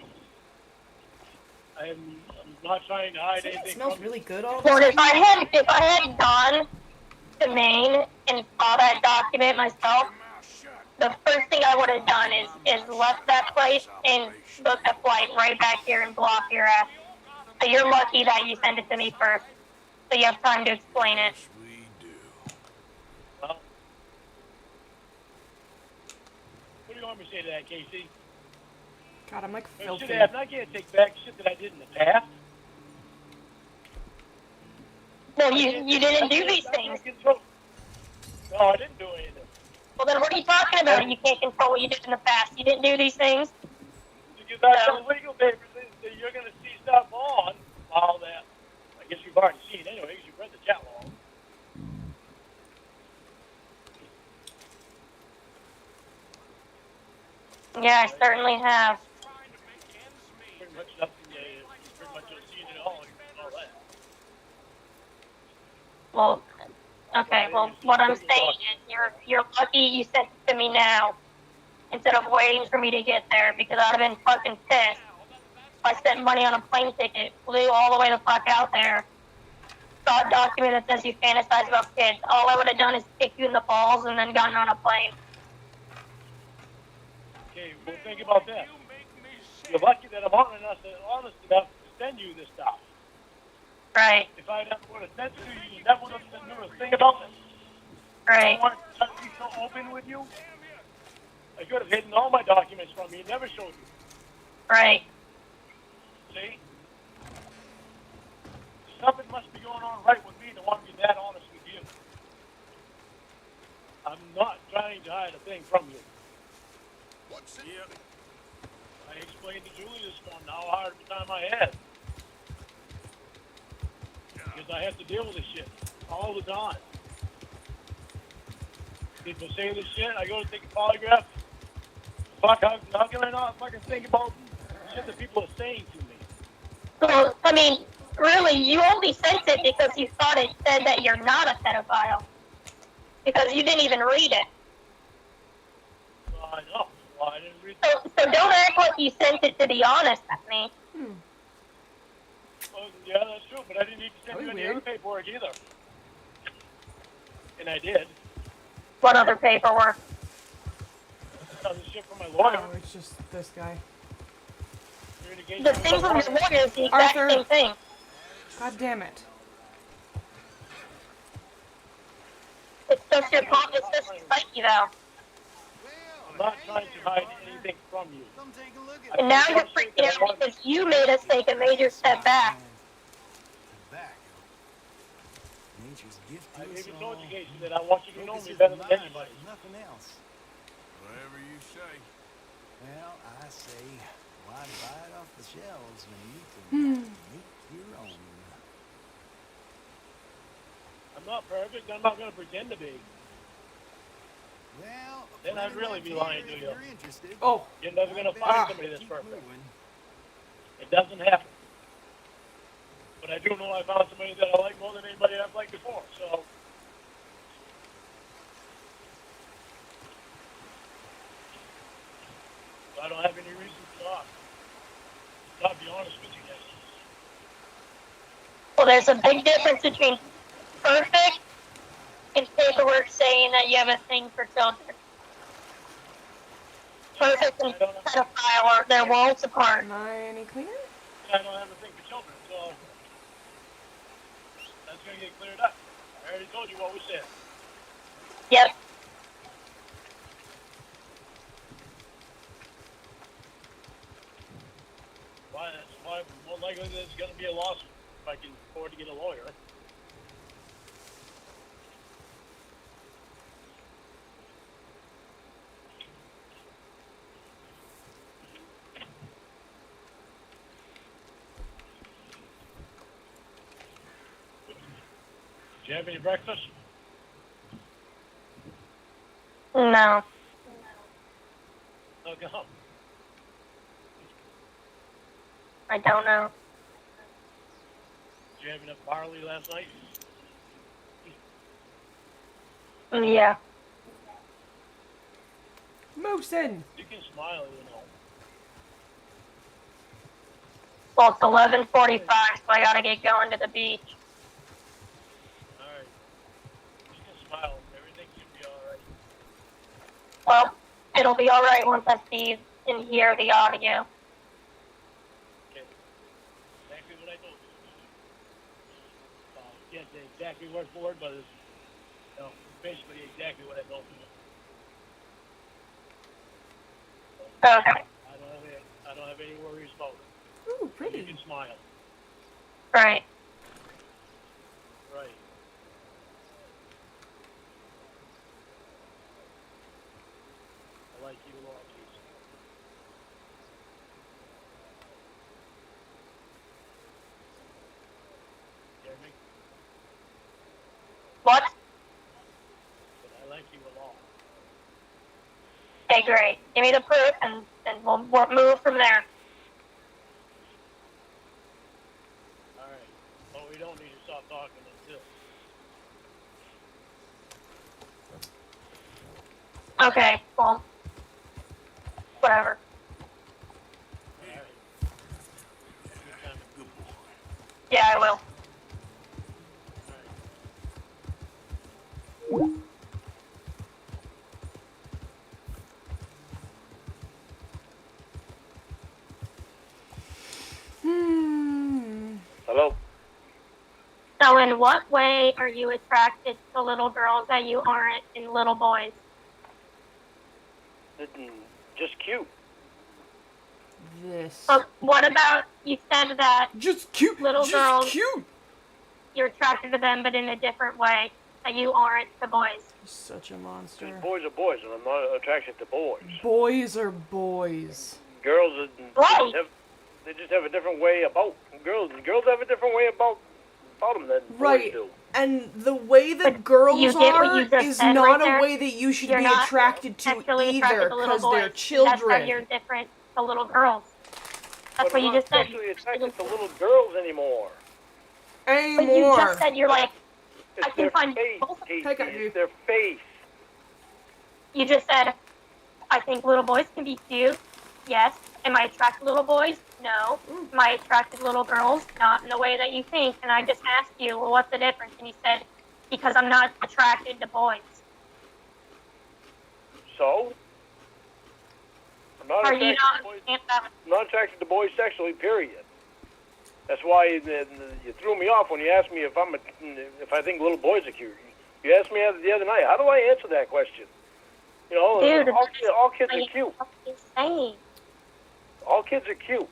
I'm not trying to hide It anything smells from you. really good all Well, the if I had gone to Maine and saw that document myself, the first thing I would have done is left that place and booked a flight right back here and blow off your ass. So you're lucky that you sent it to me first, so you have time to explain it. yes, we do. Well, what do you want me to say to that, Casey? God, I'm like Shit filthy. happened. I can't take back shit that I did in the past. No, you didn't do these things. No, I didn't do anything. Well, then what are you talking about? You can't control what you did in the past. You didn't do these things. Because I have legal papers that you're going to see stuff on all that. I guess you've already seen anyway, because you've read the chat log. Yeah, I certainly have. Pretty much nothing. Pretty much just seen it all. And all that. Well, okay. Well, what I'm saying is, you're lucky you sent it to me now, instead of waiting for me to get there, because I'd have been fucking pissed. I spent money on a plane ticket, flew all the way the fuck out there, saw a document that says you fantasize about kids. All I would have done is kick you in the balls and then gotten on a plane. Okay, well, think about that. You're lucky that I'm honest enough to send you this stuff. Right. If I never would have sent it to you, you never would have knew a thing about this. Right. I wanted to be so open with you. I could have hidden all my documents from you and never showed you. Right. See? Something must be going on right with me to want to be that honest with you. I'm not trying to hide a thing from you. What's it? Yeah. I explained to Julie this morning how hard of a time I had. Because I have to deal with this shit all the time. People say this shit, I go to take a polygraph. Fuck, how can I not fucking think about shit that people are saying to me? Well, I mean, really, you only sent it because you thought it said that you're not a pedophile. Because you didn't even read it. Well, I know. Well, I didn't read So don't act like you sent it to be honest with me. Well, yeah, that's true, but I didn't need to send you any other paperwork either. And I did. What other paperwork? That was shit from my lawyer. Oh, it's just this guy. The thing from your lawyer is the exact Arthur. same thing. God damn it. It's just your psyche, though. I'm not trying to hide anything from you. Come take a look at And now you're freaking out because you made us take a major step back. Tobacco. Nature's gift to I us even all. told you, Casey, that I want you to know me better than anybody. Nothing else. Whatever you say. Well, I say, why buy it off the shelves when you can make your own? I'm not perfect. I'm not going to pretend to be. Well, Then I'd really be lying to if you. you're interested. Oh, You're never going to I find bet somebody that's keep perfect. moving. It doesn't happen. But I do know I found somebody that I like more than anybody I've liked before. So, I don't have any reason to talk. I'll be honest with you guys. Well, there's a big difference between perfect and paperwork saying that you have a thing for children. Perfect and pedophile are their worlds apart. am I any cleaner? I don't have a thing for children, so that's going to get cleared up. I already told you what we said. Yep. That's why more likely there's going to be a lawsuit if I can afford to get a lawyer. Did you have any breakfast? No. Oh, go. I don't know. Did you have enough barley last night? Yeah. Moosin. You can smile, you know. Well, it's 11:45, so I gotta get going to the beach. Alright. You can smile. Everything should be alright. Well, it'll be alright once I see and hear the audio. Okay. Exactly what I told you. Can't say exactly word for word, but it's, you know, basically exactly what I told you. Okay. I don't have any worries about it. Ooh, You pretty. can smile. Right. Right. you along, Casey. Hear me? What? But I like you a lot. Okay, great. Give me the proof, and we'll move from there. Alright. But we don't need to stop talking until. Okay, well, whatever. Alright. Good time. Good boy. Yeah, I will. Hello? So in what way are you attracted to little girls that you aren't in little boys? Just cute. This. But what about, you said that Just cute. little just girls, cute. you're attracted to them, but in a different way, that you aren't to boys. Such a monster. Because boys are boys, and I'm not attracted to boys. Boys are boys. Girls, Right. they just have a different way about girls. Girls have a different way about them than Right. boys do. And the way that But girls you get what are you just is said not right a there? way that you should You're be not attracted to sexually either, attracted to little because they're boys. children. That's that you're different to little girls. That's But what I'm you not just said. sexually attracted to little girls anymore. But you Anymore. just said you're like, It's I can their find face, both. Casey. Take it, It's their face. You just said, I think little boys can be cute. Yes. Am I attracted to little boys? No. Am I attracted to little girls? Not in the way that you think. And I just asked you, well, what's the difference? And you said, because I'm not attracted to boys. So? I'm not Are attracted you to not boys. understand that? I'm not attracted to boys sexually, period. That's why you threw me off when you asked me if I think little boys are cute. You asked me the other night. How do I answer that question? You know, Dude, all kids are cute. What are you saying? All kids are cute.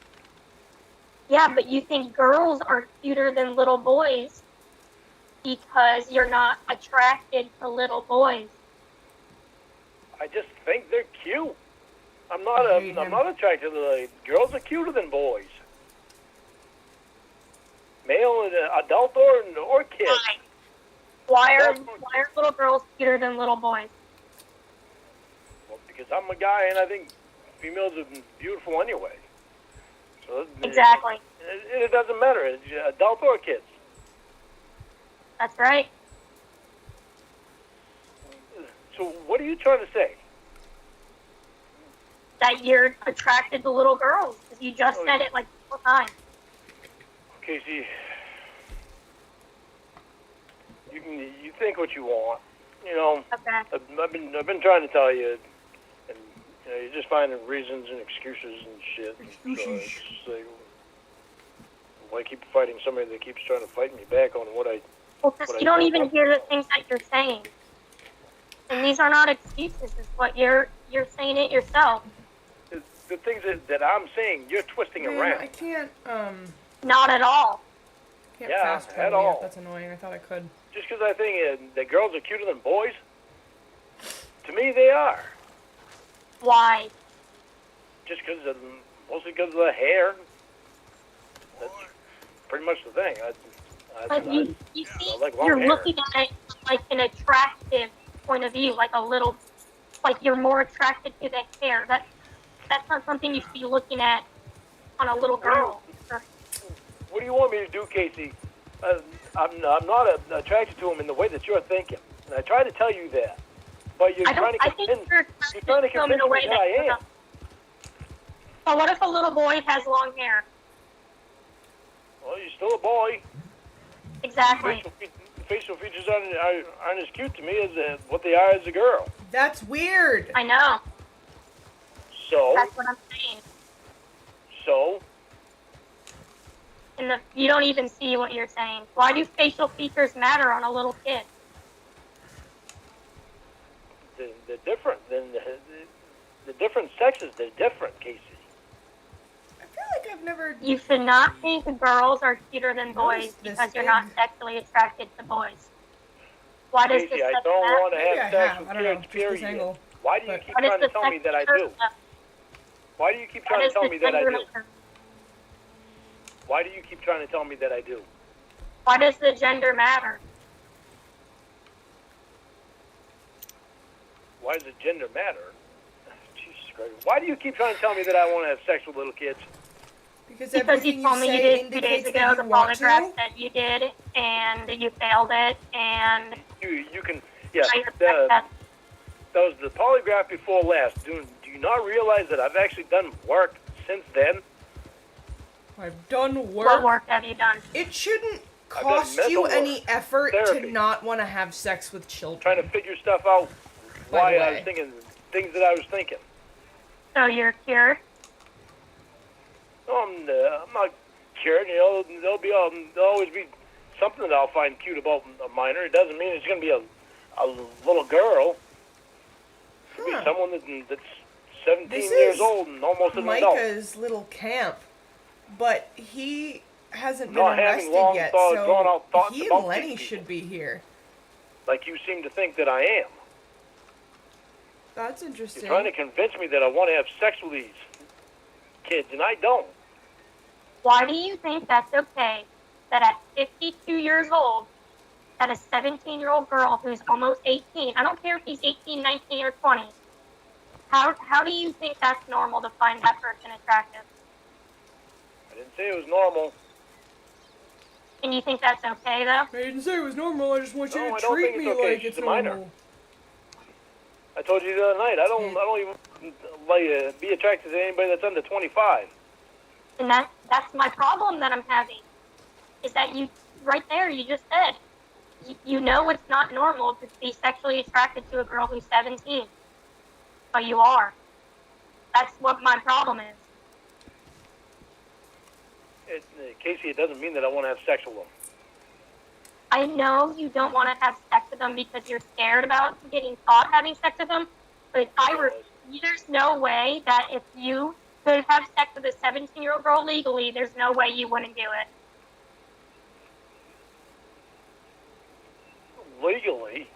Yeah, but you think girls are cuter than little boys because you're not attracted to little boys. I just think they're cute. I'm not attracted to girls are cuter than boys. Male and adult or kid. Why are little girls cuter than little boys? Well, because I'm a guy and I think females are beautiful anyway. So Exactly. It doesn't matter, it's adult or kids. That's right. So what are you trying to say? That you're attracted to little girls. Because you just said it like 4 times. Casey, you think what you want. You know, Okay. I've been trying to tell you, and you're just finding reasons and excuses and shit. Excuses. So it's just like, why keep fighting somebody that keeps trying to fight me back on what I? Well, because What you I don't don't even want. hear the things that you're saying. And these are not excuses. It's what you're saying it yourself. The things that I'm saying, you're twisting Man, around. I can't, Not at all. can't Yeah, fast at travel all. yet. That's annoying. I thought I could. Just because I think that girls are cuter than boys, to me they are. Why? Just because mostly because of the hair. That's pretty much the thing. But you see, I like long you're hair. looking at it like an attractive point of view, like a little, like you're more attracted to the hair. That's not something you should be looking at on a little girl. What do you want me to do, Casey? I'm not attracted to him in the way that you're thinking. And I try to tell you that. But you're trying to I think convince, you're you're trying to attracted to them in convince a way me that I am. So what if a little boy has long hair? Well, you're still a boy. Exactly. Facial features aren't as cute to me as what they are as a girl. That's weird. I know. So, That's what I'm saying. so, And you don't even see what you're saying. Why do facial features matter on a little kid? they're different. The different sexes, they're different, Casey. I feel like I've never. You should not think girls are cuter than boys Notice this because you're not big- sexually attracted to boys. Why does Casey, this I sex don't matter? want to Maybe I have sex have. with I don't know. kids, Just this period. angle. Why do you But- keep What is trying to the tell me that I sex- do? Why do you keep What trying to is tell the me that I gender do? matter? Why do you keep trying to tell me that I do? Why does the gender matter? Why does the gender matter? Jesus Christ. Why do you keep trying to tell me that I want to have sex with little kids? Because Because everything you told me you say did 2 days indicates ago that the you want polygraph to. that you did, and you failed it, and You can, yeah, now you're that was the polygraph before last. Do you not realize that I've actually done work since then? I've done what work. work have you done? It shouldn't I've done cost you mental work, any effort therapy. to not want to have sex with children. Trying to figure stuff out By why the I way. was thinking things that I was thinking. So you're cured? No, I'm not cured. You know, there'll always be something that I'll find cute about a minor. It doesn't mean it's going to be a little girl. It could Huh. be someone that's 17 This years is old and almost an adult. Micah's little camp, but he hasn't been Not having arrested long yet, drawn out so thoughts he about and Lenny these people. should be here. Like you seem to think that I am. That's You're interesting. trying to convince me that I want to have sex with these kids, and I don't. Why do you think that's okay that at 52 years old, that a 17-year-old girl who's almost 18, I don't care if he's 18, 19, or 20, how do you think that's normal to find that person attractive? I didn't say it was normal. And you think that's okay, though? I didn't say it was normal, I just want you No, to I don't treat think it's me okay. like She's it's a minor. normal. I told you the other night. I don't even like be attracted to anybody that's under 25. And that's my problem that I'm having, is that you, right there, you just said, you know it's not normal to be sexually attracted to a girl who's 17. But you are. That's what my problem is. Casey, it doesn't mean that I want to have sex with them. I know you don't want to have sex with them because you're scared about getting caught having sex with them, but there's no way that if you could have sex with a 17-year-old girl legally, there's no way you wouldn't do it. Legally?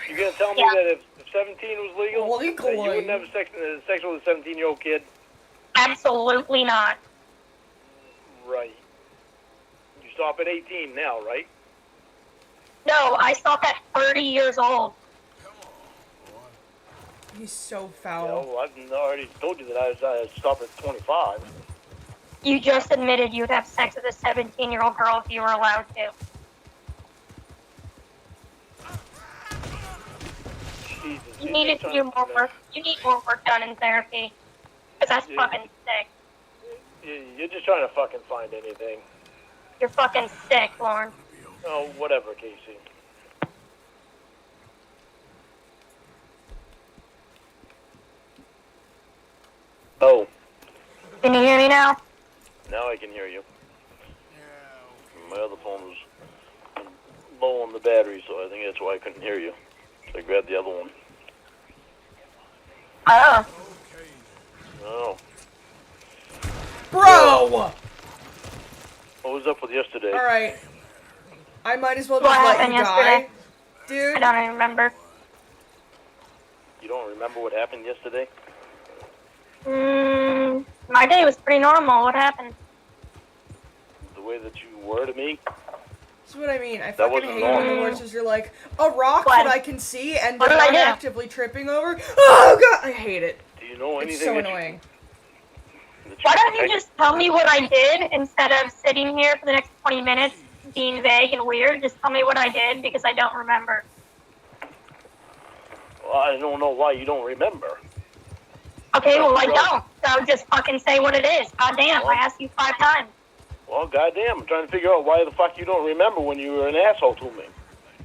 You gonna tell me Yeah. that if 17 was legal, that you wouldn't have sex with a 17-year-old kid? Absolutely not. Right. You stop at 18 now, right? No, I stopped at 30 years old. He's so Yeah, foul. well, I've already told you that I stopped at 25. You just admitted you'd have sex with a 17-year-old girl if you were allowed to. Jesus. You needed to do more work. You need more work done in therapy. Because that's Yeah. fucking sick. You're just trying to fucking find anything. You're fucking sick, Lauren. Oh, whatever, Casey. Oh, Can you hear me now? now I can hear you. My other phone was low on the battery, so I think that's why I couldn't hear you. So I grabbed the other one. Oh. Oh. Bro! What was up with yesterday? Alright. I might as well What just let happened you die. yesterday? Dude. I don't even remember. You don't remember what happened yesterday? My day was pretty normal. What happened? The way that you were to me? That's what I mean. I That fucking wasn't hate when the normal. horses are like, a rock What? that I can see and What that did I I'm do? actively tripping over. Oh god! I hate it. Do you know anything It's so that annoying. Why don't you just tell me what I did instead of sitting here for the next 20 minutes being vague and weird? Just tell me what I did because I don't remember. Well, I don't know why you don't remember. Okay, well I don't. So just fucking say what it is. God damn, I asked you 5 times. Well, goddamn, I'm trying to figure out why the fuck you don't remember when you were an asshole to me.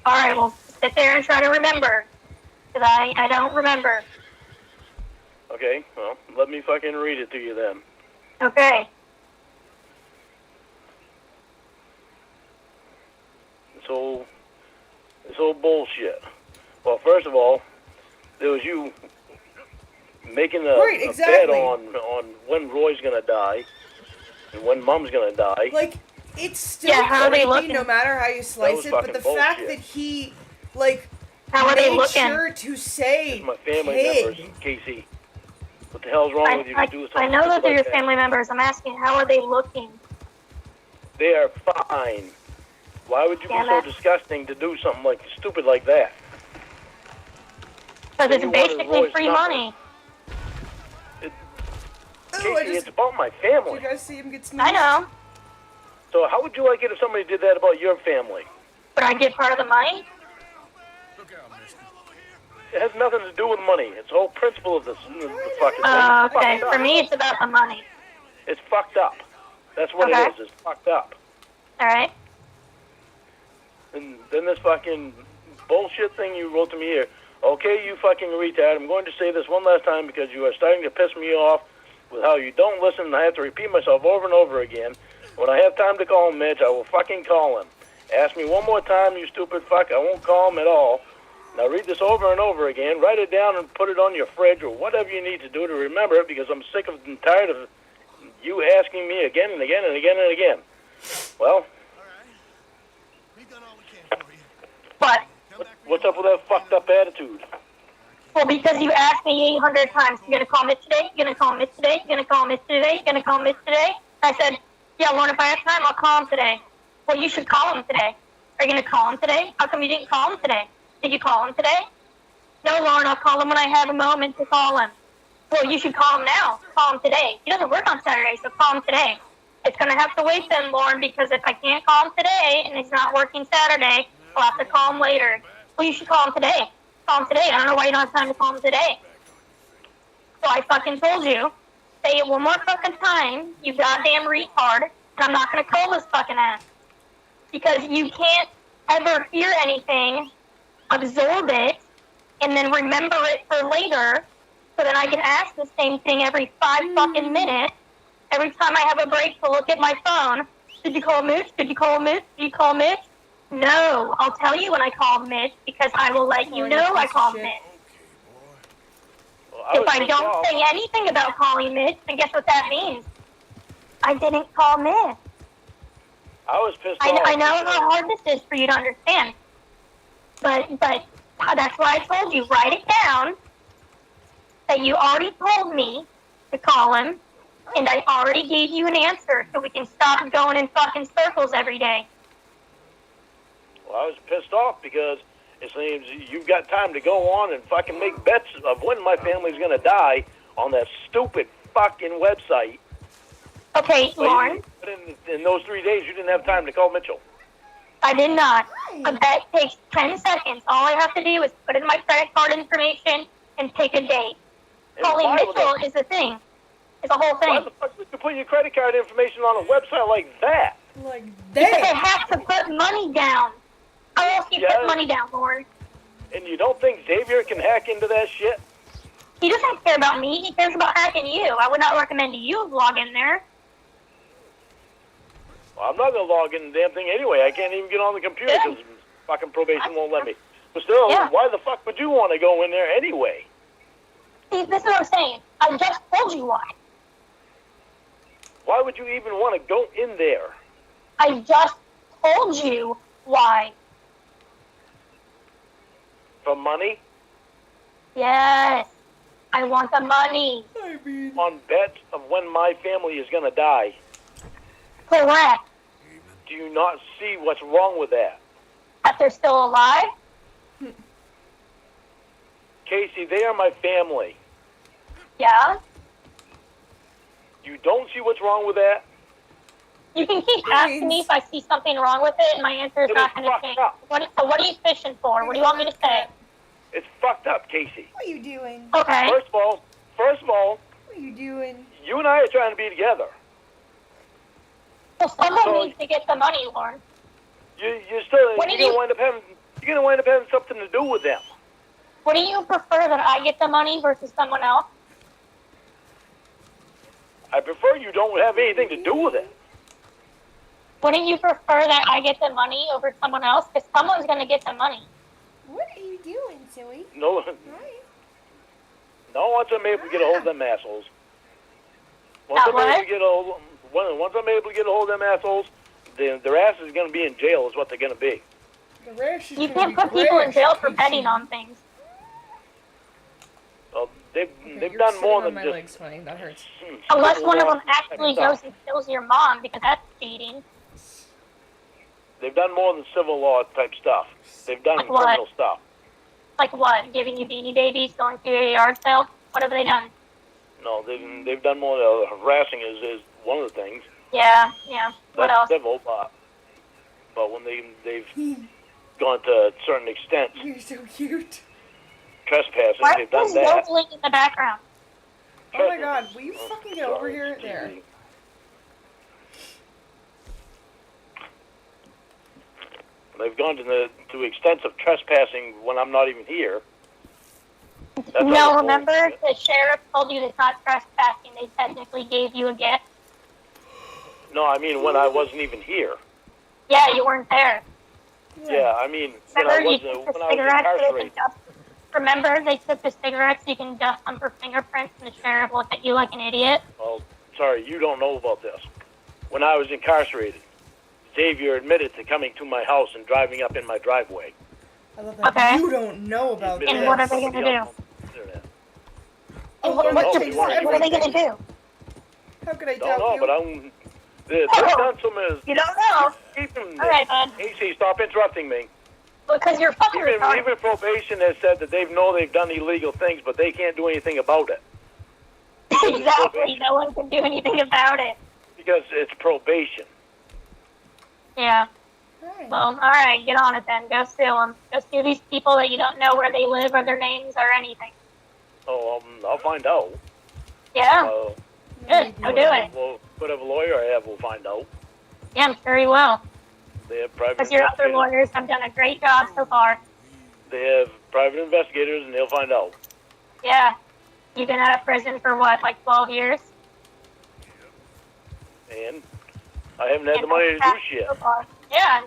Alright, well sit there and try to remember. Because I don't remember. Okay, well, let me fucking read it to you then. Okay. This whole bullshit. Well, first of all, there was you making a bet exactly. on when Roy's gonna die and when Mom's gonna die. Like, it's still Yeah, how are they creepy looking? no matter how you slice was it, but fucking the fact bullshit. that he, like, How are they made looking? sure to say My family pig. members, Casey. What the hell's wrong with you to do something I know stupid those are like your that? family members. I'm asking, how are they looking? They are fine. Why would you be Damn so it. disgusting to do something like stupid like that? Because it's You wanted basically Roy's free number. money. Oh, I Casey, just, it's about my did family. you guys see him get sneezed? I know. So how would you like it if somebody did that about your family? But I get part of the money? Look out, mister. It has nothing to do with money. It's the whole principle of this the fucking thing. Oh, It's okay. fucked For up. me, it's about the money. It's fucked up. That's what Okay. it is. It's fucked up. All right. And then this fucking bullshit thing you wrote to me here. Okay, you fucking retard. I'm going to say this one last time because you are starting to piss me off with how you don't listen and I have to repeat myself over and over again. When I have time to call him, Mitch, I will fucking call him. Ask me one more time, you stupid fuck. I won't call him at all. Now read this over and over again. Write it down and put it on your fridge or whatever you need to do to remember it because I'm sick of and tired of you asking me again and again and again and again. Well, All right. We've done all we can for you. But, what's up with that fucked up attitude? well, because you asked me 800 times, you gonna call Mitch today? You gonna call Mitch today? You gonna call Mitch today? You gonna call Mitch today? I said, yeah, Lauren, if I have time, I'll call him today. Well, you should call him today. Are you gonna call him today? How come you didn't call him today? Did you call him today? No, Lauren, I'll call him when I have a moment to call him. Well, you should call him now. Call him today. He doesn't work on Saturday, so call him today. It's gonna have to wait then, Lauren, because if I can't call him today and he's not working Saturday, I'll have to call him later. Well, you should call him today. Call him today. I don't know why you don't have time to call him today. So I fucking told you. Say it one more fucking time, you goddamn retard, and I'm not gonna call this fucking ass. Because you can't ever hear anything, absorb it, and then remember it for later, so that I can ask the same thing every 5 fucking minutes, every time I have a break to look at my phone. Did you call Mitch? Did you call Mitch? Did you call Mitch? No, I'll tell you when I called Mitch, because I will let you know I called Mitch. Well, If I pissed don't off. say anything about calling Mitch, then guess what that means? I didn't call Mitch. I was pissed I off. know how hard this is for you to understand. But that's why I told you, write it down, that you already told me to call him, and I already gave you an answer, so we can stop going in fucking circles every day. Well, I was pissed off because it seems you've got time to go on and fucking make bets of when my family's going to die on that stupid fucking website. Okay, Lauren, But in those 3 days, you didn't have time to call Mitchell. I did not. A bet takes 10 seconds. All I have to do is put in my credit card information and pick a date. And Calling why would Mitchell that- is the thing. It's the whole Why thing. the fuck would you put your credit card information on a website like that? Like Because I that. have to put money down. How else do you Yeah. put money down, Lauren? And you don't think Xavier can hack into that shit? He doesn't care about me. He cares about hacking you. I would not recommend you log in there. Well, I'm not going to log in the damn thing anyway. I can't even get on the computer Yeah. because fucking probation won't let me. But still, Yeah. why the fuck would you want to go in there anyway? See, this is what I'm saying. I just told you why. Why would you even want to go in there? I just told you why. For money? Yes. I want the money. I mean, On bets of when my family is going to die? Correct. Do you not see what's wrong with that? That they're still alive? Casey, they are my family. Yeah. You don't see what's wrong with that? You can keep asking me if I see something wrong with it, and my answer is It not is going to fucked change. up. So what are you fishing for? What do you want me to say? It's fucked up, Casey. what are you doing? Okay. First of all, What are you doing? you and I are trying to be together. Well, someone So- needs to get the money, Lauren. You're still What do you're gonna you- wind up having something to do with them. What do you prefer, that I get the money versus someone else? I prefer you don't have anything to do with it. Wouldn't you prefer that I get the money over someone else? Because someone's going to get the money. What are you doing, silly? No, Right. no. Once I'm able to get a hold of them assholes. Once Not I'm able what? to get a hold, once I'm able to get a hold of them assholes, then their ass is gonna be in jail. Is what they're gonna be. The rash is You gonna can't be put people in rash, jail for Casey. betting on things. Well, Okay, they've you're done sitting more on than my just legs, funny. That hurts. Unless civil one of law them actually stuff. goes and kills your mom, because that's cheating. They've done more than civil law type stuff. They've done Like what? criminal stuff. Like what? Giving you beanie babies, going to your yard sale? What have they done? No, they've done more. Harassing is one of the things. Yeah. What That's else? civil, but when they've gone to certain extents, You're so cute. trespassing, Why they've done is that. yodeling in the background? Oh my god, will you fucking get over Sorry, here? it's There. TV. They've gone to extents of trespassing when I'm not even here. That's No, other remember bullshit. the sheriff told you it's not trespassing. They technically gave you a gift. No, I mean when I wasn't even here. Yeah, you weren't there. Yeah, I mean when I Remember you wasn't took the when I was cigarettes so they incarcerated. could dust. Remember they took the cigarettes so you can dust them for fingerprints, and the sheriff looked at you like an idiot. Oh, sorry, you don't know about this. When I was incarcerated, Xavier admitted to coming to my house and driving up in my driveway. I love that. Okay. You don't know about He this. admitted And what are that they to gonna me do? on the internet. Oh, What, well, what, that no, takes you weren't. what are they gonna everything. do? How could I Don't doubt know, you? but they've done some You don't know. keep them. All right, bud. AC, stop interrupting me. Because you're fucking retarded. Even probation has said that they've done illegal things, but they can't do anything about it Exactly. No one can do anything about it. because it's probation. Yeah. Right. Well, all right, get on it then. Go sue them. Go sue these people that you don't know where they live or their names or anything. Oh, I'll find out. Yeah. Good. Go do it. Well, whatever lawyer I have will find out. Yeah, I'm sure you will. They have private Because your other investigators. lawyers have done a great job so far. They have private investigators, and they'll find out. Yeah. You've been out of prison for what, like 12 years? And I haven't had the money to do shit. So far. Yeah.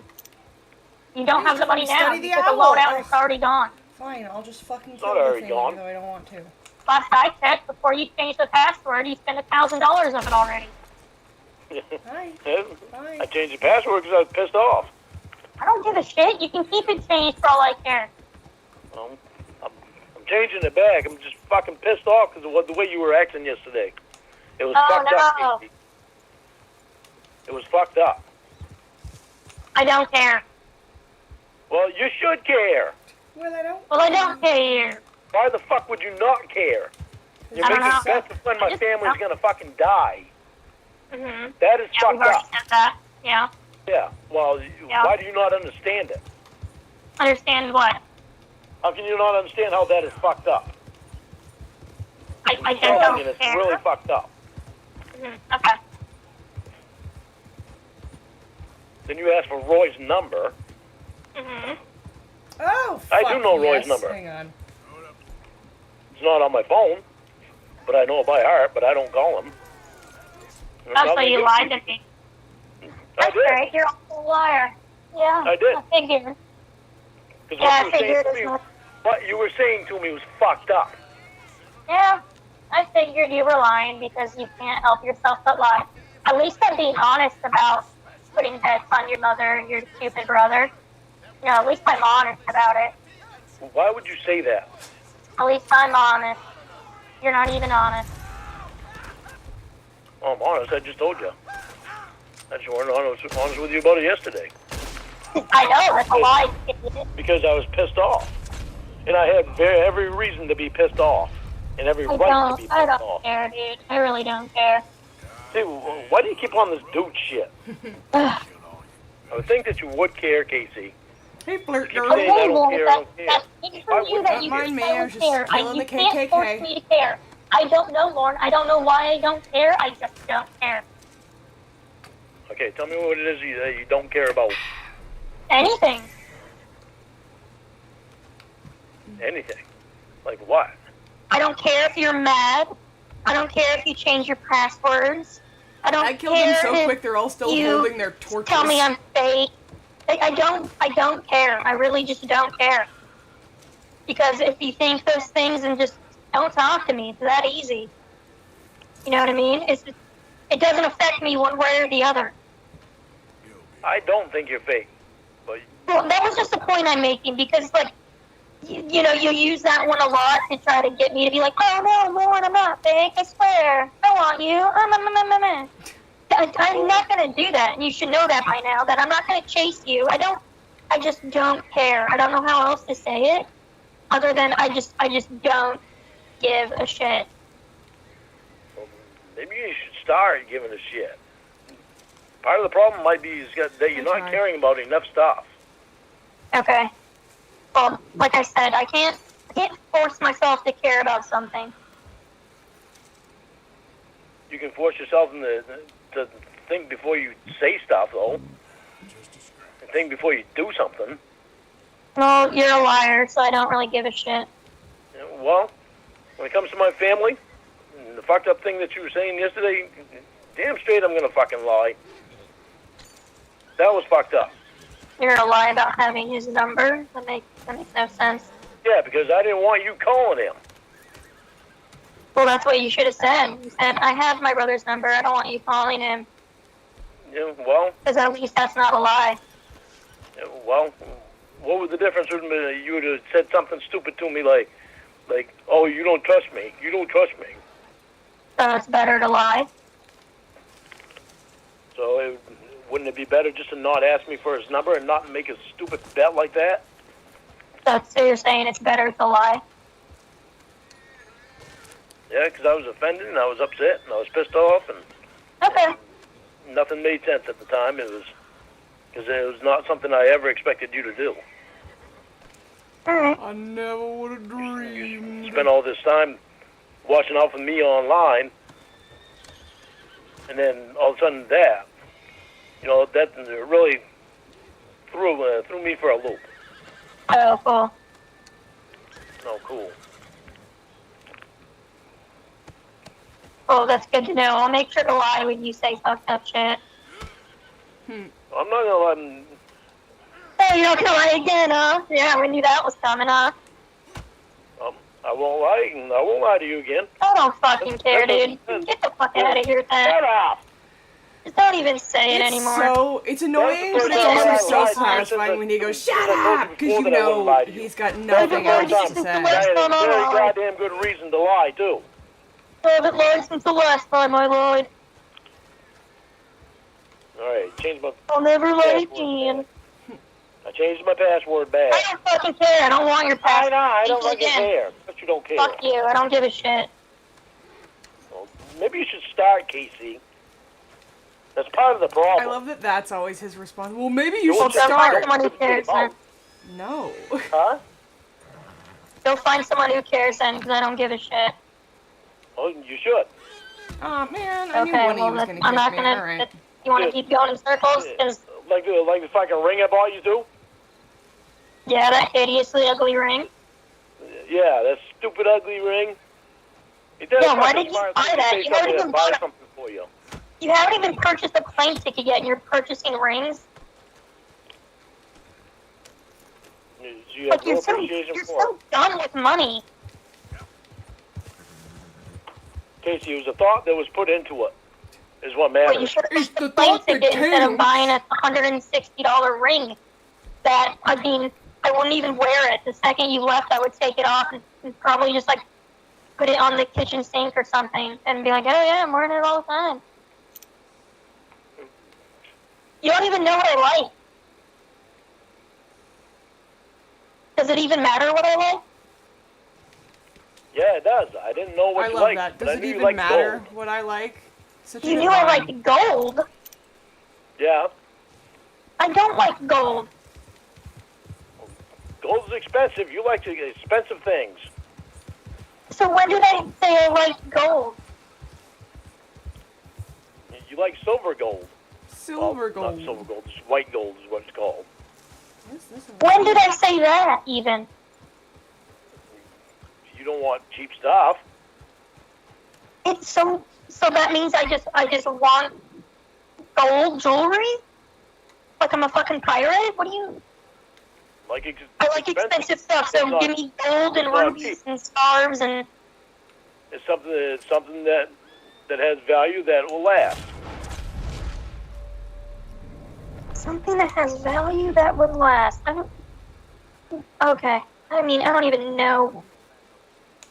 You don't have the money now. Study the You took a owl. loan out and it's already gone. Fine, I'll just fucking Not kill the already thing, gone. even though I don't want to. Last I checked, before you changed the password, you spent $1,000 of it already. Hi. I changed the password because I was pissed off. I don't give a shit. You can keep it changed for all I care. I'm changing it back. I'm just fucking pissed off because of the way you were acting yesterday. It was fucked no. up. Casey. It was fucked up. I don't care. Well, you should care. Well, I don't. Well, I don't care. Why the fuck would you not care? You're I don't making know. bets of when my family's gonna fucking die. Mm-hmm. That is Yeah, we've fucked already up. said that. Yeah. Yeah. Well, Yeah. why do you not understand it? Understand what? How can you not understand how that is fucked up? I just I don't mean, it's care. really fucked up. Mm-hmm. Okay. Then you ask for Roy's number. Mm-hmm. Oh, I fuck do know Roy's yes. number. Hang on. It's not on my phone, but I know it by heart, but I don't call him. Oh, so you lied to me. I That's did. great. You're a liar. Yeah. I did. I figured. 'Cause Yeah, I what you were saying figured to as me- much. what you were saying to me was fucked up. Yeah. I figured you were lying because you can't help yourself but lie. At least I'm being honest about putting bets on your mother and your stupid brother. You know, at least I'm honest about it. Why would you say that? At least I'm honest. You're not even honest. Oh, I'm honest. I just told you. I just weren't honest with you about it yesterday I know, that's a lie. because I was pissed off, and I had every reason to be pissed off, and every right to be pissed I don't off. care, dude. I really don't care. See, why do you keep on this dude shit? I would think that you would care, Casey. Hey, flirt Keep girl. saying I don't care, I don't care. That's big for I you would that not you mind me, don't I was just care. killing You the can't KKK. force me to care. I don't know, Lauren. I don't know why I don't care. I just don't care. Okay, tell me what it is that you don't care about. Anything. Anything. Like what? I don't care if you're mad. I don't care if you change your passwords. I don't I killed care them so if quick they're all still you holding their torches. tell me I'm fake. I don't care. I really just don't care. Because if you think those things, then just don't talk to me. It's that easy. You know what I mean? It doesn't affect me one way or the other. I don't think you're fake, but Well, that was just the point I'm making because, like, you know, you use that one a lot to try to get me to be like, oh no, Lauren, I'm not fake. I swear, I want you. I'm not gonna do that, and you should know that by now. That I'm not gonna chase you. I just don't care. I don't know how else to say it, other than I just don't give a shit. Well, maybe you should start giving a shit. Part of the problem might be that you're not caring about enough stuff. Okay. Well, like I said, I can't force myself to care about something. You can force yourself to think before you say stuff, though. And think before you do something. Well, you're a liar, so I don't really give a shit. Yeah, well, when it comes to my family, the fucked up thing that you were saying yesterday, damn straight I'm gonna fucking lie. That was fucked up. You're gonna lie about having his number? That makes no sense. Yeah, because I didn't want you calling him. Well, that's what you should have said. You said, I have my brother's number. I don't want you calling him. Yeah, well. Because at least that's not a lie. Yeah, well, what was the difference if you would have said something stupid to me like, oh, you don't trust me. You don't trust me. So it's better to lie. So wouldn't it be better just to not ask me for his number and not make a stupid bet like that? So you're saying it's better to lie? Yeah, because I was offended and I was upset and I was pissed off and Okay. nothing made sense at the time. It was because it was not something I ever expected you to do. Alright. I never would have dreamed. You spent all this time watching out for me online, and then all of a sudden that, that really threw me for a loop. Oh, cool. Oh, cool. Well, that's good to know. I'll make sure to lie when you say fucked up shit. I'm not gonna let him. Oh, you're not gonna lie again, huh? Yeah, we knew that was coming, huh? I won't lie. I won't lie to you again. I don't fucking care, dude. Get the fuck out of here, then. Shut up. Just don't even say it anymore. It's annoying, but it's also so satisfying when he goes, shut up! Because you know he's got nothing else to say. I had a very goddamn good reason to lie, too. I haven't lied since the last time I lied. Alright, change my... I'll never lie again. I changed my password back. I don't fucking care. I don't want your password. I don't fucking care. But you don't care. Fuck you. I don't give a shit. Well, maybe you should start, Casey. That's part of the problem. I love that that's always his response. Well, maybe you Well, should go find start. someone who cares then. No. Huh? Go find someone who cares then, because I don't give a shit. Oh, you should. Aw, man, I knew Okay, one of you well, was gonna I'm not kick me. gonna... Alright. You want to keep going in circles? Because, Like the fucking ring I bought you, too? yeah, that hideously ugly ring. Yeah, that stupid ugly ring. Yeah, why did you buy that? You haven't even bought something for you. You haven't even purchased a plane ticket yet, and you're purchasing rings? You have Like, no you're appreciation for so dumb with money. Casey, it was a thought that was put into it, is what But you matters. should have It's bought the the plane thought that ticket instead of counts. buying a $160 ring. That, I mean, I wouldn't even wear it. The second you left, I would take it off and probably just, like, put it on the kitchen sink or something and be like, oh yeah, I'm wearing it all the time. You don't even know what I like. Does it even matter what I like? Yeah, it does. I didn't know what I you love liked, that. but Does I it knew you even liked matter gold. what I like? Such You a knew good I line. liked gold. Yeah, I don't like gold. gold's expensive. You like expensive things. So when did I say I liked gold? You like silver gold. Silver Well, gold. Not silver gold. It's white gold is what it's called. What is this? When did I say that, even? You don't want cheap stuff. It's so that means I just want gold jewelry? Like I'm a fucking pirate? What do you... Like I like expensive stuff, so It's not- give me gold and it's not rubies cheap. and scarves and... It's something that has value that will last. Something that has value that would last. I don't. Okay. I mean, I don't even know.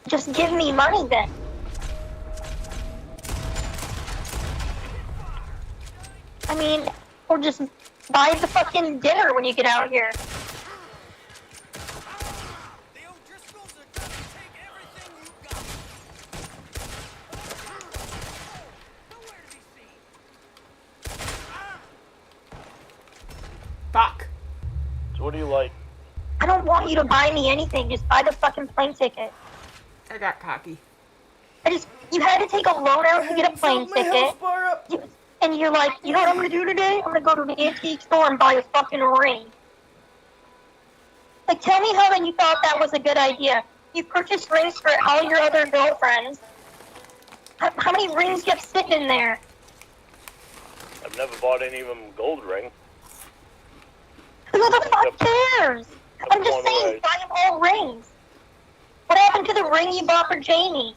Just give me money then. I mean, or just buy the fucking dinner when you get out here. The O'Driscolls are gonna take everything you got. Nowhere to be seen. Fuck. So what do you like? I don't want you to buy me anything. Just buy the fucking plane ticket. I got cocky. You had to take a loan out to get a plane My ticket. health bar up. And you're like, you know what I'm gonna do today? I'm gonna go to the antique store and buy a fucking ring. Like, tell me how then you thought that was a good idea. You purchased rings for all your other girlfriends. How many rings you have sitting in there? I've never bought any of them gold ring. Who the fuck cares? I'm just saying, buy them all rings. What happened to the ring you bought for Jamie?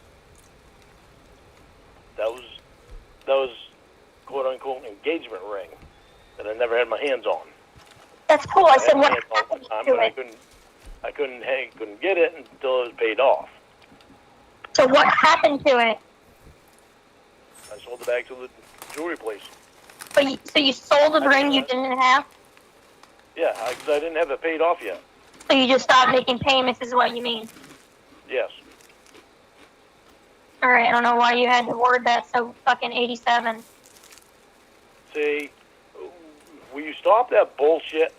That was quote unquote engagement ring that I never had my hands on. That's cool. I said, had what my hands all happened the time, to but it? I couldn't get it until it was paid off. So what happened to it? I sold it back to the jewelry place. So you sold the ring you didn't have? Yeah, because I didn't have it paid off yet. So you just stopped making payments is what you mean? Yes. Alright, I don't know why you had to word that so fucking 87. See, will you stop that bullshit?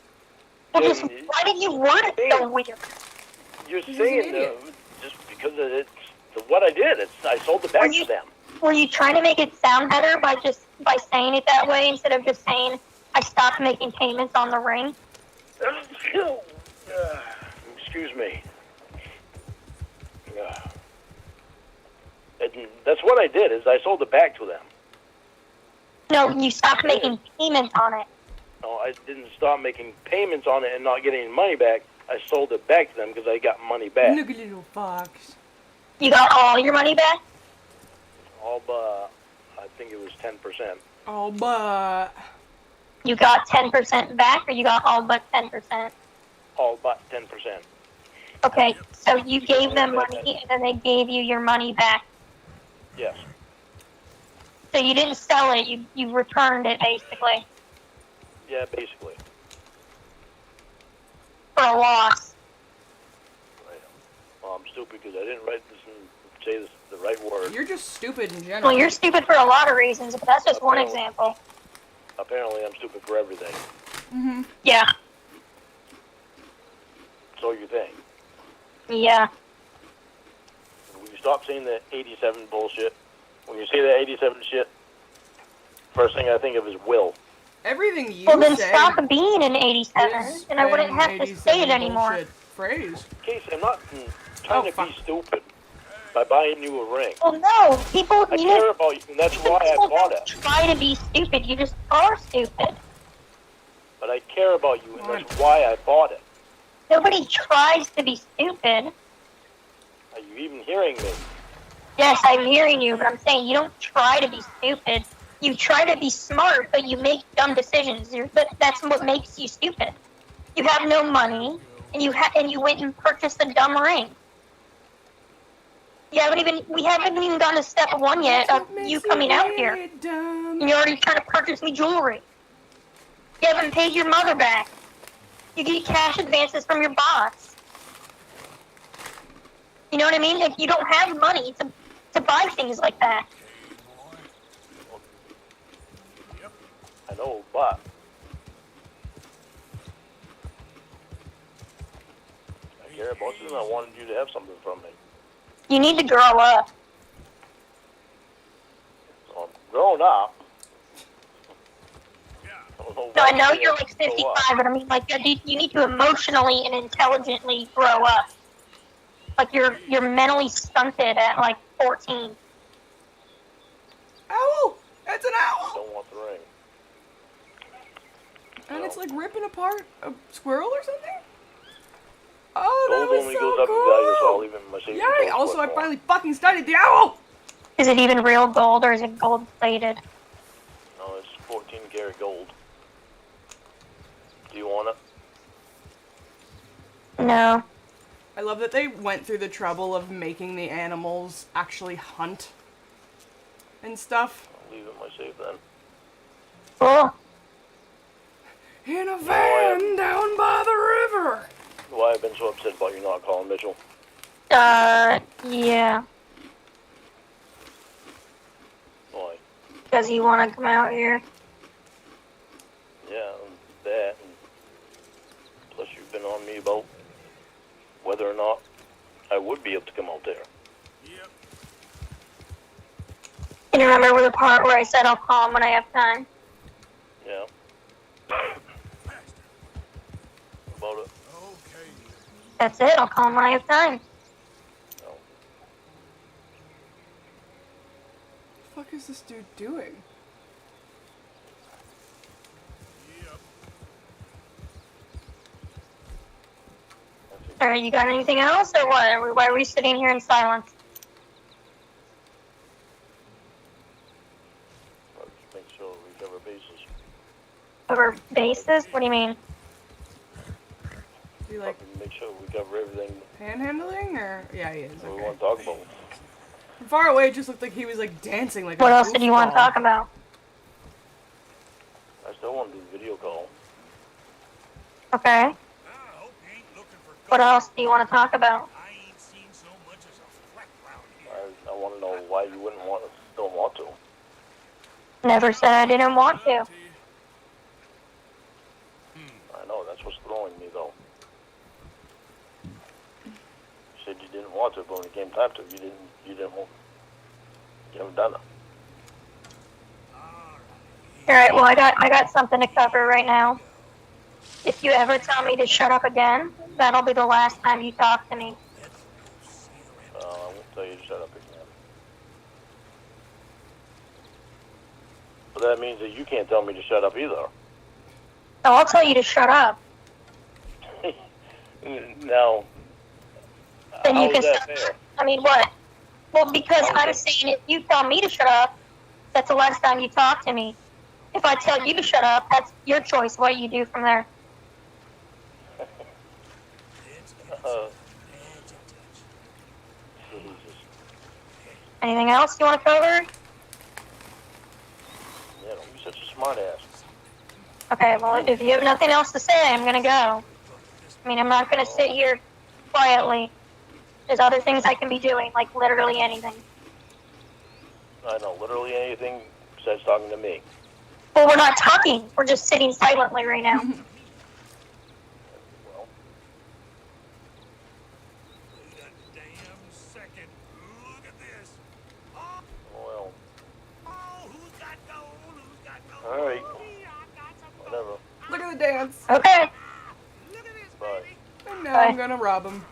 Well, just, why did you word it so weird? You're saying just because it's what I did. I sold it back to them. Were you trying to make it sound better by saying it that way instead of just saying I stopped making payments on the ring? Excuse me. And that's what I did. Is I sold it back to them. No, you stopped making payments on it. No, I didn't stop making payments on it and not getting money back. I sold it back to them because I got money back. Look at little fox. You got all your money back? All but I think it was 10%. Oh, but You got 10% back, or you got all but 10%? All but 10%. Okay, so you gave them money, and then they gave you your money back. Yes. So you didn't sell it, you returned it, basically, Yeah, basically. for a loss. Right. Well, I'm stupid because I didn't write this and say this the right word. you're just stupid in general. Well, you're stupid for a lot of reasons, but that's just one example. Apparently, I'm stupid for everything. Mm-hmm. Yeah, So you think. yeah. Will you stop saying that 87 bullshit? When you say that 87 shit, first thing I think of is Will. Everything you Well, then say stop being an 87, is and I wouldn't an have to 87 say it anymore. bullshit phrase. Casey, I'm not trying to be stupid by buying you a ring. Well, no, people, I care about you, and that's why I people bought don't it. try to be stupid, you just are stupid. But I care about you, and that's why I bought it. Nobody tries to be stupid. Are you even hearing me? Yes, I'm hearing you, but I'm saying you don't try to be stupid. You try to be smart, but you make dumb decisions. That's what makes you stupid. You have no money, and you went and purchased a dumb ring. We haven't even gotten to step one yet of you coming out here. And you're already trying to purchase me jewelry. You haven't paid your mother back. You get cash advances from your boss. You know what I mean? If you don't have money to buy things like that. I know, but I care about you, and I wanted you to have something from me. You need to grow up. So I'm grown up. No, I know you're like 55, but I mean, like, you need to emotionally and intelligently grow up. Like, you're mentally stunted at, like, 14. Owl! That's an I owl! don't want the ring. And it's like ripping apart a squirrel or something? Oh, that Gold was only so goes up in value, so I'll cool! leave it in my savings. Yay! Also, I finally fucking studied the owl! Is it even real gold, or is it gold-plated? No, it's 14 karat gold. Do you want it? No. I love that they went through the trouble of making the animals actually hunt and stuff. I'll leave it in my safe then. Cool. In a van down by the river. Why I've been so upset about you not calling Mitchell? Yeah. Why? Does he want to come out here? Yeah, that. And plus, you've been on me about whether or not I would be able to come out there. Yep. Can you remember the part where I said I'll call him when I have time? Yeah. About it. Okay. That's it. I'll call him when I have time. No. What the fuck is this dude doing? Yep. Alright, you got anything else or what? Why are we sitting here in silence? I'll just make sure we cover bases. Over bases? What do you mean? Is he like Make sure we cover everything panhandling or? Yeah, he is. that we Okay. want to talk about. From far away, it just looked like he was like dancing like. What a else did you want to goofball. talk about? I still want to do the video call. Okay. I hope you ain't looking for What gold. else do you want to talk about? I ain't seen so much as a fleck round here. I want to know why you wouldn't want to, don't want to. Never said I didn't want to. I know, that's what's throwing me though. You said you didn't want to, but when it came time to, you didn't want, you haven't done it. Alright, well I got something to cover right now. If you ever tell me to shut up again, that'll be the last time you talk to me. I won't tell you to shut up again. But that means that you can't tell me to shut up either. So I'll tell you to shut up. Now, Then how you is can that stop. fair? I mean, what? Well, because How I'm is saying if you tell me to shut up, that's the last time you talk to me. If I tell you to shut up, that's your choice what you do from there. Jesus. Anything else you want to cover? You know, you're such a smart ass. Okay, well, if you have nothing else to say, I'm gonna go. I mean, I'm not gonna sit here quietly. There's other things I can be doing, like literally anything. I know, literally anything besides talking to me. Well, we're not talking. We're just sitting silently right now. Well, Wait a damn second. Look at this. well, Oh, who's got gold? Who's got gold? all right, Yeah, I got some gold. whatever. Look at the dance. Okay. Look at this, Bye. baby. And now Bye. I'm gonna rob him.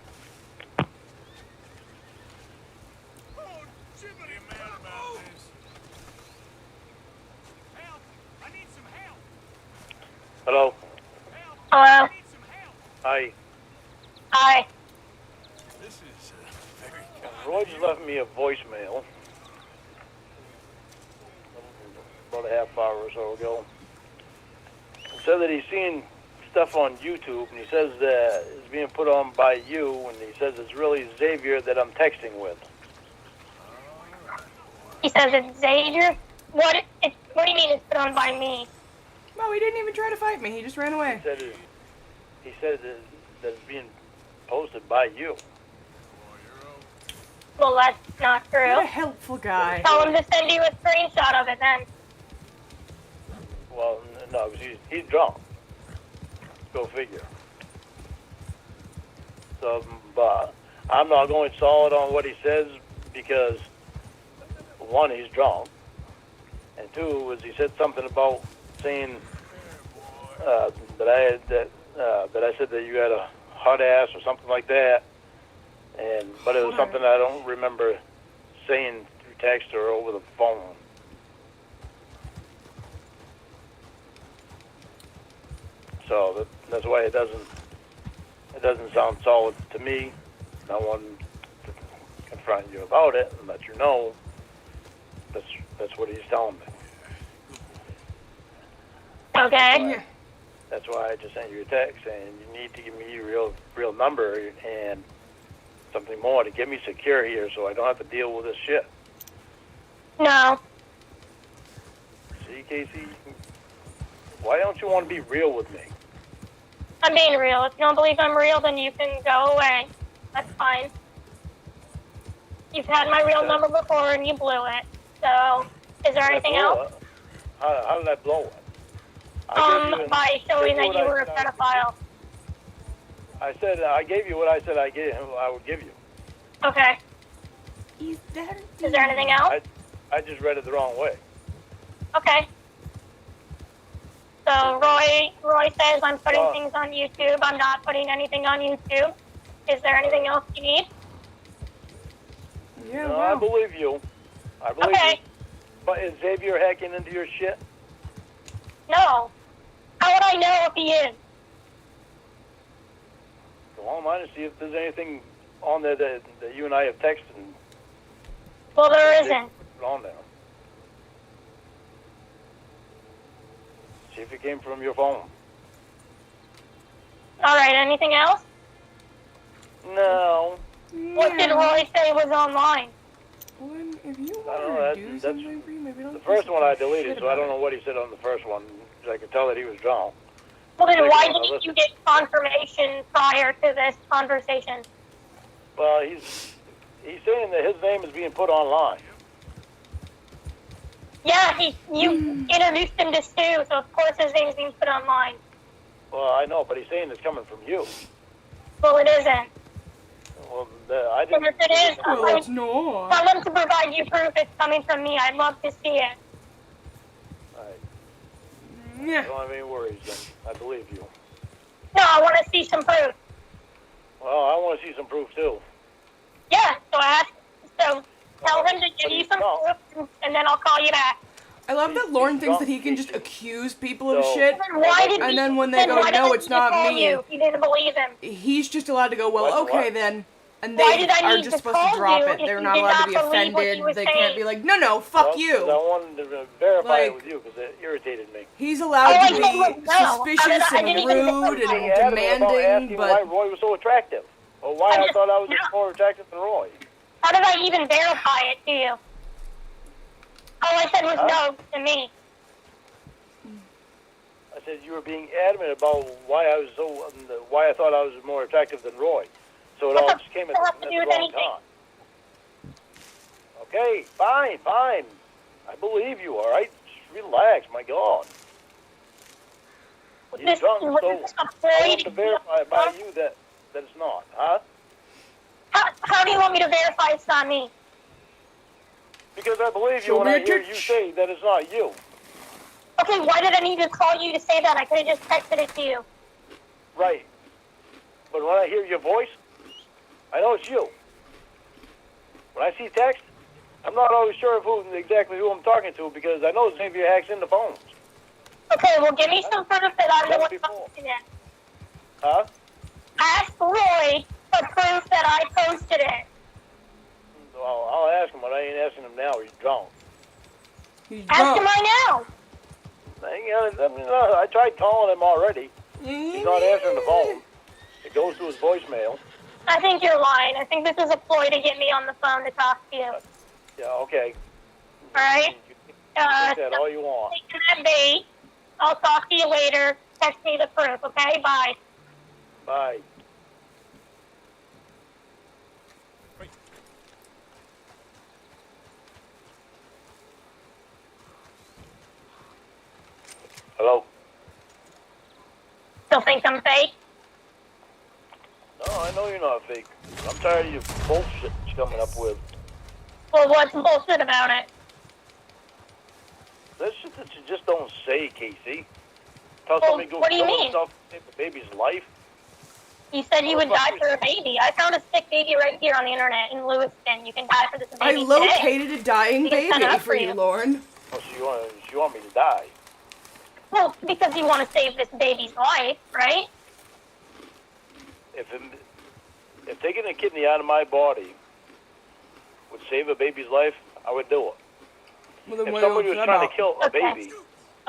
Oh, Jiminy, mad about this. Help! I need some help. Hello. Help! Hello. I need some help. Hi. Hi. This is very Roy just left me a voicemail about a half hour or so ago. He said that he's seen stuff on YouTube, and he says that it's being put on by you, and he says it's really Xavier that I'm texting with. He says it's Xavier. What do you mean it's put on by me? No, he didn't even try to fight me. He just ran away. He said that it's being posted by you. Well, that's not What a true. helpful guy. Tell him to send you a screenshot of it then. Well, no, 'cause he's drunk. Go figure. So, but I'm not going solid on what he says because one, he's drunk, and two, was he said something about saying that I said that you had a hot ass or something like that, but it was something I don't remember saying through text or over the phone. So that's why it doesn't sound solid to me. I wanted to confront you about it and let you know that's what he's telling me. Okay. That's why I just sent you a text saying you need to give me your real number and something more to get me secure here so I don't have to deal with this shit. No. See, Casey? Why don't you want to be real with me? I'm being real. If you don't believe I'm real, then you can go away. That's fine. You've had my real number before and you blew it. So, is there anything else? How did I blow it? By showing that you were a pedophile. I said I gave you what I said I would give you. Okay. Is there anything else? I just read it the wrong way. Okay. So Roy says I'm putting things on YouTube. I'm not putting anything on YouTube. Is there anything else you need? Yeah, No, wow. I believe you. I believe you. But is Xavier hacking into your shit? No. How would I know if he is? Go online and see if there's anything on there that you and I have texted. Well, there isn't. On there. See if it came from your phone. All right. Anything else? No. What did Roy say was online? Well, if you I don't want know. to do something for you, maybe don't. The first one I deleted, so I don't know what he said on the first one. I could tell that he was drunk. Well, then why didn't you get confirmation prior to this conversation? Well, he's saying that his name is being put online. Yeah, you introduced him to Stu, so of course his name's being put online. Well, I know, but he's saying it's coming from you. Well, it isn't. Well, I didn't. And if it is, Well, it's not. tell them to provide you proof it's coming from me. I'd love to see it. Yeah. I don't have any worries, then. I believe you. No, I want to see some proof. Well, I want to see some proof, too. Yeah, so tell him to give you some proof, and then I'll call you back. I love that Lauren thinks that he can just accuse people of shit, And then when they go, no, it's not me, You didn't believe him. he's just allowed to go, well, okay then, and Why they did I are need just to supposed to call drop you it. if They're you not did allowed to be not believe what he offended. was They saying? can't be like, no, fuck you. I wanted to verify it Like- with you because it irritated me. He's allowed Oh, to I be didn't know. suspicious I didn't and even rude know. and He adamant about demanding, asking why but Roy was so attractive, or why I thought I was more attractive than Roy. How did I even verify it to you? All I said was no to me. I said you were being adamant about why I was why I thought I was more attractive than Roy. So it all just came at the wrong time. Okay, fine. I believe you, all right? Just relax, my God. You're drunk, so I want to verify by you that it's not, huh? How do you want me to verify it's not me? Because I believe you when I hear you say that it's not you. Okay, why did I need to call you to say that? I could have just texted it to you. Right. But when I hear your voice, I know it's you. When I see text, I'm not always sure of exactly who I'm talking to because I know Xavier hacks into phones. Okay, well, give me some proof that I'm the one posting it. Huh? Ask Roy for proof that I posted it. Well, I'll ask him, but I ain't asking him now. He's drunk. Ask him right now. I tried calling him already. He's not answering the phone. It goes to his voicemail. I think you're lying. I think this is a ploy to get me on the phone to talk to you. Yeah, okay. All right? Take that all you want. Taking that bait. I'll talk to you later. Text me the proof, okay? Bye. Bye. Hello? Still think I'm fake? No, I know you're not fake. I'm tired of your bullshit you're coming up with. Well, what's bullshit about it? That's shit that you just don't say, Casey. Tell Well, somebody to go what do you kill mean? himself to save a baby's life. You said you would die for a baby. I found a sick baby right here on the internet in Lewiston. You can die for this baby I today. located a dying It's baby enough for you, Lauren. Oh, so you want me to die? Well, because you want to save this baby's life, right? If taking a kidney out of my body would save a baby's life, I would do it. Well, then If why somebody don't was you trying not? to kill a baby,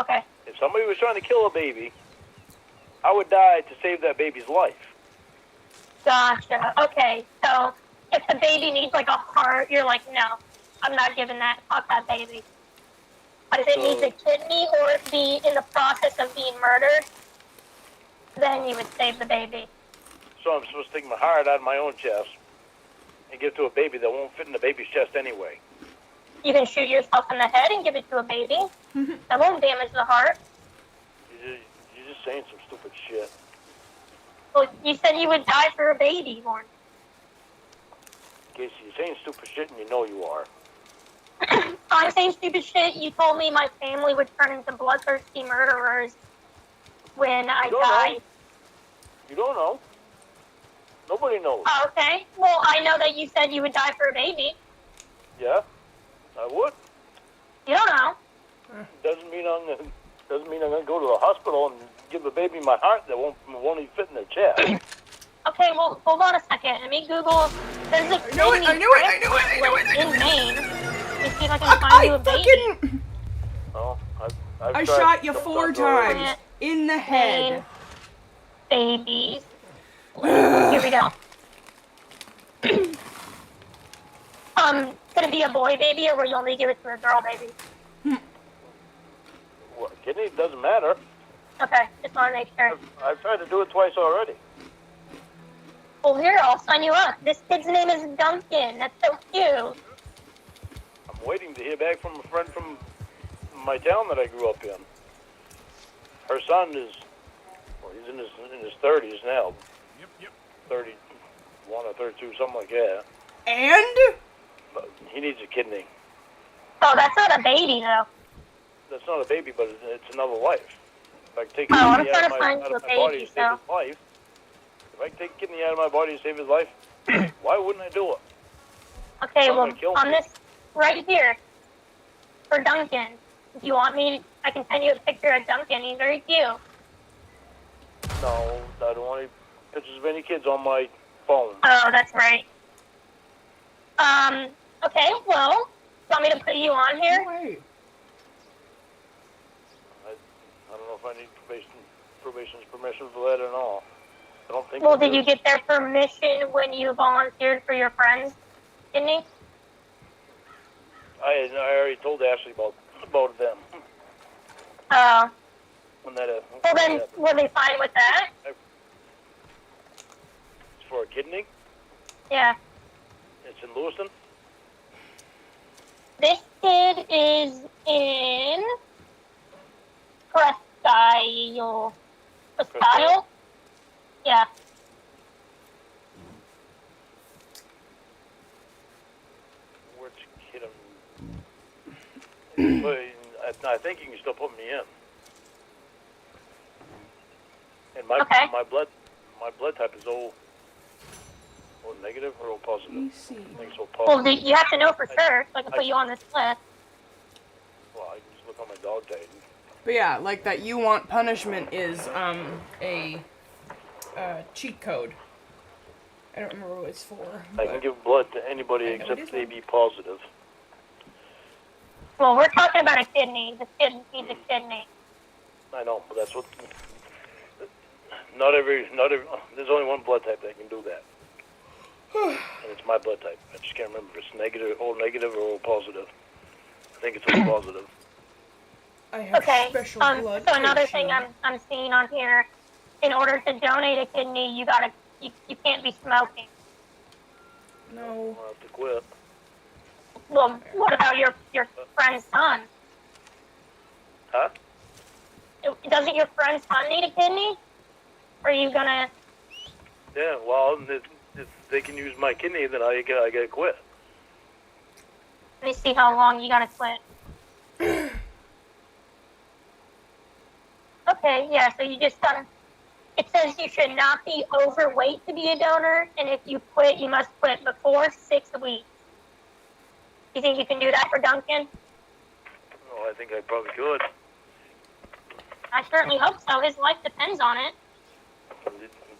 Okay. if somebody was trying to kill a baby, I would die to save that baby's life. Gotcha. Okay, so if the baby needs like a heart, you're like, no, I'm not giving that. Fuck that baby. But if it needs a kidney or it be in the process of being murdered, then you would save the baby. So I'm supposed to take my heart out of my own chest and give it to a baby that won't fit in the baby's chest anyway. You can shoot yourself in the head and give it to a baby. That won't damage the heart. You're just saying some stupid shit. Well, you said you would die for a baby, Lauren. Casey, you're saying stupid shit and you know you are. I'm saying stupid shit. You told me my family would turn into bloodthirsty murderers when I die. You don't know. Nobody knows. Oh, okay. Well, I know that you said you would die for a baby. Yeah, I would. You don't know. Doesn't mean I'm gonna go to the hospital and give the baby my heart that won't even fit in their chest. Okay, well, hold on a second. Let me Google. There's a I knew it. in Maine. Let me see if I can find you a baby. Oh, I shot you 4 times in the head. Babies. Here we go. Could it be a boy baby, or will you only give it to a girl baby? Well, kidney doesn't matter. Okay, just want to make sure. I've tried to do it twice already. Well, here, I'll sign you up. This kid's name is Duncan. That's so cute. I'm waiting to hear back from a friend from my town that I grew up in. Her son is, well, he's in his 30s now. Yep. 31 or 32, something like that. And? But he needs a kidney. Oh, that's not a baby, though. That's not a baby, but it's another life. If I can take I'm kidney trying out to of find my you a body baby, to save his life, if I can take kidney out of my body to save his life, why wouldn't I do it? Okay, I'm well, gonna kill on him. this right here, for Duncan, if you want me, I can send you a picture of Duncan. He's very cute. No, I don't want any pictures of any kids on my phone. Oh, that's right. Okay, well, you want me to put you on here? No way. I don't know if I need probation's permission for that or not. I don't think. Well, I did do. you get their permission when you volunteered for your friends, didn't you? I already told Ashley about them. Oh. When that. Well, then, were they fine with that? It's for a kidney. Yeah. It's in Lewiston. This kid is in Presque Isle. Yeah. Which kid? But I think you can still put me in. And my blood type is O negative or O positive. I think it's O positive. Well, you have to know for sure, so I can put you on this list. Well, I can just look on my dog tag. But yeah, like that you want punishment is a cheat code. I don't remember what it's for. I can give blood to anybody except they be positive. Well, we're talking about a kidney. This kid needs a kidney. I know, but that's what. Not every. There's only one blood type that can do that, and it's my blood type. I just can't remember if it's negative, O negative, or O positive. I think it's O positive. I have Okay. special blood. So another tissue. thing I'm seeing on here, in order to donate a kidney, you can't be smoking. No. I'll have to quit. Well, what about your friend's son? Huh? Doesn't your friend's son need a kidney? Or are you gonna? Yeah. Well, if they can use my kidney, then I gotta quit. Let me see how long you gotta quit. Okay, yeah. So you just gotta. It says you should not be overweight to be a donor, and if you quit, you must quit before 6 weeks. You think you can do that for Duncan? Oh, I think I probably could. I certainly hope so. His life depends on it.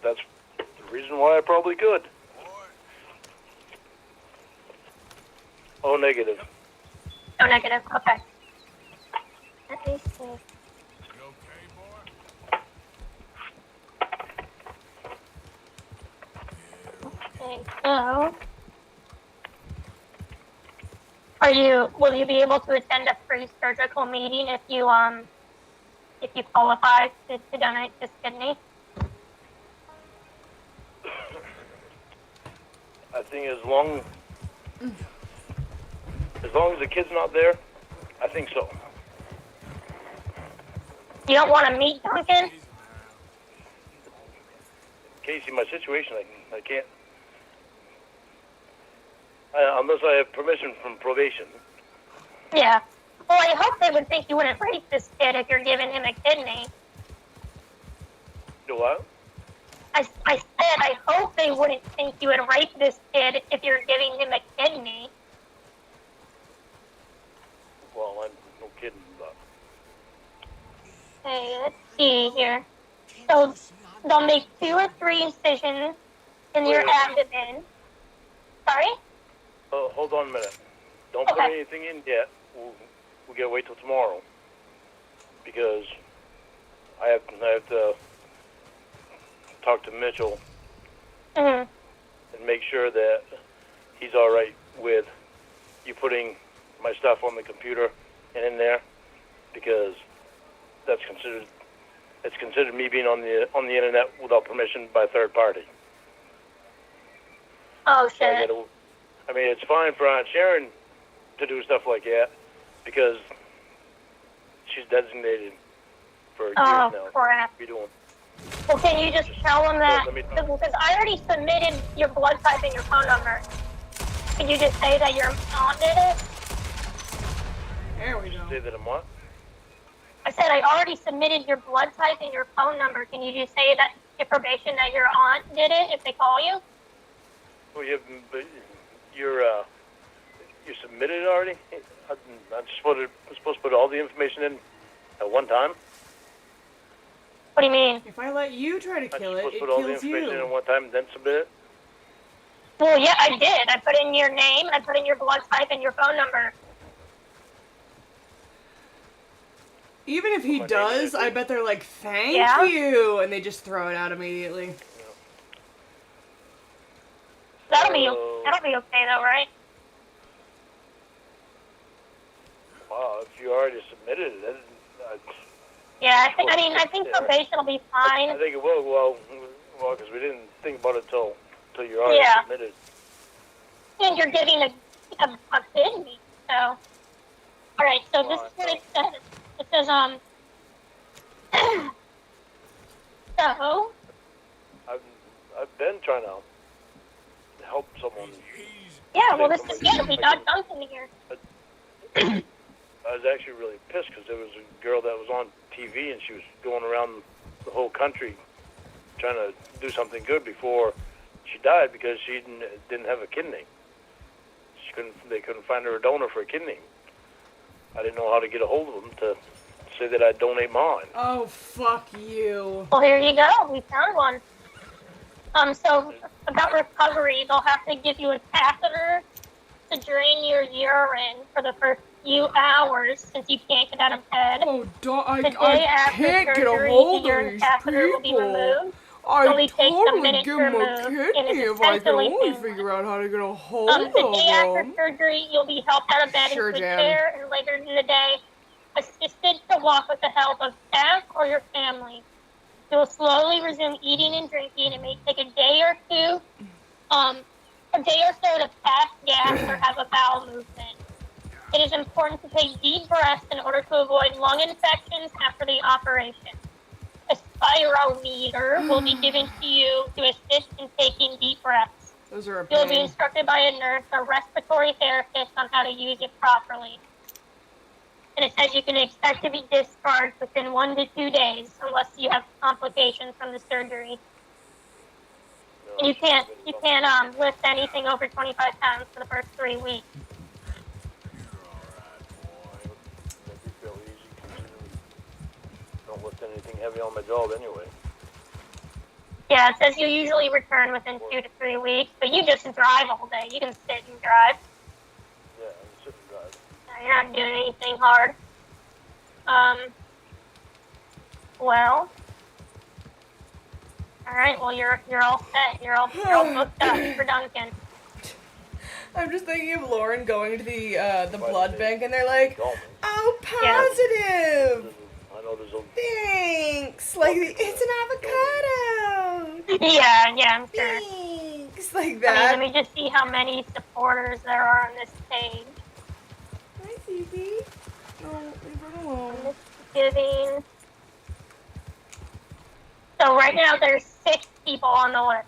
That's the reason why I probably could. O negative. Oh, negative. Okay. Let me see. You okay, boy? Okay, so will you be able to attend a pre-surgical meeting if you qualify to donate this kidney? I think as long as the kid's not there, I think so. You don't want to meet Duncan? Casey, my situation, I can't. Unless I have permission from probation. Yeah. Well, I hope they would think you wouldn't rape this kid if you're giving him a kidney. You know what? I said I hope they wouldn't think you would rape this kid if you're giving him a kidney. Well, I'm no kidding, but. Okay, let's see here. So they'll make 2 or 3 incisions in your abdomen. Sorry? Hold on a minute. Don't put anything in yet. We'll gotta wait till tomorrow because I have to talk to Mitchell and make sure that he's all right with you putting my stuff on the computer and in there because it's considered me being on the internet without permission by a third party. Oh So shit. I mean, it's fine for Aunt Sharon to do stuff like that because she's designated for years now. Oh crap. Be doing. Well, can you just tell them that? let me- Because I already submitted your blood type and your phone number. Can you just say that your aunt did it? There we go. Say that I'm what? I said I already submitted your blood type and your phone number. Can you just say that your probation that your aunt did it if they call you? Well, you submitted it already? I'm supposed to put all the information in at one time? What do you mean? If I let you try to I'm kill it, supposed it to put all the kills information in at you. one time and then submit it? Well, yeah, I did. I put in your name, I put in your blood type and your phone number. Even if he My name does, is- I bet they're like, thank Yeah? you, and they just throw it out immediately. That'll be okay though, right? Wow, if you already submitted it, then Yeah, I think probation will be I fine. think it will. Well, because we didn't think about it till you already Yeah. submitted. And you're giving a kidney, so. Alright, so this is what it says. It says, so, I've been trying to help someone. yeah, well, this is good. We got Duncan here. I was actually really pissed because there was a girl that was on TV and she was going around the whole country trying to do something good before she died because she didn't have a kidney. They couldn't find her a donor for a kidney. I didn't know how to get a hold of them to say that I'd donate mine. Oh, fuck you. Well, here you go. We found one. So about recovery, they'll have to give you a catheter to drain your urine for the first few hours since you can't get out of bed. Oh, I The day after can't get a surgery, hold the of urine these catheter will be people. removed. I'd Only takes a totally minute give to them a remove, and kidney it's if I could essentially only painless. figure out how to get a hold The day after of them. surgery, you'll be helped out of bed Sure, into a Jan. chair, and later in the day, assisted to walk with the help of staff or your family. You will slowly resume eating and drinking. It may take a day or two, to pass gas or have a bowel movement. It is important to take deep breaths in order to avoid lung infections after the operation. A spirometer will be given to you to assist in taking deep breaths. Those are a You'll be pain. instructed by a nurse or respiratory therapist on how to use it properly. And it says you can expect to be discharged within 1 to 2 days unless you have complications from the surgery. And you can't lift anything over 25 pounds for the first 3 weeks. That'd be fairly easy considering I don't lift anything heavy on my job anyway. Yeah, it says you usually return within 2 to 3 weeks, but you just drive all day. You can sit and drive. Yeah, I'm sitting drive. You're not doing anything hard. Well, All right. Well, you're all set. You're all booked up for Duncan. I'm just thinking of Lauren going to the Why blood did bank, and they're like, call me? "Oh, Yeah. positive. I know there's a Thanks. Like it's an avocado. Yeah, I'm sure. Thanks. Like I mean, that. let me just see how many supporters there are on this page. Hi, Phoebe. No, leave her alone. On this giving. So right now there's 6 people on the list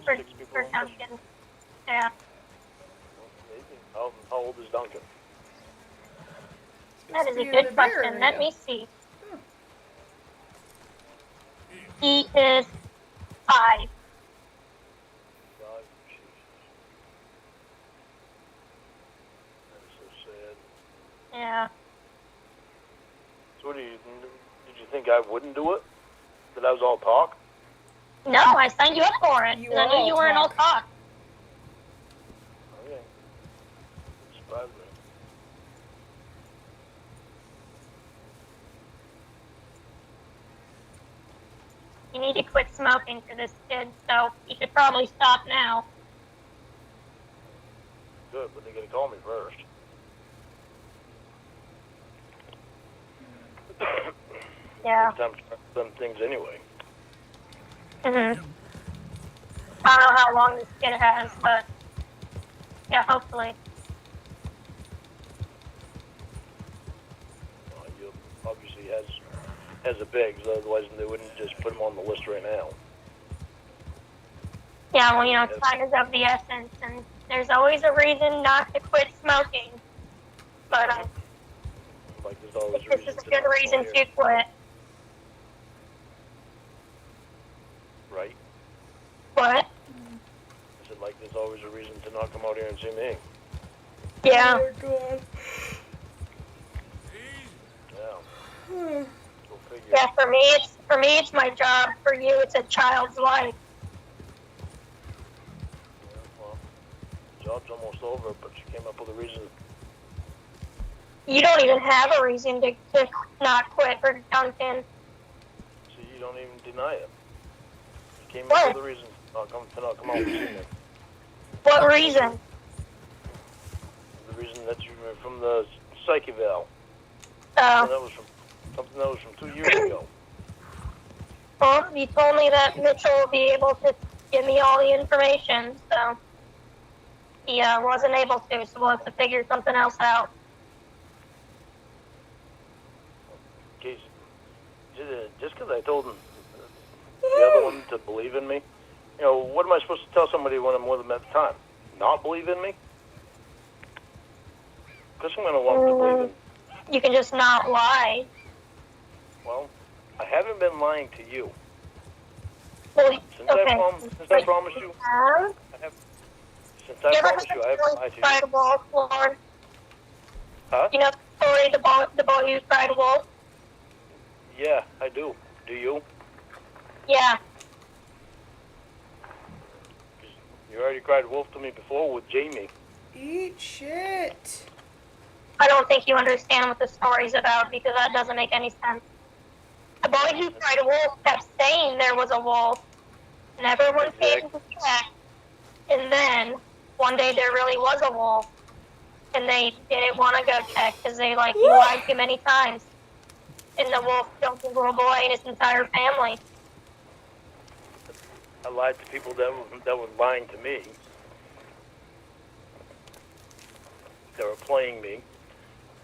for, 6 people for on this? Duncan. Yeah. Amazing. How old is Duncan? That is a Be in good the Bay question. Let Area. me see. He is 5. God, Jesus. That is so sad. Yeah. So what did you think I wouldn't do it? That I was all talk? No, I signed you up for it. You 'cause I are knew all you weren't all talk. talk. Okay. Surprised me. You need to quit smoking for this kid, so you should probably stop now. Good, but they're gonna call me first. Yeah. Next time, try some things anyway. Mhm. I don't know how long this kid has, but yeah, hopefully. You obviously has the bigs, otherwise they wouldn't just put him on the list right now. Yeah, well, you know, time is of the essence, and there's always a reason not to quit smoking. But Like there's always a this reason is a to good not reason come to here. quit. Right? What? I said, like, there's always a reason to not come out here and see me. Yeah. Oh my God. Yeah. Go figure. Yeah, for me it's my job. For you, it's a child's life. Yeah, well, the job's almost over, but you came up with a reason. You don't even have a reason to not quit for Duncan. See, you don't even deny it. You came What? up with a reason to not come out and see me. What reason? The reason that you were from the psych eval. Oh. Something that was from 2 years ago. Well, you told me that Mitchell will be able to give me all the information, so he wasn't able to, so we'll have to figure something else out. Case, just because I told him the other one to believe in me, you know, what am I supposed to tell somebody when I'm with them at the time? Not believe in me? Because I'm going to want them to believe in me. You can just not lie. Well, I haven't been lying to you. Well, Since okay. I promised you, I haven't lied to you. cried wolf, Lauren? Huh? You know the story, the boy who cried wolf? Yeah, I do. Do you? Yeah. You already cried wolf to me before with Jamie. Eat shit. I don't think you understand what the story's about because that doesn't make any sense. The boy who cried wolf kept saying there was a wolf, and everyone came to check. And then one day there really was a wolf, and they didn't want to go check because they you lied too many times. And the wolf killed the little boy and his entire family. I lied to people that were lying to me. They were playing me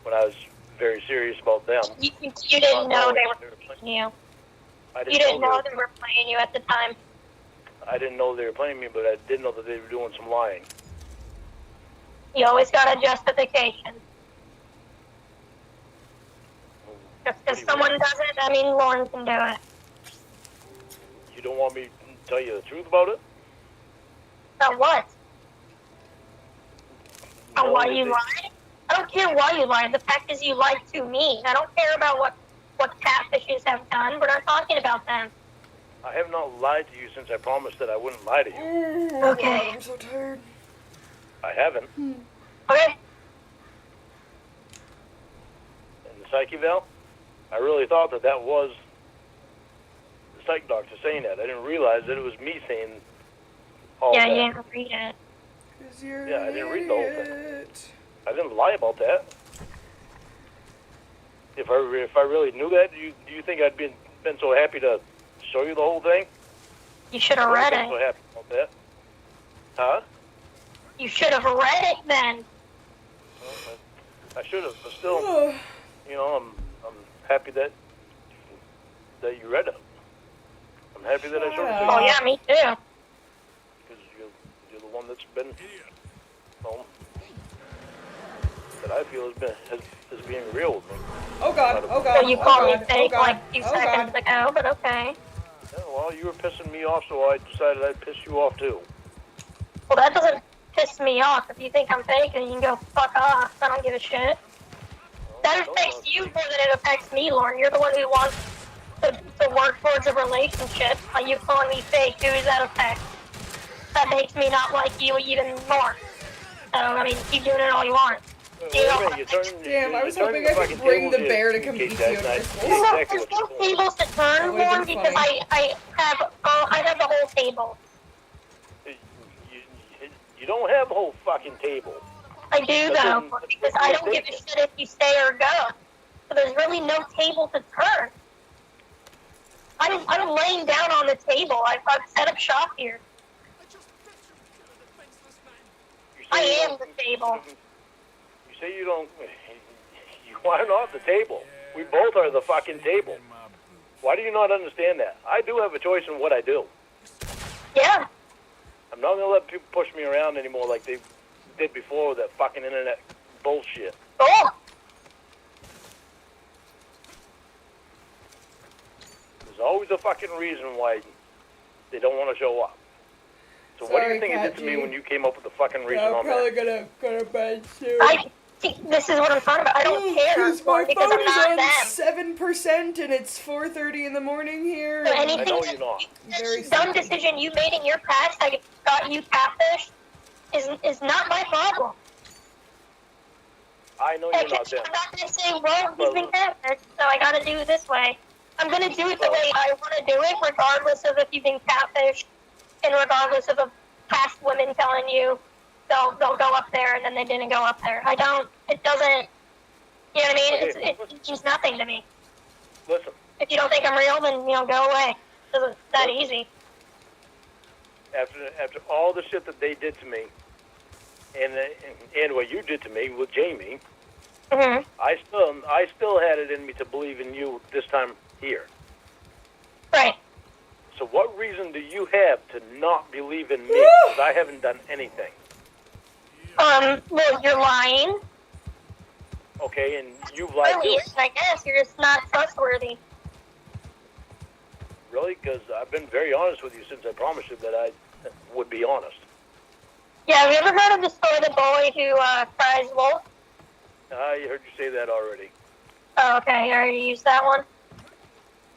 when I was very serious about them. You didn't know they were playing you. You didn't know they were playing you at the time. I didn't know they were playing me, but I did know that they were doing some lying. You always got a justification. Just because someone does it, I mean Lauren can do it. You don't want me to tell you the truth about it? So what? No, Why you lied? I don't care why you lied. The fact is you lied to me. I don't care about what catfishes have done. We're not talking about them. I have not lied to you since I promised that I wouldn't lie to you. Okay. I'm so tired. I haven't. Okay. In the psych eval, I really thought that was psych doctor saying that. I didn't realize that it was me saying all Yeah, that. you didn't read it. 'Cause you're Yeah, I an didn't read the whole thing. idiot. I didn't lie about that. If I really knew that, do you think I'd been so happy to show you the whole thing? You should have I read wouldn't have been so it. happy about that. Huh? You should have read it then. Well, I should have, but still, you know, I'm happy that you read it. I'm happy that I showed it to you. Oh yeah, me too. Because you're the one that's been, well, that I feel has being real with me. Oh god, oh god. So you oh called me god, fake oh like god, a few oh seconds god. ago, but okay. Yeah, well, you were pissing me off, so I decided I'd piss you off too. Well, that doesn't piss me off. If you think I'm fake, then you can go fuck off. I don't give a shit. That affects you more than it affects me, Lauren. You're the one who wants to work towards a relationship. Are you calling me fake? Who does that affect? That makes me not like you even more. So, I mean, keep doing it all you want. Wait a minute, Damn, I was you're hoping turning I fucking could bring the tables bear to here, come Kate, eat that you. night. Exactly Exactly There's what no you're doing. tables to turn, would've Lauren, been because funny. I have the whole table. You don't have a whole fucking table. I do though, because I don't give a shit if you stay or go. So there's really no table to turn. I'm laying down on the table. I've set up shop here. I am the table. You say you don't. You are not the table. We both are the fucking table. Why do you not understand that? I do have a choice in what I do. Yeah. I'm not gonna let people push me around anymore like they did before with that fucking internet bullshit. Oh. There's always a fucking reason why they don't want to show up. So what do Sorry, you think you did to me when you came up with the fucking reason I'm on probably that? gonna go to bed soon. I think this is what I'm talking about. I don't care My because phone I'm is not on them. 7% and it's 4:30 in the morning here. So and I anything know you're not. Very dumb sleepy. decision you made in your past that got you catfish is not my problem. I know you're not them. I'm not gonna say, well, he's been catfished, so I gotta do it this way. I'm gonna do it the way I want to do it, regardless of if you've been catfished, and regardless of a past women telling you they'll go up there and then they didn't go up there. I don't. It doesn't. You know what I mean? Okay. It means nothing to me. Listen, If you don't think I'm real, then go away. It's that easy. after all the shit that they did to me, and what you did to me with Jamie, Mhm. I still had it in me to believe in you this time here. Right. So what reason do you have to not believe in me? Because I haven't done anything. Well, you're lying. Okay, and you've lied Really, too. I guess you're just not trustworthy. Really? Because I've been very honest with you since I promised you that I would be honest. Yeah, have you ever heard of the story of the boy who cries wolf? I heard you say that already. Oh, okay. I already used that one.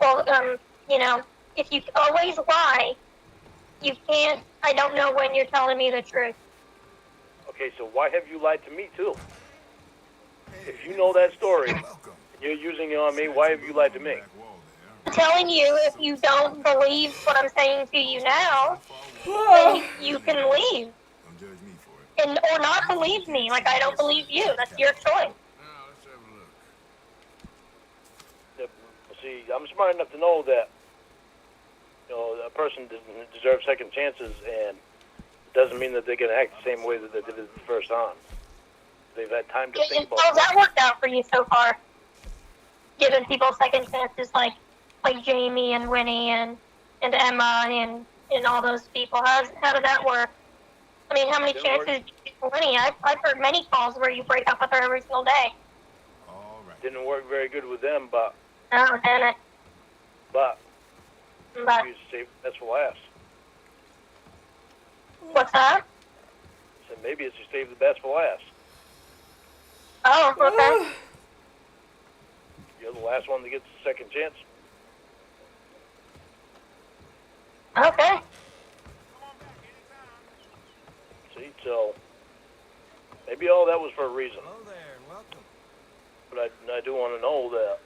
Well, you know, if you always lie, you can't. I don't know when you're telling me the truth. Okay, so why have you lied to me too? If you know that story, and you're using it on me, why have you lied to me? I'm telling you, if you don't believe what I'm saying to you now, then you can leave. Don't judge me for it. And or not believe me. Like I don't believe you. That's your choice. Now, let's have a look. See, I'm smart enough to know that, you know, a person doesn't deserve second chances, and it doesn't mean that they're going to act the same way that they did it the first time. They've had time to think about How's it. that worked out for you so far? Giving people second chances like Jamie and Winnie and Emma and all those people. How did that work? I mean, how many Didn't chances work. did you give for Winnie? I've heard many calls where you break up with her every single day. All right. Didn't work very good with them, but Oh, damn it. but But you saved the best for last. what's that? So maybe it's you saved the best for last. Oh, okay. You're the last one that gets the second chance. Okay. See, so maybe all that was for a reason. Hello there, welcome. But I do want to know that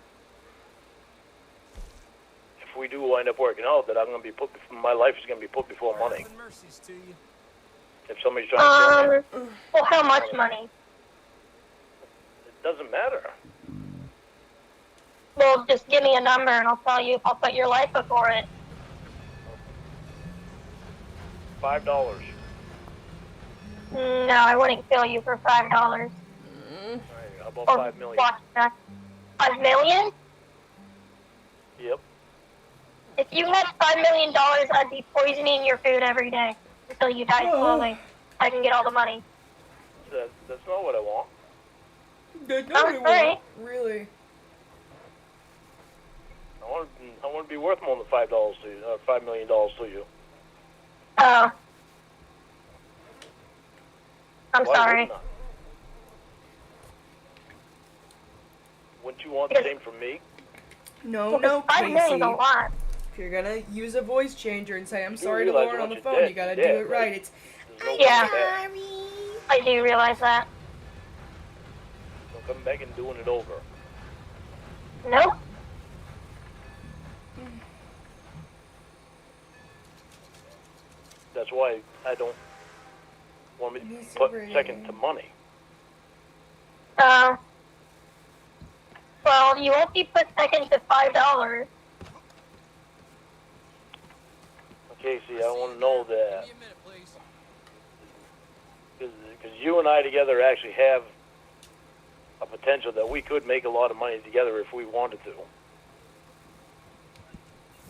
if we do wind up working out, that I'm going to be my life is going to be put before money. Mercies to you. If somebody's trying to kill me, Well, how much money? it doesn't matter. Well, just give me a number and I'll tell you if I'll put your life before it. $5. No, I wouldn't kill you for $5. All right, how about Or $5 million? watch that. $5 million? Yep. If you had $5 million, I'd be poisoning your food every day until you die slowly. I can get all the money. That's not what I want. That's not what you want. Really? I want to be worth more than $5 to you, $5 million to you. Oh. I'm Why sorry. wouldn't I? Wouldn't you want the same from me? No, Well, no, 5 million's a Casey. lot. If you're gonna use a voice changer and say, I'm sorry to realize Lauren on once the you're phone, dead, you gotta you're do dead, it right. right? It's There's no Yeah. coming back. I do realize that. Don't come back and doing it over. Nope. That's why I don't want to He's put super second young. to money. Well, you won't be put second to $5. Okay, see, I want to know that. Give me a minute, please. Because you and I together actually have a potential that we could make a lot of money together if we wanted to.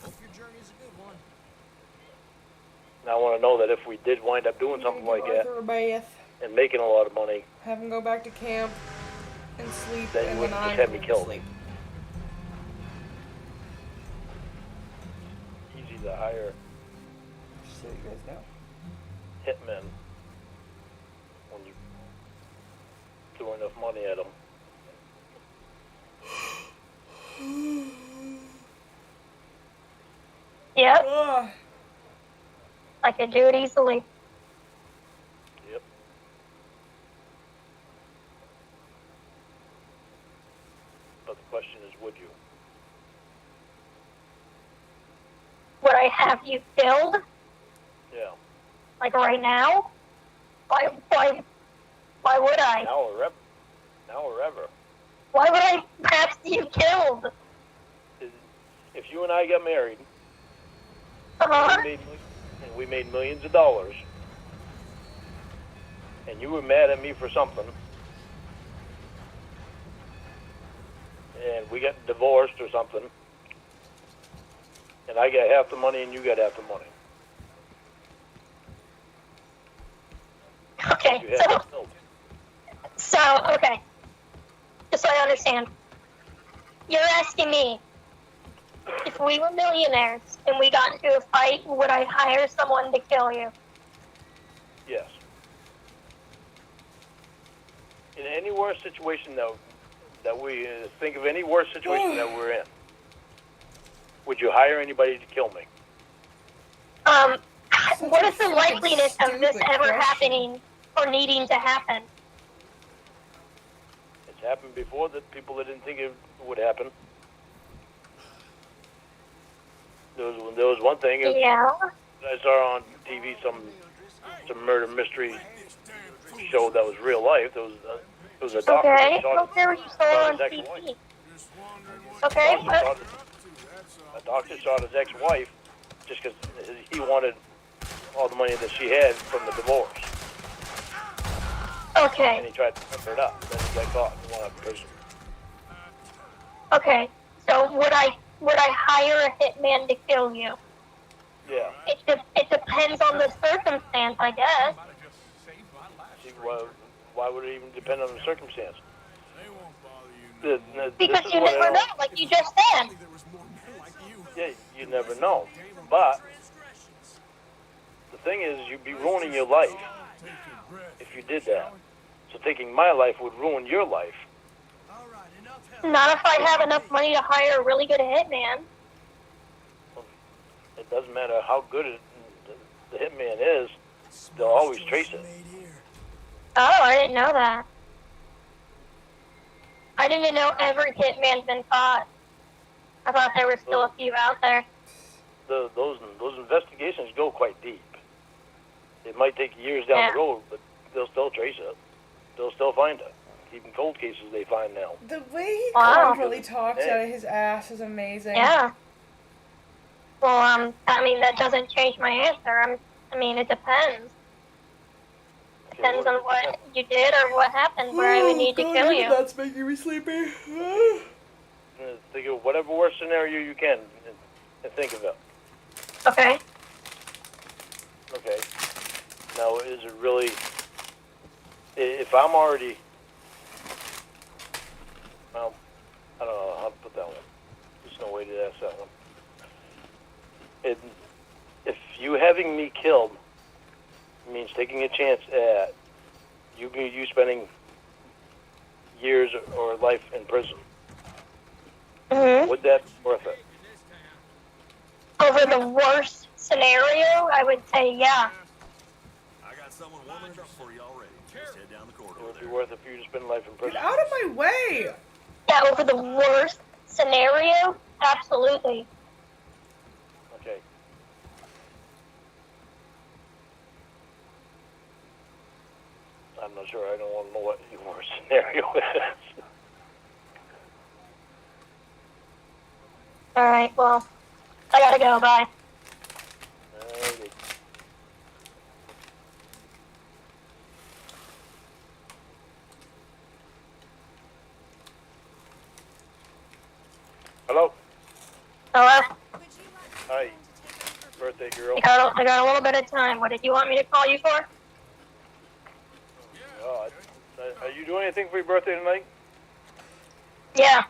Hope your journey's a good one. And I want to know that if we did wind up doing something like that Arthur a bath, and making a lot of money, have him go back to camp and sleep, That you and then wouldn't I'm just have me going to killed. sleep. easy to hire Just so you guys know. hitmen when you throw enough money at them. Yep, Ugh. I could do it easily. Yep. But the question is, would you? Would I have you killed? Yeah. Like right now? Why would I? Now or ever. Now or ever. Why would I have you killed? If you and I got married Uh-huh. and we made millions of dollars, and you were mad at me for something, and we got divorced or something, and I got half the money and you got half the money. Okay, You had to okay. Just so I understand. You're asking me, if we were millionaires and we got into a fight, would I hire someone to kill you? Yes. In any worse situation that we think of any worse situation that we're in, would you hire anybody to kill me? What is the likeliness of this stupid ever question. happening or needing to happen? It's happened before that people that didn't think it would happen. There was one thing Yeah. I saw on TV, some murder mystery show that was real life. There was a doctor Okay. that shot Okay, you saw on his ex-wife. TV. Okay. A doctor shot his ex-wife just because he wanted all the money that she had from the divorce, and Okay. he tried to cover it up. Then he got caught and went to prison. Okay. So would I hire a hitman to kill you? Yeah. It depends on the circumstance, I guess. See, why would it even depend on the circumstance? They won't bother you. This Because is you what I never don't- know, like you just said. There was more men like you. Yeah, you never know. But the thing is, you'd be ruining your life Take your breath. if you did that. So taking my life would ruin your life. All right, enough Not if I have enough money to hire a really good hitman. It doesn't matter how good the hitman is, they'll always trace it. made here. Oh, I didn't know that. I didn't even know every hitman's been caught. I thought there were still a few out there. Those investigations go quite deep. It might take years down the road, but they'll still trace it. They'll still find it. Even cold cases they find now. The way he Wow. confidently talks out of his ass is amazing. Yeah. Well, I mean, that doesn't change my answer. I mean, it depends. Depends on what you did or what happened where I would need to kill you. That's making me sleepy. Think of whatever worst scenario you can and think of it. Okay. Okay. Now, is it really... If I'm already... Well, I don't know how to put that one. There's no way to ask that one. If you having me killed means taking a chance at you spending years or life in prison, would that be worth it? Over the worst scenario, I would say yeah. I got someone warming up for you already. Just head down the corridor. It would be worth it for you to spend life in prison. Get out of my way! Yeah, over the worst scenario, absolutely. Okay. I'm not sure. I don't want to know what your worst scenario is. Alright, well, I gotta go, bye. Okay. Hello? Hello? Hi. Birthday girl. I got a little bit of time. What did you want me to call you for? Oh, are you doing anything for your birthday tonight? Yeah,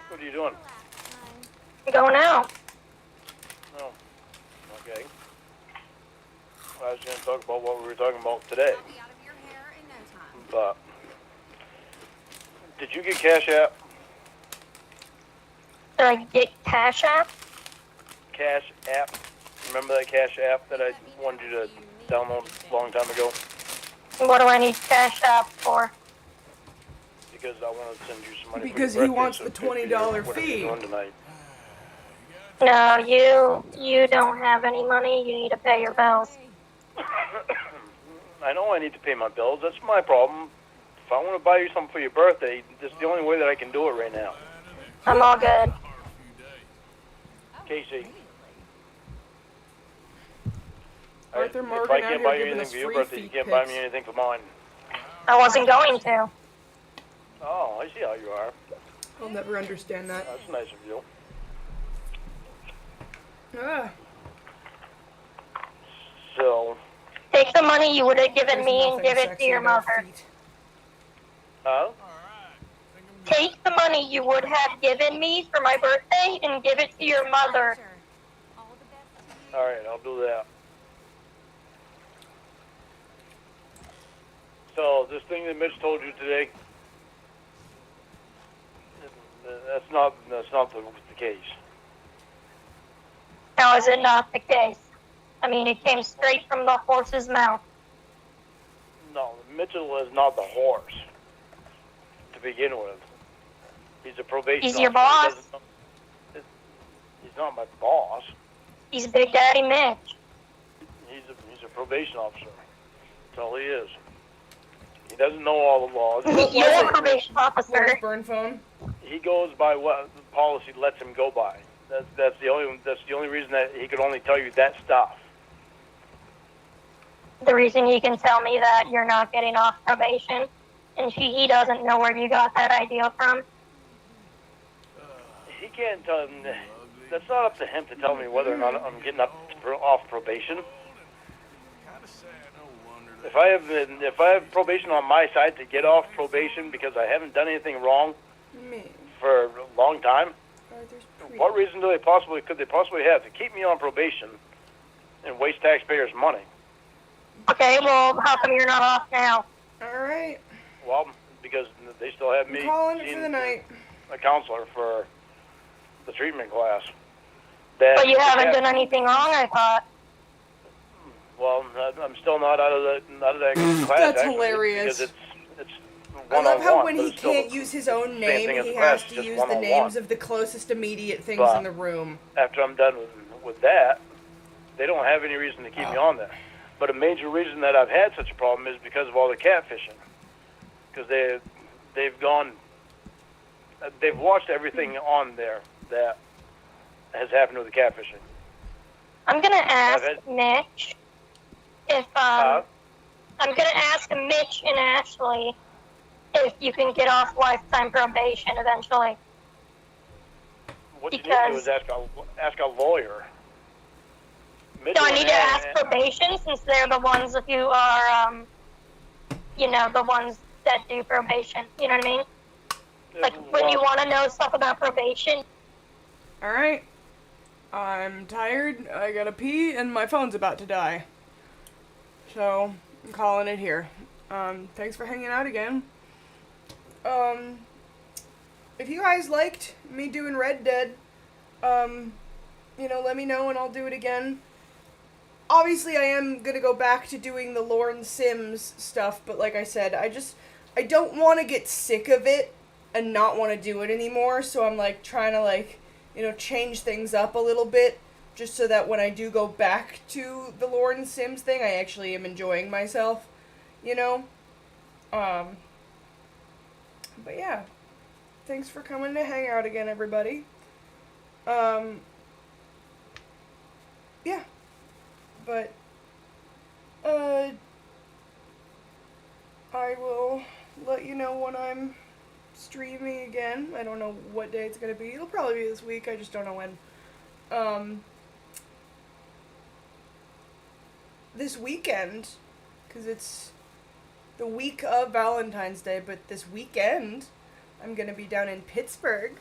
What are you doing? I'm going out. Oh, okay. I was going to talk about what we were talking about today. But, did you get Cash App? Did I get Cash App? Cash App? Remember that Cash App that I wanted you to download a long time ago? What do I need Cash App for? Because I want to send you some money Because for your he birthday, wants so the it could be $20 whatever fee. you're doing tonight. No, you don't have any money. You need to pay your bills. I know I need to pay my bills. That's my problem. If I want to buy you something for your birthday, this is the only way that I can do it right now. I'm all good. Casey. Arthur If Morgan I out can't here buy you giving anything us for your free birthday, you feet can't buy pics. me anything for mine. I wasn't going to. Oh, I see how you are. I'll never understand that. That's nice of you. Ah, So, Take the money you would have given there's me and nothing give it to sexy your about mother. feet. huh? Take the money you would have given me for my birthday and give it to your mother. All right, I'll do that. So, this thing that Mitch told you today, that's not the case. How is it not the case? I mean, it came straight from the horse's mouth. No, Mitchell is not the horse to begin with. He's a probation He's your officer. boss? He's not my boss. He's Big Daddy Mitch. He's a probation officer. That's all he is. He doesn't know all the laws. You're a probation Where's officer. burn phone? He goes by what the policy lets him go by. That's the only reason that he could only tell you that stuff. The reason he can tell me that you're not getting off probation, and he doesn't know where you got that idea from. He can't tell him. That's not up to him to tell me whether or not I'm getting off probation. If I have probation on my side to get off probation because I haven't done anything wrong for a long time, what reason could they possibly have to keep me on probation and waste taxpayers' money? Okay, well, how come you're not off now? Alright. Well, because they still have me I'm calling it for seeing the night. a counselor for the treatment class. But you haven't done anything wrong, I thought. Well, I'm still not out of that class. That's actually, hilarious. Because it's I love how one-on-one, when but he it's still can't the use his same own thing name, as he the has press, to just use the one-on-one. names of the closest immediate things But in the room. after I'm done with that, they don't have any reason to keep me on there. But a major reason that I've had such a problem is because of all the catfishing. Because they've watched everything on there that has happened with the catfishing. I'm gonna ask Mitch if I'm gonna ask Mitch and Ashley if you can get off lifetime probation eventually. What you need to do is ask a lawyer. Do I need to ask probation since they're the ones who are, the ones that do probation? You know what I mean? Like when you want to know stuff about probation. Alright. I'm tired, I gotta pee, and my phone's about to die. So, I'm calling it here. Thanks for hanging out again. If you guys liked me doing Red Dead, let me know and I'll do it again. Obviously, I am gonna go back to doing the Lorne Sims stuff, but like I said, I don't want to get sick of it and not want to do it anymore, so I'm like trying to change things up a little bit, just so that when I do go back to the Lorne Sims thing, I actually am enjoying myself, But yeah, thanks for coming to hang out again, everybody. Yeah, but, I will let you know when I'm streaming again. I don't know what day it's gonna be. It'll probably be this week, I just don't know when. This weekend, because it's the week of Valentine's Day, but this weekend, I'm gonna be down in Pittsburgh,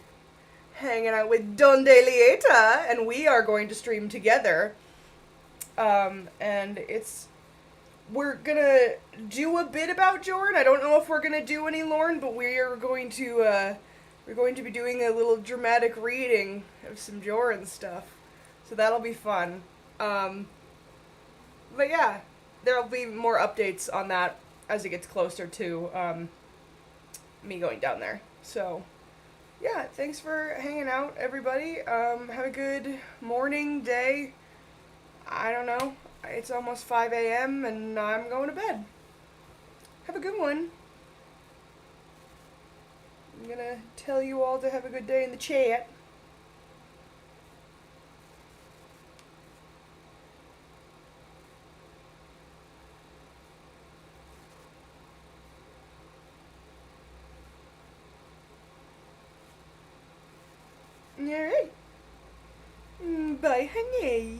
hanging out with Don De Lieta, and we are going to stream together. And we're gonna do a bit about Jorn. I don't know if we're gonna do any Lorne, but we're going to be doing a little dramatic reading of some Jorn stuff. So that'll be fun. But yeah, there'll be more updates on that as it gets closer to, me going down there. So, yeah, thanks for hanging out, everybody. Have a good morning, day. I don't know. It's almost 5 a.m. and I'm going to bed. Have a good one. I'm gonna tell you all to have a good day in the chat. Alright. Bye, honey.